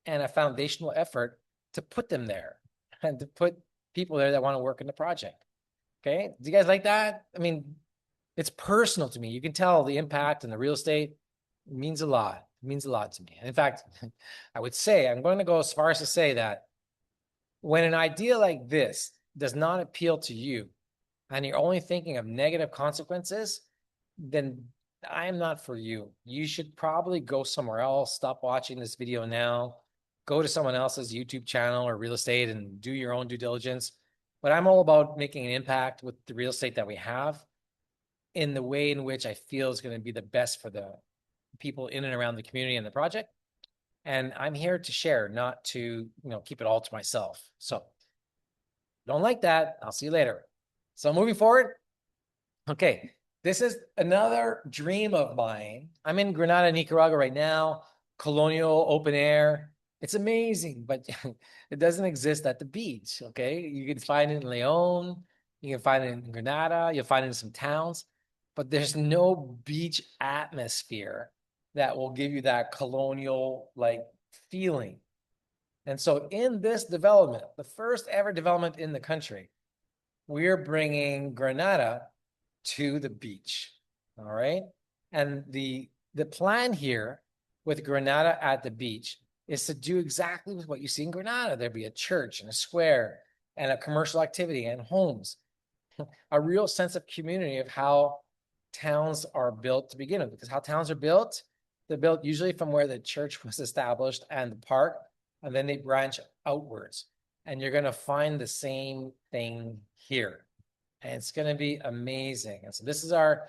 and a foundational effort to put them there and to put people there that want to work in the project. Okay. Do you guys like that? I mean, it's personal to me. You can tell the impact and the real estate means a lot. It means a lot to me. And in fact, I would say, I'm going to go as far as to say that when an idea like this does not appeal to you and you're only thinking of negative consequences, then I am not for you. You should probably go somewhere else. Stop watching this video now. Go to someone else's YouTube channel or real estate and do your own due diligence. But I'm all about making an impact with the real estate that we have in the way in which I feel is going to be the best for the people in and around the community and the project. And I'm here to share, not to, keep it all to myself. So don't like that. I'll see you later. So moving forward. Okay. This is another dream of mine. I'm in Granada, Nicaragua right now, colonial open air. It's amazing, but it doesn't exist at the beach. Okay. You can find it in Leon. You can find it in Granada. You'll find it in some towns, but there's no beach atmosphere that will give you that colonial feeling. And so in this development, the first ever development in the country, we're bringing Granada to the beach. All right. And the plan here with Granada at the beach is to do exactly what you see in Granada. There'd be a church and a square and a commercial activity and homes, a real sense of community of how towns are built to begin with, because how towns are built, they're built usually from where the church was established and the park, and then they branch outwards. And you're going to find the same thing here. and it's going to be amazing. And so this is our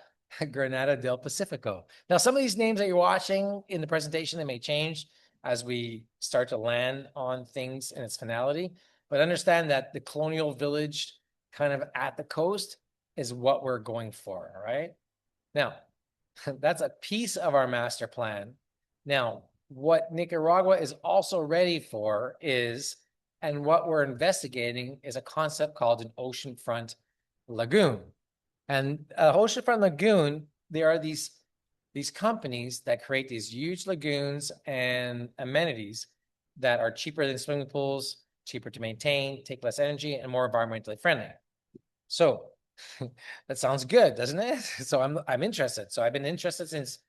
Granada del Pacifico. Now, some of these names that you're watching in the presentation, they may change as we start to land on things in its finality, but understand that the colonial village kind of at the coast is what we're going for, all right? Now, that's a piece of our master plan. Now, what Nicaragua is also ready for is, and what we're investigating is a concept called an oceanfront lagoon. And oceanfront lagoon, there are these companies that create these huge lagoons and amenities that are cheaper than swimming pools, cheaper to maintain, take less energy, and more environmentally friendly. So that sounds good, doesn't it? So I'm interested. So I've been interested since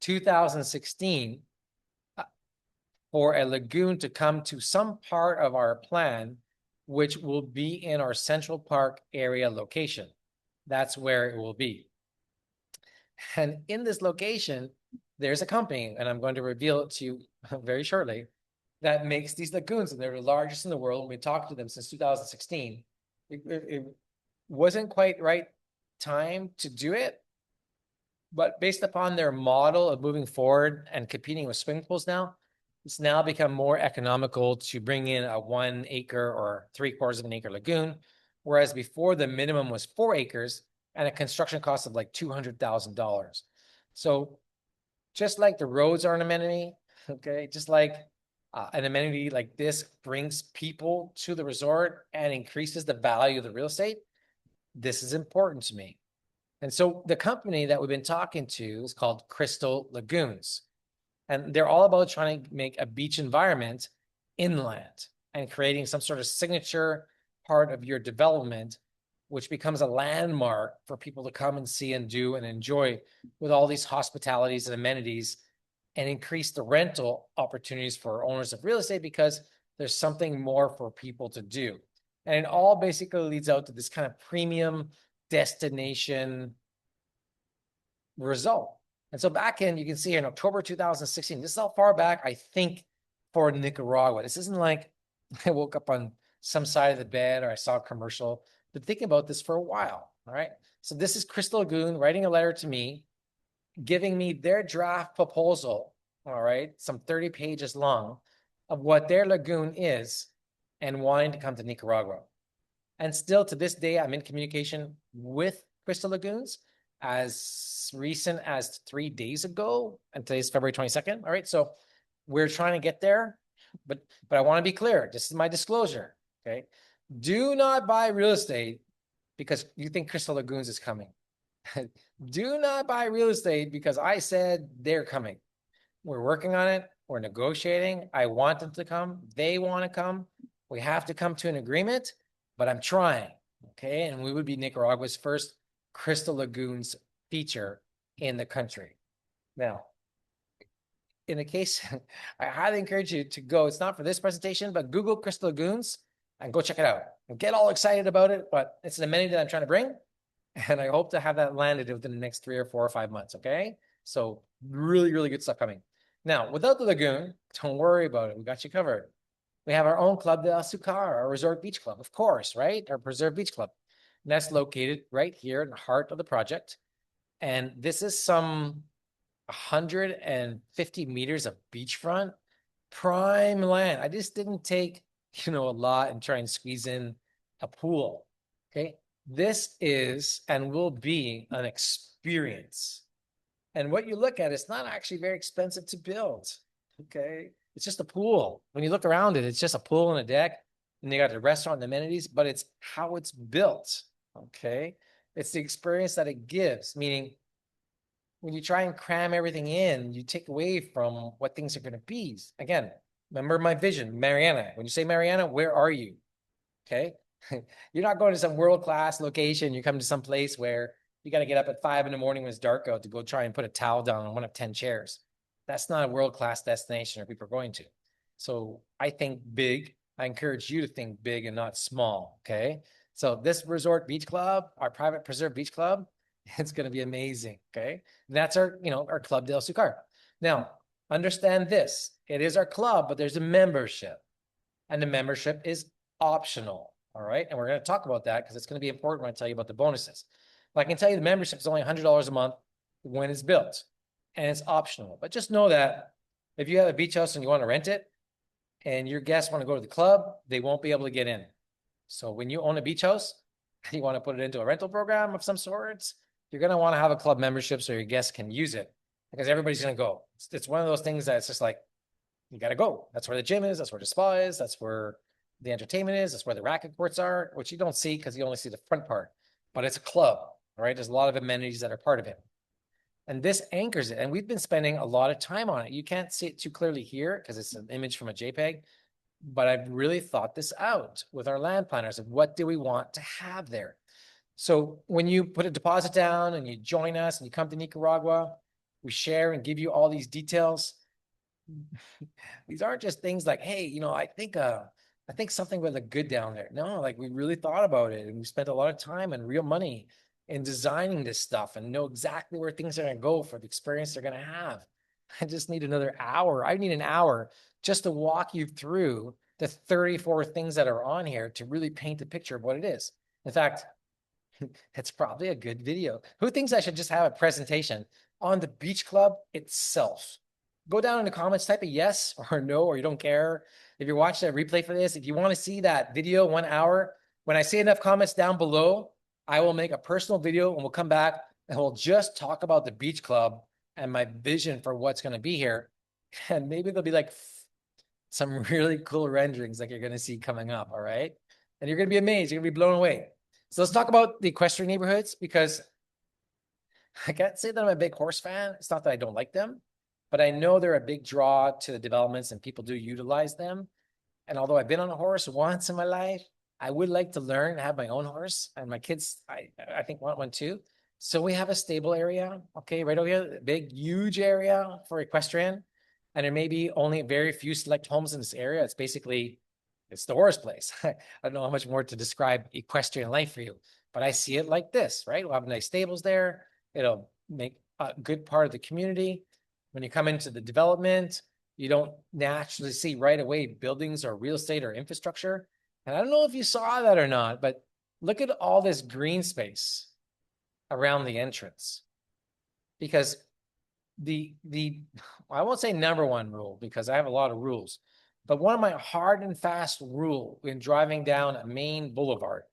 2016 for a lagoon to come to some part of our plan, which will be in our Central Park area location. That's where it will be. And in this location, there's a company, and I'm going to reveal it to you very shortly, that makes these lagoons, and they're the largest in the world. We talked to them since 2016. It wasn't quite right time to do it, but based upon their model of moving forward and competing with swimming pools now, it's now become more economical to bring in a 1 acre or 3/4 of an acre lagoon, whereas before the minimum was 4 acres and a construction cost of like $200,000. So just like the roads are an amenity, okay, just like an amenity like this brings people to the resort and increases the value of the real estate, this is important to me. And so the company that we've been talking to is called Crystal Lagoons. And they're all about trying to make a beach environment inland and creating some sort of signature part of your development, which becomes a landmark for people to come and see and do and enjoy with all these hospitalities and amenities, and increase the rental opportunities for owners of real estate because there's something more for people to do. And it all basically leads out to this kind of premium destination result. And so back in, you can see here in October 2016, this is how far back I think for Nicaragua. This isn't like I woke up on some side of the bed or I saw a commercial, but thinking about this for a while. All right. So this is Crystal Lagoon writing a letter to me, giving me their draft proposal. All right. Some 30 pages long of what their lagoon is and wanting to come to Nicaragua. And still to this day, I'm in communication with Crystal Lagoons as recent as 3 days ago, and today's February 22nd. All right, so we're trying to get there, but I want to be clear. This is my disclosure. Okay, do not buy real estate because you think Crystal Lagoons is coming. Do not buy real estate because I said they're coming. We're working on it. We're negotiating. I want them to come. They want to come. We have to come to an agreement, but I'm trying. Okay, and we would be Nicaragua's first Crystal Lagoons feature in the country. Now, in the case, I highly encourage you to go. It's not for this presentation, but Google Crystal Lagoons and go check it out. And get all excited about it, but it's an amenity that I'm trying to bring. And I hope to have that landed within the next 3 or 4 or 5 months, okay? So really, really good stuff coming. Now, without the lagoon, don't worry about it. We got you covered. We have our own Club de Azucar, our resort beach club, of course, right? Our preserve beach club. And that's located right here in the heart of the project. And this is some 150 meters of beachfront, prime land. I just didn't take, a lot and try and squeeze in a pool, okay? This is and will be an experience. And what you look at, it's not actually very expensive to build, okay? It's just a pool. When you look around it, it's just a pool and a deck, and they got the restaurant and amenities, but it's how it's built, okay? It's the experience that it gives, meaning when you try and cram everything in, you take away from what things are going to be. Again, remember my vision, Mariana. When you say Mariana, where are you? Okay. You're not going to some world-class location. You come to some place where you got to get up at 5 in the morning when it's dark out to go try and put a towel down on one of 10 chairs. That's not a world-class destination or people are going to. So I think big. I encourage you to think big and not small. Okay. So this resort beach club, our private preserve beach club, it's going to be amazing. Okay. And that's our, our Club del Azucar. Now, understand this. It is our club, but there's a membership. And the membership is optional. All right. And we're going to talk about that because it's going to be important when I tell you about the bonuses. But I can tell you the membership is only $100 a month when it's built, and it's optional. But just know that if you have a beach house and you want to rent it and your guests want to go to the club, they won't be able to get in. So when you own a beach house, you want to put it into a rental program of some sorts, you're going to want to have a club membership so your guests can use it, because everybody's going to go. It's one of those things that's just like, you got to go. That's where the gym is. That's where the spa is. That's where the entertainment is. That's where the racket courts are, which you don't see because you only see the front part. But it's a club, all right? There's a lot of amenities that are part of it. And this anchors it. And we've been spending a lot of time on it. You can't see it too clearly here because it's an image from a JPEG. But I've really thought this out with our land planners of what do we want to have there. So when you put a deposit down and you join us and you come to Nicaragua, we share and give you all these details. These aren't just things like, hey, you know, I think something would look good down there. No, like we really thought about it and we spent a lot of time and real money in designing this stuff and know exactly where things are going to go for the experience they're going to have. I just need another hour. I need an hour just to walk you through the 34 things that are on here to really paint a picture of what it is. In fact, it's probably a good video. Who thinks I should just have a presentation on the beach club itself? Go down in the comments, type a yes or no, or you don't care. If you're watching a replay for this, if you want to see that video 1 hour, when I see enough comments down below, I will make a personal video and we'll come back and we'll just talk about the beach club and my vision for what's going to be here. And maybe there'll be like some really cool renderings like you're going to see coming up. All right. And you're going to be amazed. You're going to be blown away. So let's talk about the equestrian neighborhoods, because I can't say that I'm a big horse fan. It's not that I don't like them, but I know they're a big draw to the developments and people do utilize them. And although I've been on a horse once in my life, I would like to learn to have my own horse, and my kids, I think, want one too. So we have a stable area, okay, right over here, big, huge area for equestrian. And there may be only very few select homes in this area. It's basically, it's the horse place. I don't know how much more to describe equestrian life for you, but I see it like this, right? We'll have nice stables there. It'll make a good part of the community. When you come into the development, you don't naturally see right away buildings or real estate or infrastructure. And I don't know if you saw that or not, but look at all this green space around the entrance. Because I won't say number one rule because I have a lot of rules, but one of my hard and fast rule when driving down a main boulevard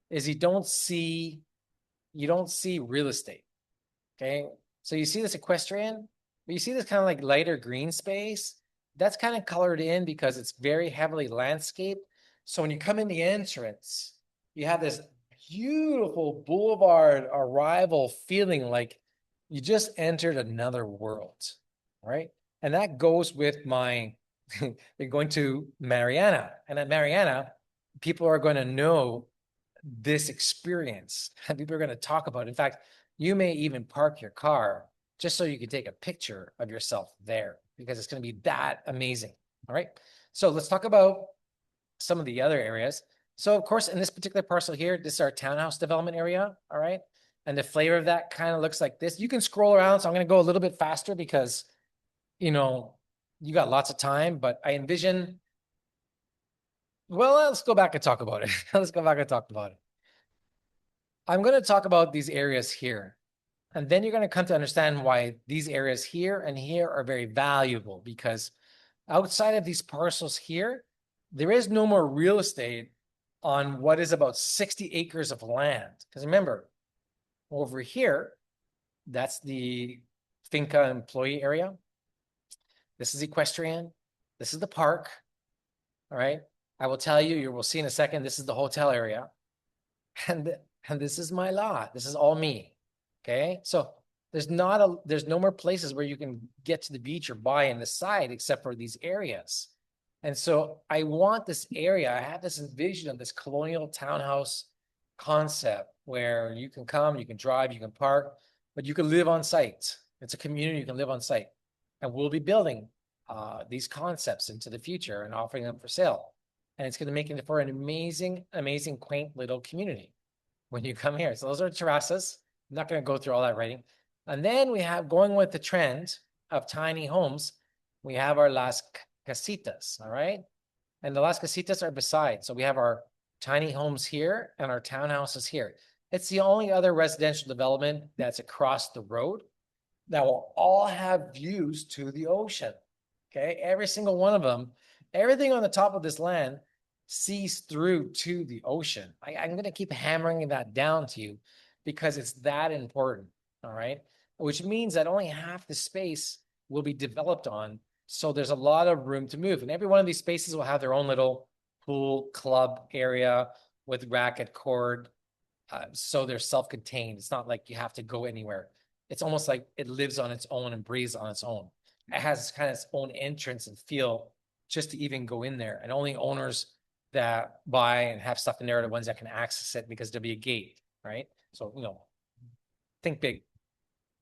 is you don't see real estate. Okay. So you see this equestrian, but you see this kind of like lighter green space that's kind of colored in because it's very heavily landscaped. So when you come in the entrance, you have this beautiful boulevard arrival feeling like you just entered another world, right? And that goes with my, we're going to Mariana. And at Mariana, people are going to know this experience. And people are going to talk about it. In fact, you may even park your car just so you can take a picture of yourself there because it's going to be that amazing. All right. So let's talk about some of the other areas. So of course, in this particular parcel here, this is our townhouse development area. All right. And the flavor of that kind of looks like this. You can scroll around. So I'm going to go a little bit faster because, you know, you got lots of time, but I envision, well, let's go back and talk about it. Let's go back and talk about it. I'm going to talk about these areas here. And then you're going to come to understand why these areas here and here are very valuable, because outside of these parcels here, there is no more real estate on what is about 60 acres of land. Because remember, over here, that's the finca employee area. This is equestrian. This is the park. All right. I will tell you, we'll see in a second, this is the hotel area. And this is my lot. This is all me. Okay. So there's no more places where you can get to the beach or buy in the side except for these areas. And so I want this area. I have this vision of this colonial townhouse concept where you can come, you can drive, you can park, but you can live on site. It's a community you can live on site. And we'll be building these concepts into the future and offering them for sale. And it's going to make it for an amazing, amazing, quaint little community when you come here. So those are terraces. I'm not going to go through all that writing. And then we have, going with the trend of tiny homes, we have our Las Casitas, all right? And the Las Casitas are beside. So we have our tiny homes here and our townhouses here. It's the only other residential development that's across the road that will all have views to the ocean. Okay, every single one of them, everything on the top of this land sees through to the ocean. I'm going to keep hammering that down to you because it's that important. All right, which means that only half the space will be developed on. So there's a lot of room to move. And every one of these spaces will have their own little pool club area with racket court. So they're self-contained. It's not like you have to go anywhere. It's almost like it lives on its own and breathes on its own. It has kind of its own entrance and feel just to even go in there. And only owners that buy and have stuff in there are the ones that can access it because there'll be a gate, right? So, think big.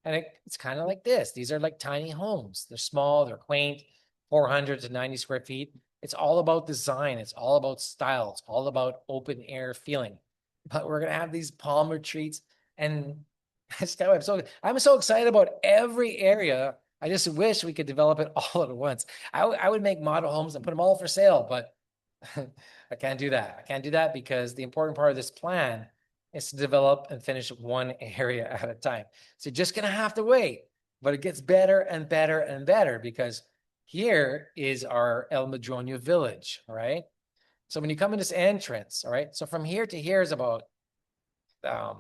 And it's kind of like this. These are like tiny homes. They're small, they're quaint, 400 to 90 square feet. It's all about design. It's all about style. It's all about open air feeling. But we're going to have these palm retreats. And I'm so excited about every area. I just wish we could develop it all at once. I would make model homes and put them all for sale, but I can't do that. I can't do that because the important part of this plan is to develop and finish one area at a time. So you're just going to have to wait, but it gets better and better and better because here is our El Madroño village, all right? So when you come in this entrance, all right, so from here to here is about a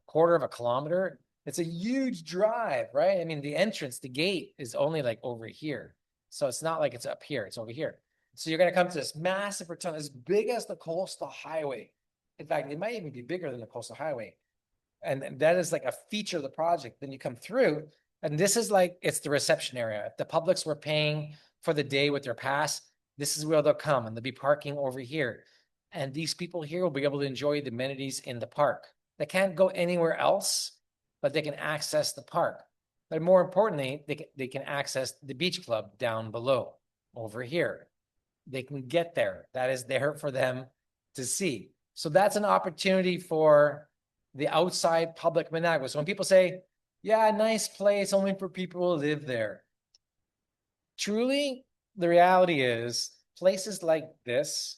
quarter of a kilometer. It's a huge drive, right? I mean, the entrance, the gate is only like over here. So it's not like it's up here, it's over here. So you're going to come to this massive rotunda, as big as the coastal highway. In fact, it might even be bigger than the coastal highway. And that is like a feature of the project. Then you come through, and this is like, it's the reception area. If the publics were paying for the day with their pass, this is where they'll come, and they'll be parking over here. And these people here will be able to enjoy the amenities in the park. They can't go anywhere else, but they can access the park. But more importantly, they can access the beach club down below over here. They can get there. That is there for them to see. So that's an opportunity for the outside public Managua. So when people say, yeah, nice place only for people who live there. Truly, the reality is places like this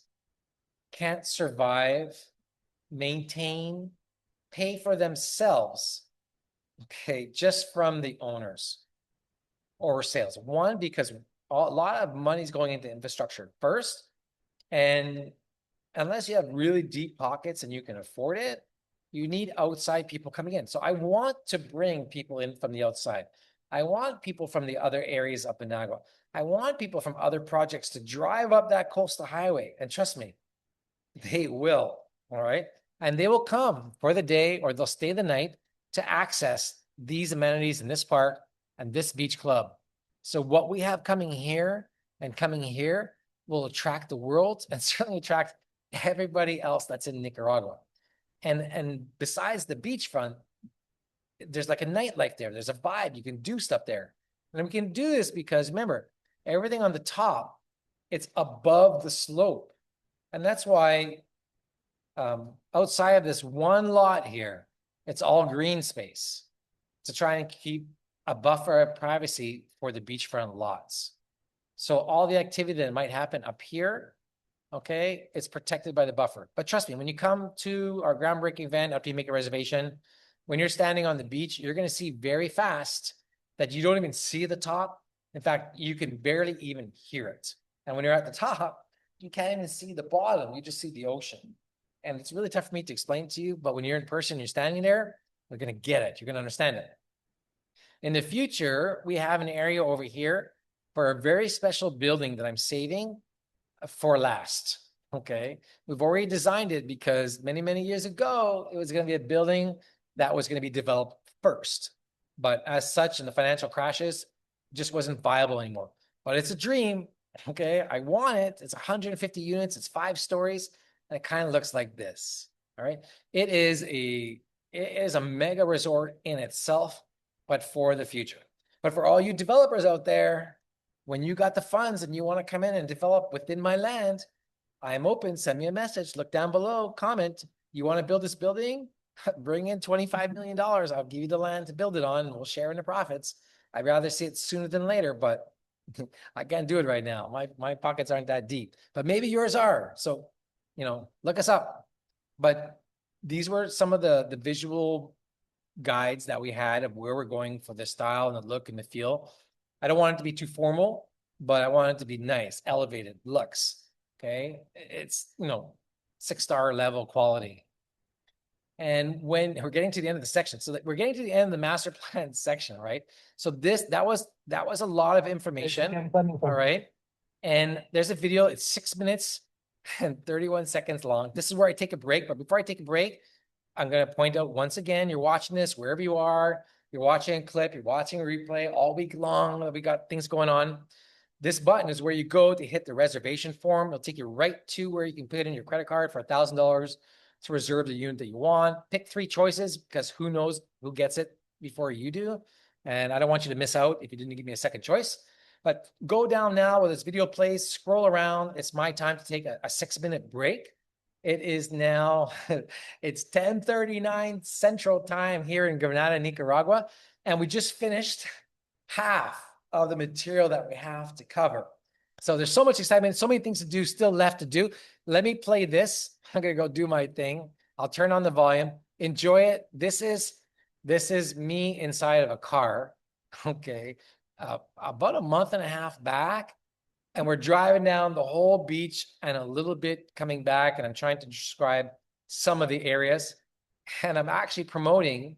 can't survive, maintain, pay for themselves, okay, just from the owners or sales. One, because a lot of money is going into infrastructure first, and unless you have really deep pockets and you can afford it, you need outside people coming in. So I want to bring people in from the outside. I want people from the other areas up in Managua. I want people from other projects to drive up that coastal highway. And trust me, they will, all right? And they will come for the day or they'll stay the night to access these amenities in this park and this beach club. So what we have coming here and coming here will attract the world and certainly attract everybody else that's in Nicaragua. And besides the beachfront, there's like a nightlife there. There's a vibe. You can do stuff there. And we can do this because remember, everything on the top, it's above the slope. And that's why outside of this one lot here, it's all green space to try and keep a buffer of privacy for the beachfront lots. So all the activity that might happen up here, okay, it's protected by the buffer. But trust me, when you come to our groundbreaking event, after you make a reservation, when you're standing on the beach, you're going to see very fast that you don't even see the top. In fact, you can barely even hear it. And when you're at the top, you can't even see the bottom. You just see the ocean. And it's really tough for me to explain to you, but when you're in person, you're standing there, you're going to get it. You're going to understand it. In the future, we have an area over here for a very special building that I'm saving for last. Okay. We've already designed it because many, many years ago, it was going to be a building that was going to be developed first. But as such, in the financial crashes, it just wasn't viable anymore. But it's a dream. Okay. I want it. It's 150 units. It's 5 stories. And it kind of looks like this. All right. It is a mega resort in itself, but for the future. But for all you developers out there, when you got the funds and you want to come in and develop within my land, I'm open. Send me a message. Look down below, comment. You want to build this building? Bring in $25 million. I'll give you the land to build it on and we'll share in the profits. I'd rather see it sooner than later, but I can't do it right now. My pockets aren't that deep, but maybe yours are. So, look us up. But these were some of the visual guides that we had of where we're going for the style and the look and the feel. I don't want it to be too formal, but I want it to be nice, elevated, looks. Okay. It's, 6-star level quality. And when we're getting to the end of the section, so that we're getting to the end of the master plan section, right? So that was a lot of information. All right. And there's a video, it's 6 minutes and 31 seconds long. This is where I take a break. But before I take a break, I'm going to point out once again, you're watching this wherever you are, you're watching a clip, you're watching a replay all week long. We got things going on. This button is where you go to hit the reservation form. It'll take you right to where you can put in your credit card for $1,000 to reserve the unit that you want. Pick 3 choices because who knows who gets it before you do. And I don't want you to miss out if you didn't give me a second choice. But go down now where this video plays, scroll around. It's my time to take a 6-minute break. It is now, it's 10:39 Central Time here in Granada, Nicaragua. And we just finished half of the material that we have to cover. So there's so much excitement, so many things to do, still left to do. Let me play this. I'm gonna go do my thing. I'll turn on the volume. Enjoy it. This is me inside of a car. Okay. About a month and a half back. And we're driving down the whole beach and a little bit coming back. And I'm trying to describe some of the areas. And I'm actually promoting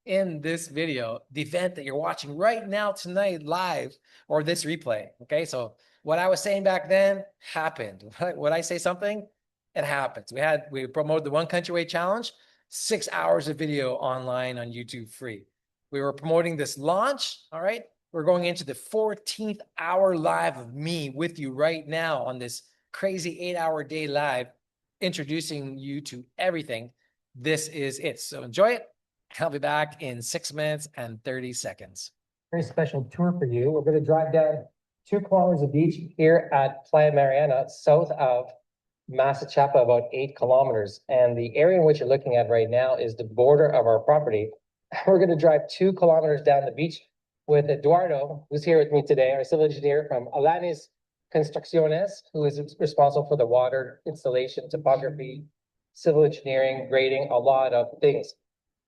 in this video the event that you're watching right now tonight live or this replay. Okay. So what I was saying back then happened. When I say something, it happens. We promoted the One Country Way Challenge, 6 hours of video online on YouTube free. We were promoting this launch. All right. We're going into the 14th hour live of me with you right now on this crazy 8-hour day live, introducing you to everything. This is it. So enjoy it. I'll be back in 6 minutes and 30 seconds. Very special tour for you. We're going to drive down 2 kilometers of beach here at Playa Mariana, south of Masachapa, about 8 kilometers. And the area in which you're looking at right now is the border of our property. We're going to drive 2 kilometers down the beach with Eduardo, who's here with me today, our civil engineer from Alanis Construcciones, who is responsible for the water installation, topography, civil engineering, grading, a lot of things.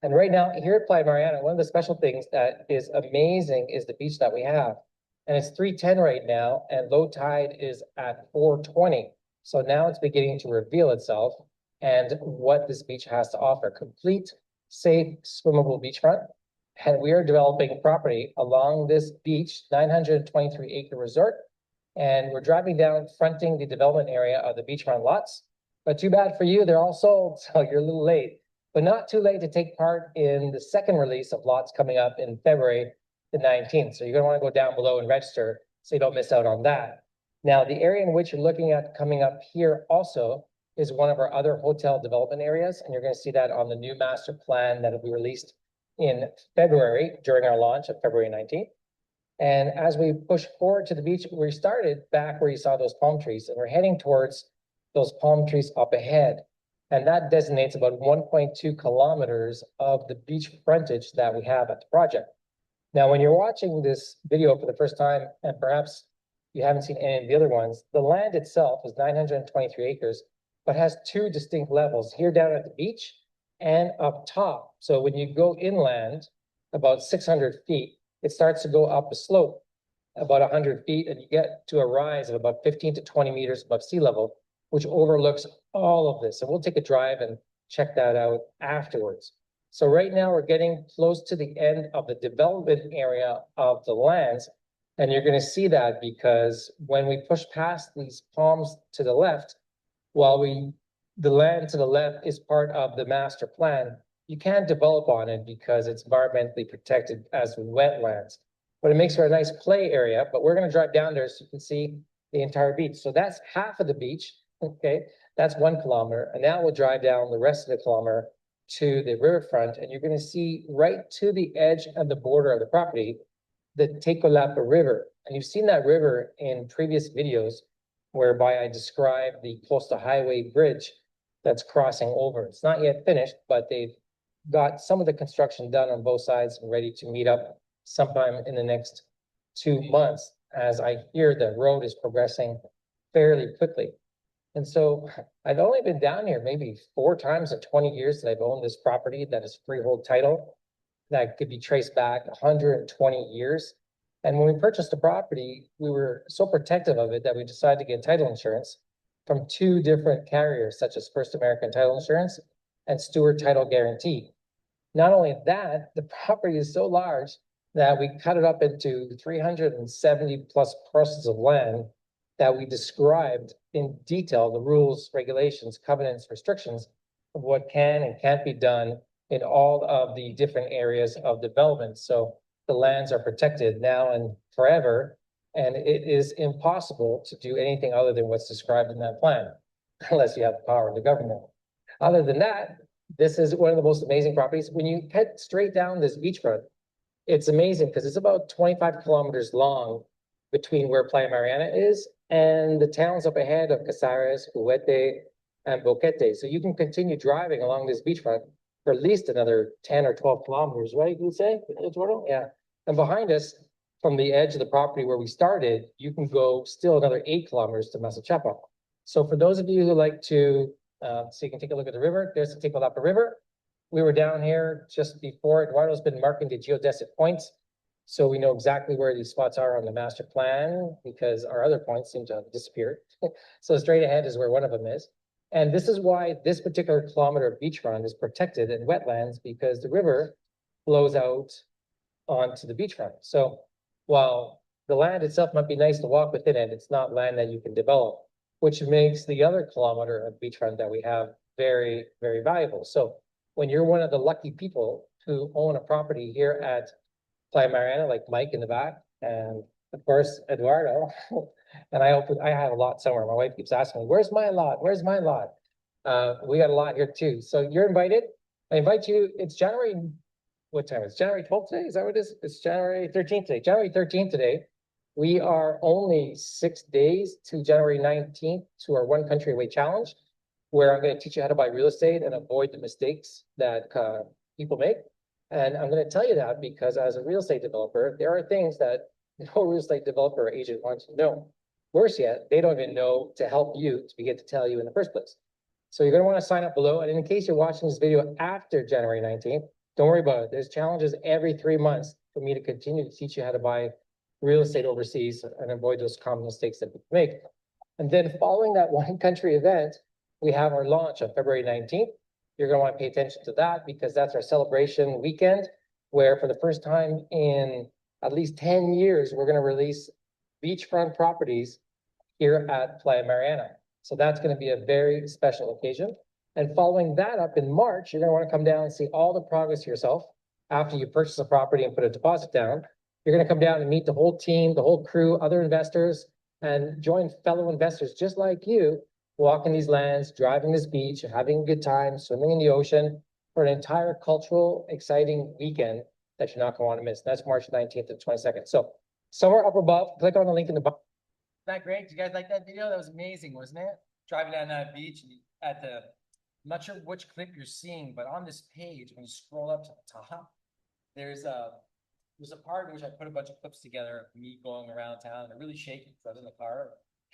And right now, here at Playa Mariana, one of the special things that is amazing is the beach that we have. And it's 3:10 right now, and low tide is at 4:20. So now it's beginning to reveal itself and what this beach has to offer. Complete, safe, swimmable beachfront. And we are developing property along this beach, 923-acre resort. And we're driving down, fronting the development area of the beachfront lots. But too bad for you, they're all sold, so you're a little late. But not too late to take part in the second release of lots coming up in February the 19th. So you're going to want to go down below and register so you don't miss out on that. Now, the area in which you're looking at coming up here also is one of our other hotel development areas. And you're going to see that on the new master plan that will be released in February during our launch of February 19th. And as we push forward to the beach, we started back where you saw those palm trees, and we're heading towards those palm trees up ahead. And that designates about 1.2 kilometers of the beach frontage that we have at the project. Now, when you're watching this video for the first time, and perhaps you haven't seen any of the other ones, the land itself is 923 acres, but has 2 distinct levels here down at the beach and up top. So when you go inland about 600 feet, it starts to go up a slope about 100 feet, and you get to a rise of about 15 to 20 meters above sea level, which overlooks all of this. And we'll take a drive and check that out afterwards. So right now we're getting close to the end of the development area of the lands. And you're going to see that because when we push past these palms to the left, while the land to the left is part of the master plan, you can't develop on it because it's environmentally protected as wetlands. But it makes for a nice play area. But we're going to drive down there so you can see the entire beach. So that's half of the beach. Okay, that's 1 kilometer. And now we'll drive down the rest of the kilometer to the riverfront. And you're going to see right to the edge and the border of the property, the Tecolapa River. And you've seen that river in previous videos whereby I described the coastal highway bridge that's crossing over. It's not yet finished, but they've got some of the construction done on both sides and ready to meet up sometime in the next 2 months. As I hear the road is progressing fairly quickly. And so I've only been down here maybe 4 times in 20 years that I've owned this property that is freehold title that could be traced back 120 years. And when we purchased the property, we were so protective of it that we decided to get title insurance from 2 different carriers, such as First American Title Insurance and Stewart Title Guarantee. Not only that, the property is so large that we cut it up into 370 plus parcels of land that we described in detail the rules, regulations, covenants, restrictions of what can and can't be done in all of the different areas of development. So the lands are protected now and forever, and it is impossible to do anything other than what's described in that plan, unless you have the power of the government. Other than that, this is one of the most amazing properties. When you head straight down this beachfront, it's amazing because it's about 25 kilometers long between where Playa Mariana is and the towns up ahead of Casares, Huete, and Boquete. So you can continue driving along this beachfront for at least another 10 or 12 kilometers, right? You would say, Eduardo? Yeah. And behind us, from the edge of the property where we started, you can go still another 8 kilometers to Masachapa. So for those of you who like to, so you can take a look at the river, there's the Ticolapa River. We were down here just before. Eduardo's been marking the geodesic points. So we know exactly where these spots are on the master plan because our other points seem to have disappeared. So straight ahead is where one of them is. And this is why this particular kilometer of beachfront is protected in wetlands because the river flows out onto the beachfront. So while the land itself might be nice to walk within it, it's not land that you can develop, which makes the other kilometer of beachfront that we have very, very valuable. So when you're one of the lucky people who own a property here at Playa Mariana, like Mike in the back, and of course, Eduardo, and I have a lot somewhere. My wife keeps asking me, where's my lot? Where's my lot? We got a lot here too. So you're invited. I invite you. It's January, what time? It's January 12th today. Is that what it is? It's January 13th today. January 13th today. We are only 6 days to January 19th to our One Country Away Challenge, where I'm going to teach you how to buy real estate and avoid the mistakes that people make. And I'm going to tell you that because as a real estate developer, there are things that no real estate developer or agent wants to know. Worse yet, they don't even know to help you to begin to tell you in the first place. So you're going to want to sign up below. And in case you're watching this video after January 19th, don't worry about it. There's challenges every 3 months for me to continue to teach you how to buy real estate overseas and avoid those common mistakes that we make. And then following that One Country event, we have our launch on February 19th. You're going to want to pay attention to that because that's our celebration weekend where for the first time in at least 10 years, we're going to release beachfront properties here at Playa Mariana. So that's going to be a very special occasion. And following that up in March, you're going to want to come down and see all the progress yourself after you purchase a property and put a deposit down. You're going to come down and meet the whole team, the whole crew, other investors, and join fellow investors just like you walking these lands, driving this beach, having a good time, swimming in the ocean for an entire cultural, exciting weekend that you're not going to want to miss. That's March 19th to 22nd. So somewhere up above, click on the link in the bottom. That great? Did you guys like that video? That was amazing, wasn't it? Driving down that beach and at the, I'm not sure which clip you're seeing, but on this page, when you scroll up to the top, there's a part in which I put a bunch of clips together of me going around town and really shaking because I was in the car.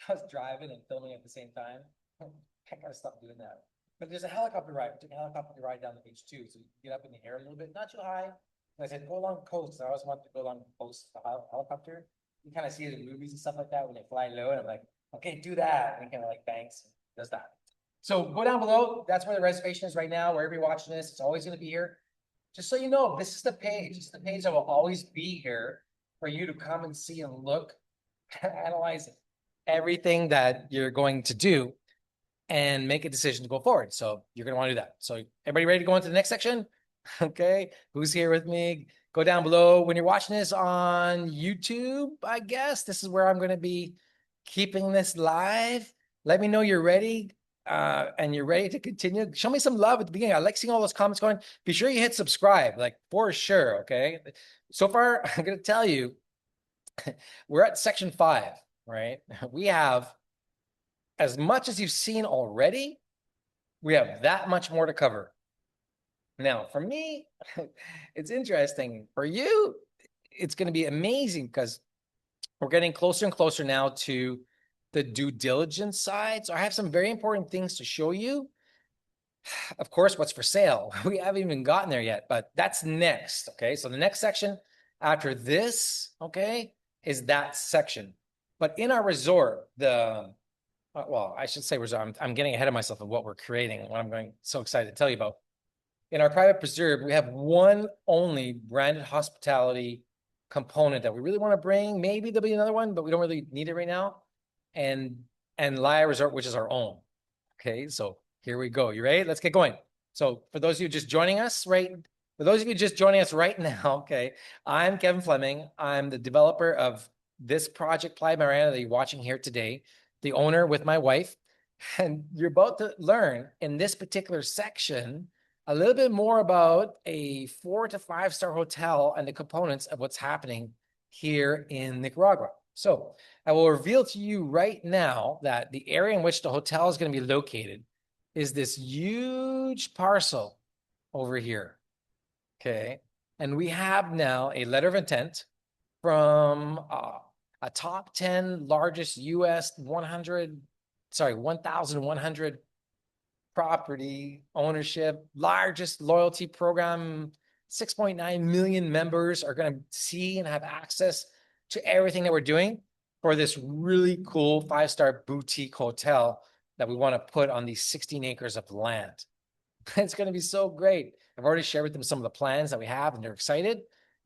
I was driving and filming at the same time. I gotta stop doing that. But there's a helicopter ride. We took a helicopter ride down the beach too. So you can get up in the air a little bit, not too high. And I said, go along the coast. I always wanted to go along the coast, the helicopter. You kind of see it in movies and stuff like that when they fly low. And I'm like, okay, do that. And he kind of like banks and does that. So go down below. That's where the reservation is right now. Wherever you're watching this, it's always going to be here. Just so you know, this is the page. This is the page that will always be here for you to come and see and look, analyze everything that you're going to do and make a decision to go forward. So you're going to want to do that. So everybody ready to go into the next section? Okay. Who's here with me? Go down below. When you're watching this on YouTube, I guess this is where I'm going to be keeping this live. Let me know you're ready. And you're ready to continue. Show me some love at the beginning. I like seeing all those comments going. Be sure you hit subscribe, like for sure. Okay. So far, I'm going to tell you, we're at section 5, right? We have as much as you've seen already. We have that much more to cover. Now, for me, it's interesting. For you, it's going to be amazing because we're getting closer and closer now to the due diligence side. So I have some very important things to show you. Of course, what's for sale. We haven't even gotten there yet, but that's next. Okay. So the next section after this, okay, is that section. But in our resort, well, I should say resort, I'm getting ahead of myself of what we're creating, what I'm going so excited to tell you about. In our private preserve, we have one only branded hospitality component that we really want to bring. Maybe there'll be another one, but we don't really need it right now. And Laya Resort, which is our own. Okay, so here we go. You ready? Let's get going. So for those of you just joining us, right now, okay, I'm Kevin Fleming. I'm the developer of this project, Playa Mariana, that you're watching here today, the owner with my wife. And you're about to learn in this particular section a little bit more about a 4 to 5 star hotel and the components of what's happening here in Nicaragua. So I will reveal to you right now that the area in which the hotel is going to be located is this huge parcel over here. Okay. And we have now a letter of intent from a top 10 largest US 1,100 property ownership, largest loyalty program, 6.9 million members are going to see and have access to everything that we're doing for this really cool 5-star boutique hotel that we want to put on these 16 acres of land. It's going to be so great. I've already shared with them some of the plans that we have, and they're excited.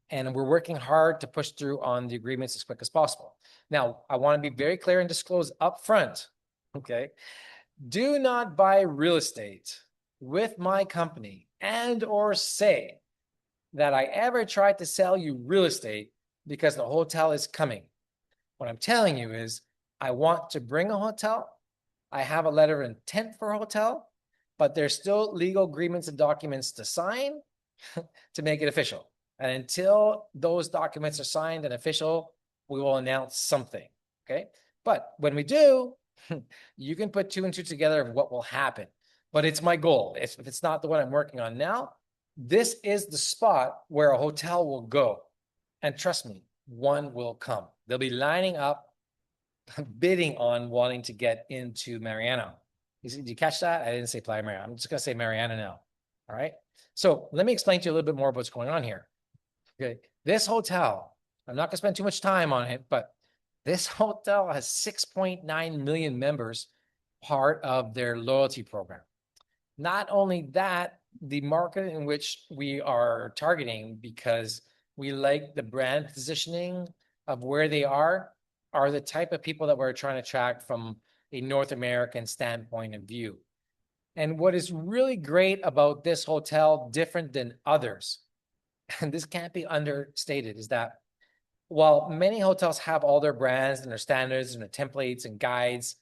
And we're working hard to push through on the agreements as quick as possible. Now, I want to be very clear and disclose up front, okay? Do not buy real estate with my company and or say that I ever tried to sell you real estate because the hotel is coming. What I'm telling you is I want to bring a hotel. I have a letter of intent for a hotel, but there's still legal agreements and documents to sign to make it official. And until those documents are signed and official, we will announce something, okay? But when we do, you can put 2 and 2 together of what will happen. But it's my goal. If it's not the one I'm working on now, this is the spot where a hotel will go. And trust me, one will come. They'll be lining up, bidding on wanting to get into Mariana. Did you catch that? I didn't say Playa Mariana. I'm just going to say Mariana now. All right. So let me explain to you a little bit more about what's going on here. Okay. This hotel, I'm not going to spend too much time on it, but this hotel has 6.9 million members, part of their loyalty program. Not only that, the market in which we are targeting, because we like the brand positioning of where they are the type of people that we're trying to attract from a North American standpoint of view. And what is really great about this hotel, different than others, and this can't be understated, is that while many hotels have all their brands and their standards and their templates and guides,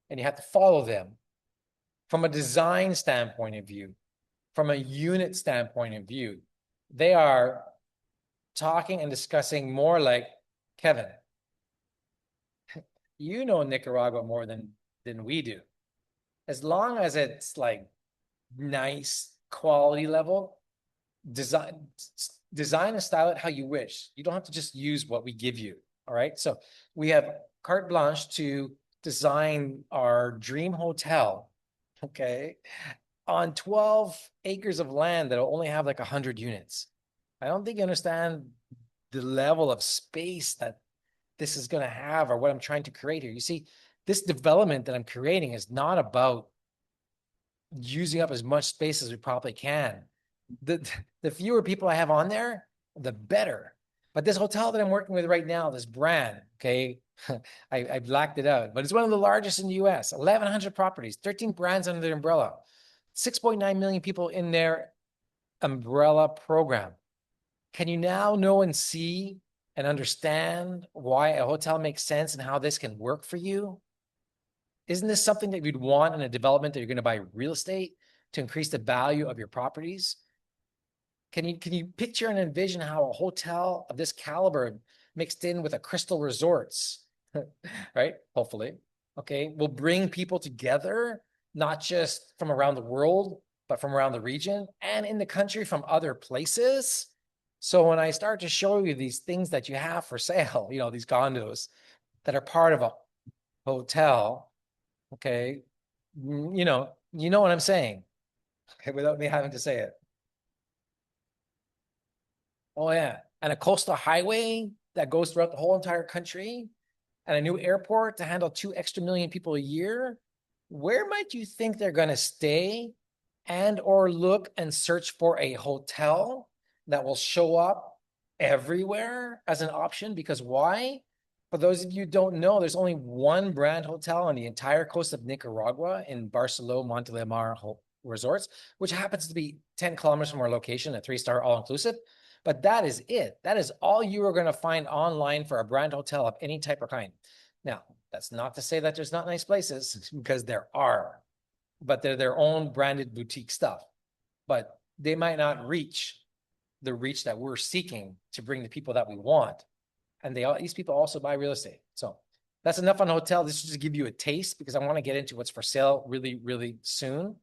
and you have to follow them, from a design standpoint of view, from a unit standpoint of view, they are talking and discussing more like, Kevin, you know Nicaragua more than we do. As long as it's like nice quality level, design and style it how you wish. You don't have to just use what we give you. All right. So we have carte blanche to design our dream hotel, okay, on 12 acres of land that'll only have like 100 units. I don't think you understand the level of space that this is going to have or what I'm trying to create here. You see, this development that I'm creating is not about using up as much space as we probably can. The fewer people I have on there, the better. But this hotel that I'm working with right now, this brand, okay, I blacked it out, but it's one of the largest in the US, 1,100 properties, 13 brands under their umbrella, 6.9 million people in their umbrella program. Can you now know and see and understand why a hotel makes sense and how this can work for you? Isn't this something that you'd want in a development that you're going to buy real estate to increase the value of your properties? Can you picture and envision how a hotel of this caliber mixed in with a Crystal Resorts, right? Hopefully, okay, will bring people together, not just from around the world, but from around the region and in the country from other places. So when I start to show you these things that you have for sale, you know, these condos that are part of hotel, okay, you know what I'm saying, okay, without me having to say it. Oh yeah, and a coastal highway that goes throughout the whole entire country, and a new airport to handle 2 extra million people a year. Where might you think they're going to stay and or look and search for a hotel that will show up everywhere as an option? Because why? For those of you who don't know, there's only one brand hotel on the entire coast of Nicaragua in Barcelona Montelimar Resorts, which happens to be 10 kilometers from our location, a 3-star all-inclusive. But that is it. That is all you are going to find online for a brand hotel of any type or kind. Now, that's not to say that there's not nice places, because there are, but they're their own branded boutique stuff. But they might not reach the reach that we're seeking to bring the people that we want. And these people also buy real estate. So that's enough on hotel. This is just to give you a taste, because I want to get into what's for sale really, really soon.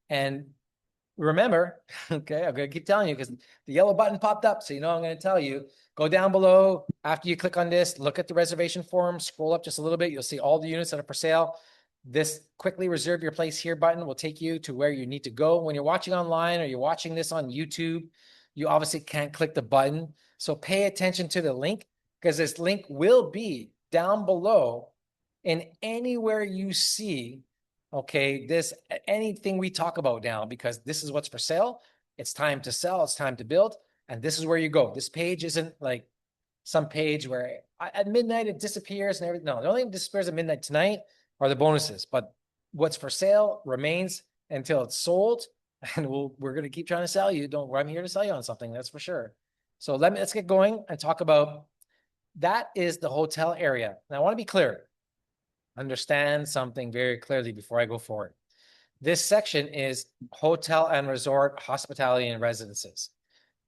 And remember, okay, I'm going to keep telling you because the yellow button popped up. So, I'm going to tell you, go down below. After you click on this, look at the reservation form, scroll up just a little bit. You'll see all the units that are for sale. This quickly reserve your place here button will take you to where you need to go. When you're watching online or you're watching this on YouTube, you obviously can't click the button. So pay attention to the link, because this link will be down below in anywhere you see, okay, anything we talk about now, because this is what's for sale. It's time to sell. It's time to build. And this is where you go. This page isn't like some page where at midnight it disappears and everything. No, the only thing that disappears at midnight tonight are the bonuses. But what's for sale remains until it's sold. And we're going to keep trying to sell you. I'm here to sell you on something, that's for sure. So let's get going and talk about that. Is the hotel area. Now I want to be clear. Understand something very clearly before I go forward. This section is hotel and resort, hospitality and residences.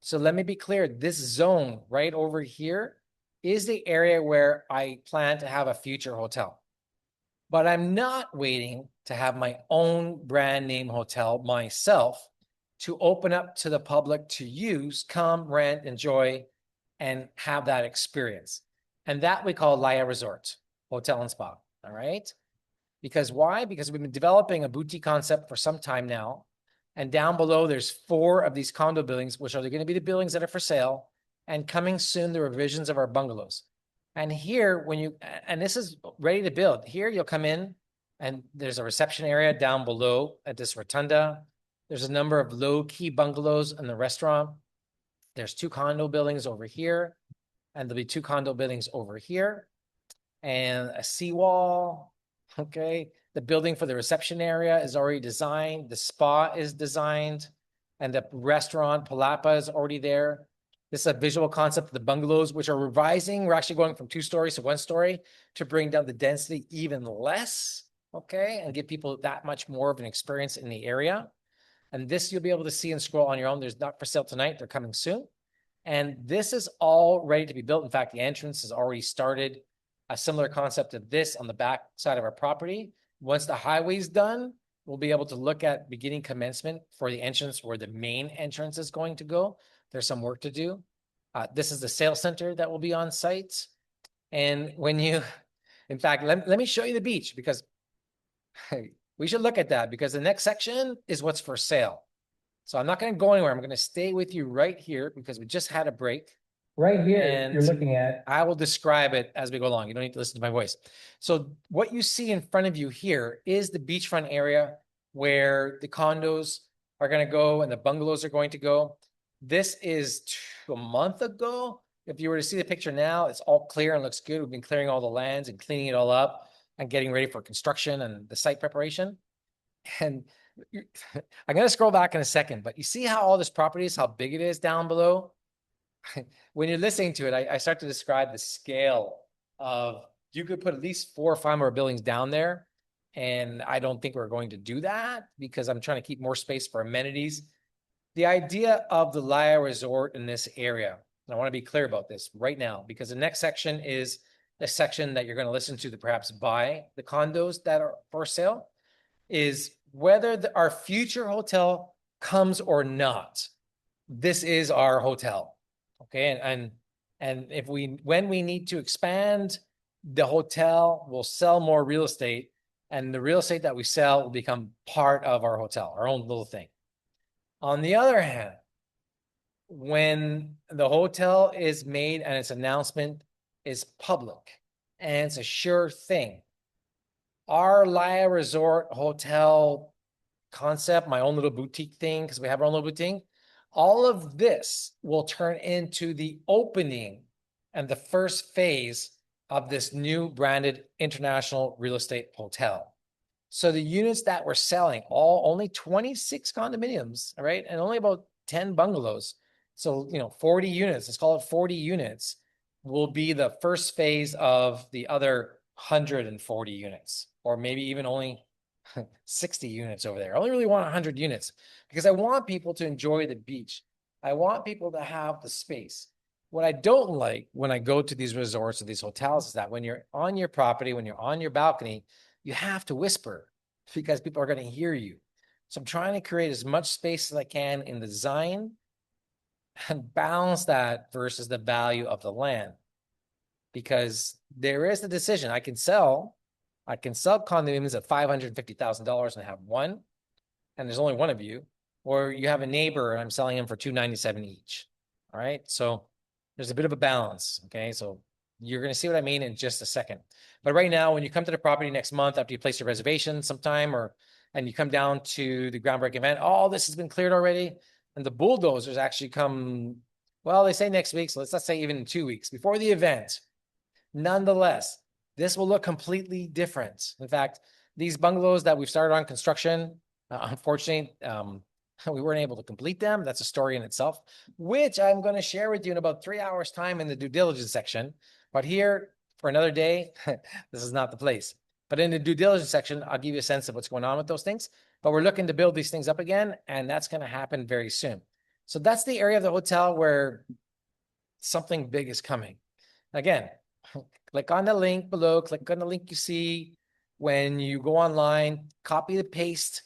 So let me be clear. This zone right over here is the area where I plan to have a future hotel. But I'm not waiting to have my own brand name hotel myself to open up to the public to use, come, rent, enjoy, and have that experience. And that we call Laya Resort, Hotel and Spa. All right. Because why? Because we've been developing a boutique concept for some time now. And down below, there's 4 of these condo buildings, which are going to be the buildings that are for sale. And coming soon, the revisions of our bungalows. And here, and this is ready to build. Here, you'll come in and there's a reception area down below at this rotunda. There's a number of low-key bungalows in the restaurant. There's 2 condo buildings over here. And there'll be 2 condo buildings over here. And a seawall, okay? The building for the reception area is already designed. The spa is designed. And the restaurant, Palapa, is already there. This is a visual concept of the bungalows, which are revising. We're actually going from 2 stories to 1 story to bring down the density even less, okay? And give people that much more of an experience in the area. And this you'll be able to see and scroll on your own. There's not for sale tonight. They're coming soon. And this is all ready to be built. In fact, the entrance has already started. A similar concept to this on the back side of our property. Once the highway's done, we'll be able to look at beginning commencement for the entrance where the main entrance is going to go. There's some work to do. This is the sales center that will be on site. And in fact, let me show you the beach, because we should look at that, because the next section is what's for sale. So I'm not going to go anywhere. I'm going to stay with you right here because we just had a break. Right here, And you're looking at. I will describe it as we go along. You don't need to listen to my voice. So what you see in front of you here is the beachfront area where the condos are going to go and the bungalows are going to go. This is a month ago. If you were to see the picture now, it's all clear and looks good. We've been clearing all the lands and cleaning it all up and getting ready for construction and the site preparation. And I'm going to scroll back in a second, but you see how all this property is, how big it is down below? When you're listening to it, I start to describe the scale of, you could put at least 4 or 5 more buildings down there. And I don't think we're going to do that because I'm trying to keep more space for amenities. The idea of the Laya Resort in this area, and I want to be clear about this right now, because the next section is the section that you're going to listen to perhaps buy the condos that are for sale, is whether our future hotel comes or not. This is our hotel. Okay. And when we need to expand the hotel will sell more real estate, and the real estate that we sell will become part of our hotel, our own little thing. On the other hand, when the hotel is made and its announcement is public and it's a sure thing, our Laya Resort Hotel concept, my own little boutique thing, because we have our own little boutique, all of this will turn into the opening and the first phase of this new branded international real estate hotel. So the units that we're selling, only 26 condominiums, all right, and only about 10 bungalows. So, 40 units, let's call it 40 units, will be the first phase of the other 140 units, or maybe even only 60 units over there. I only really want 100 units because I want people to enjoy the beach. I want people to have the space. What I don't like when I go to these resorts or these hotels is that when you're on your property, when you're on your balcony, you have to whisper because people are going to hear you. So I'm trying to create as much space as I can in the design and balance that versus the value of the land. Because there is the decision. I can sell condominiums at $550,000 and have one, and there's only one of you, or you have a neighbor and I'm selling them for $297 each. All right. So there's a bit of a balance. Okay. So you're going to see what I mean in just a second. But right now, when you come to the property next month, after you place your reservation sometime, and you come down to the groundbreaking event, all this has been cleared already. And the bulldozers actually come, well, they say next week. So let's say even in 2 weeks before the event. Nonetheless, this will look completely different. In fact, these bungalows that we've started on construction, unfortunately, we weren't able to complete them. That's a story in itself, which I'm going to share with you in about 3 hours time in the due diligence section. But here for another day, this is not the place. But in the due diligence section, I'll give you a sense of what's going on with those things. But we're looking to build these things up again, and that's going to happen very soon. So that's the area of the hotel where something big is coming. Again, click on the link below, click on the link you see when you go online, copy and paste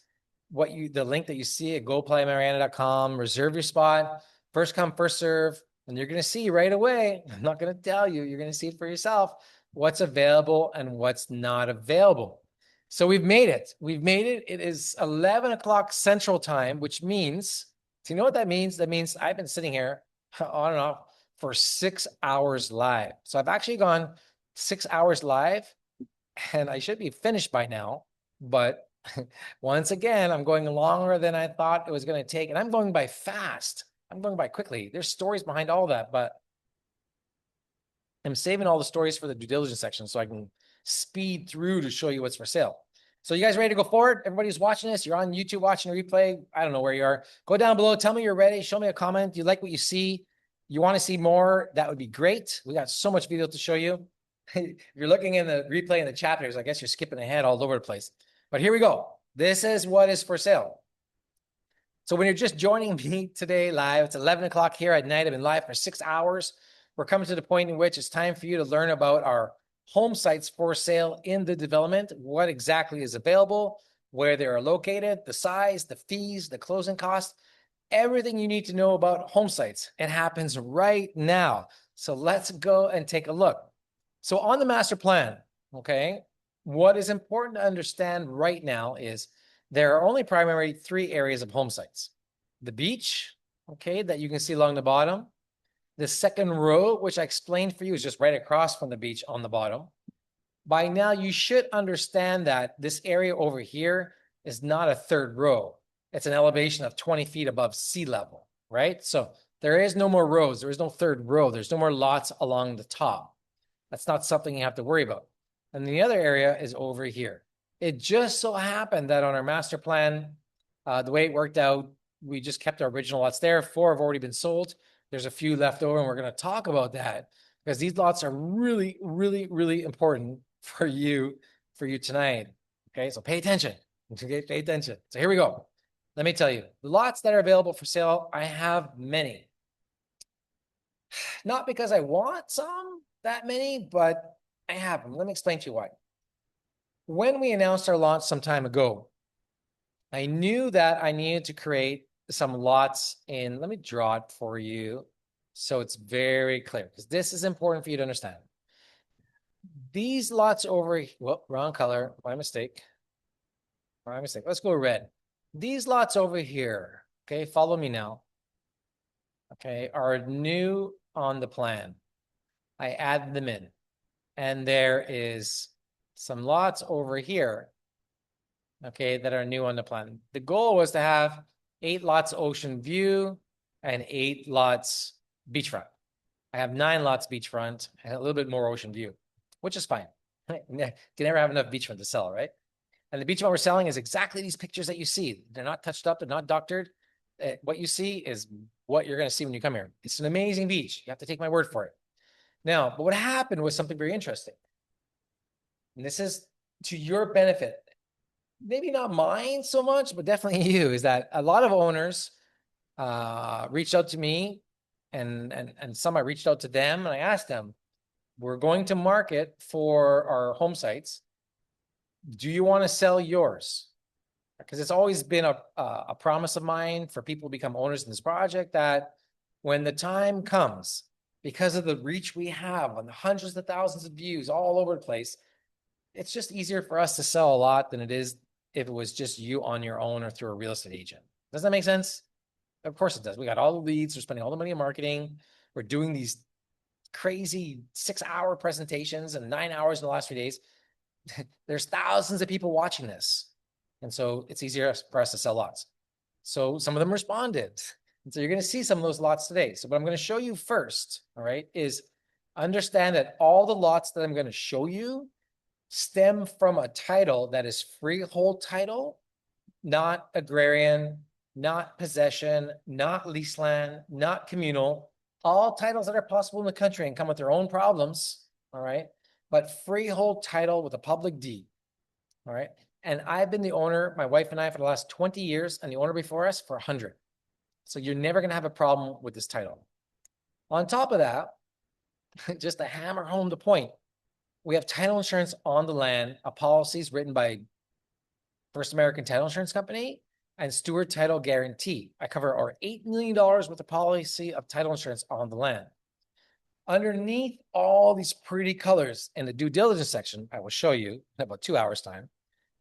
the link that you see at goplayamariana.com, reserve your spot, first come, first serve, and you're going to see right away. I'm not going to tell you, you're going to see it for yourself, what's available and what's not available. So we've made it. It is 11 o'clock Central Time, which means, do you know what that means? That means I've been sitting here on and off for 6 hours live. So I've actually gone 6 hours live, and I should be finished by now. But once again, I'm going longer than I thought it was going to take, and I'm going by fast. I'm going by quickly. There's stories behind all that, but I'm saving all the stories for the due diligence section so I can speed through to show you what's for sale. So you guys ready to go forward? Everybody who's watching this, you're on YouTube watching a replay. I don't know where you are. Go down below. Tell me you're ready. Show me a comment. You like what you see. You want to see more? That would be great. We got so much video to show you. If you're looking in the replay in the chapters, I guess you're skipping ahead all over the place. But here we go. This is what is for sale. So when you're just joining me today live, it's 11 o'clock here at night. I've been live for 6 hours. We're coming to the point in which it's time for you to learn about our home sites for sale in the development, what exactly is available, where they are located, the size, the fees, the closing costs, everything you need to know about home sites. It happens right now. So let's go and take a look. So on the master plan, okay, what is important to understand right now is there are only primarily 3 areas of home sites. The beach, okay, that you can see along the bottom. The second row, which I explained for you, is just right across from the beach on the bottom. By now, you should understand that this area over here is not a third row. It's an elevation of 20 feet above sea level, right? So there is no more rows. There is no third row. There's no more lots along the top. That's not something you have to worry about. And the other area is over here. It just so happened that on our master plan, the way it worked out, we just kept our original lots there. 4 have already been sold. There's a few left over, and we're going to talk about that because these lots are really, really, really important for you tonight. Okay, so pay attention. Okay, pay attention. So here we go. Let me tell you, the lots that are available for sale, I have many. Not because I want that many, but I have them. Let me explain to you why. When we announced our launch some time ago, I knew that I needed to create some lots in, let me draw it for you so it's very clear, because this is important for you to understand. These lots over, well, wrong color, my mistake. My mistake. Let's go red. These lots over here, okay, follow me now. Okay, are new on the plan. I add them in. And there is some lots over here, okay, that are new on the plan. The goal was to have 8 lots ocean view and 8 lots beachfront. I have 9 lots beachfront and a little bit more ocean view, which is fine. You can never have enough beachfront to sell, right? And the beachfront we're selling is exactly these pictures that you see. They're not touched up, they're not doctored. What you see is what you're going to see when you come here. It's an amazing beach. You have to take my word for it. Now, but what happened was something very interesting. And this is to your benefit. Maybe not mine so much, but definitely you, is that a lot of owners reached out to me and some I reached out to them and I asked them, we're going to market for our home sites. Do you want to sell yours? Because it's always been a promise of mine for people to become owners in this project that when the time comes, because of the reach we have on the hundreds of thousands of views all over the place, it's just easier for us to sell a lot than it is if it was just you on your own or through a real estate agent. Does that make sense? Of course it does. We got all the leads. We're spending all the money on marketing. We're doing these crazy 6-hour presentations and 9 hours in the last few days. There's thousands of people watching this. And so it's easier for us to sell lots. So some of them responded. And so you're going to see some of those lots today. So what I'm going to show you first, all right, is understand that all the lots that I'm going to show you stem from a title that is freehold title, not agrarian, not possession, not lease land, not communal, all titles that are possible in the country and come with their own problems, all right? But freehold title with a public deed, all right? And I've been the owner, my wife and I, for the last 20 years, and the owner before us for 100. So you're never gonna have a problem with this title. On top of that, just to hammer home the point, we have title insurance on the land, a policies written by First American Title Insurance Company and Stewart Title Guarantee. I cover our $8 million worth of policy of title insurance on the land. Underneath all these pretty colors in the due diligence section, I will show you in about 2 hours time,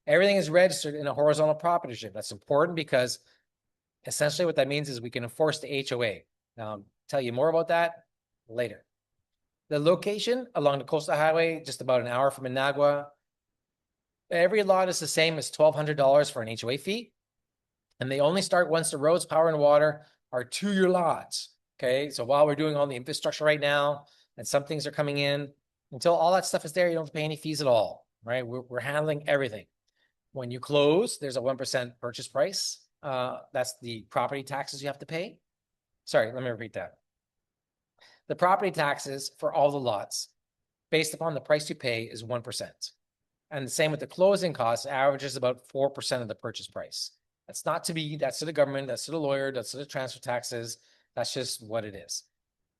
everything is registered in a horizontal proprietorship. That's important because essentially what that means is we can enforce the HOA. Now, I'll tell you more about that later. The location along the coastal highway, just about an hour from Managua. Every lot is the same as $1,200 for an HOA fee. And they only start once the roads, power, and water are to your lots. Okay, so while we're doing all the infrastructure right now, and some things are coming in, until all that stuff is there, you don't have to pay any fees at all, right? We're handling everything. When you close, there's a 1% purchase price. That's the property taxes you have to pay. Sorry, let me repeat that. The property taxes for all the lots, based upon the price you pay, is 1%. And the same with the closing costs, averages about 4% of the purchase price. That's not to be, that's to the government, that's to the lawyer, that's to the transfer taxes. That's just what it is.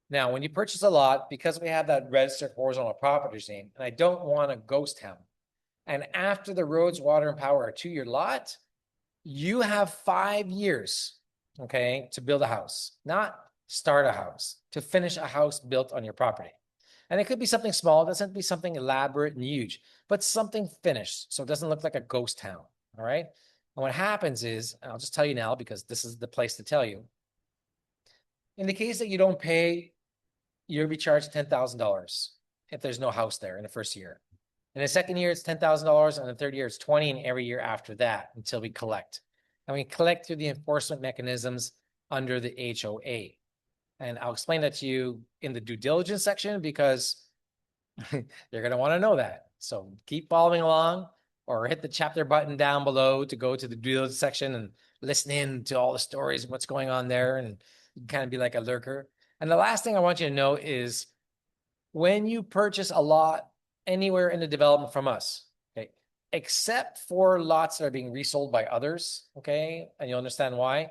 Now, when you purchase a lot, because we have that registered horizontal property name, and I don't want a ghost town, and after the roads, water, and power are to your lot, you have 5 years, okay, to build a house, not start a house, to finish a house built on your property. And it could be something small, it doesn't have to be something elaborate and huge, but something finished, so it doesn't look like a ghost town, all right? And what happens is, and I'll just tell you now because this is the place to tell you, in the case that you don't pay, you'll be charged $10,000 if there's no house there in the first year. In the second year, it's $10,000, and the third year, it's 20, and every year after that until we collect. And we collect through the enforcement mechanisms under the HOA. And I'll explain that to you in the due diligence section because you're going to want to know that. So keep following along or hit the chapter button down below to go to the due diligence section and listen in to all the stories and what's going on there and kind of be like a lurker. And the last thing I want you to know is when you purchase a lot anywhere in the development from us, okay, except for lots that are being resold by others, okay, and you'll understand why,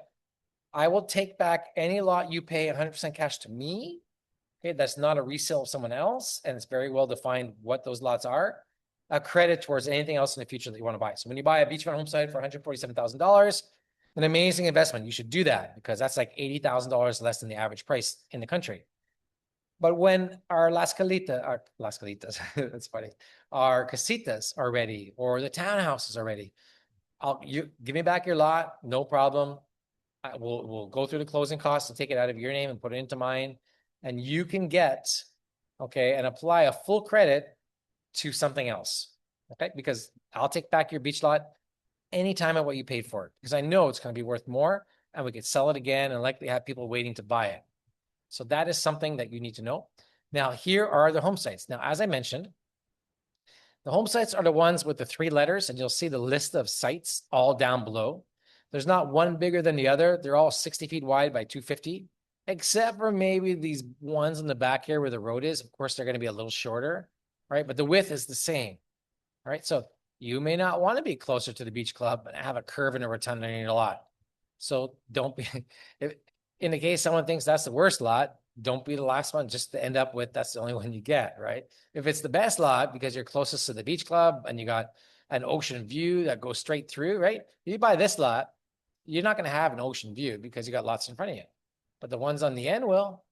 I will take back any lot you pay 100% cash to me. Okay, that's not a resale of someone else, and it's very well defined what those lots are. A credit towards anything else in the future that you want to buy. So when you buy a beachfront home site for $147,000, an amazing investment. You should do that because that's like $80,000 less than the average price in the country. But when our Las Calitas, that's funny, our casitas are ready, or the townhouses are ready, you give me back your lot, no problem. We'll go through the closing costs and take it out of your name and put it into mine. And you can get, okay, and apply a full credit to something else. Okay, because I'll take back your beach lot anytime at what you paid for it, because I know it's going to be worth more and we could sell it again and likely have people waiting to buy it. So that is something that you need to know. Now, here are the home sites. Now, as I mentioned, the home sites are the ones with the 3 letters, and you'll see the list of sites all down below. There's not one bigger than the other. They're all 60 feet wide by 250, except for maybe these ones in the back here where the road is. Of course, they're going to be a little shorter, right? But the width is the same, right? So you may not want to be closer to the beach club and have a curve and a rotunda in your lot. So don't be, if, in the case someone thinks that's the worst lot, don't be the last one just to end up with that's the only one you get, right? If it's the best lot because you're closest to the beach club and you got an ocean view that goes straight through, right? If you buy this lot, you're not going to have an ocean view because you got lots in front of you. But the ones on the end will,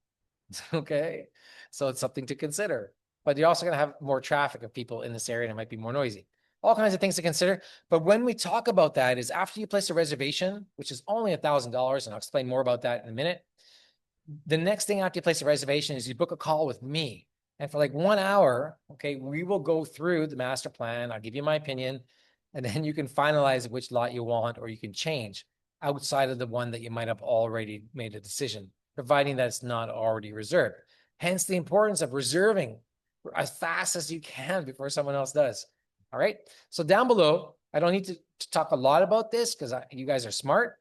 okay? So it's something to consider. But you're also going to have more traffic of people in this area and it might be more noisy. All kinds of things to consider. But when we talk about that is after you place a reservation, which is only $1,000, and I'll explain more about that in a minute. The next thing after you place a reservation is you book a call with me. And for like 1 hour, okay, we will go through the master plan. I'll give you my opinion, and then you can finalize which lot you want, or you can change outside of the one that you might have already made a decision, providing that it's not already reserved. Hence the importance of reserving as fast as you can before someone else does. All right. So down below, I don't need to talk a lot about this because you guys are smart.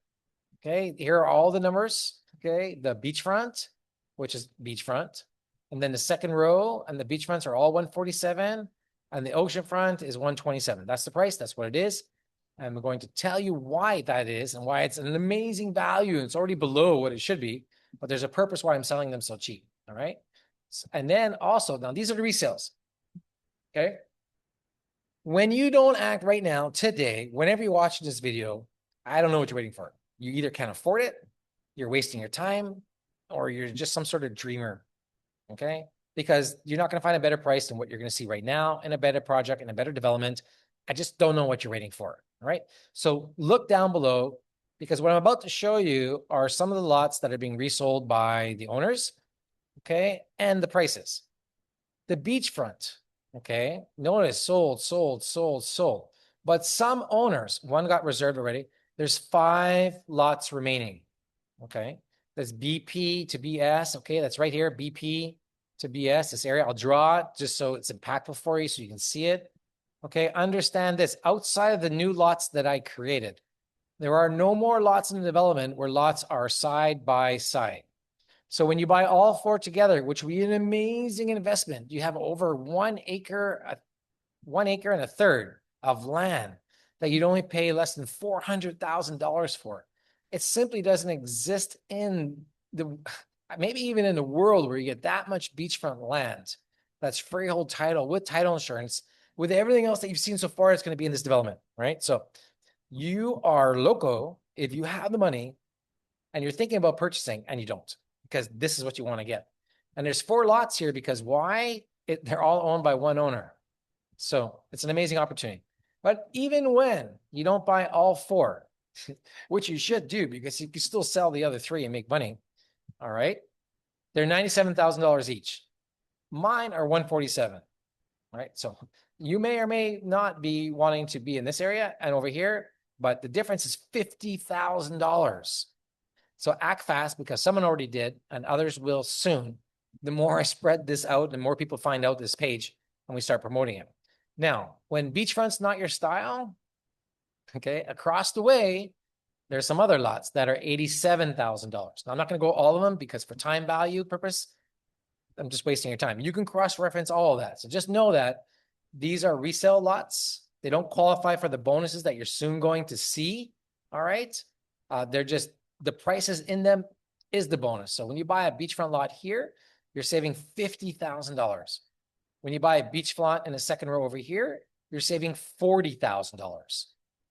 Okay. Here are all the numbers. Okay. The beachfront, which is beachfront. And then the second row and the beachfronts are all 147. And the oceanfront is 127. That's the price. That's what it is. And we're going to tell you why that is and why it's an amazing value. It's already below what it should be, but there's a purpose why I'm selling them so cheap. All right. And then also, now these are the resales. Okay. When you don't act right now, today, whenever you're watching this video, I don't know what you're waiting for. You either can't afford it, you're wasting your time, or you're just some sort of dreamer, okay? Because you're not going to find a better price than what you're going to see right now in a better project, in a better development. I just don't know what you're waiting for, all right? So look down below, because what I'm about to show you are some of the lots that are being resold by the owners, okay, and the prices. The beachfront, okay, notice sold. But some owners, one got reserved already. There's 5 lots remaining, okay? That's BP to BS, okay? That's right here, BP to BS, this area. I'll draw it just so it's impactful for you so you can see it. Okay, understand this. Outside of the new lots that I created, there are no more lots in the development where lots are side by side. So when you buy all 4 together, which would be an amazing investment, you have over 1 acre, 1 acre and a third of land that you'd only pay less than $400,000 for. It simply doesn't exist in the, maybe even in the world where you get that much beachfront land that's freehold title with title insurance, with everything else that you've seen so far. It's going to be in this development, right? So you are loco if you have the money and you're thinking about purchasing and you don't, because this is what you want to get. And there's 4 lots here because why? They're all owned by one owner. So it's an amazing opportunity. But even when you don't buy all 4, which you should do because you can still sell the other 3 and make money, all right? They're $97,000 each. Mine are 147, right? So you may or may not be wanting to be in this area and over here, but the difference is $50,000. So act fast because someone already did and others will soon. The more I spread this out, the more people find out this page and we start promoting it. Now, when beachfront's not your style, okay, across the way, there's some other lots that are $87,000. Now, I'm not going to go all of them because for time value purpose, I'm just wasting your time. You can cross-reference all of that. So just know that these are resale lots. They don't qualify for the bonuses that you're soon going to see, all right? They're just, the prices in them is the bonus. So when you buy a beachfront lot here, you're saving $50,000. When you buy a beachfront in the second row over here, you're saving $40,000.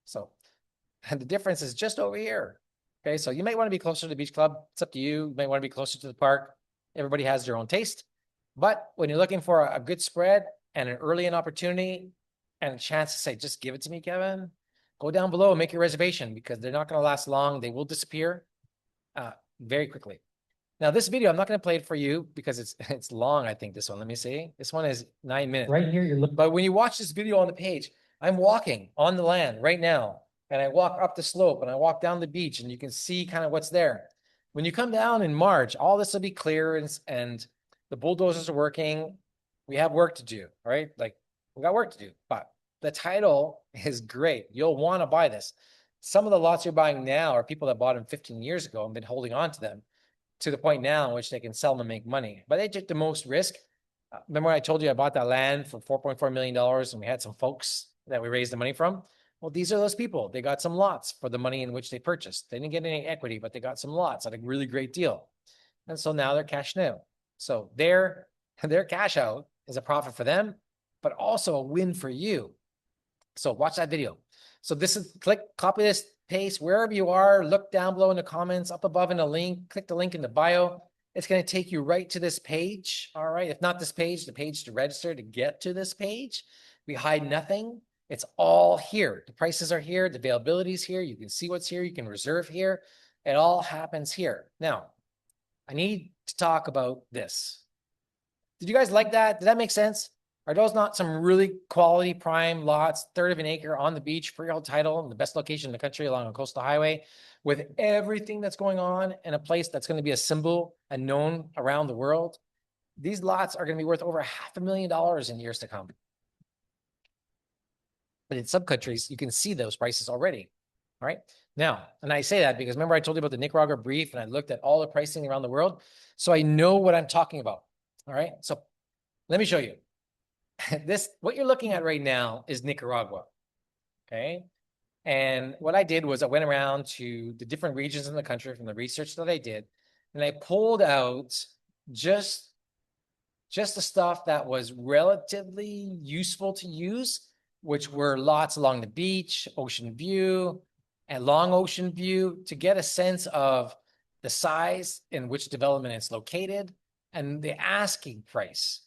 So, and the difference is just over here. Okay, so you might want to be closer to the beach club. It's up to you. You might want to be closer to the park. Everybody has their own taste. But when you're looking for a good spread and an early in opportunity and a chance to say, just give it to me, Kevin, go down below and make your reservation because they're not going to last long. They will disappear very quickly. Now, this video, I'm not going to play it for you because it's long, I think, this one. Let me see. This one is 9 minutes. Right here, you're looking. But when you watch this video on the page, I'm walking on the land right now, and I walk up the slope and I walk down the beach, and you can see kind of what's there. When you come down in March, all this will be clear and the bulldozers are working. We have work to do, right? Like, we got work to do, but the title is great. You'll want to buy this. Some of the lots you're buying now are people that bought them 15 years ago and been holding on to them to the point now in which they can sell them and make money. But they took the most risk. Remember I told you I bought that land for $4.4 million and we had some folks that we raised the money from? Well, these are those people. They got some lots for the money in which they purchased. They didn't get any equity, but they got some lots at a really great deal. And so now they're cashing out. So their cash out is a profit for them, but also a win for you. So watch that video. So this is, copy this, paste wherever you are, look down below in the comments, up above in the link, click the link in the bio. It's going to take you right to this page. All right. If not this page, the page to register to get to this page. We hide nothing. It's all here. The prices are here. The availability is here. You can see what's here. You can reserve here. It all happens here. Now, I need to talk about this. Did you guys like that? Did that make sense? Are those not some really quality prime lots, third of an acre on the beach, freehold title, in the best location in the country along a coastal highway, with everything that's going on in a place that's going to be a symbol and known around the world? These lots are going to be worth over $500,000 in years to come. But in some countries, you can see those prices already. All right. Now, and I say that because remember I told you about the Nicaragua brief and I looked at all the pricing around the world. So I know what I'm talking about. All right. So let me show you. What you're looking at right now is Nicaragua. Okay. And what I did was I went around to the different regions in the country from the research that I did, and I pulled out just the stuff that was relatively useful to use, which were lots along the beach, ocean view, and long ocean view, to get a sense of the size in which development is located and the asking price.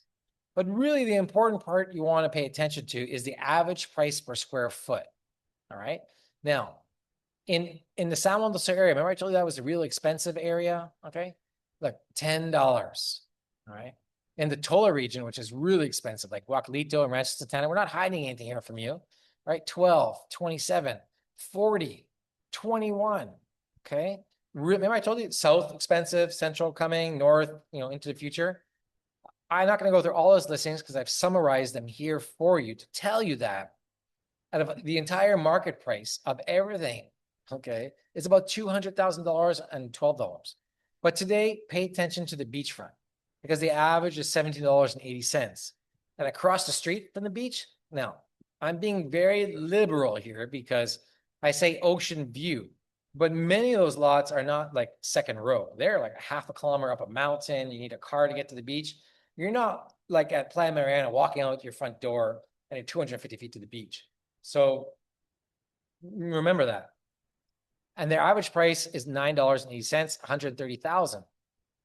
But really the important part you want to pay attention to is the average price per square foot. All right. Now, in the San Juan del Sur area, remember I told you that was a real expensive area? Okay. Look, $10. All right. In the Tola region, which is really expensive, like Guacalito and Rancho Santana, we're not hiding anything here from you, right? 12, 27, 40, 21. Okay. Remember I told you south expensive, central coming, north, into the future. I'm not going to go through all those listings because I've summarized them here for you to tell you that out of the entire market price of everything, okay, it's about $200,000 and $12. But today, pay attention to the beachfront because the average is $17.80. And across the street from the beach, now, I'm being very liberal here because I say ocean view, but many of those lots are not like second row. They're like a half a kilometer up a mountain. You need a car to get to the beach. You're not like at Playa Mariana walking out your front door and you're 250 feet to the beach. So remember that. And their average price is $9.80, 130,000.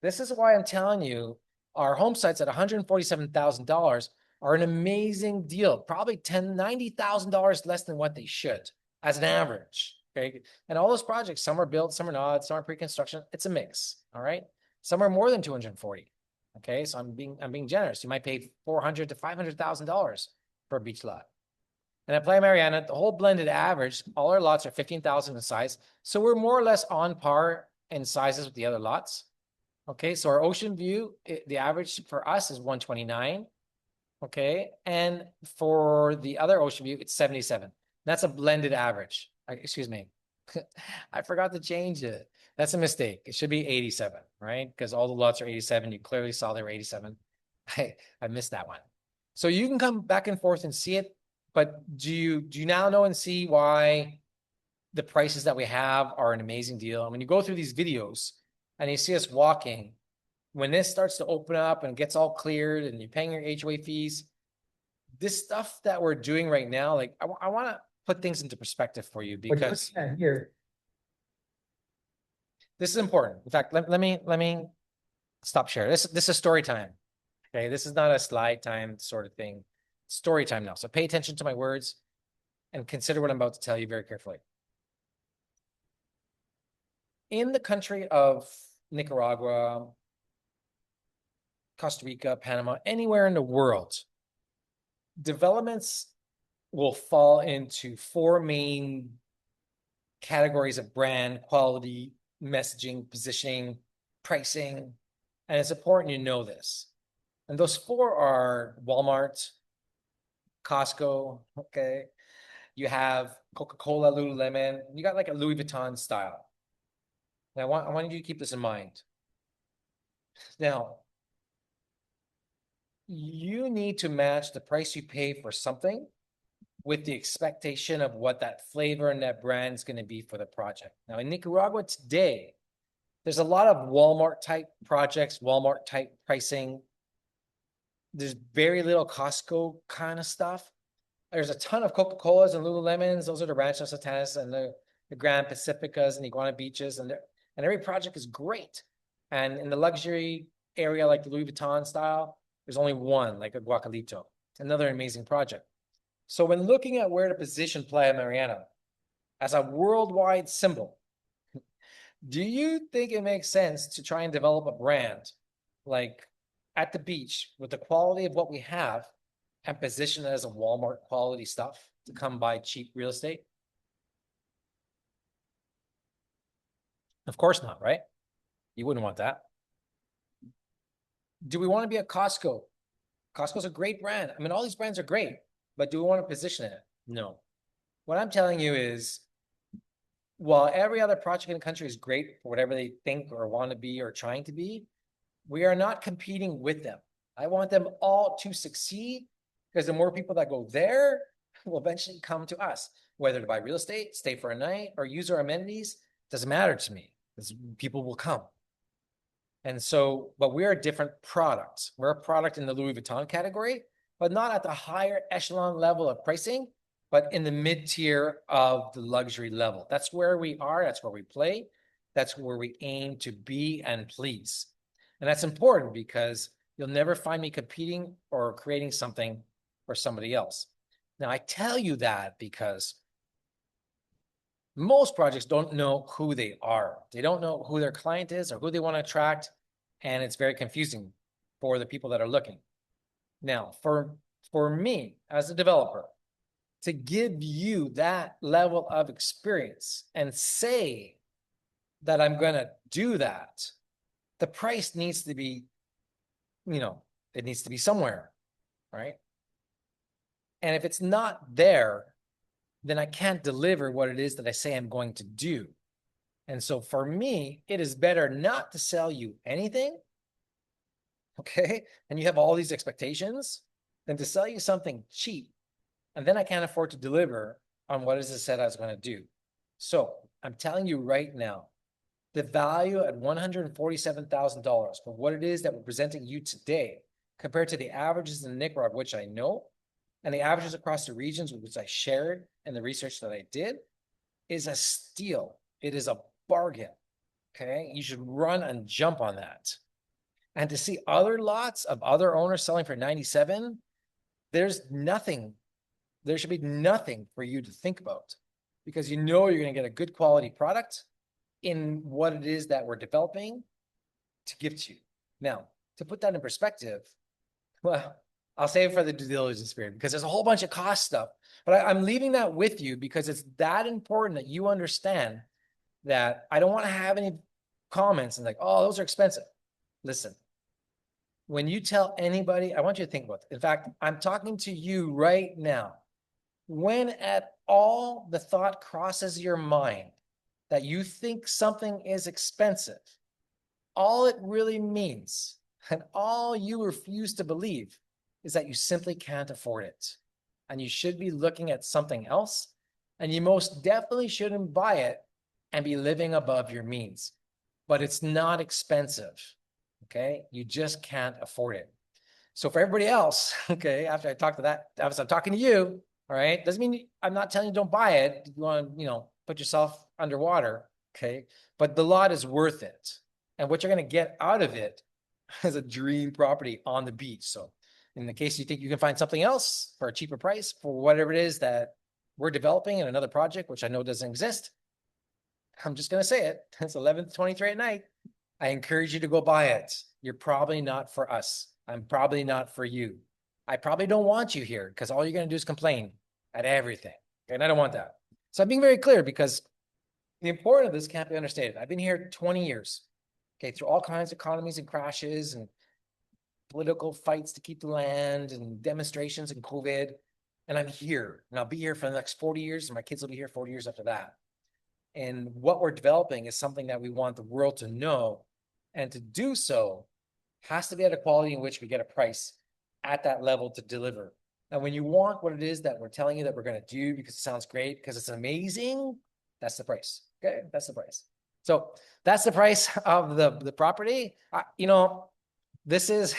This is why I'm telling you our home sites at $147,000 are an amazing deal, probably $90,000 less than what they should as an average. Okay. And all those projects, some are built, some are not, some are pre-construction. It's a mix. All right. Some are more than 240. Okay. So I'm being generous. You might pay $400,000 to $500,000 for a beach lot. And at Playa Mariana, the whole blended average, all our lots are 15,000 in size. So we're more or less on par in sizes with the other lots. Okay. So our ocean view, the average for us is 129. Okay. And for the other ocean view, it's 77. That's a blended average. Excuse me. I forgot to change it. That's a mistake. It should be 87, right? Because all the lots are 87. You clearly saw they were 87. I missed that one. So you can come back and forth and see it. But do you now know and see why the prices that we have are an amazing deal? And when you go through these videos and you see us walking, when this starts to open up and gets all cleared and you're paying your HOA fees, this stuff that we're doing right now, like I want to put things into perspective for you because here, this is important. In fact, let me stop sharing. This is story time. Okay, this is not a slide time sort of thing. Story time now. So pay attention to my words and consider what I'm about to tell you very carefully. In the country of Nicaragua, Costa Rica, Panama, anywhere in the world, developments will fall into four main categories of brand, quality, messaging, positioning, pricing, and it's important you know this. And those four are Walmart, Costco, okay? You have Coca-Cola, Lululemon, you got like a Louis Vuitton style. And I want you to keep this in mind. Now, you need to match the price you pay for something with the expectation of what that flavor and that brand is going to be for the project. Now, in Nicaragua today, there's a lot of Walmart type projects, Walmart type pricing. There's very little Costco kind of stuff. There's a ton of Coca-Colas and Lululemons. Those are the Rancho Satanas and the Grand Pacificas and Iguana Beaches. And every project is great. And in the luxury area, like the Louis Vuitton style, there's only one, like a Guacalito. It's another amazing project. So when looking at where to position Playa Mariana as a worldwide symbol, do you think it makes sense to try and develop a brand like at the beach with the quality of what we have and position it as a Walmart quality stuff to come buy cheap real estate? Of course not, right? You wouldn't want that. Do we want to be a Costco? Costco's a great brand. I mean, all these brands are great, but do we want to position it? No. What I'm telling you is, while every other project in the country is great for whatever they think or want to be or trying to be, we are not competing with them. I want them all to succeed because the more people that go there will eventually come to us, whether to buy real estate, stay for a night, or use our amenities, doesn't matter to me because people will come. And so, but we're a different product. We're a product in the Louis Vuitton category, but not at the higher echelon level of pricing, but in the mid-tier of the luxury level. That's where we are. That's where we play. That's where we aim to be and please. And that's important because you'll never find me competing or creating something for somebody else. Now, I tell you that because most projects don't know who they are. They don't know who their client is or who they want to attract. And it's very confusing for the people that are looking. Now, for me as a developer, to give you that level of experience and say that I'm going to do that, the price needs to be, it needs to be somewhere, right? And if it's not there, then I can't deliver what it is that I say I'm going to do. And so for me, it is better not to sell you anything, okay? And you have all these expectations than to sell you something cheap. And then I can't afford to deliver on what it is I said I was going to do. So I'm telling you right now, the value at $147,000 for what it is that we're presenting you today, compared to the averages in Nicaragua, which I know, and the averages across the regions which I shared in the research that I did, is a steal. It is a bargain, okay? You should run and jump on that. And to see other lots of other owners selling for 97, there's nothing. There should be nothing for you to think about because you're going to get a good quality product in what it is that we're developing to give to you. Now, to put that in perspective, well, I'll save it for the due diligence period because there's a whole bunch of cost stuff, but I'm leaving that with you because it's that important that you understand that I don't want to have any comments and like, oh, those are expensive. Listen, when you tell anybody, I want you to think about it. In fact, I'm talking to you right now. When at all the thought crosses your mind that you think something is expensive, all it really means and all you refuse to believe is that you simply can't afford it. And you should be looking at something else. And you most definitely shouldn't buy it and be living above your means. But it's not expensive, okay? You just can't afford it. So for everybody else, okay, after I talk to that, after I'm talking to you, all right, doesn't mean I'm not telling you don't buy it. You want to, put yourself underwater, okay? But the lot is worth it. And what you're going to get out of it as a dream property on the beach. So in the case you think you can find something else for a cheaper price for whatever it is that we're developing in another project, which I know doesn't exist, I'm just going to say it. It's 11:23 at night. I encourage you to go buy it. You're probably not for us. I'm probably not for you. I probably don't want you here because all you're going to do is complain at everything. And I don't want that. So I'm being very clear because the importance of this can't be understated. I've been here 20 years, okay, through all kinds of economies and crashes and political fights to keep the land and demonstrations and COVID. And I'm here and I'll be here for the next 40 years and my kids will be here 40 years after that. And what we're developing is something that we want the world to know. And to do so has to be at a quality in which we get a price at that level to deliver. And when you want what it is that we're telling you that we're going to do because it sounds great, because it's amazing, that's the price. Okay, that's the price. So that's the price of the property. You know, this is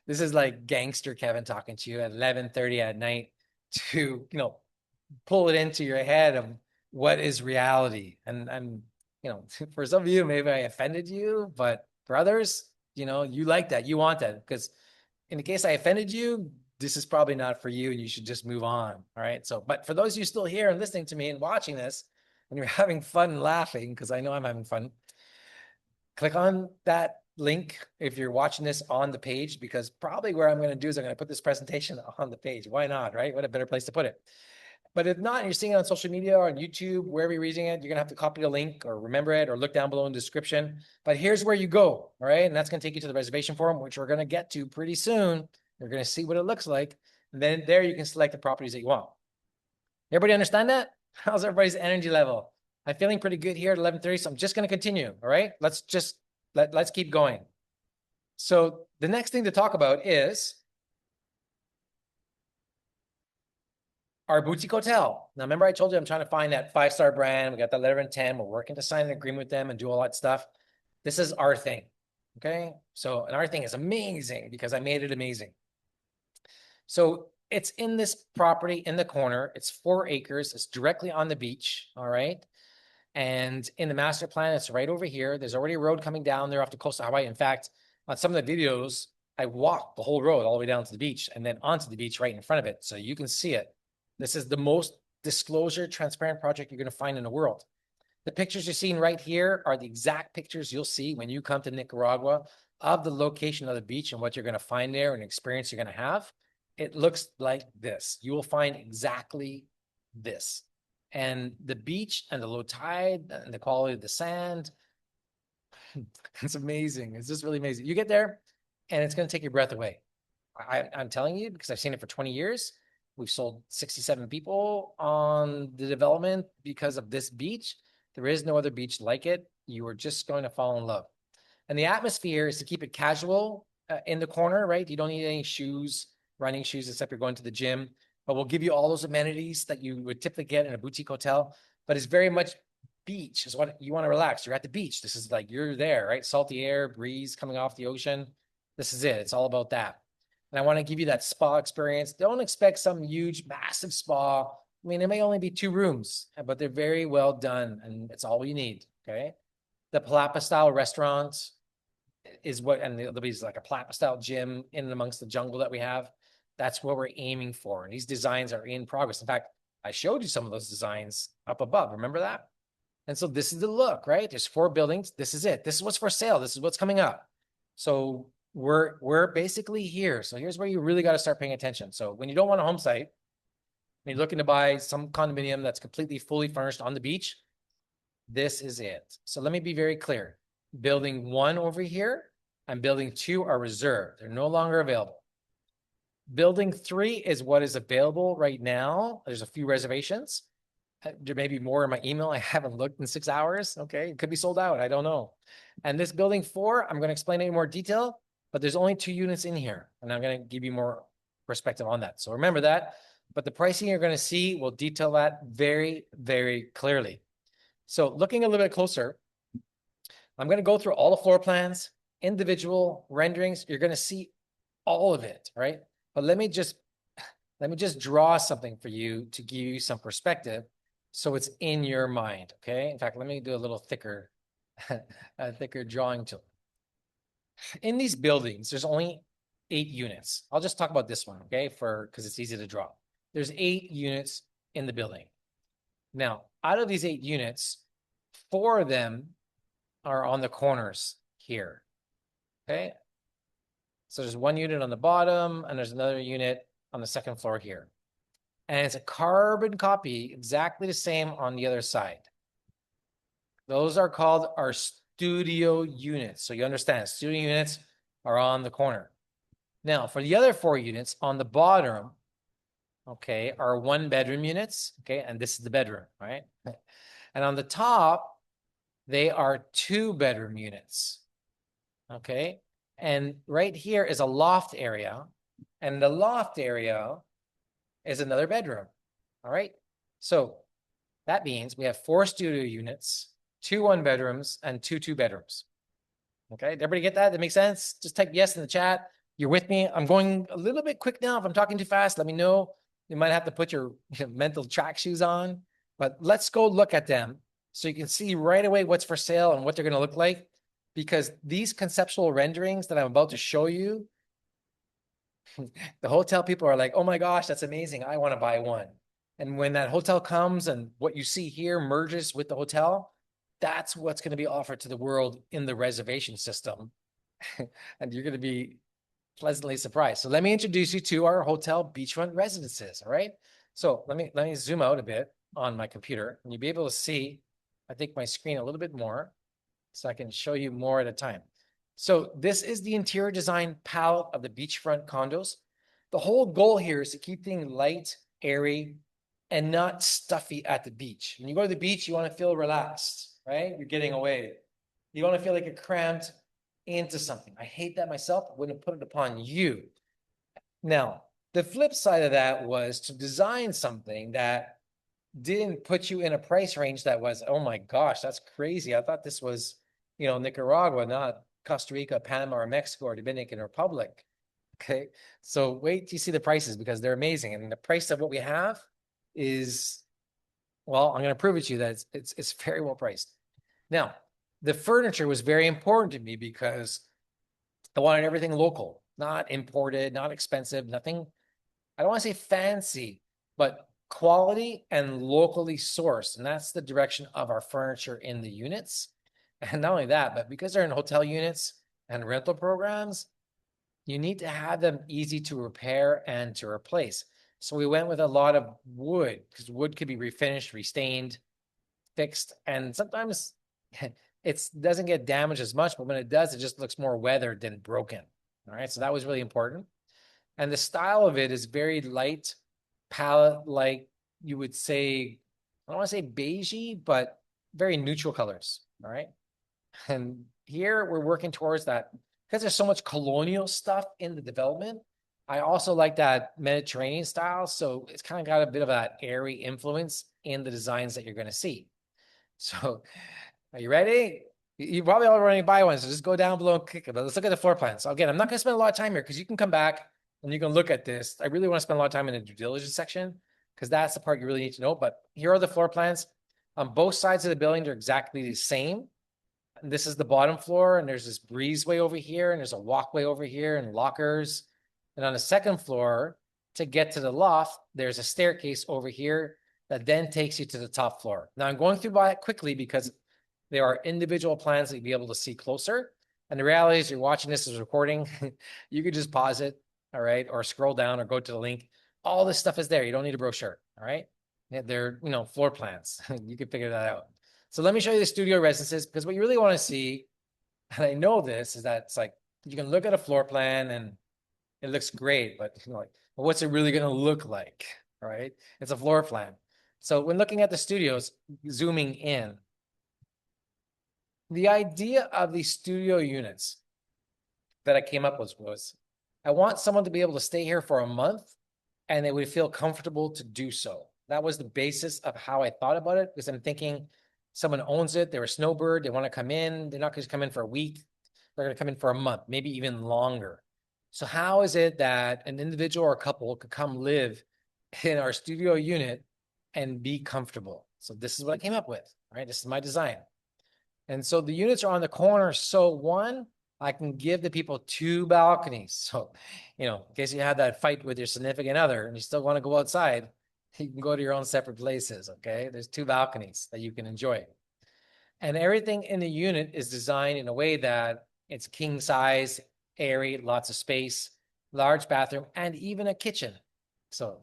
this is like gangster Kevin talking to you at 11:30 at night to, you know, pull it into your head of what is reality. And you know, for some of you, maybe I offended you, but for others, you know, you like that, you want that, because in the case I offended you, this is probably not for you and you should just move on. All right. So, but for those of you still here and listening to me and watching this, and you're having fun and laughing, because I know I'm having fun, click on that link if you're watching this on the page, because probably where I'm going to do is I'm going to put this presentation on the page. Why not, right? What a better place to put it. But if not, and you're seeing it on social media or on YouTube, wherever you're reading it, you're going to have to copy the link or remember it or look down below in the description. But here's where you go, all right? And that's going to take you to the reservation form, which we're going to get to pretty soon. You're going to see what it looks like. And then there you can select the properties that you want. Everybody understand that? How's everybody's energy level? I'm feeling pretty good here at 11:30, so I'm just going to continue, all right? Let's keep going. So the next thing to talk about is our boutique hotel. Now, remember I told you I'm trying to find that 5-star brand. We got that letter of intent. We're working to sign an agreement with them and do all that stuff. This is our thing, okay? So, and our thing is amazing because I made it amazing. So it's in this property in the corner. It's 4 acres. It's directly on the beach, all right? And in the master plan, it's right over here. There's already a road coming down there off the coast of Hawaii. In fact, on some of the videos, I walked the whole road all the way down to the beach and then onto the beach right in front of it. So you can see it. This is the most disclosure, transparent project you're going to find in the world. The pictures you're seeing right here are the exact pictures you'll see when you come to Nicaragua of the location of the beach and what you're going to find there and experience you're going to have. It looks like this. You will find exactly this. And the beach and the low tide and the quality of the sand, it's amazing. It's just really amazing. You get there and it's going to take your breath away. I'm telling you, because I've seen it for 20 years. We've sold 67 people on the development because of this beach. There is no other beach like it. You are just going to fall in love. And the atmosphere is to keep it casual in the corner, right? You don't need any shoes, running shoes, except you're going to the gym. But we'll give you all those amenities that you would typically get in a boutique hotel. But it's very much beach is what you want to relax. You're at the beach. This is like you're there, right? Salty air, breeze coming off the ocean. This is it. It's all about that. And I want to give you that spa experience. Don't expect some huge, massive spa. I mean, it may only be 2 rooms, but they're very well done, and it's all you need, okay? The Palapa-style restaurant is what, and there'll be like a Palapa-style gym in and amongst the jungle that we have. That's what we're aiming for, and these designs are in progress. In fact, I showed you some of those designs up above. Remember that? And so this is the look, right? There's 4 buildings. This is it. This is what's for sale. This is what's coming up. So we're basically here. So here's where you really got to start paying attention. So when you don't want a home site, and you're looking to buy some condominium that's completely fully furnished on the beach, this is it. So let me be very clear. Building 1 over here and building 2 are reserved. They're no longer available. Building 3 is what is available right now. There's a few reservations. There may be more in my email. I haven't looked in 6 hours. Okay, it could be sold out. I don't know. And this building 4, I'm going to explain it in more detail, but there's only 2 units in here, and I'm going to give you more perspective on that. So remember that. But the pricing you're going to see will detail that very, very clearly. So looking a little bit closer, I'm going to go through all the floor plans, individual renderings. You're going to see all of it, right? But let me just draw something for you to give you some perspective so it's in your mind, okay? In fact, let me do a little thicker, a thicker drawing tool. in these buildings, there's only 8 units. I'll just talk about this one, okay? Because it's easy to draw. There's 8 units in the building. Now, out of these 8 units, 4 of them are on the corners here, okay? So there's 1 unit on the bottom, and there's another unit on the second floor here. And it's a carbon copy, exactly the same on the other side. Those are called our studio units. So you understand, studio units are on the corner. Now, for the other 4 units on the bottom, okay, are 1-bedroom units, okay, and this is the bedroom, right? And on the top, they are 2-bedroom units, okay? And right here is a loft area, and the loft area is another bedroom, all right? So that means we have 4 studio units, 2 1-bedrooms, and 2 2-bedrooms. Okay, everybody get that? That makes sense? Just type yes in the chat. You're with me. I'm going a little bit quick now. If I'm talking too fast, let me know. You might have to put your mental track shoes on, but let's go look at them so you can see right away what's for sale and what they're going to look like, because these conceptual renderings that I'm about to show you, the hotel people are like, oh my gosh, that's amazing. I want to buy one. And when that hotel comes and what you see here merges with the hotel, that's what's going to be offered to the world in the reservation system. And you're going to be pleasantly surprised. So let me introduce you to our hotel beachfront residences. All right. So let me zoom out a bit on my computer, and you'll be able to see, I think, my screen a little bit more so I can show you more at a time. So this is the interior design palette of the beachfront condos. The whole goal here is to keep things light, airy, and not stuffy at the beach. When you go to the beach, you want to feel relaxed, right? You're getting away. You want to feel like you're cramped into something. I hate that myself. I wouldn't put it upon you. Now, the flip side of that was to design something that didn't put you in a price range that was, oh my gosh, that's crazy. I thought this was, Nicaragua, not Costa Rica, Panama, or Mexico, or Dominican Republic. Okay. So wait till you see the prices, because they're amazing. And the price of what we have is, well, I'm going to prove it to you that it's very well priced. Now, the furniture was very important to me because I wanted everything local, not imported, not expensive, nothing, I don't want to say fancy, but quality and locally sourced. And that's the direction of our furniture in the units. And not only that, but because they're in hotel units and rental programs, you need to have them easy to repair and to replace. So we went with a lot of wood, because wood could be refinished, restained, fixed, and sometimes it doesn't get damaged as much, but when it does, it just looks more weathered than broken. All right, so that was really important. And the style of it is very light palette, like you would say, I don't want to say beigey, but very neutral colors. All right. And here we're working towards that because there's so much colonial stuff in the development. I also like that Mediterranean style. So it's kind of got a bit of that airy influence in the designs that you're going to see. So are you ready? You probably already buy one. So just go down below and click it. But let's look at the floor plan. So again, I'm not going to spend a lot of time here because you can come back and you can look at this. I really want to spend a lot of time in the due diligence section because that's the part you really need to know. But here are the floor plans. On both sides of the building, they're exactly the same. And this is the bottom floor, and there's this breezeway over here, and there's a walkway over here, and lockers. And on the second floor, to get to the loft, there's a staircase over here that then takes you to the top floor. Now I'm going through by it quickly because there are individual plans that you'll be able to see closer. And the reality is, you're watching this as a recording. You could just pause it, all right, or scroll down or go to the link. All this stuff is there. You don't need a brochure, all right? They're, floor plans. You can figure that out. So let me show you the studio residences, because what you really want to see, and I know this, is that it's like, you can look at a floor plan and it looks great, but like, well, what's it really going to look like, all right? It's a floor plan. So when looking at the studios, zooming in, the idea of these studio units that I came up with was, I want someone to be able to stay here for a month and they would feel comfortable to do so. That was the basis of how I thought about it, because I'm thinking someone owns it, they're a snowbird, they want to come in, they're not going to come in for a week, they're going to come in for a month, maybe even longer. So how is it that an individual or a couple could come live in our studio unit and be comfortable? So this is what I came up with, right? This is my design. And so the units are on the corner. So one, I can give the people 2 balconies. So, in case you had that fight with your significant other and you still want to go outside, you can go to your own separate places. Okay. There's 2 balconies that you can enjoy. And everything in the unit is designed in a way that it's king size, airy, lots of space, large bathroom, and even a kitchen. So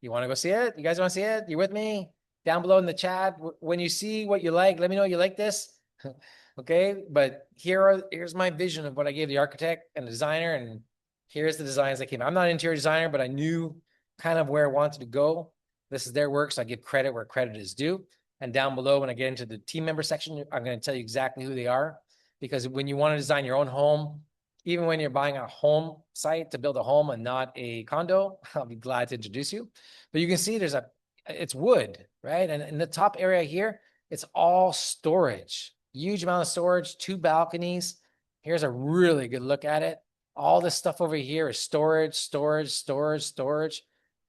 you want to go see it? You guys want to see it? You with me? Down below in the chat. When you see what you like, let me know you like this. Okay. But here's my vision of what I gave the architect and the designer. And here's the designs that came. I'm not an interior designer, but I knew kind of where I wanted to go. This is their work. So I give credit where credit is due. And down below, when I get into the team member section, I'm going to tell you exactly who they are. Because when you want to design your own home, even when you're buying a home site to build a home and not a condo, I'll be glad to introduce you. But you can see it's wood, right? And in the top area here, it's all storage. Huge amount of storage, 2 balconies. Here's a really good look at it. All this stuff over here is storage, storage, storage, storage.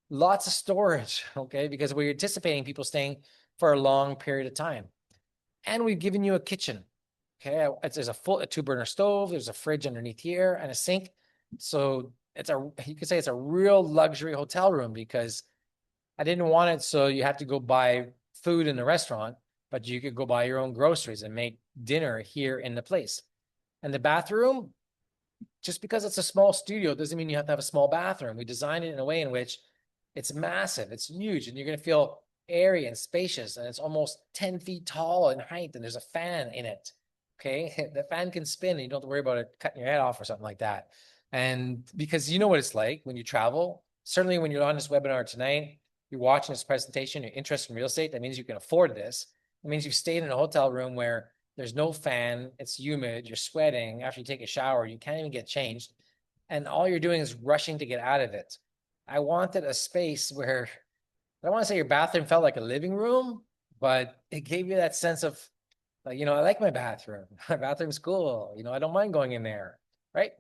Lots of storage, okay? Because we're anticipating people staying for a long period of time. And we've given you a kitchen. Okay, there's a 2-burner stove, there's a fridge underneath here and a sink. So you could say it's a real luxury hotel room, because I didn't want it so you have to go buy food in the restaurant, but you could go buy your own groceries and make dinner here in the place. And the bathroom, just because it's a small studio doesn't mean you have to have a small bathroom. We designed it in a way in which it's massive, it's huge, and you're going to feel airy and spacious, and it's almost 10 feet tall in height, and there's a fan in it. Okay, the fan can spin and you don't have to worry about it cutting your head off or something like that. And because you know what it's like when you travel, certainly when you're on this webinar tonight, you're watching this presentation, you're interested in real estate, that means you can afford this. It means you've stayed in a hotel room where there's no fan, it's humid, you're sweating. After you take a shower, you can't even get changed. And all you're doing is rushing to get out of it. I wanted a space where, I don't want to say your bathroom felt like a living room, but it gave you that sense of, like, I like my bathroom. My bathroom's cool. I don't mind going in there, right?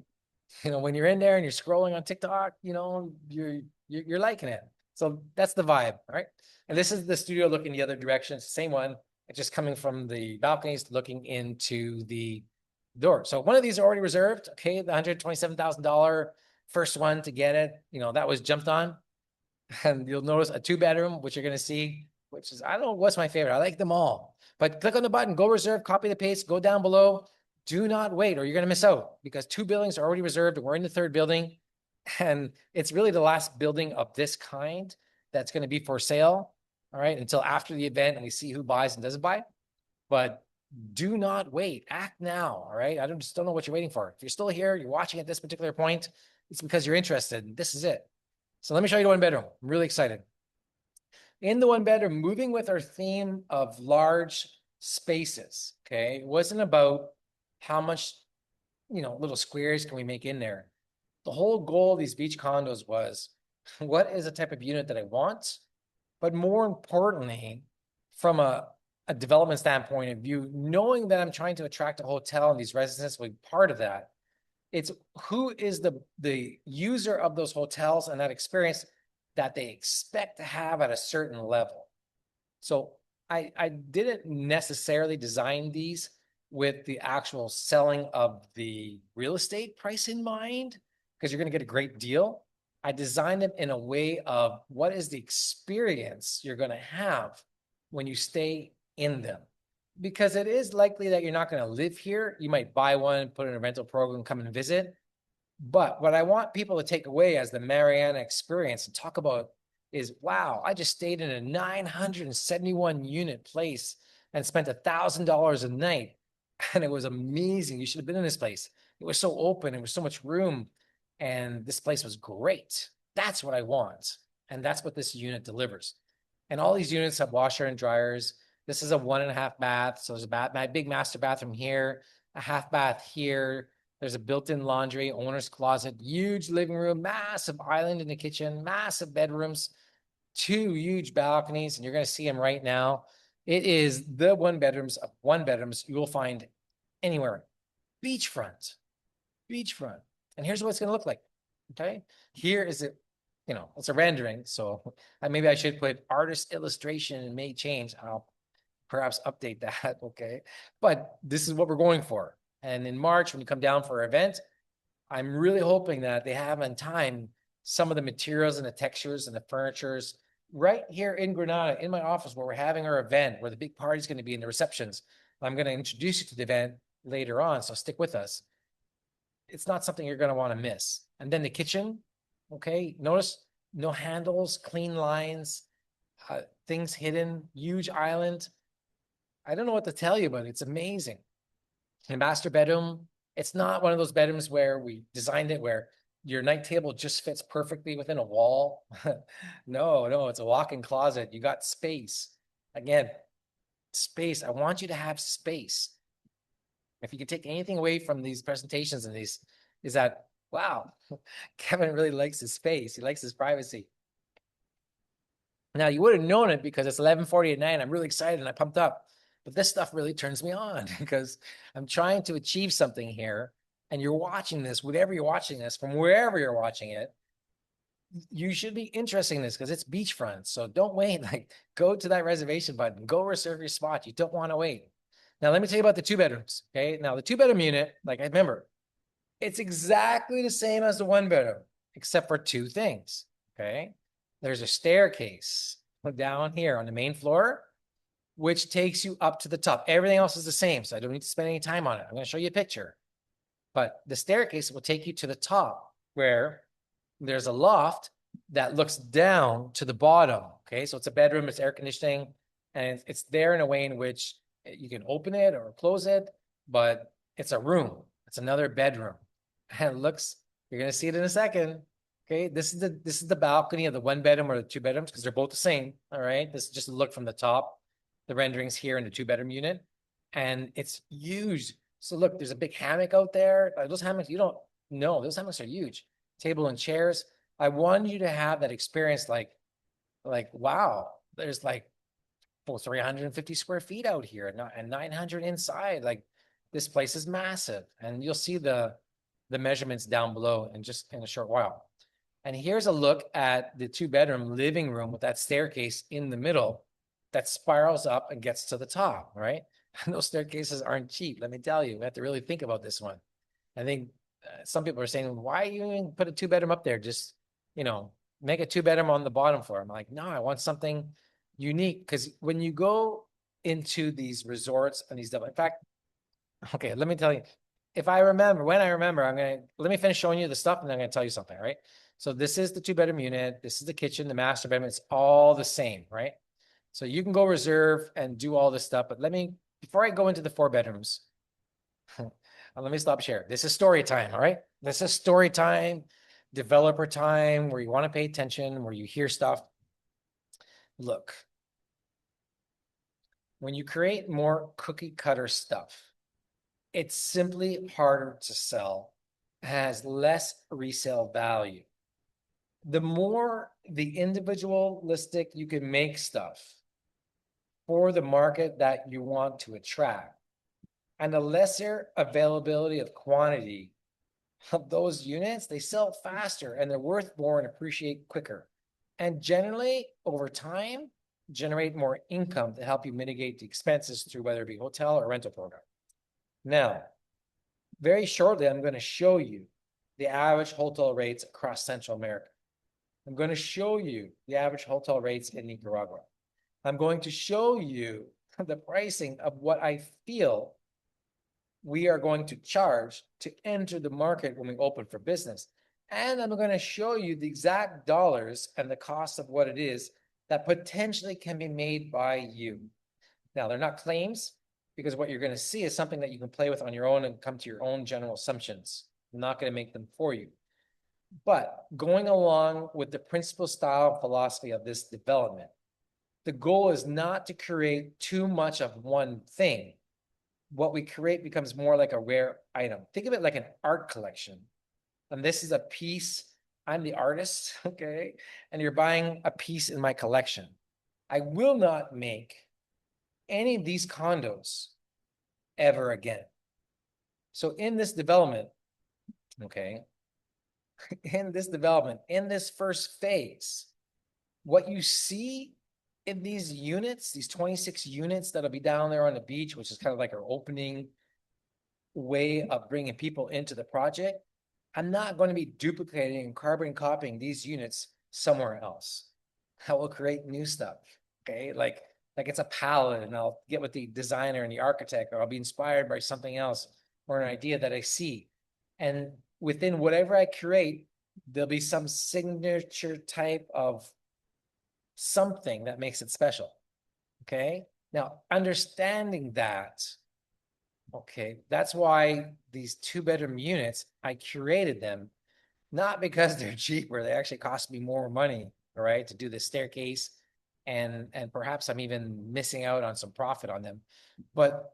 When you're in there and you're scrolling on TikTok, you're liking it. So that's the vibe, all right? And this is the studio looking the other direction. It's the same one. It's just coming from the balconies, looking into the door. So one of these are already reserved. Okay, the $127,000 first one to get it, that was jumped on. And you'll notice a 2-bedroom, which you're going to see, which is, I don't know what's my favorite. I like them all. But click on the button, go reserve, copy the paste, go down below. Do not wait or you're going to miss out, because 2 buildings are already reserved. We're in the 3rd building. And it's really the last building of this kind that's going to be for sale. All right. Until after the event and we see who buys and doesn't buy. But do not wait. Act now. All right. I just don't know what you're waiting for. If you're still here, you're watching at this particular point, it's because you're interested. This is it. So let me show you the 1-bedroom. I'm really excited. In the 1-bedroom, moving with our theme of large spaces. Okay. It wasn't about how much, little squares can we make in there. The whole goal of these beach condos was, what is the type of unit that I want? But more importantly, from a development standpoint of view, knowing that I'm trying to attract a hotel and these residences will be part of that. It's who is the user of those hotels and that experience that they expect to have at a certain level. So I didn't necessarily design these with the actual selling of the real estate price in mind, because you're going to get a great deal. I designed them in a way of what is the experience you're going to have when you stay in them. Because it is likely that you're not going to live here. You might buy one, put in a rental program, come and visit. But what I want people to take away as the Mariana experience and talk about is, wow, I just stayed in a 971 unit place and spent $1,000 a night. And it was amazing. You should have been in this place. It was so open. It was so much room. And this place was great. That's what I want. And that's what this unit delivers. And all these units have washer and dryers. This is a 1.5 bath. So there's a big master bathroom here, a half bath here. There's a built-in laundry, owner's closet, huge living room, massive island in the kitchen, massive bedrooms, 2 huge balconies. And you're going to see them right now. It is the 1-bedrooms of 1-bedrooms you will find anywhere. Beachfront. And here's what it's going to look like. Okay. Here is it. It's a rendering. So maybe I should put artist illustration and may change. I'll perhaps update that. Okay. But this is what we're going for. And in March, when you come down for our event, I'm really hoping that they have on time some of the materials and the textures and the furnitures right here in Granada, in my office, where we're having our event, where the big party's going to be in the receptions. I'm going to introduce you to the event later on, so stick with us. It's not something you're going to want to miss. And then the kitchen, okay, notice no handles, clean lines, things hidden, huge island. I don't know what to tell you, but it's amazing. And master bedroom, it's not one of those bedrooms where we designed it where your night table just fits perfectly within a wall. No, it's a walk-in closet. You got space. Again, space. I want you to have space. If you could take anything away from these presentations and these, is that, wow, Kevin really likes his space. He likes his privacy. Now, you would have known it because it's 11:40 at night. I'm really excited and I pumped up. But this stuff really turns me on because I'm trying to achieve something here. And you're watching this, whatever you're watching this, from wherever you're watching it, you should be interested in this because it's beachfront. So don't wait. Like, go to that reservation button. Go reserve your spot. You don't want to wait. Now, let me tell you about the 2 bedrooms. Okay. Now, the 2-bedroom unit, like I remember, it's exactly the same as the 1-bedroom, except for 2 things. Okay. There's a staircase down here on the main floor, which takes you up to the top. Everything else is the same, so I don't need to spend any time on it. I'm going to show you a picture. But the staircase will take you to the top where there's a loft that looks down to the bottom. Okay, so it's a bedroom, it's air conditioning, and it's there in a way in which you can open it or close it, but it's a room. It's another bedroom. And it looks, you're going to see it in a second. Okay, this is the balcony of the 1-bedroom or the 2 bedrooms because they're both the same. All right, this is just a look from the top. The renderings here in the 2-bedroom unit, and it's huge. So look, there's a big hammock out there. Those hammocks, you don't know, those hammocks are huge. Table and chairs. I want you to have that experience like wow, there's like 350 square feet out here and 900 inside. Like, this place is massive, and you'll see the measurements down below in just in a short while. And here's a look at the 2-bedroom living room with that staircase in the middle that spirals up and gets to the top, right? And those staircases aren't cheap. Let me tell you, we have to really think about this one. I think some people are saying, why you even put a 2-bedroom up there? Just, make a 2-bedroom on the bottom floor. I'm like, no, I want something unique. Because when you go into these resorts and these double, in fact, okay, let me tell you, let me finish showing you the stuff and then I'm going to tell you something, right? So this is the 2-bedroom unit. This is the kitchen, the master bedroom. It's all the same, right? So you can go reserve and do all this stuff. But before I go into the 4 bedrooms, let me stop share. This is story time, all right? This is story time, developer time, where you want to pay attention, where you hear stuff. Look, when you create more cookie cutter stuff, it's simply harder to sell, has less resale value. The more the individualistic you can make stuff for the market that you want to attract, and the lesser availability of quantity of those units, they sell faster and they're worth more and appreciate quicker. And generally, over time, generate more income to help you mitigate the expenses through whether it be hotel or rental program. Now, very shortly, I'm going to show you the average hotel rates across Central America. I'm going to show you the average hotel rates in Nicaragua. I'm going to show you the pricing of what I feel we are going to charge to enter the market when we open for business. And I'm going to show you the exact dollars and the cost of what it is that potentially can be made by you. Now, they're not claims, because what you're going to see is something that you can play with on your own and come to your own general assumptions. I'm not going to make them for you. But going along with the principal style philosophy of this development, the goal is not to create too much of one thing. What we create becomes more like a rare item. Think of it like an art collection. And this is a piece. I'm the artist, okay? And you're buying a piece in my collection. I will not make any of these condos ever again. So in this development, okay, in this first phase, what you see in these units, these 26 units that'll be down there on the beach, which is kind of like our opening way of bringing people into the project, I'm not going to be duplicating and carbon copying these units somewhere else. I will create new stuff. Okay. Like it's a palette, and I'll get with the designer and the architect, or I'll be inspired by something else or an idea that I see. And within whatever I create, there'll be some signature type of something that makes it special. Okay. Now, understanding that, okay, that's why these 2-bedroom units, I curated them, not because they're cheaper, they actually cost me more money, all right, to do the staircase, and perhaps I'm even missing out on some profit on them. But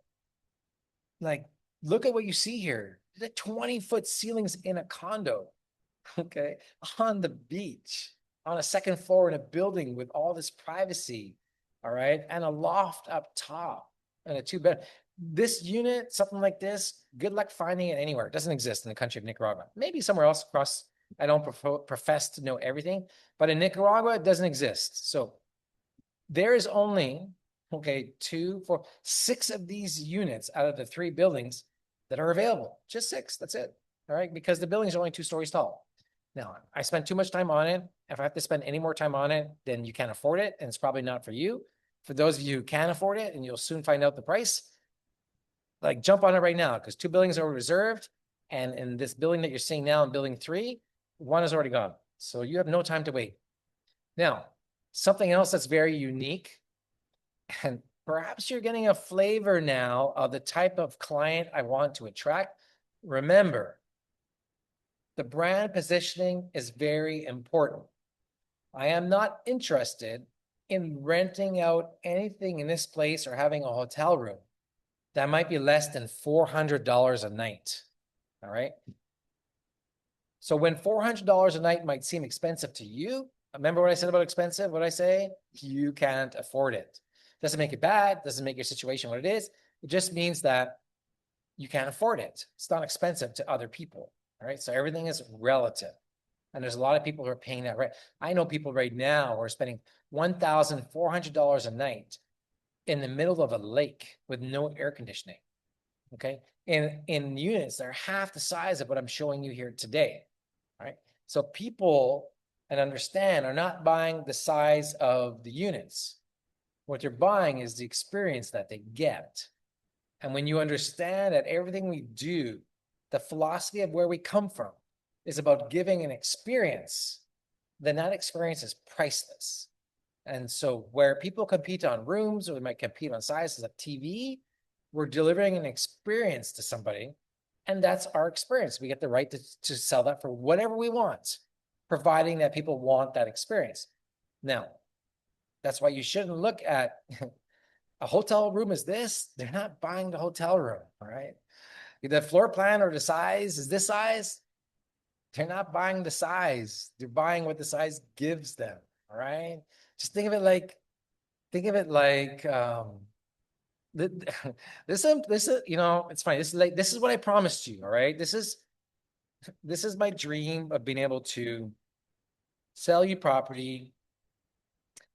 like, look at what you see here. The 20-foot ceilings in a condo, okay, on the beach, on a second floor in a building with all this privacy, all right, and a loft up top and a 2-bed. This unit, something like this, good luck finding it anywhere. It doesn't exist in the country of Nicaragua. Maybe somewhere else across. I don't profess to know everything, but in Nicaragua, it doesn't exist. So there is only, okay, 2, 4, 6 of these units out of the 3 buildings that are available. Just 6, that's it. All right, because the buildings are only 2 stories tall. Now, I spent too much time on it. If I have to spend any more time on it, then you can't afford it, and it's probably not for you. For those of you who can afford it, and you'll soon find out the price, like jump on it right now, because 2 buildings are reserved. And in this building that you're seeing now in building 3, 1 is already gone. So you have no time to wait. Now, something else that's very unique, and perhaps you're getting a flavor now of the type of client I want to attract. Remember, the brand positioning is very important. I am not interested in renting out anything in this place or having a hotel room that might be less than $400 a night. All right. So when $400 a night might seem expensive to you, remember what I said about expensive? What I say? You can't afford it. Doesn't make it bad. Doesn't make your situation what it is. It just means that you can't afford it. It's not expensive to other people. All right. So everything is relative. And there's a lot of people who are paying that rent. I know people right now who are spending $1,400 a night in the middle of a lake with no air conditioning. Okay. In units that are half the size of what I'm showing you here today. All right. So people, and understand, are not buying the size of the units. What they're buying is the experience that they get. And when you understand that everything we do, the philosophy of where we come from, is about giving an experience, then that experience is priceless. And so where people compete on rooms, or they might compete on sizes of TV, we're delivering an experience to somebody, and that's our experience. We get the right to sell that for whatever we want, providing that people want that experience. Now, that's why you shouldn't look at a hotel room as this. They're not buying the hotel room, all right? The floor plan or the size is this size. They're not buying the size. They're buying what the size gives them, all right? Just think of it like, this is, you know, it's funny. This is what I promised you, all right? This is my dream of being able to sell you property,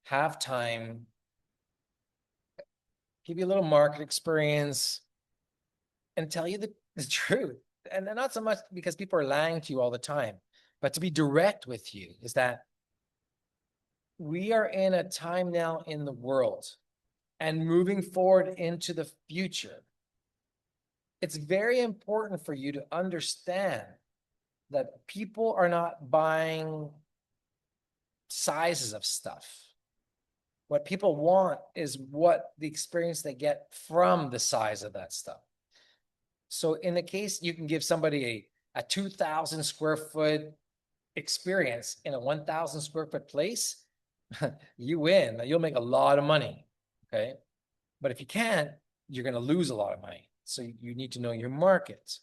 have time, give you a little market experience, and tell you the truth. And not so much because people are lying to you all the time, but to be direct with you, is that we are in a time now in the world and moving forward into the future. It's very important for you to understand that people are not buying sizes of stuff. What people want is what the experience they get from the size of that stuff. So in the case, you can give somebody a 2,000 square foot experience in a 1,000 square foot place, you win. You'll make a lot of money, okay? But if you can't, you're going to lose a lot of money. So you need to know your markets.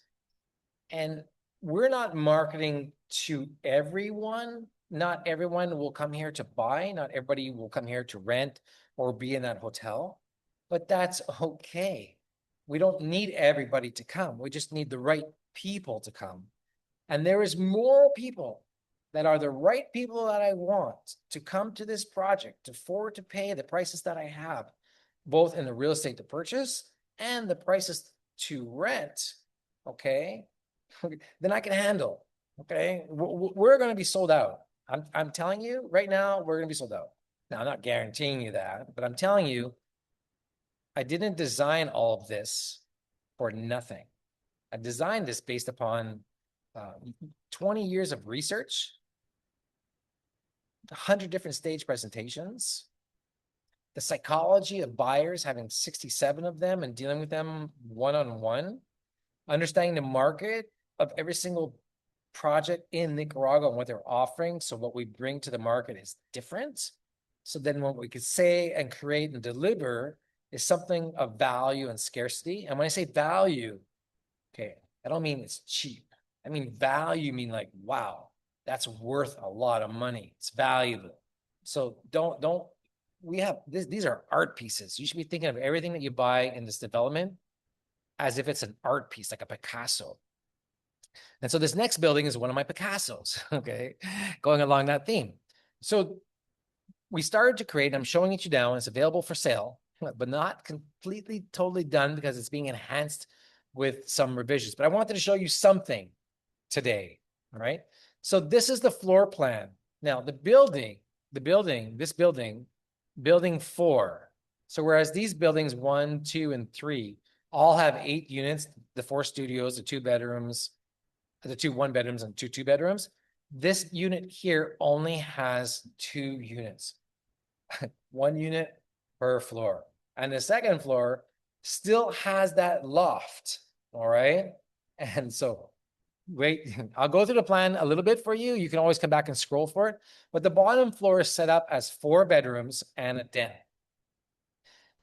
And we're not marketing to everyone. Not everyone will come here to buy. Not everybody will come here to rent or be in that hotel. But that's okay. We don't need everybody to come. We just need the right people to come. And there is more people that are the right people that I want to come to this project, to afford to pay the prices that I have, both in the real estate to purchase and the prices to rent, okay, then I can handle, okay? We're going to be sold out. I'm telling you right now, we're going to be sold out. Now, I'm not guaranteeing you that, but I'm telling you, I didn't design all of this for nothing. I designed this based upon 20 years of research, 100 different stage presentations, the psychology of buyers, having 67 of them and dealing with them one-on-one, understanding the market of every single project in Nicaragua and what they're offering. So what we bring to the market is different. So then what we could say and create and deliver is something of value and scarcity. And when I say value, okay, I don't mean it's cheap. I mean value, mean like, wow, that's worth a lot of money. It's valuable. So don't, we have this, these are art pieces. You should be thinking of everything that you buy in this development as if it's an art piece, like a Picasso. And so this next building is one of my Picassos, okay, going along that theme. So we started to create, I'm showing it you now, and it's available for sale, but not completely, totally done because it's being enhanced with some revisions. But I wanted to show you something today, all right? So this is the floor plan. Now the building, building 4. So whereas these buildings 1, 2, and 3 all have 8 units, the 4 studios, the 2 bedrooms, the 2 1-bedrooms and 2 2-bedrooms. This unit here only has 2 units, 1 unit per floor. And the second floor still has that loft, all right? And so, wait, I'll go through the plan a little bit for you. You can always come back and scroll for it. But the bottom floor is set up as 4 bedrooms and a den.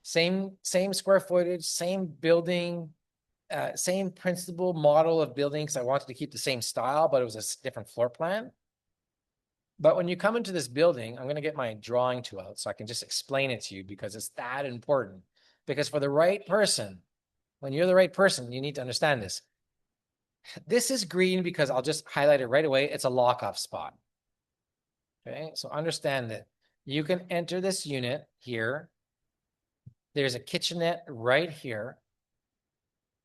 Same square footage, same building, same principal model of buildings. I wanted to keep the same style, but it was a different floor plan. But when you come into this building, I'm going to get my drawing tool out so I can just explain it to you because it's that important. Because for the right person, when you're the right person, you need to understand this. This is green because I'll just highlight it right away. It's a lock-off spot. Okay, so understand that you can enter this unit here. There's a kitchenette right here.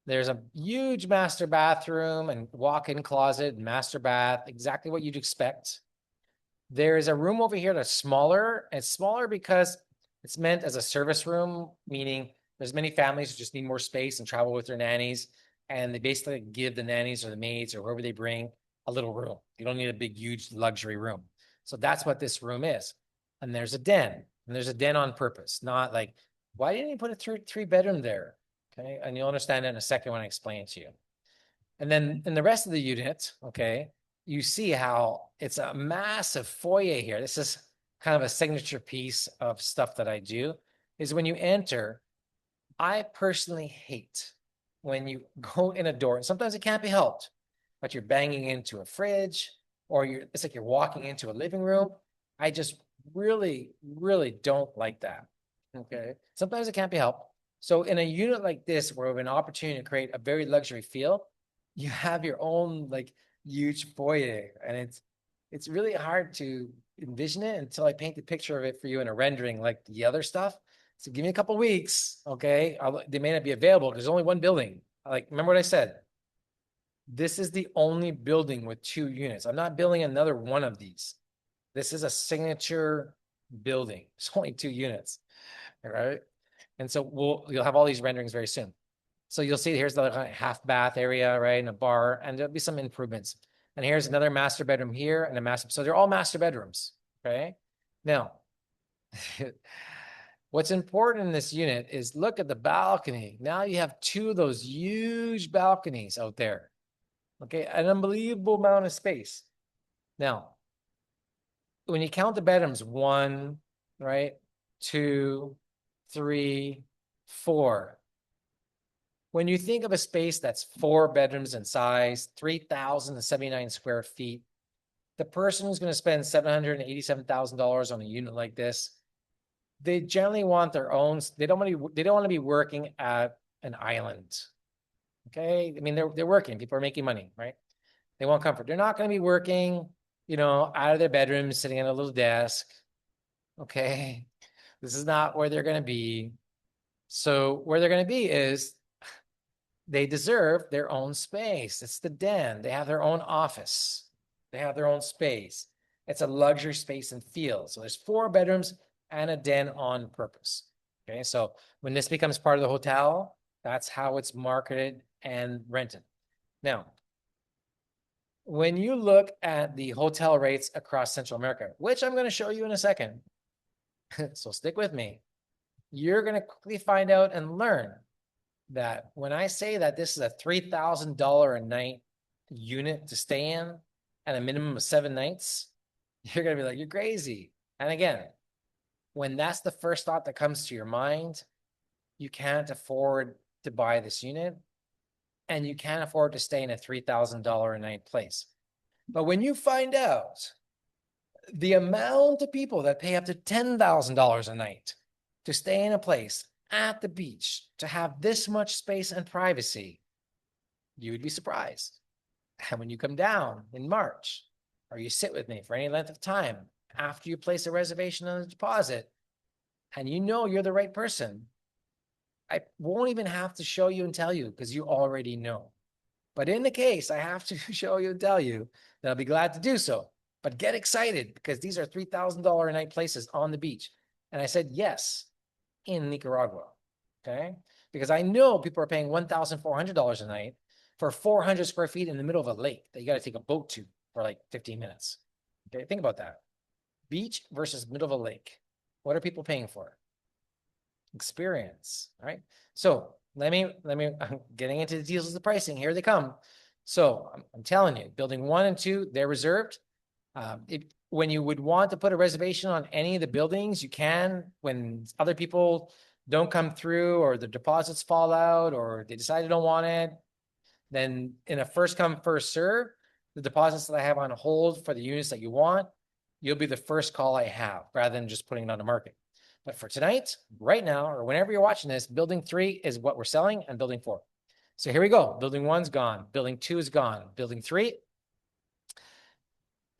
There's a huge master bathroom and walk-in closet, master bath, exactly what you'd expect. There's a room over here that's smaller. It's smaller because it's meant as a service room, meaning there's many families who just need more space and travel with their nannies. And they basically give the nannies or the maids or whoever they bring a little room. You don't need a big, huge luxury room. So that's what this room is. And there's a den. And there's a den on purpose, not like, why didn't you put a 3-bedroom there? Okay, and you'll understand that in a second when I explain it to you. And then in the rest of the unit, okay, you see how it's a massive foyer here. This is kind of a signature piece of stuff that I do, is when you enter, I personally hate when you go in a door, and sometimes it can't be helped, but you're banging into a fridge, or it's like you're walking into a living room. I just really, really don't like that, okay? Sometimes it can't be helped. So in a unit like this, where we have an opportunity to create a very luxury feel, you have your own like huge foyer, and it's really hard to envision it until I paint the picture of it for you in a rendering like the other stuff. So give me a couple weeks, okay? They may not be available because there's only one building. Like, remember what I said? This is the only building with 2 units. I'm not building another one of these. This is a signature building. It's only 2 units, all right? And so you'll have all these renderings very soon. So you'll see here's the half bath area, right? And a bar, and there'll be some improvements. And here's another master bedroom here and a master. So they're all master bedrooms, okay? Now, what's important in this unit is look at the balcony. Now you have 2 of those huge balconies out there, okay? An unbelievable amount of space. Now, when you count the bedrooms, 1, right? 2, 3, 4. When you think of a space that's 4 bedrooms in size, 3,079 square feet, the person who's going to spend $787,000 on a unit like this, they generally want their own. They don't want to be working at an island. Okay, I mean they're working. People are making money, right? They want comfort. They're not going to be working, out of their bedroom, sitting at a little desk. Okay, this is not where they're going to be. So where they're going to be is They deserve their own space. It's the den. They have their own office. They have their own space. It's a luxury space and feel. So there's 4 bedrooms and a den on purpose. Okay, so when this becomes part of the hotel, that's how it's marketed and rented. Now, when you look at the hotel rates across Central America, which I'm going to show you in a second, so stick with me, you're going to quickly find out and learn that when I say that this is a $3,000 a night unit to stay in and a minimum of 7 nights, you're going to be like, you're crazy. And again, when that's the first thought that comes to your mind, you can't afford to buy this unit and you can't afford to stay in a $3,000 a night place. But when you find out the amount of people that pay up to $10,000 a night to stay in a place at the beach, to have this much space and privacy, you would be surprised. And when you come down in March, or you sit with me for any length of time after you place a reservation on the deposit, and you know you're the right person, I won't even have to show you and tell you because you already know. But in the case I have to show you and tell you, then I'll be glad to do so. But get excited because these are $3,000 a night places on the beach. And I said yes, in Nicaragua, okay? Because I know people are paying $1,400 a night for 400 square feet in the middle of a lake that you got to take a boat to for like 15 minutes. Okay, think about that. Beach versus middle of a lake. What are people paying for? Experience, all right? So let me, I'm getting into the deals of the pricing. Here they come. So I'm telling you, building 1 and 2, they're reserved. When you would want to put a reservation on any of the buildings, you can. When other people don't come through or the deposits fall out or they decide they don't want it, then in a first come, first serve, the deposits that I have on hold for the units that you want, you'll be the first call I have rather than just putting it on the market. But for tonight, right now, or whenever you're watching this, building 3 is what we're selling and building 4. So here we go. Building 1's gone. Building 2 is gone. Building 3,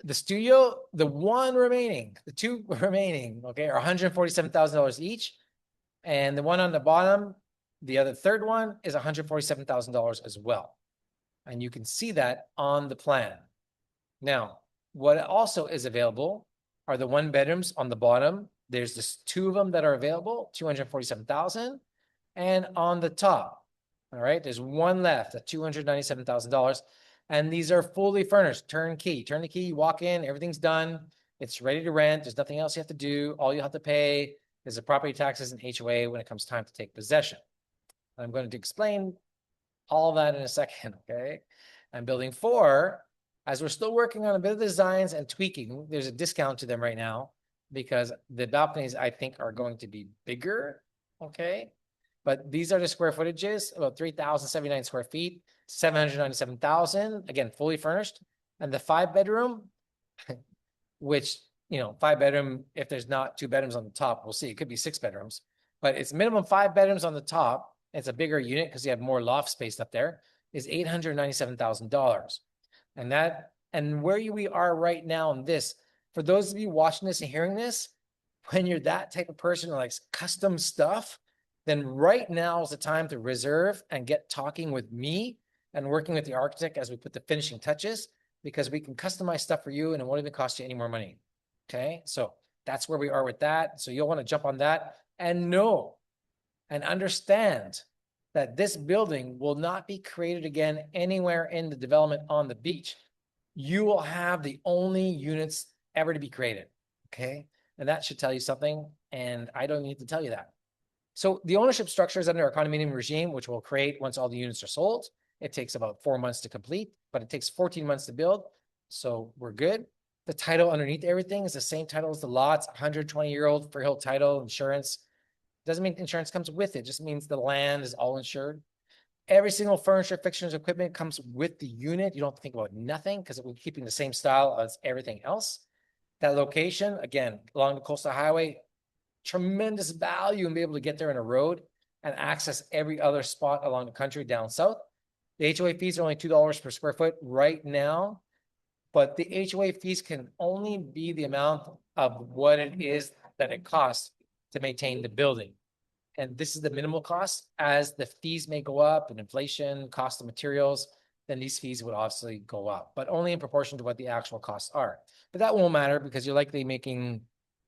the studio, the 1 remaining, the 2 remaining, okay, are $147,000 each. And the one on the bottom, the other third one is $147,000 as well. And you can see that on the plan. Now, what also is available are the 1 bedrooms on the bottom. There's just 2 of them that are available, $247,000. And on the top, all right, there's 1 left at $297,000. And these are fully furnished, turnkey. Turnkey, you walk in, everything's done. It's ready to rent. There's nothing else you have to do. All you have to pay is the property taxes and HOA when it comes time to take possession. I'm going to explain all that in a second, okay? And building 4, as we're still working on a bit of designs and tweaking, there's a discount to them right now because the balconies, I think, are going to be bigger, okay? But these are the square footages, about 3,079 square feet, 797,000, again, fully furnished. And the 5-bedroom, which, you know, 5-bedroom, if there's not 2 bedrooms on the top, we'll see, it could be 6 bedrooms, but it's minimum 5 bedrooms on the top. It's a bigger unit because you have more loft space up there, is $897,000. And that, and where we are right now in this, for those of you watching this and hearing this, when you're that type of person who likes custom stuff, then right now is the time to reserve and get talking with me and working with the architect as we put the finishing touches, because we can customize stuff for you and it won't even cost you any more money. Okay, so that's where we are with that. So you'll want to jump on that and know and understand that this building will not be created again anywhere in the development on the beach. You will have the only units ever to be created, okay? And that should tell you something, and I don't need to tell you that. So the ownership structure is under a condominium regime, which will create once all the units are sold. It takes about 4 months to complete, but it takes 14 months to build, so we're good. The title underneath everything is the same title as the lots, 120-year-old freehold title, insurance. Doesn't mean insurance comes with it, just means the land is all insured. Every single furniture, fixtures, equipment comes with the unit. You don't have to think about nothing because we're keeping the same style as everything else. That location, again, along the coastal highway, tremendous value and be able to get there in a road and access every other spot along the country down south. The HOA fees are only $2 per square foot right now, but the HOA fees can only be the amount of what it is that it costs to maintain the building. and this is the minimal cost. As the fees may go up and inflation, cost of materials, then these fees would obviously go up, but only in proportion to what the actual costs are. But that won't matter because you're likely making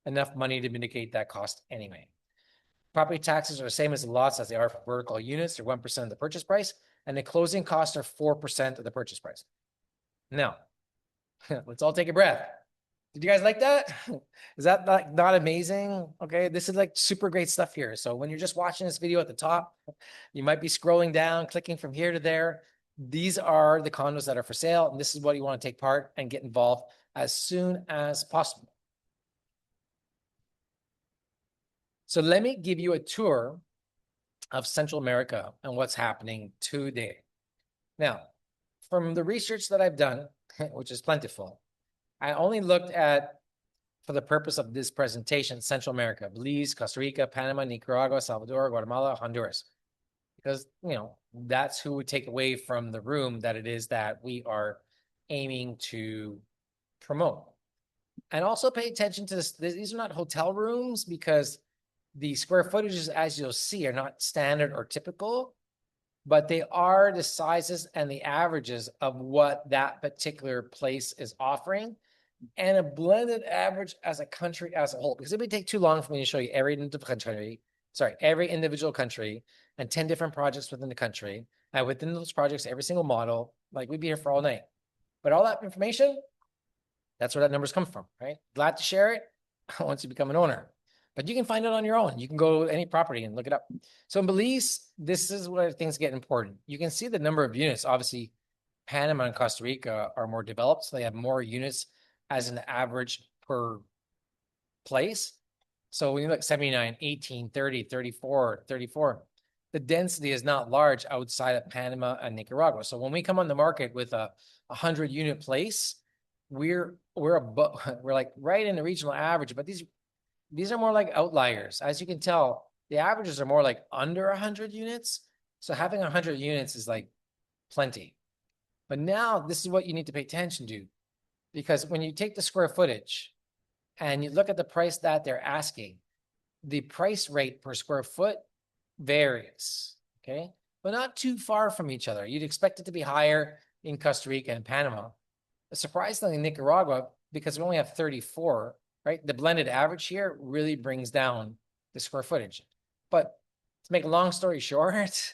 enough money to mitigate that cost anyway. Property taxes are the same as the lots as they are for vertical units. They're 1% of the purchase price, and the closing costs are 4% of the purchase price. Now, let's all take a breath. Did you guys like that? Is that not amazing? Okay, this is like super great stuff here. So when you're just watching this video at the top, you might be scrolling down, clicking from here to there. These are the condos that are for sale, and this is what you want to take part and get involved as soon as possible. So let me give you a tour of Central America and what's happening today. Now, from the research that I've done, which is plentiful, I only looked at, for the purpose of this presentation, Central America: Belize, Costa Rica, Panama, Nicaragua, Salvador, Guatemala, Honduras. Because, you know, that's who would take away from the room that it is that we are aiming to promote. And also pay attention to this. These are not hotel rooms, because the square footages, as you'll see, are not standard or typical, but they are the sizes and the averages of what that particular place is offering, and a blended average as a country as a whole. Because it would take too long for me to show you every individual country and 10 different projects within the country. And within those projects, every single model, like we'd be here for all night. But all that information, that's where that numbers come from, right? Glad to share it once you become an owner. But you can find it on your own. You can go to any property and look it up. So in Belize, this is where things get important. You can see the number of units. Obviously, Panama and Costa Rica are more developed, so they have more units as an average per place. So when you look 79, 18, 30, 34, 34, the density is not large outside of Panama and Nicaragua. So when we come on the market with a 100 unit place, we're like right in the regional average, but these are more like outliers. As you can tell, the averages are more like under 100 units. So having 100 units is like plenty. But now this is what you need to pay attention to, because when you take the square footage and you look at the price that they're asking, the price rate per square foot varies, okay? But not too far from each other. You'd expect it to be higher in Costa Rica and Panama. Surprisingly, in Nicaragua, because we only have 34, right? The blended average here really brings down the square footage. But to make a long story short,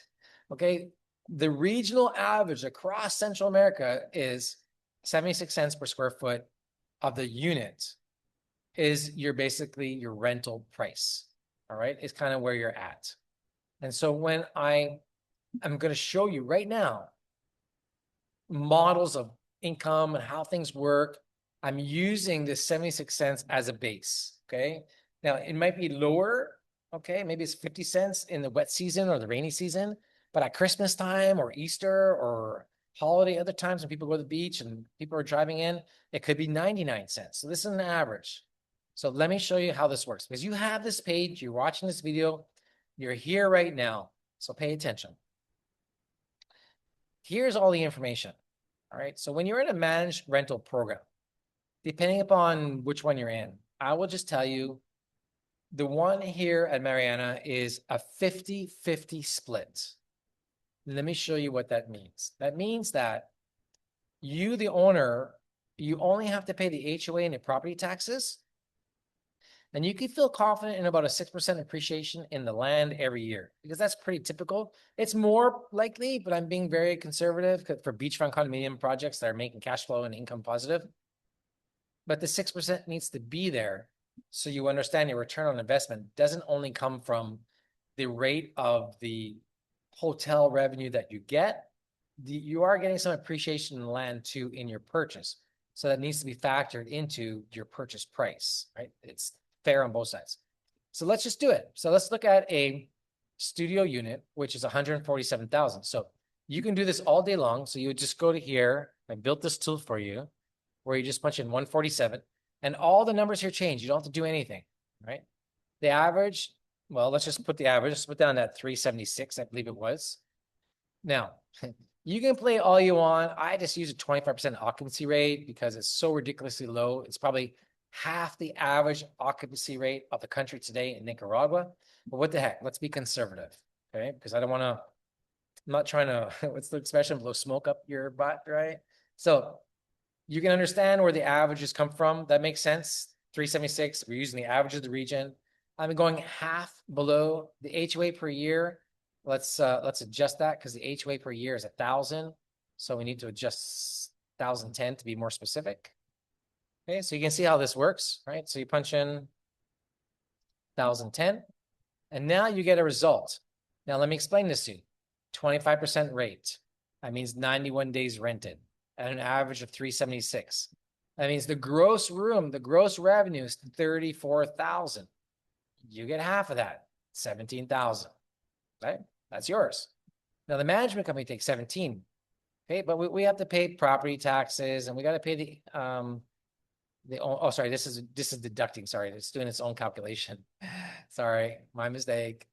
okay, the regional average across Central America is 76 cents per square foot of the unit is basically your rental price. All right, it's kind of where you're at. And so when I'm going to show you right now models of income and how things work, I'm using this 76 cents as a base, okay? Now, it might be lower, okay? Maybe it's 50 cents in the wet season or the rainy season, but at Christmas time or Easter or holiday, other times when people go to the beach and people are driving in, it could be 99 cents. So this is an average. So let me show you how this works, because you have this page, you're watching this video, you're here right now, so pay attention. Here's all the information, all right? So when you're in a managed rental program, depending upon which one you're in, I will just tell you, the one here at Mariana is a 50-50 split. Let me show you what that means. That means that you, the owner, you only have to pay the HOA and the property taxes, and you can feel confident in about a 6% appreciation in the land every year, because that's pretty typical. It's more likely, but I'm being very conservative for beachfront condominium projects that are making cash flow and income positive. But the 6% needs to be there so you understand your return on investment doesn't only come from the rate of the hotel revenue that you get. You are getting some appreciation in the land too in your purchase. So that needs to be factored into your purchase price, right? It's fair on both sides. So let's just do it. So let's look at a studio unit, which is 147,000. So you can do this all day long. So you would just go to here. I built this tool for you, where you just punch in 147, and all the numbers here change. You don't have to do anything, right? The average, well, let's just put the average. Let's put down that 376, I believe it was. Now, you can play all you want. I just use a 25% occupancy rate because it's so ridiculously low. It's probably half the average occupancy rate of the country today in Nicaragua. But what the heck? Let's be conservative, okay? Because I don't want to, I'm not trying to, what's the expression, blow smoke up your butt, right? So you can understand where the averages come from. That makes sense. 376, we're using the average of the region. I'm going half below the HOA per year. Let's adjust that because the HOA per year is 1,000. So we need to adjust 1,010 to be more specific. Okay, so you can see how this works, right? So you punch in 1,010, and now you get a result. Now let me explain this to you. 25% rate. That means 91 days rented at an average of 376. That means the gross revenue is 34,000. You get half of that, 17,000, right? That's yours. Now the management company takes 17. Okay, but we have to pay property taxes and we got to pay this is deducting. Sorry, it's doing its own calculation. Sorry, my mistake.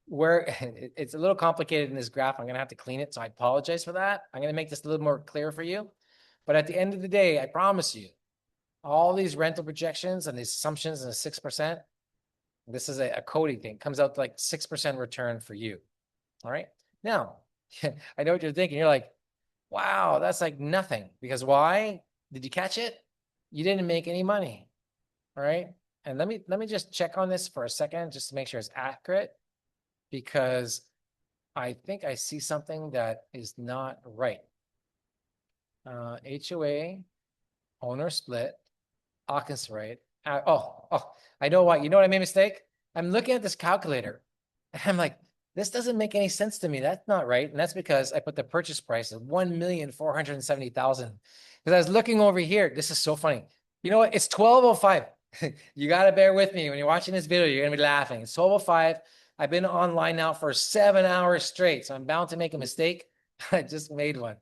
It's a little complicated in this graph. I'm gonna have to clean it, so I apologize for that. I'm gonna make this a little more clear for you. But at the end of the day, I promise you, all these rental projections and these assumptions and the 6%, this is a coding thing, comes out to like 6% return for you. All right. Now, I know what you're thinking. You're like, wow, that's like nothing. Because why? Did you catch it? You didn't make any money. All right. And let me just check on this for a second, just to make sure it's accurate, because I think I see something that is not right. HOA, owner split, occupancy rate. I know why. You know what I made a mistake? I'm looking at this calculator and I'm like, this doesn't make any sense to me. That's not right. And that's because I put the purchase price of 1,470,000. Because I was looking over here. This is so funny. You know what? It's 12:05. You got to bear with me. When you're watching this video, you're going to be laughing. It's 12:05. I've been online now for 7 hours straight. So I'm bound to make a mistake. I just made one.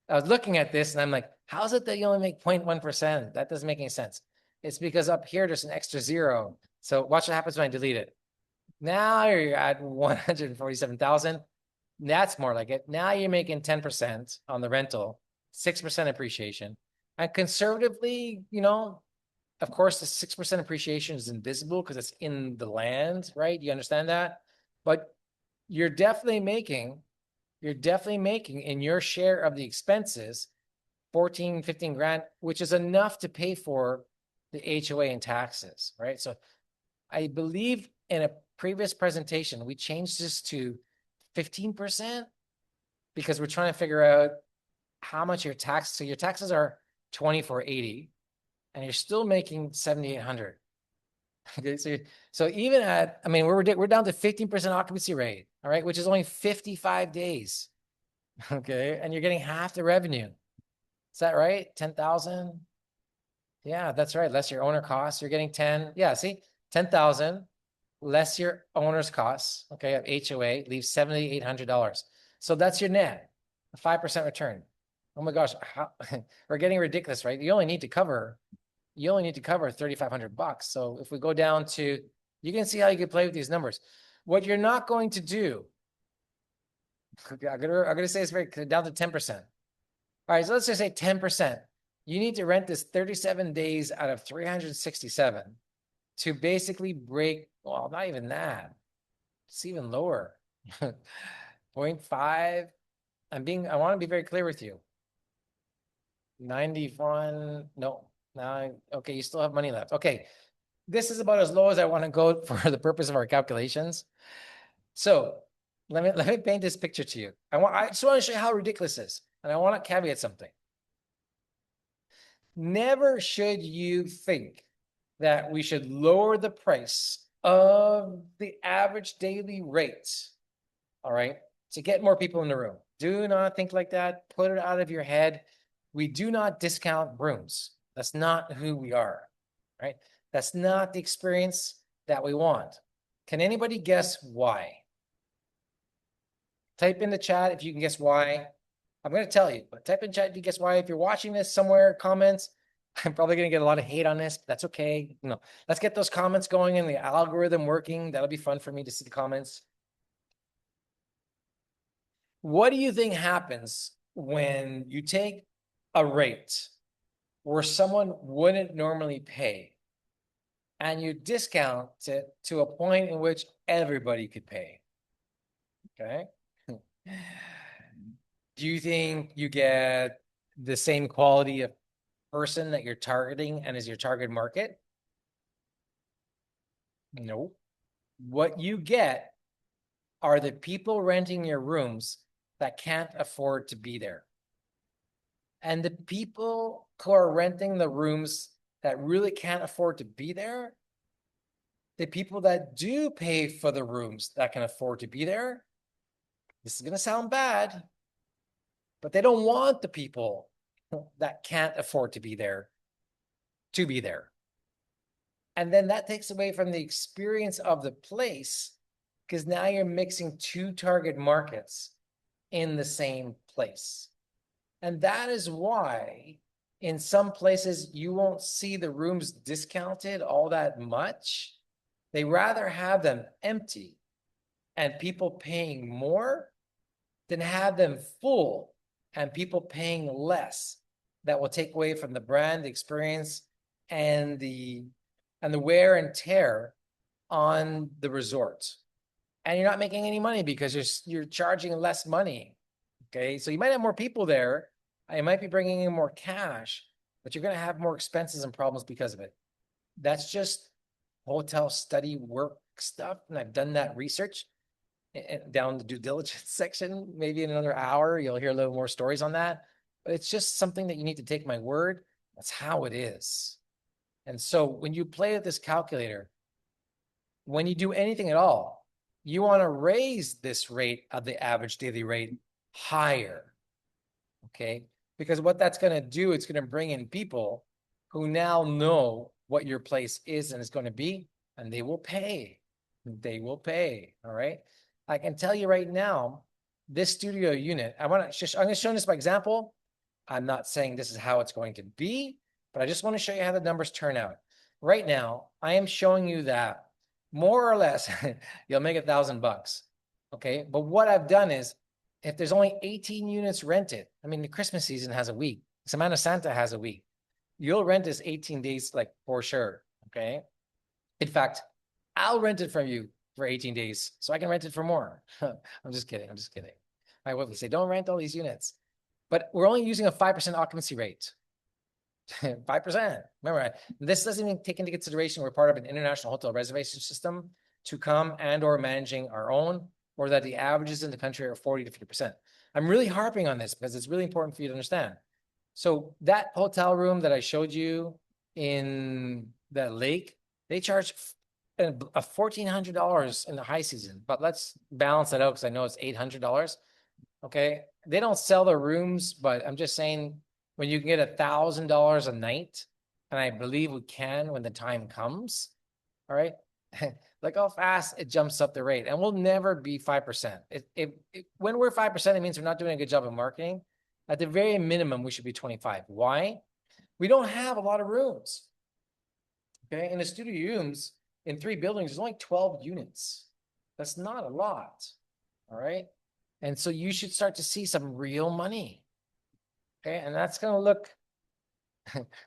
I was looking at this and I'm like, how is it that you only make 0.1%? That doesn't make any sense. It's because up here, there's an extra zero. So watch what happens when I delete it. Now you're at 147,000. That's more like it. Now you're making 10% on the rental, 6% appreciation. And conservatively, you know, of course, the 6% appreciation is invisible because it's in the land, right? You understand that? But you're definitely making in your share of the expenses 14, 15 grand, which is enough to pay for the HOA and taxes, right? So I believe in a previous presentation, we changed this to 15% because we're trying to figure out how much your tax. So your taxes are 2,480 and you're still making 7,800. Okay, so even at, I mean, we're down to 15% occupancy rate, all right, which is only 55 days. Okay, and you're getting half the revenue. Is that right? 10,000? Yeah, that's right. Less your owner costs, you're getting 10. Yeah, see, 10,000 less your owner's costs, okay, of HOA leaves $7,800. So that's your net, a 5% return. Oh my gosh, we're getting ridiculous, right? You only need to cover 3,500 bucks. So if we go down to, you can see how you can play with these numbers. What you're not going to do, I'm gonna say it's very down to 10%. All right, so let's just say 10%. You need to rent this 37 days out of 367 to basically break, well, not even that. It's even lower. 0.5. I want to be very clear with you. 91, no, okay, you still have money left. Okay, this is about as low as I want to go for the purpose of our calculations. So let me paint this picture to you. I just want to show you how ridiculous this is. And I want to caveat something. Never should you think that we should lower the price of the average daily rates, all right, to get more people in the room. Do not think like that. Put it out of your head. We do not discount rooms. That's not who we are, right? That's not the experience that we want. Can anybody guess why? Type in the chat if you can guess why. I'm going to tell you, but type in chat if you guess why. If you're watching this somewhere, comments, I'm probably going to get a lot of hate on this, but that's okay. No, let's get those comments going and the algorithm working. That'll be fun for me to see the comments. What do you think happens when you take a rate where someone wouldn't normally pay. And you discount it to a point in which everybody could pay. Okay. Do you think you get the same quality of person that you're targeting and is your target market? No. What you get are the people renting your rooms that can't afford to be there. And the people who are renting the rooms that really can't afford to be there, the people that do pay for the rooms that can afford to be there, this is going to sound bad, but they don't want the people that can't afford to be there to be there. And then that takes away from the experience of the place, because now you're mixing two target markets in the same place. And that is why in some places you won't see the rooms discounted all that much. They rather have them empty and people paying more than have them full and people paying less. That will take away from the brand, the experience, and the wear and tear on the resort. And you're not making any money because you're charging less money. Okay, so you might have more people there. You might be bringing in more cash, but you're going to have more expenses and problems because of it. That's just hotel study work stuff. And I've done that research down the due diligence section. Maybe in another hour, you'll hear a little more stories on that. But it's just something that you need to take my word. That's how it is. And so when you play with this calculator, when you do anything at all, you want to raise this rate of the average daily rate higher. Okay, because what that's going to do, it's going to bring in people who now know what your place is and is going to be, and they will pay. They will pay. All right. I can tell you right now, this studio unit, I'm going to show this by example. I'm not saying this is how it's going to be, but I just want to show you how the numbers turn out. Right now, I am showing you that more or less, you'll make $1,000. Okay. But what I've done is, if there's only 18 units rented, I mean, the Christmas season has a week. Semana Santa has a week. You'll rent this 18 days, like for sure. Okay. In fact, I'll rent it from you for 18 days so I can rent it for more. I'm just kidding. I'm just kidding. I will say, don't rent all these units, but we're only using a 5% occupancy rate. 5%. Remember, this doesn't even take into consideration we're part of an international hotel reservation system to come and or managing our own, or that the averages in the country are 40 to 50%. I'm really harping on this because it's really important for you to understand. So that hotel room that I showed you in that lake, they charge a $1,400 in the high season, but let's balance that out because I know it's $800. Okay. They don't sell their rooms, but I'm just saying when you can get $1,000 a night, and I believe we can when the time comes. All right. Look how fast it jumps up the rate, and we'll never be 5%. When we're 5%, it means we're not doing a good job of marketing. At the very minimum, we should be 25. Why? We don't have a lot of rooms. Okay, in the studio rooms in 3 buildings, there's only 12 units. That's not a lot. All right, and so you should start to see some real money. Okay, and that's gonna look.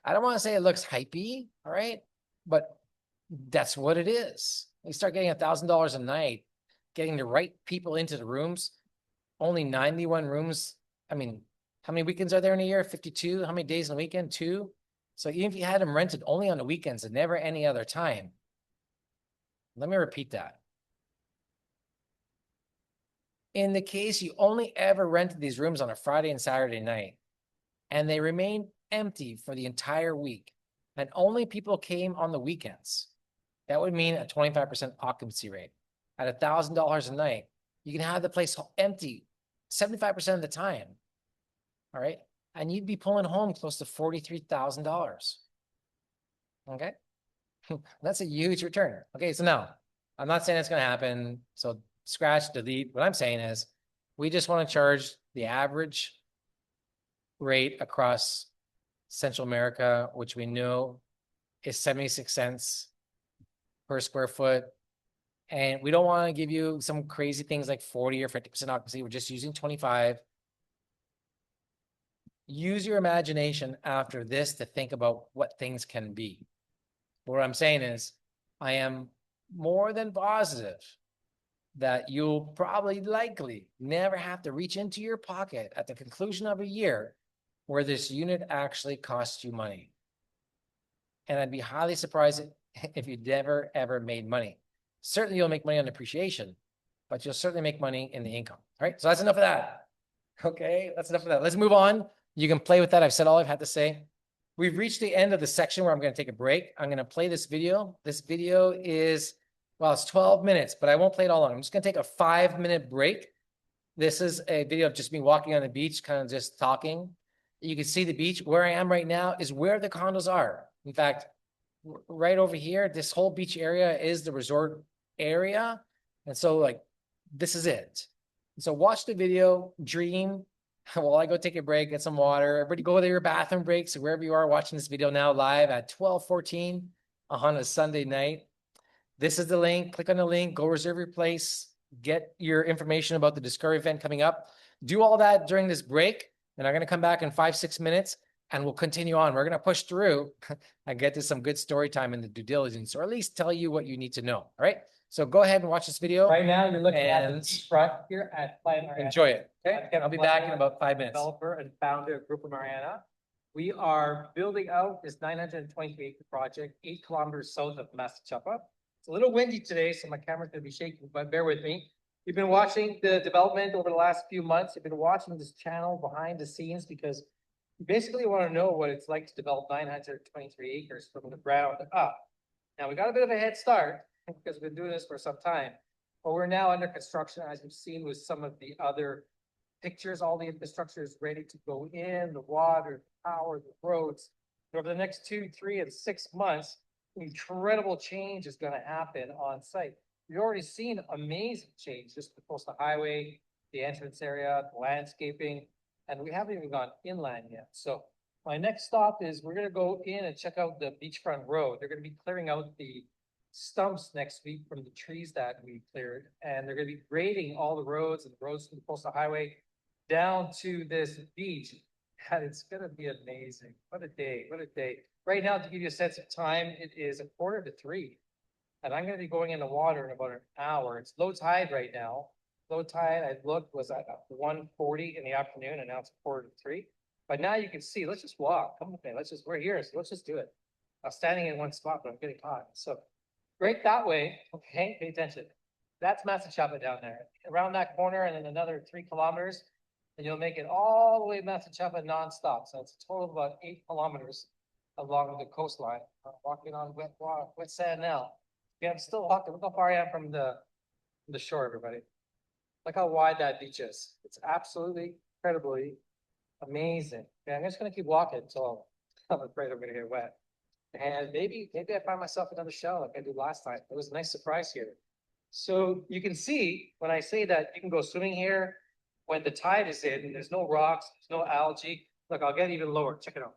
I don't want to say it looks hypey. All right, but that's what it is. You start getting $1,000 a night, getting the right people into the rooms. Only 91 rooms. I mean, how many weekends are there in a year? 52. How many days in a weekend? 2. So even if you had them rented only on the weekends and never any other time, let me repeat that. In the case you only ever rented these rooms on a Friday and Saturday night, and they remained empty for the entire week, and only people came on the weekends, that would mean a 25% occupancy rate. At $1,000 a night, you can have the place empty 75% of the time. All right. And you'd be pulling home close to $43,000. Okay. That's a huge return. Okay. So now I'm not saying it's going to happen. So scratch, delete. What I'm saying is we just want to charge the average rate across Central America, which we know is 76 cents per square foot. And we don't want to give you some crazy things like 40 or 50% occupancy. We're just using 25. use your imagination after this to think about what things can be. What I'm saying is, I am more than positive that you'll probably likely never have to reach into your pocket at the conclusion of a year where this unit actually costs you money. And I'd be highly surprised if you never, ever made money. Certainly you'll make money on depreciation, but you'll certainly make money in the income. All right, so that's enough of that. Okay, that's enough of that. Let's move on. You can play with that. I've said all I've had to say. We've reached the end of the section where I'm going to take a break. I'm going to play this video. This video is, well, it's 12 minutes, but I won't play it all long. I'm just going to take a 5-minute break. This is a video of just me walking on the beach, kind of just talking. You can see the beach. Where I am right now is where the condos are. In fact, right over here, this whole beach area is the resort area. And so like, this is it. So watch the video, dream, while I go take a break, get some water. Everybody go to your bathroom breaks, wherever you are watching this video now live at 12:14 on a Sunday night. This is the link. Click on the link, go reserve your place, get your information about the Discovery event coming up. Do all that during this break, and I'm going to come back in 5-6 minutes and we'll continue on. We're going to push through and get to some good story time in the due diligence, or at least tell you what you need to know. All right. So go ahead and watch this video. Right now, you're looking at the And beachfront here at Playa Mariana. enjoy it. Okay. Again, I'll be back in about 5 minutes. Developer and founder of Grupo Mariana. We are building out this 923-acre project, 8 kilometers south of Massachusetts. It's a little windy today, so my camera's gonna be shaking, but bear with me. You've been watching the development over the last few months. You've been watching this channel behind the scenes because you basically want to know what it's like to develop 923 acres from the ground up. Now, we got a bit of a head start because we've been doing this for some time, but we're now under construction, as you've seen with some of the other pictures. All the infrastructure is ready to go in, the water, the power, the roads. And over the next 2, 3, and 6 months, incredible change is going to happen on site. You've already seen amazing change, just the coastal highway, the entrance area, the landscaping, and we haven't even gone inland yet. So my next stop is we're going to go in and check out the beachfront road. They're going to be clearing out the stumps next week from the trees that we cleared, and they're going to be grading all the roads and the roads from the coastal highway down to this beach. And it's going to be amazing. What a day, what a day. Right now, to give you a sense of time, it is 2:45, and I'm going to be going in the water in about an hour. It's low tide right now. Low tide, I looked, was at 1:40 in the afternoon, and now it's 2:45. But now you can see, let's just walk. Come with me. We're here, so let's just do it. I'm standing in one spot, but I'm getting hot. So right that way, okay, pay attention. That's Massachusetts down there. Around that corner, and then another 3 kilometers, and you'll make it all the way to Massachusetts nonstop. So it's a total of about 8 kilometers along the coastline. I'm walking on wet sand now. Yeah, I'm still walking. Look how far I am from the shore, everybody. Look how wide that beach is. It's absolutely incredibly amazing. Okay, I'm just gonna keep walking until I'm afraid I'm gonna get wet. And maybe I find myself another shell like I did last time. It was a nice surprise here. So you can see when I say that you can go swimming here when the tide is in, there's no rocks, there's no algae. Look, I'll get even lower. Check it out.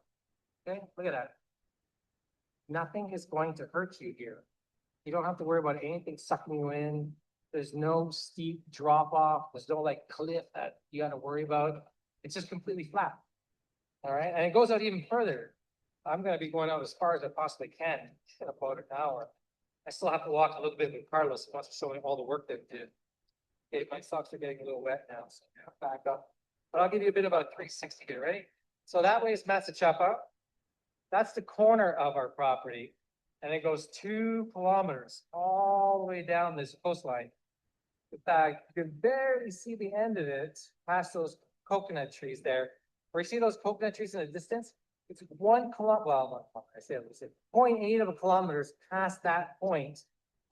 Okay, look at that. Nothing is going to hurt you here. You don't have to worry about anything sucking you in. There's no steep drop off. There's no like cliff that you got to worry about. It's just completely flat. All right. And it goes out even further. I'm going to be going out as far as I possibly can in about an hour. I still have to walk a little bit with Carlos who wants to show me all the work they did. Okay, my socks are getting a little wet now, so back up. But I'll give you a bit of a 360 here, ready? So that way is Massachusetts. That's the corner of our property. And it goes 2 kilometers all the way down this coastline. In fact, you can barely see the end of it past those coconut trees there. Where you see those coconut trees in the distance? It's 1 kilometer, well, I say 0.8 of a kilometers past that point,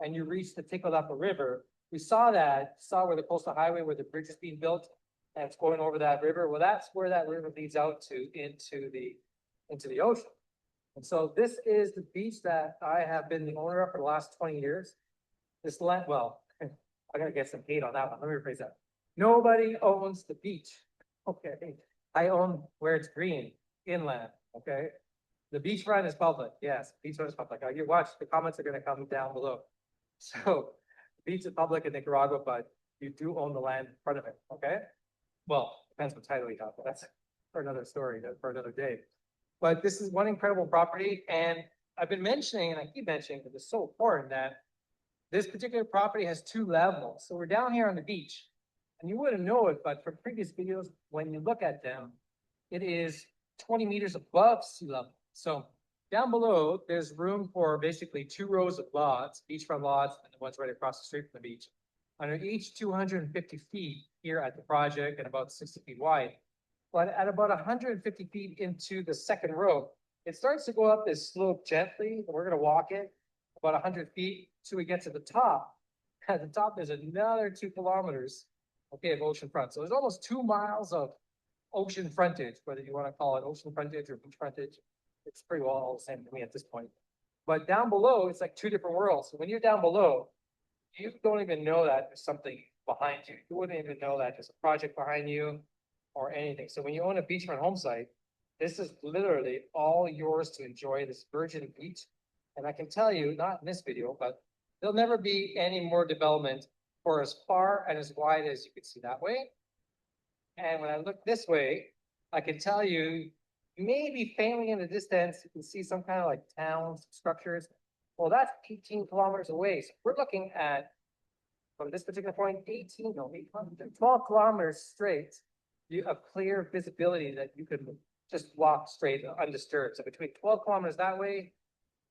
and you reach the Ticklelappa River. We saw where the coastal highway, where the bridge is being built, and it's going over that river. Well, that's where that river leads out to into the ocean. And so this is the beach that I have been the owner of for the last 20 years. This land, well, I'm gonna get some hate on that one. Let me rephrase that. Nobody owns the beach. Okay, I own where it's green, inland. Okay, the beachfront is public. Yes, beachfront is public. You watch, the comments are gonna come down below. So, the beach is public in Nicaragua, but you do own the land in front of it. Okay, well, depends what title you have, but for another story, for another day. But this is one incredible property, and I've been mentioning, and I keep mentioning, because it's so important that this particular property has 2 levels. So we're down here on the beach, and you wouldn't know it, but from previous videos, when you look at them, it is 20 meters above sea level. So down below, there's room for basically 2 rows of lots, beachfront lots, and the ones right across the street from the beach. Under each 250 feet here at the project and about 60 feet wide. But at about 150 feet into the second row, it starts to go up this slope gently. We're gonna walk it about 100 feet till we get to the top. At the top, there's another 2 kilometers, okay, of ocean front. So there's almost 2 miles of ocean frontage, whether you want to call it ocean frontage or beach frontage. It's pretty well all the same to me at this point. But down below, it's like 2 different worlds. So when you're down below, you don't even know that there's something behind you. You wouldn't even know that there's a project behind you or anything. So when you own a beachfront home site, this is literally all yours to enjoy, this virgin beach. And I can tell you, not in this video, but there'll never be any more development for as far and as wide as you can see that way. And when I look this way, I can tell you, maybe faintly in the distance, you can see some kind of like towns, structures. Well, that's 18 kilometers away. So we're looking at, from this particular point, 12 kilometers straight, you have clear visibility that you can just walk straight undisturbed. So between 12 kilometers that way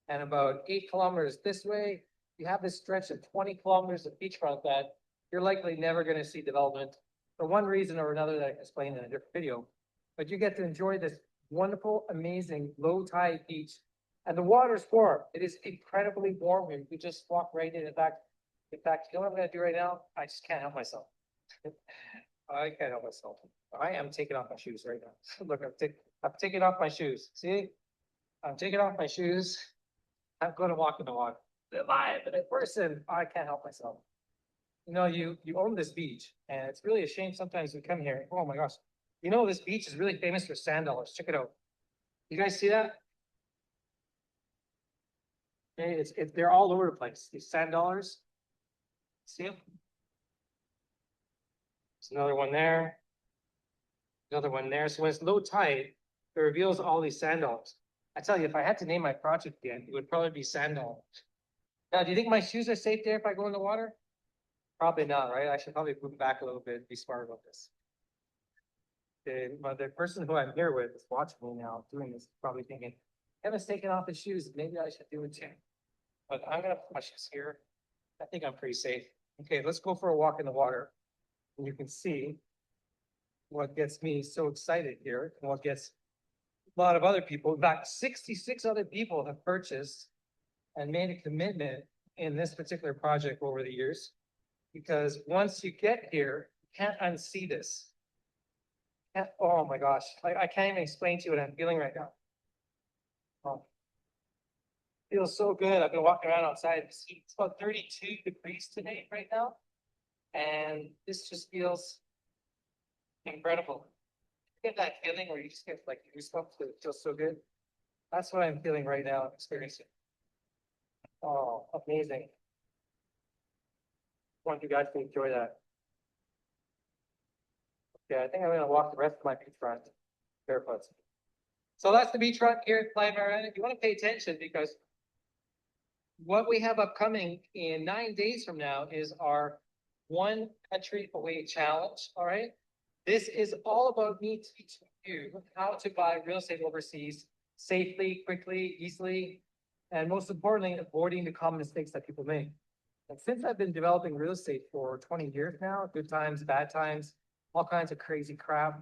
and about 8 kilometers this way, you have this stretch of 20 kilometers of beachfront that you're likely never going to see development for one reason or another that I explained in a different video. But you get to enjoy this wonderful, amazing low tide beach. And the water's warm. It is incredibly warm here. You just walk right in. In fact, you know what I'm gonna do right now? I just can't help myself. I can't help myself. I am taking off my shoes right now. Look, I'm taking off my shoes. See? I'm taking off my shoes. I'm gonna walk in the water. Live in person, I can't help myself. You know, you own this beach, and it's really a shame sometimes we come here. Oh my gosh. You know, this beach is really famous for sand dollars. Check it out. You guys see that? Okay, they're all over the place. These sand dollars. See them? There's another one there. Another one there. So when it's low tide, it reveals all these sand dollars. I tell you, if I had to name my project again, it would probably be sand dollars. Now, do you think my shoes are safe there if I go in the water? Probably not, right? I should probably move back a little bit and be smart about this. But the person who I'm here with is watching me now doing this, probably thinking, Kevin's taking off his shoes. Maybe I should do it too. But I'm gonna put my shoes here. I think I'm pretty safe. Okay, let's go for a walk in the water. And you can see what gets me so excited here and what gets a lot of other people. In fact, 66 other people have purchased and made a commitment in this particular project over the years. Because once you get here, you can't unsee this. Oh my gosh, I can't even explain to you what I'm feeling right now. Oh. Feels so good. I've been walking around outside. It's about 32 degrees today right now. And this just feels incredible. You get that feeling where you just get like goosebumps, it feels so good. That's what I'm feeling right now, experiencing. Oh, amazing. I want you guys to enjoy that. Okay, I think I'm gonna walk the rest of my beachfront barefoot. So that's the beachfront here at Playa Mariana. You want to pay attention because what we have upcoming in 9 days from now is our One Country Away Challenge. All right. This is all about me teaching you how to buy real estate overseas safely, quickly, easily, and most importantly, avoiding the common mistakes that people make. And since I've been developing real estate for 20 years now, good times, bad times, all kinds of crazy crap,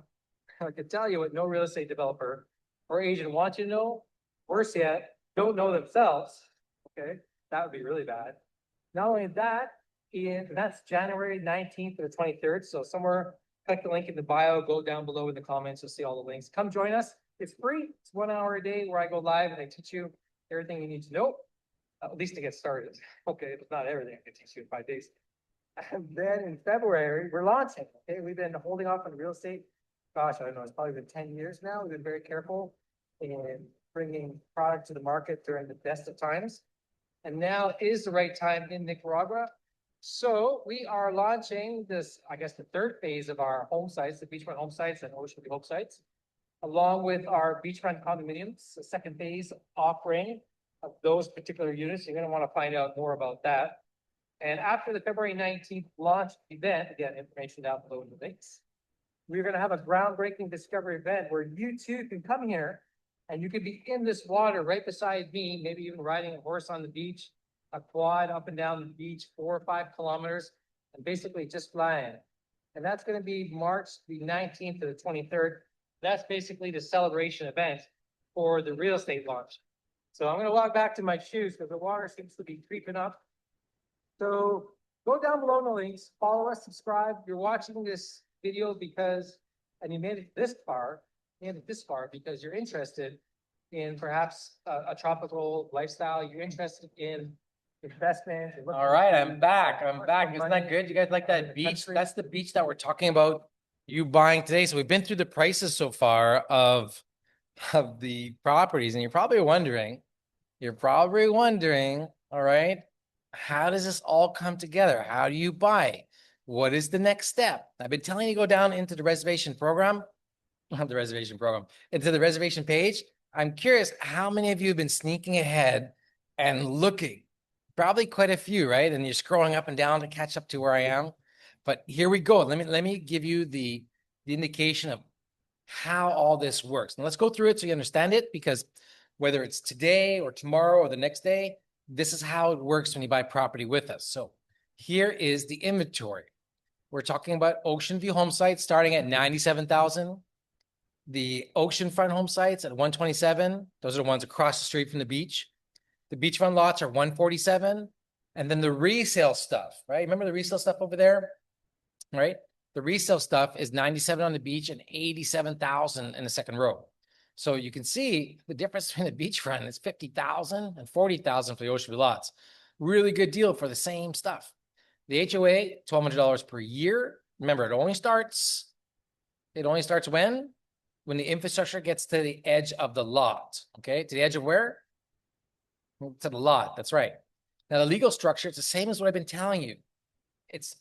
I can tell you what no real estate developer or agent wants you to know. Worse yet, don't know themselves. Okay, that would be really bad. Not only that, that's January 19th to the 23rd. So somewhere, click the link in the bio, go down below in the comments, you'll see all the links. Come join us. It's free. It's 1 hour a day where I go live and I teach you everything you need to know, at least to get started. Okay, but not everything I can teach you in 5 days. And then in February, we're launching. Okay, we've been holding off on real estate. Gosh, I don't know, it's probably been 10 years now. We've been very careful in bringing product to the market during the best of times. And now is the right time in Nicaragua. So we are launching this, I guess, the third phase of our home sites, the beachfront home sites and ocean home sites. along with our beachfront condominiums, the second phase offering of those particular units. You're gonna want to find out more about that. And after the February 19th launch event, again, information down below in the links, we're gonna have a groundbreaking discovery event where you too can come here and you can be in this water right beside me, maybe even riding a horse on the beach, a quad up and down the beach, 4 or 5 kilometers, and basically just flying. And that's gonna be March the 19th to the 23rd. That's basically the celebration event for the real estate launch. So I'm gonna walk back to my shoes because the water seems to be creeping up. So go down below in the links, follow us, subscribe. You're watching this video because, and you made it this far, because you're interested in perhaps a tropical lifestyle. You're interested in investment. All right, I'm back. I'm back. Isn't that good? You guys like that beach? That's the beach that we're talking about you buying today. So we've been through the prices so far of the properties, and you're probably wondering, all right, how does this all come together? How do you buy? What is the next step? I've been telling you to go down into the reservation program, into the reservation page. I'm curious how many of you have been sneaking ahead and looking. Probably quite a few, right? And you're scrolling up and down to catch up to where I am. But here we go. Let me give you the indication of how all this works. And let's go through it so you understand it, because whether it's today or tomorrow or the next day, this is how it works when you buy property with us. So here is the inventory. We're talking about ocean view home sites starting at 97,000. The oceanfront home sites at 127. Those are the ones across the street from the beach. The beachfront lots are 147. And then the resale stuff, right? Remember the resale stuff over there, right? The resale stuff is 97 on the beach and 87,000 in the second row. So you can see the difference between the beachfront is 50,000 and 40,000 for the ocean view lots. Really good deal for the same stuff. The HOA, $1,200 per year. Remember, it only starts when? When the infrastructure gets to the edge of the lot, okay? To the edge of where? To the lot, that's right. Now, the legal structure, it's the same as what I've been telling you. It's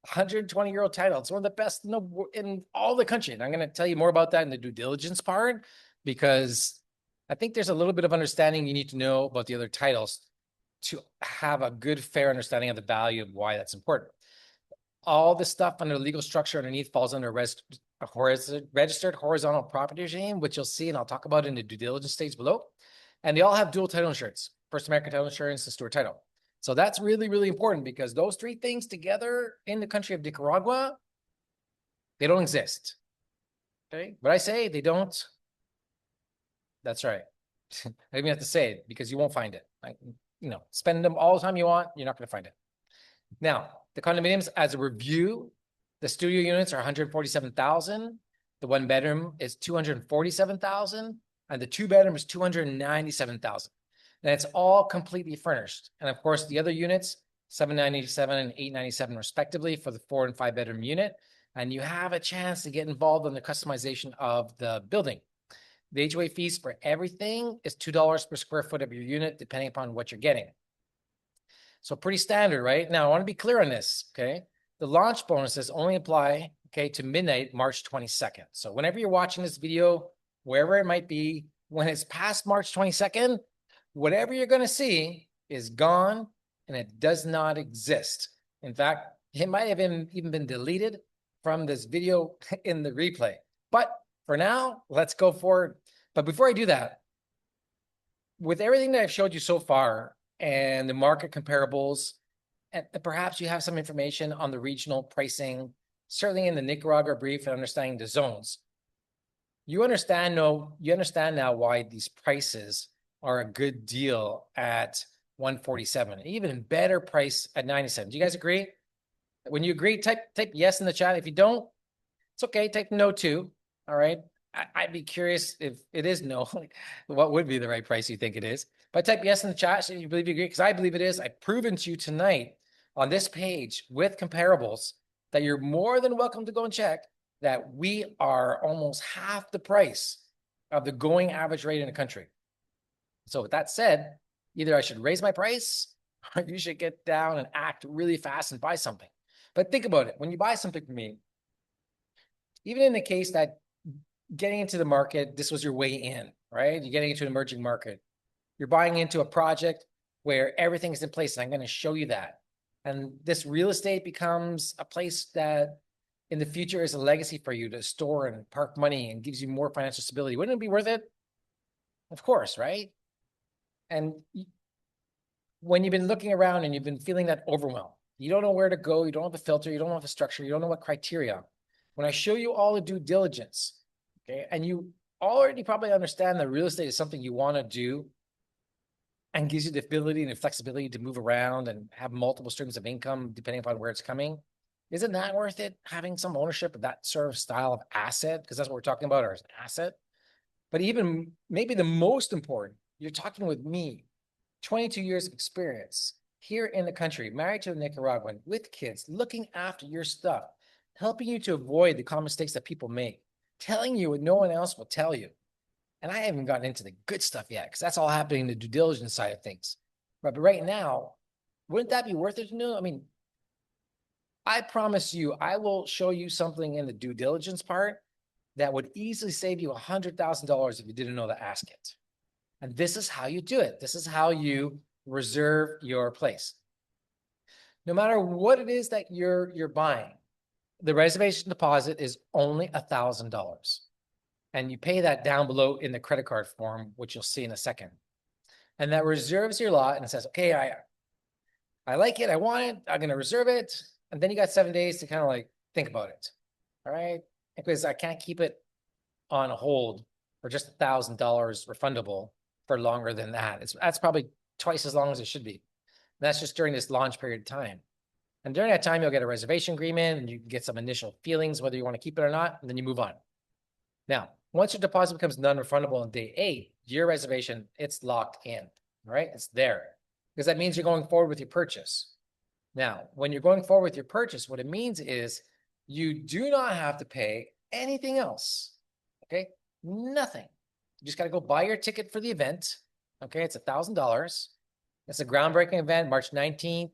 120-year-old title. It's one of the best in all the country. And I'm going to tell you more about that in the due diligence part, because I think there's a little bit of understanding you need to know about the other titles to have a good, fair understanding of the value of why that's important. All the stuff under the legal structure underneath falls under a registered horizontal property regime, which you'll see, and I'll talk about in the due diligence stage below. And they all have dual title insurance, First American Title Insurance and Stewart Title. So that's really, really important, because those three things together in the country of Nicaragua, they don't exist. Okay, but I say they don't. That's right. I don't even have to say it, because you won't find it. Spend them all the time you want, you're not going to find it. Now, the condominiums, as a review, the studio units are 147,000. The one bedroom is 247,000, and the two bedroom is 297,000. And it's all completely furnished. And of course, the other units, 797 and 897 respectively for the 4 and 5 bedroom unit. And you have a chance to get involved in the customization of the building. The HOA fees for everything is $2 per square foot of your unit, depending upon what you're getting. So pretty standard, right? Now, I want to be clear on this, okay? The launch bonuses only apply, okay, to midnight, March 22nd. So whenever you're watching this video, wherever it might be, when it's past March 22nd, whatever you're going to see is gone and it does not exist. In fact, it might have even been deleted from this video in the replay. But for now, let's go forward. But before I do that, with everything that I've showed you so far and the market comparables, and perhaps you have some information on the regional pricing, certainly in the Nicaragua brief and understanding the zones, you understand now why these prices are a good deal at 147, even better price at 97. Do you guys agree? When you agree, type yes in the chat. If you don't, it's okay. Type no too. All right. I'd be curious if it is no, what would be the right price you think it is? But type yes in the chat so you believe you agree, because I believe it is. I've proven to you tonight on this page with comparables that you're more than welcome to go and check that we are almost half the price of the going average rate in the country. So with that said, either I should raise my price or you should get down and act really fast and buy something. But think about it. When you buy something from me, even in the case that getting into the market, this was your way in, right? You're getting into an emerging market. You're buying into a project where everything is in place, and I'm going to show you that. And this real estate becomes a place that in the future is a legacy for you to store and park money and gives you more financial stability. Wouldn't it be worth it? Of course, right? And when you've been looking around and you've been feeling that overwhelm, you don't know where to go, you don't have a filter, you don't have a structure, you don't know what criteria. When I show you all the due diligence, okay, and you already probably understand that real estate is something you want to do and gives you the ability and the flexibility to move around and have multiple streams of income depending upon where it's coming, isn't that worth it, having some ownership of that sort of style of asset? Because that's what we're talking about, as an asset. But even maybe the most important, you're talking with me, 22 years of experience here in the country, married to a Nicaraguan, with kids, looking after your stuff, helping you to avoid the common mistakes that people make, telling you what no one else will tell you. And I haven't gotten into the good stuff yet, because that's all happening in the due diligence side of things. But right now, wouldn't that be worth it to know? I mean, I promise you, I will show you something in the due diligence part that would easily save you $100,000 if you didn't know to ask it. And this is how you do it. This is how you reserve your place. No matter what it is that you're buying, the reservation deposit is only $1,000. And you pay that down below in the credit card form, which you'll see in a second. And that reserves your lot and it says, okay, I like it, I want it, I'm gonna reserve it. And then you got 7 days to kind of like think about it. All right. Because I can't keep it on hold for just $1,000 refundable for longer than that. That's probably twice as long as it should be. And that's just during this launch period of time. And during that time, you'll get a reservation agreement and you can get some initial feelings, whether you want to keep it or not, and then you move on. Now, once your deposit becomes non-refundable on day 8, your reservation, it's locked in, all right? It's there, because that means you're going forward with your purchase. Now, when you're going forward with your purchase, what it means is you do not have to pay anything else, okay? Nothing. You just got to go buy your ticket for the event, okay? It's $1,000. It's a groundbreaking event, March 19th.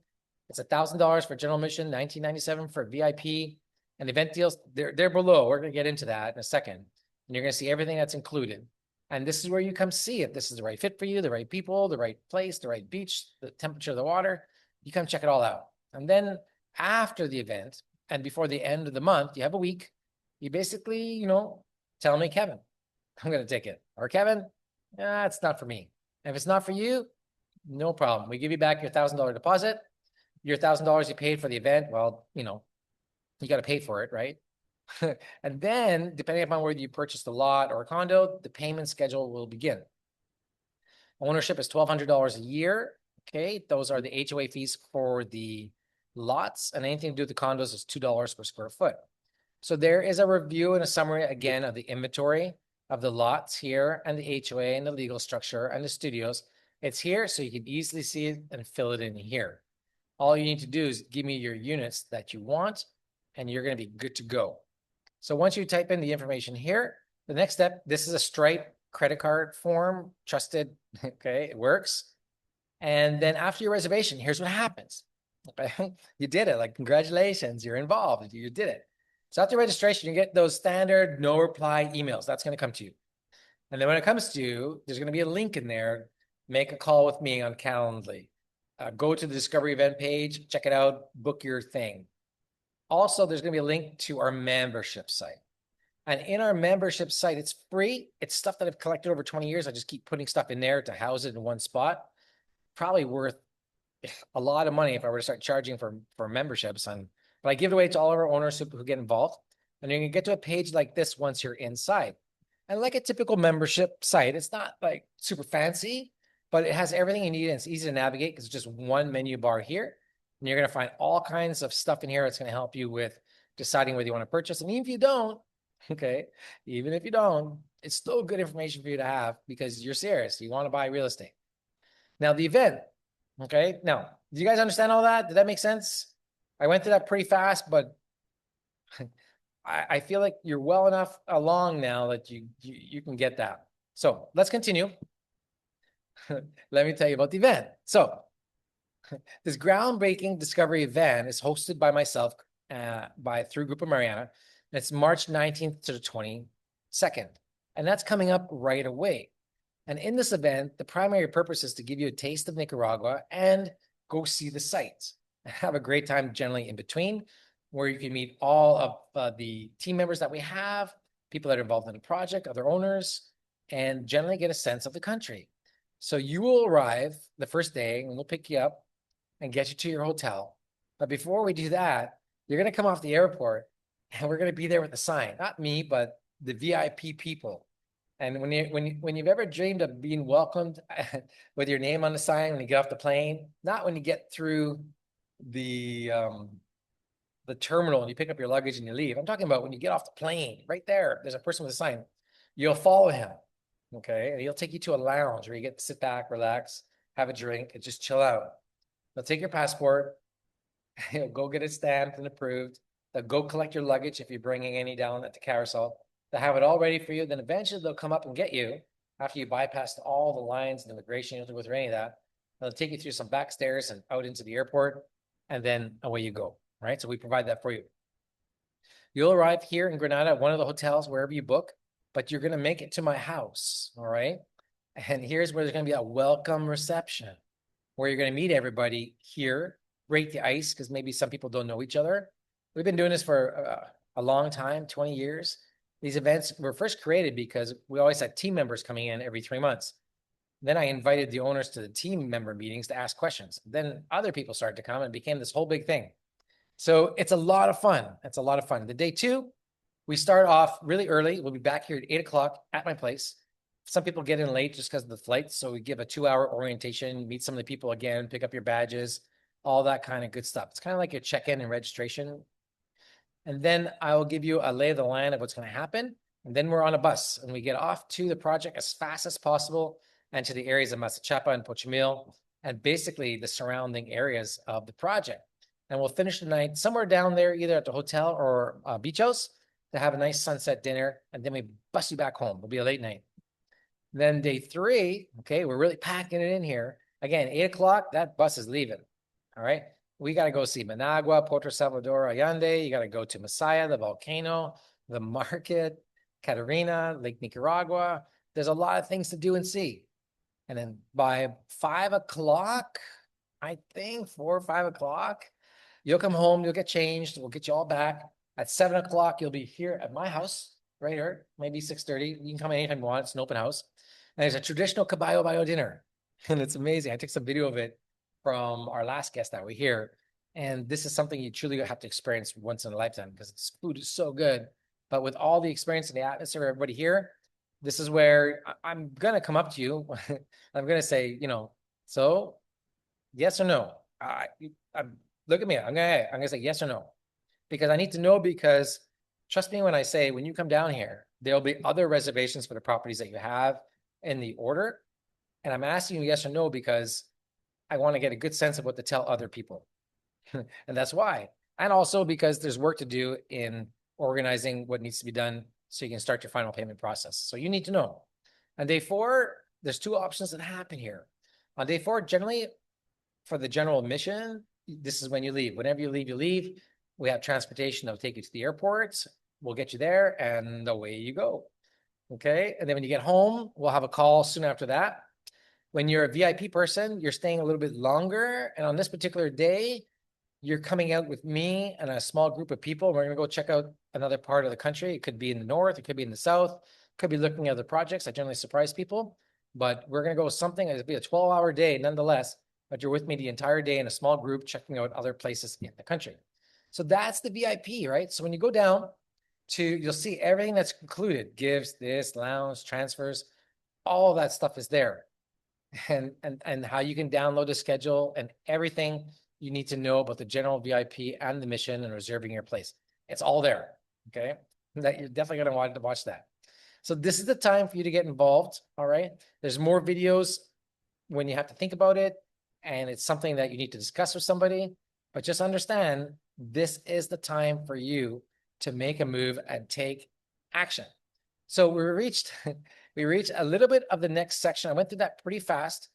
It's $1,000 for general admission, $19.97 for VIP. And event deals, they're below. We're going to get into that in a second. And you're going to see everything that's included. And this is where you come see if this is the right fit for you, the right people, the right place, the right beach, the temperature of the water. You come check it all out. And then after the event and before the end of the month, you have a week. You basically, tell me, Kevin, I'm going to take it. Or Kevin, it's not for me. And if it's not for you, no problem. We give you back your $1,000 deposit. Your $1,000 you paid for the event, well, you got to pay for it, right? And then, depending upon whether you purchased a lot or a condo, the payment schedule will begin. Ownership is $1,200 a year. Okay, those are the HOA fees for the lots, and anything to do with the condos is $2 per square foot. So there is a review and a summary again of the inventory of the lots here and the HOA and the legal structure and the studios. It's here so you can easily see it and fill it in here. All you need to do is give me your units that you want, and you're going to be good to go. So once you type in the information here, the next step, this is a Stripe credit card form, trusted, okay, it works. And then after your reservation, here's what happens. You did it, like congratulations, you're involved, you did it. So after registration, you get those standard no reply emails. That's going to come to you. And then when it comes to you, there's going to be a link in there. Make a call with me on Calendly. Go to the Discovery event page, check it out, book your thing. Also, there's going to be a link to our membership site. And in our membership site, it's free. It's stuff that I've collected over 20 years. I just keep putting stuff in there to house it in one spot. Probably worth a lot of money if I were to start charging for memberships. But I give it away to all of our owners who get involved. And you're going to get to a page like this once you're inside. And like a typical membership site, it's not like super fancy, but it has everything you need and it's easy to navigate because it's just one menu bar here. And you're going to find all kinds of stuff in here that's going to help you with deciding whether you want to purchase. And even if you don't, okay, even if you don't, it's still good information for you to have because you're serious. You want to buy real estate. Now, the event, okay, now, do you guys understand all that? Did that make sense? I went through that pretty fast, but I feel like you're well enough along now that you can get that. So let's continue. Let me tell you about the event. So this groundbreaking discovery event is hosted by myself through Grupo Mariana. It's March 19th to the 22nd. 2nd. And that's coming up right away. And in this event, the primary purpose is to give you a taste of Nicaragua and go see the sites. Have a great time generally in between, where you can meet all of the team members that we have, people that are involved in the project, other owners, and generally get a sense of the country. So you will arrive the first day and we'll pick you up and get you to your hotel. But before we do that, you're going to come off the airport and we're going to be there with a sign, not me, but the VIP people. And when you've ever dreamed of being welcomed with your name on the sign when you get off the plane, not when you get through the terminal and you pick up your luggage and you leave. I'm talking about when you get off the plane, right there, there's a person with a sign. You'll follow him, okay? And he'll take you to a lounge where you get to sit back, relax, have a drink, and just chill out. They'll take your passport, he'll go get it stamped and approved. They'll go collect your luggage if you're bringing any down at the carousel. They'll have it all ready for you. Then eventually they'll come up and get you after you bypassed all the lines and immigration. You don't have to go through any of that. They'll take you through some back stairs and out into the airport, and then away you go, right? So we provide that for you. You'll arrive here in Granada at one of the hotels, wherever you book, but you're going to make it to my house, all right? And here's where there's going to be a welcome reception, where you're going to meet everybody here, break the ice, because maybe some people don't know each other. We've been doing this for a long time, 20 years. These events were first created because we always had team members coming in every 3 months. Then I invited the owners to the team member meetings to ask questions. Then other people started to come and it became this whole big thing. So it's a lot of fun. It's a lot of fun. The day 2, we start off really early. We'll be back here at 8 o'clock at my place. Some people get in late just because of the flights. So we give a 2-hour orientation, meet some of the people again, pick up your badges, all that kind of good stuff. It's kind of like your check-in and registration. And then I will give you a lay of the land of what's going to happen. And then we're on a bus and we get off to the project as fast as possible and to the areas of Masachapa and Pochimil and basically the surrounding areas of the project. And we'll finish the night somewhere down there, either at the hotel or beach house, to have a nice sunset dinner. And then we bus you back home. It'll be a late night. Then day 3, okay, we're really packing it in here. Again, 8 o'clock, that bus is leaving. All right. We got to go see Managua, Puerto Salvador, Allende. You got to go to Masaya, the volcano, the market, Catarina, Lake Nicaragua. There's a lot of things to do and see. And then by 5 o'clock, I think 4 or 5 o'clock, you'll come home, you'll get changed. We'll get you all back. At 7 o'clock, you'll be here at my house, right here, maybe 6:30. You can come anytime you want. It's an open house. And there's a traditional caballo bayo dinner. And it's amazing. I took some video of it from our last guest that were here. And this is something you truly have to experience once in a lifetime because this food is so good. But with all the experience and the atmosphere of everybody here, this is where I'm going to come up to you. I'm going to say, so yes or no? Look at me. I'm going to say yes or no. Because I need to know, because trust me when I say, when you come down here, there'll be other reservations for the properties that you have in the order. And I'm asking you yes or no because I want to get a good sense of what to tell other people. And that's why. And also because there's work to do in organizing what needs to be done so you can start your final payment process. So you need to know. On day 4, there's 2 options that happen here. On day 4, generally for the general admission, this is when you leave. Whenever you leave, you leave. We have transportation that'll take you to the airport. We'll get you there and away you go. Okay. And then when you get home, we'll have a call soon after that. When you're a VIP person, you're staying a little bit longer. And on this particular day, you're coming out with me and a small group of people. We're going to go check out another part of the country. It could be in the north. It could be in the south. Could be looking at other projects. I generally surprise people. But we're going to go something. It'll be a 12-hour day nonetheless. But you're with me the entire day in a small group checking out other places in the country. So that's the VIP, right? So when you go down you'll see everything that's included. Gifts, this, lounge, transfers. All of that stuff is there. And how you can download a schedule and everything you need to know about the general VIP and the mission and reserving your place. It's all there, okay? That you're definitely going to want to watch that. So this is the time for you to get involved, all right? There's more videos when you have to think about it, and it's something that you need to discuss with somebody, but just understand this is the time for you to make a move and take action. So we reached a little bit of the next section. I went through that pretty fast.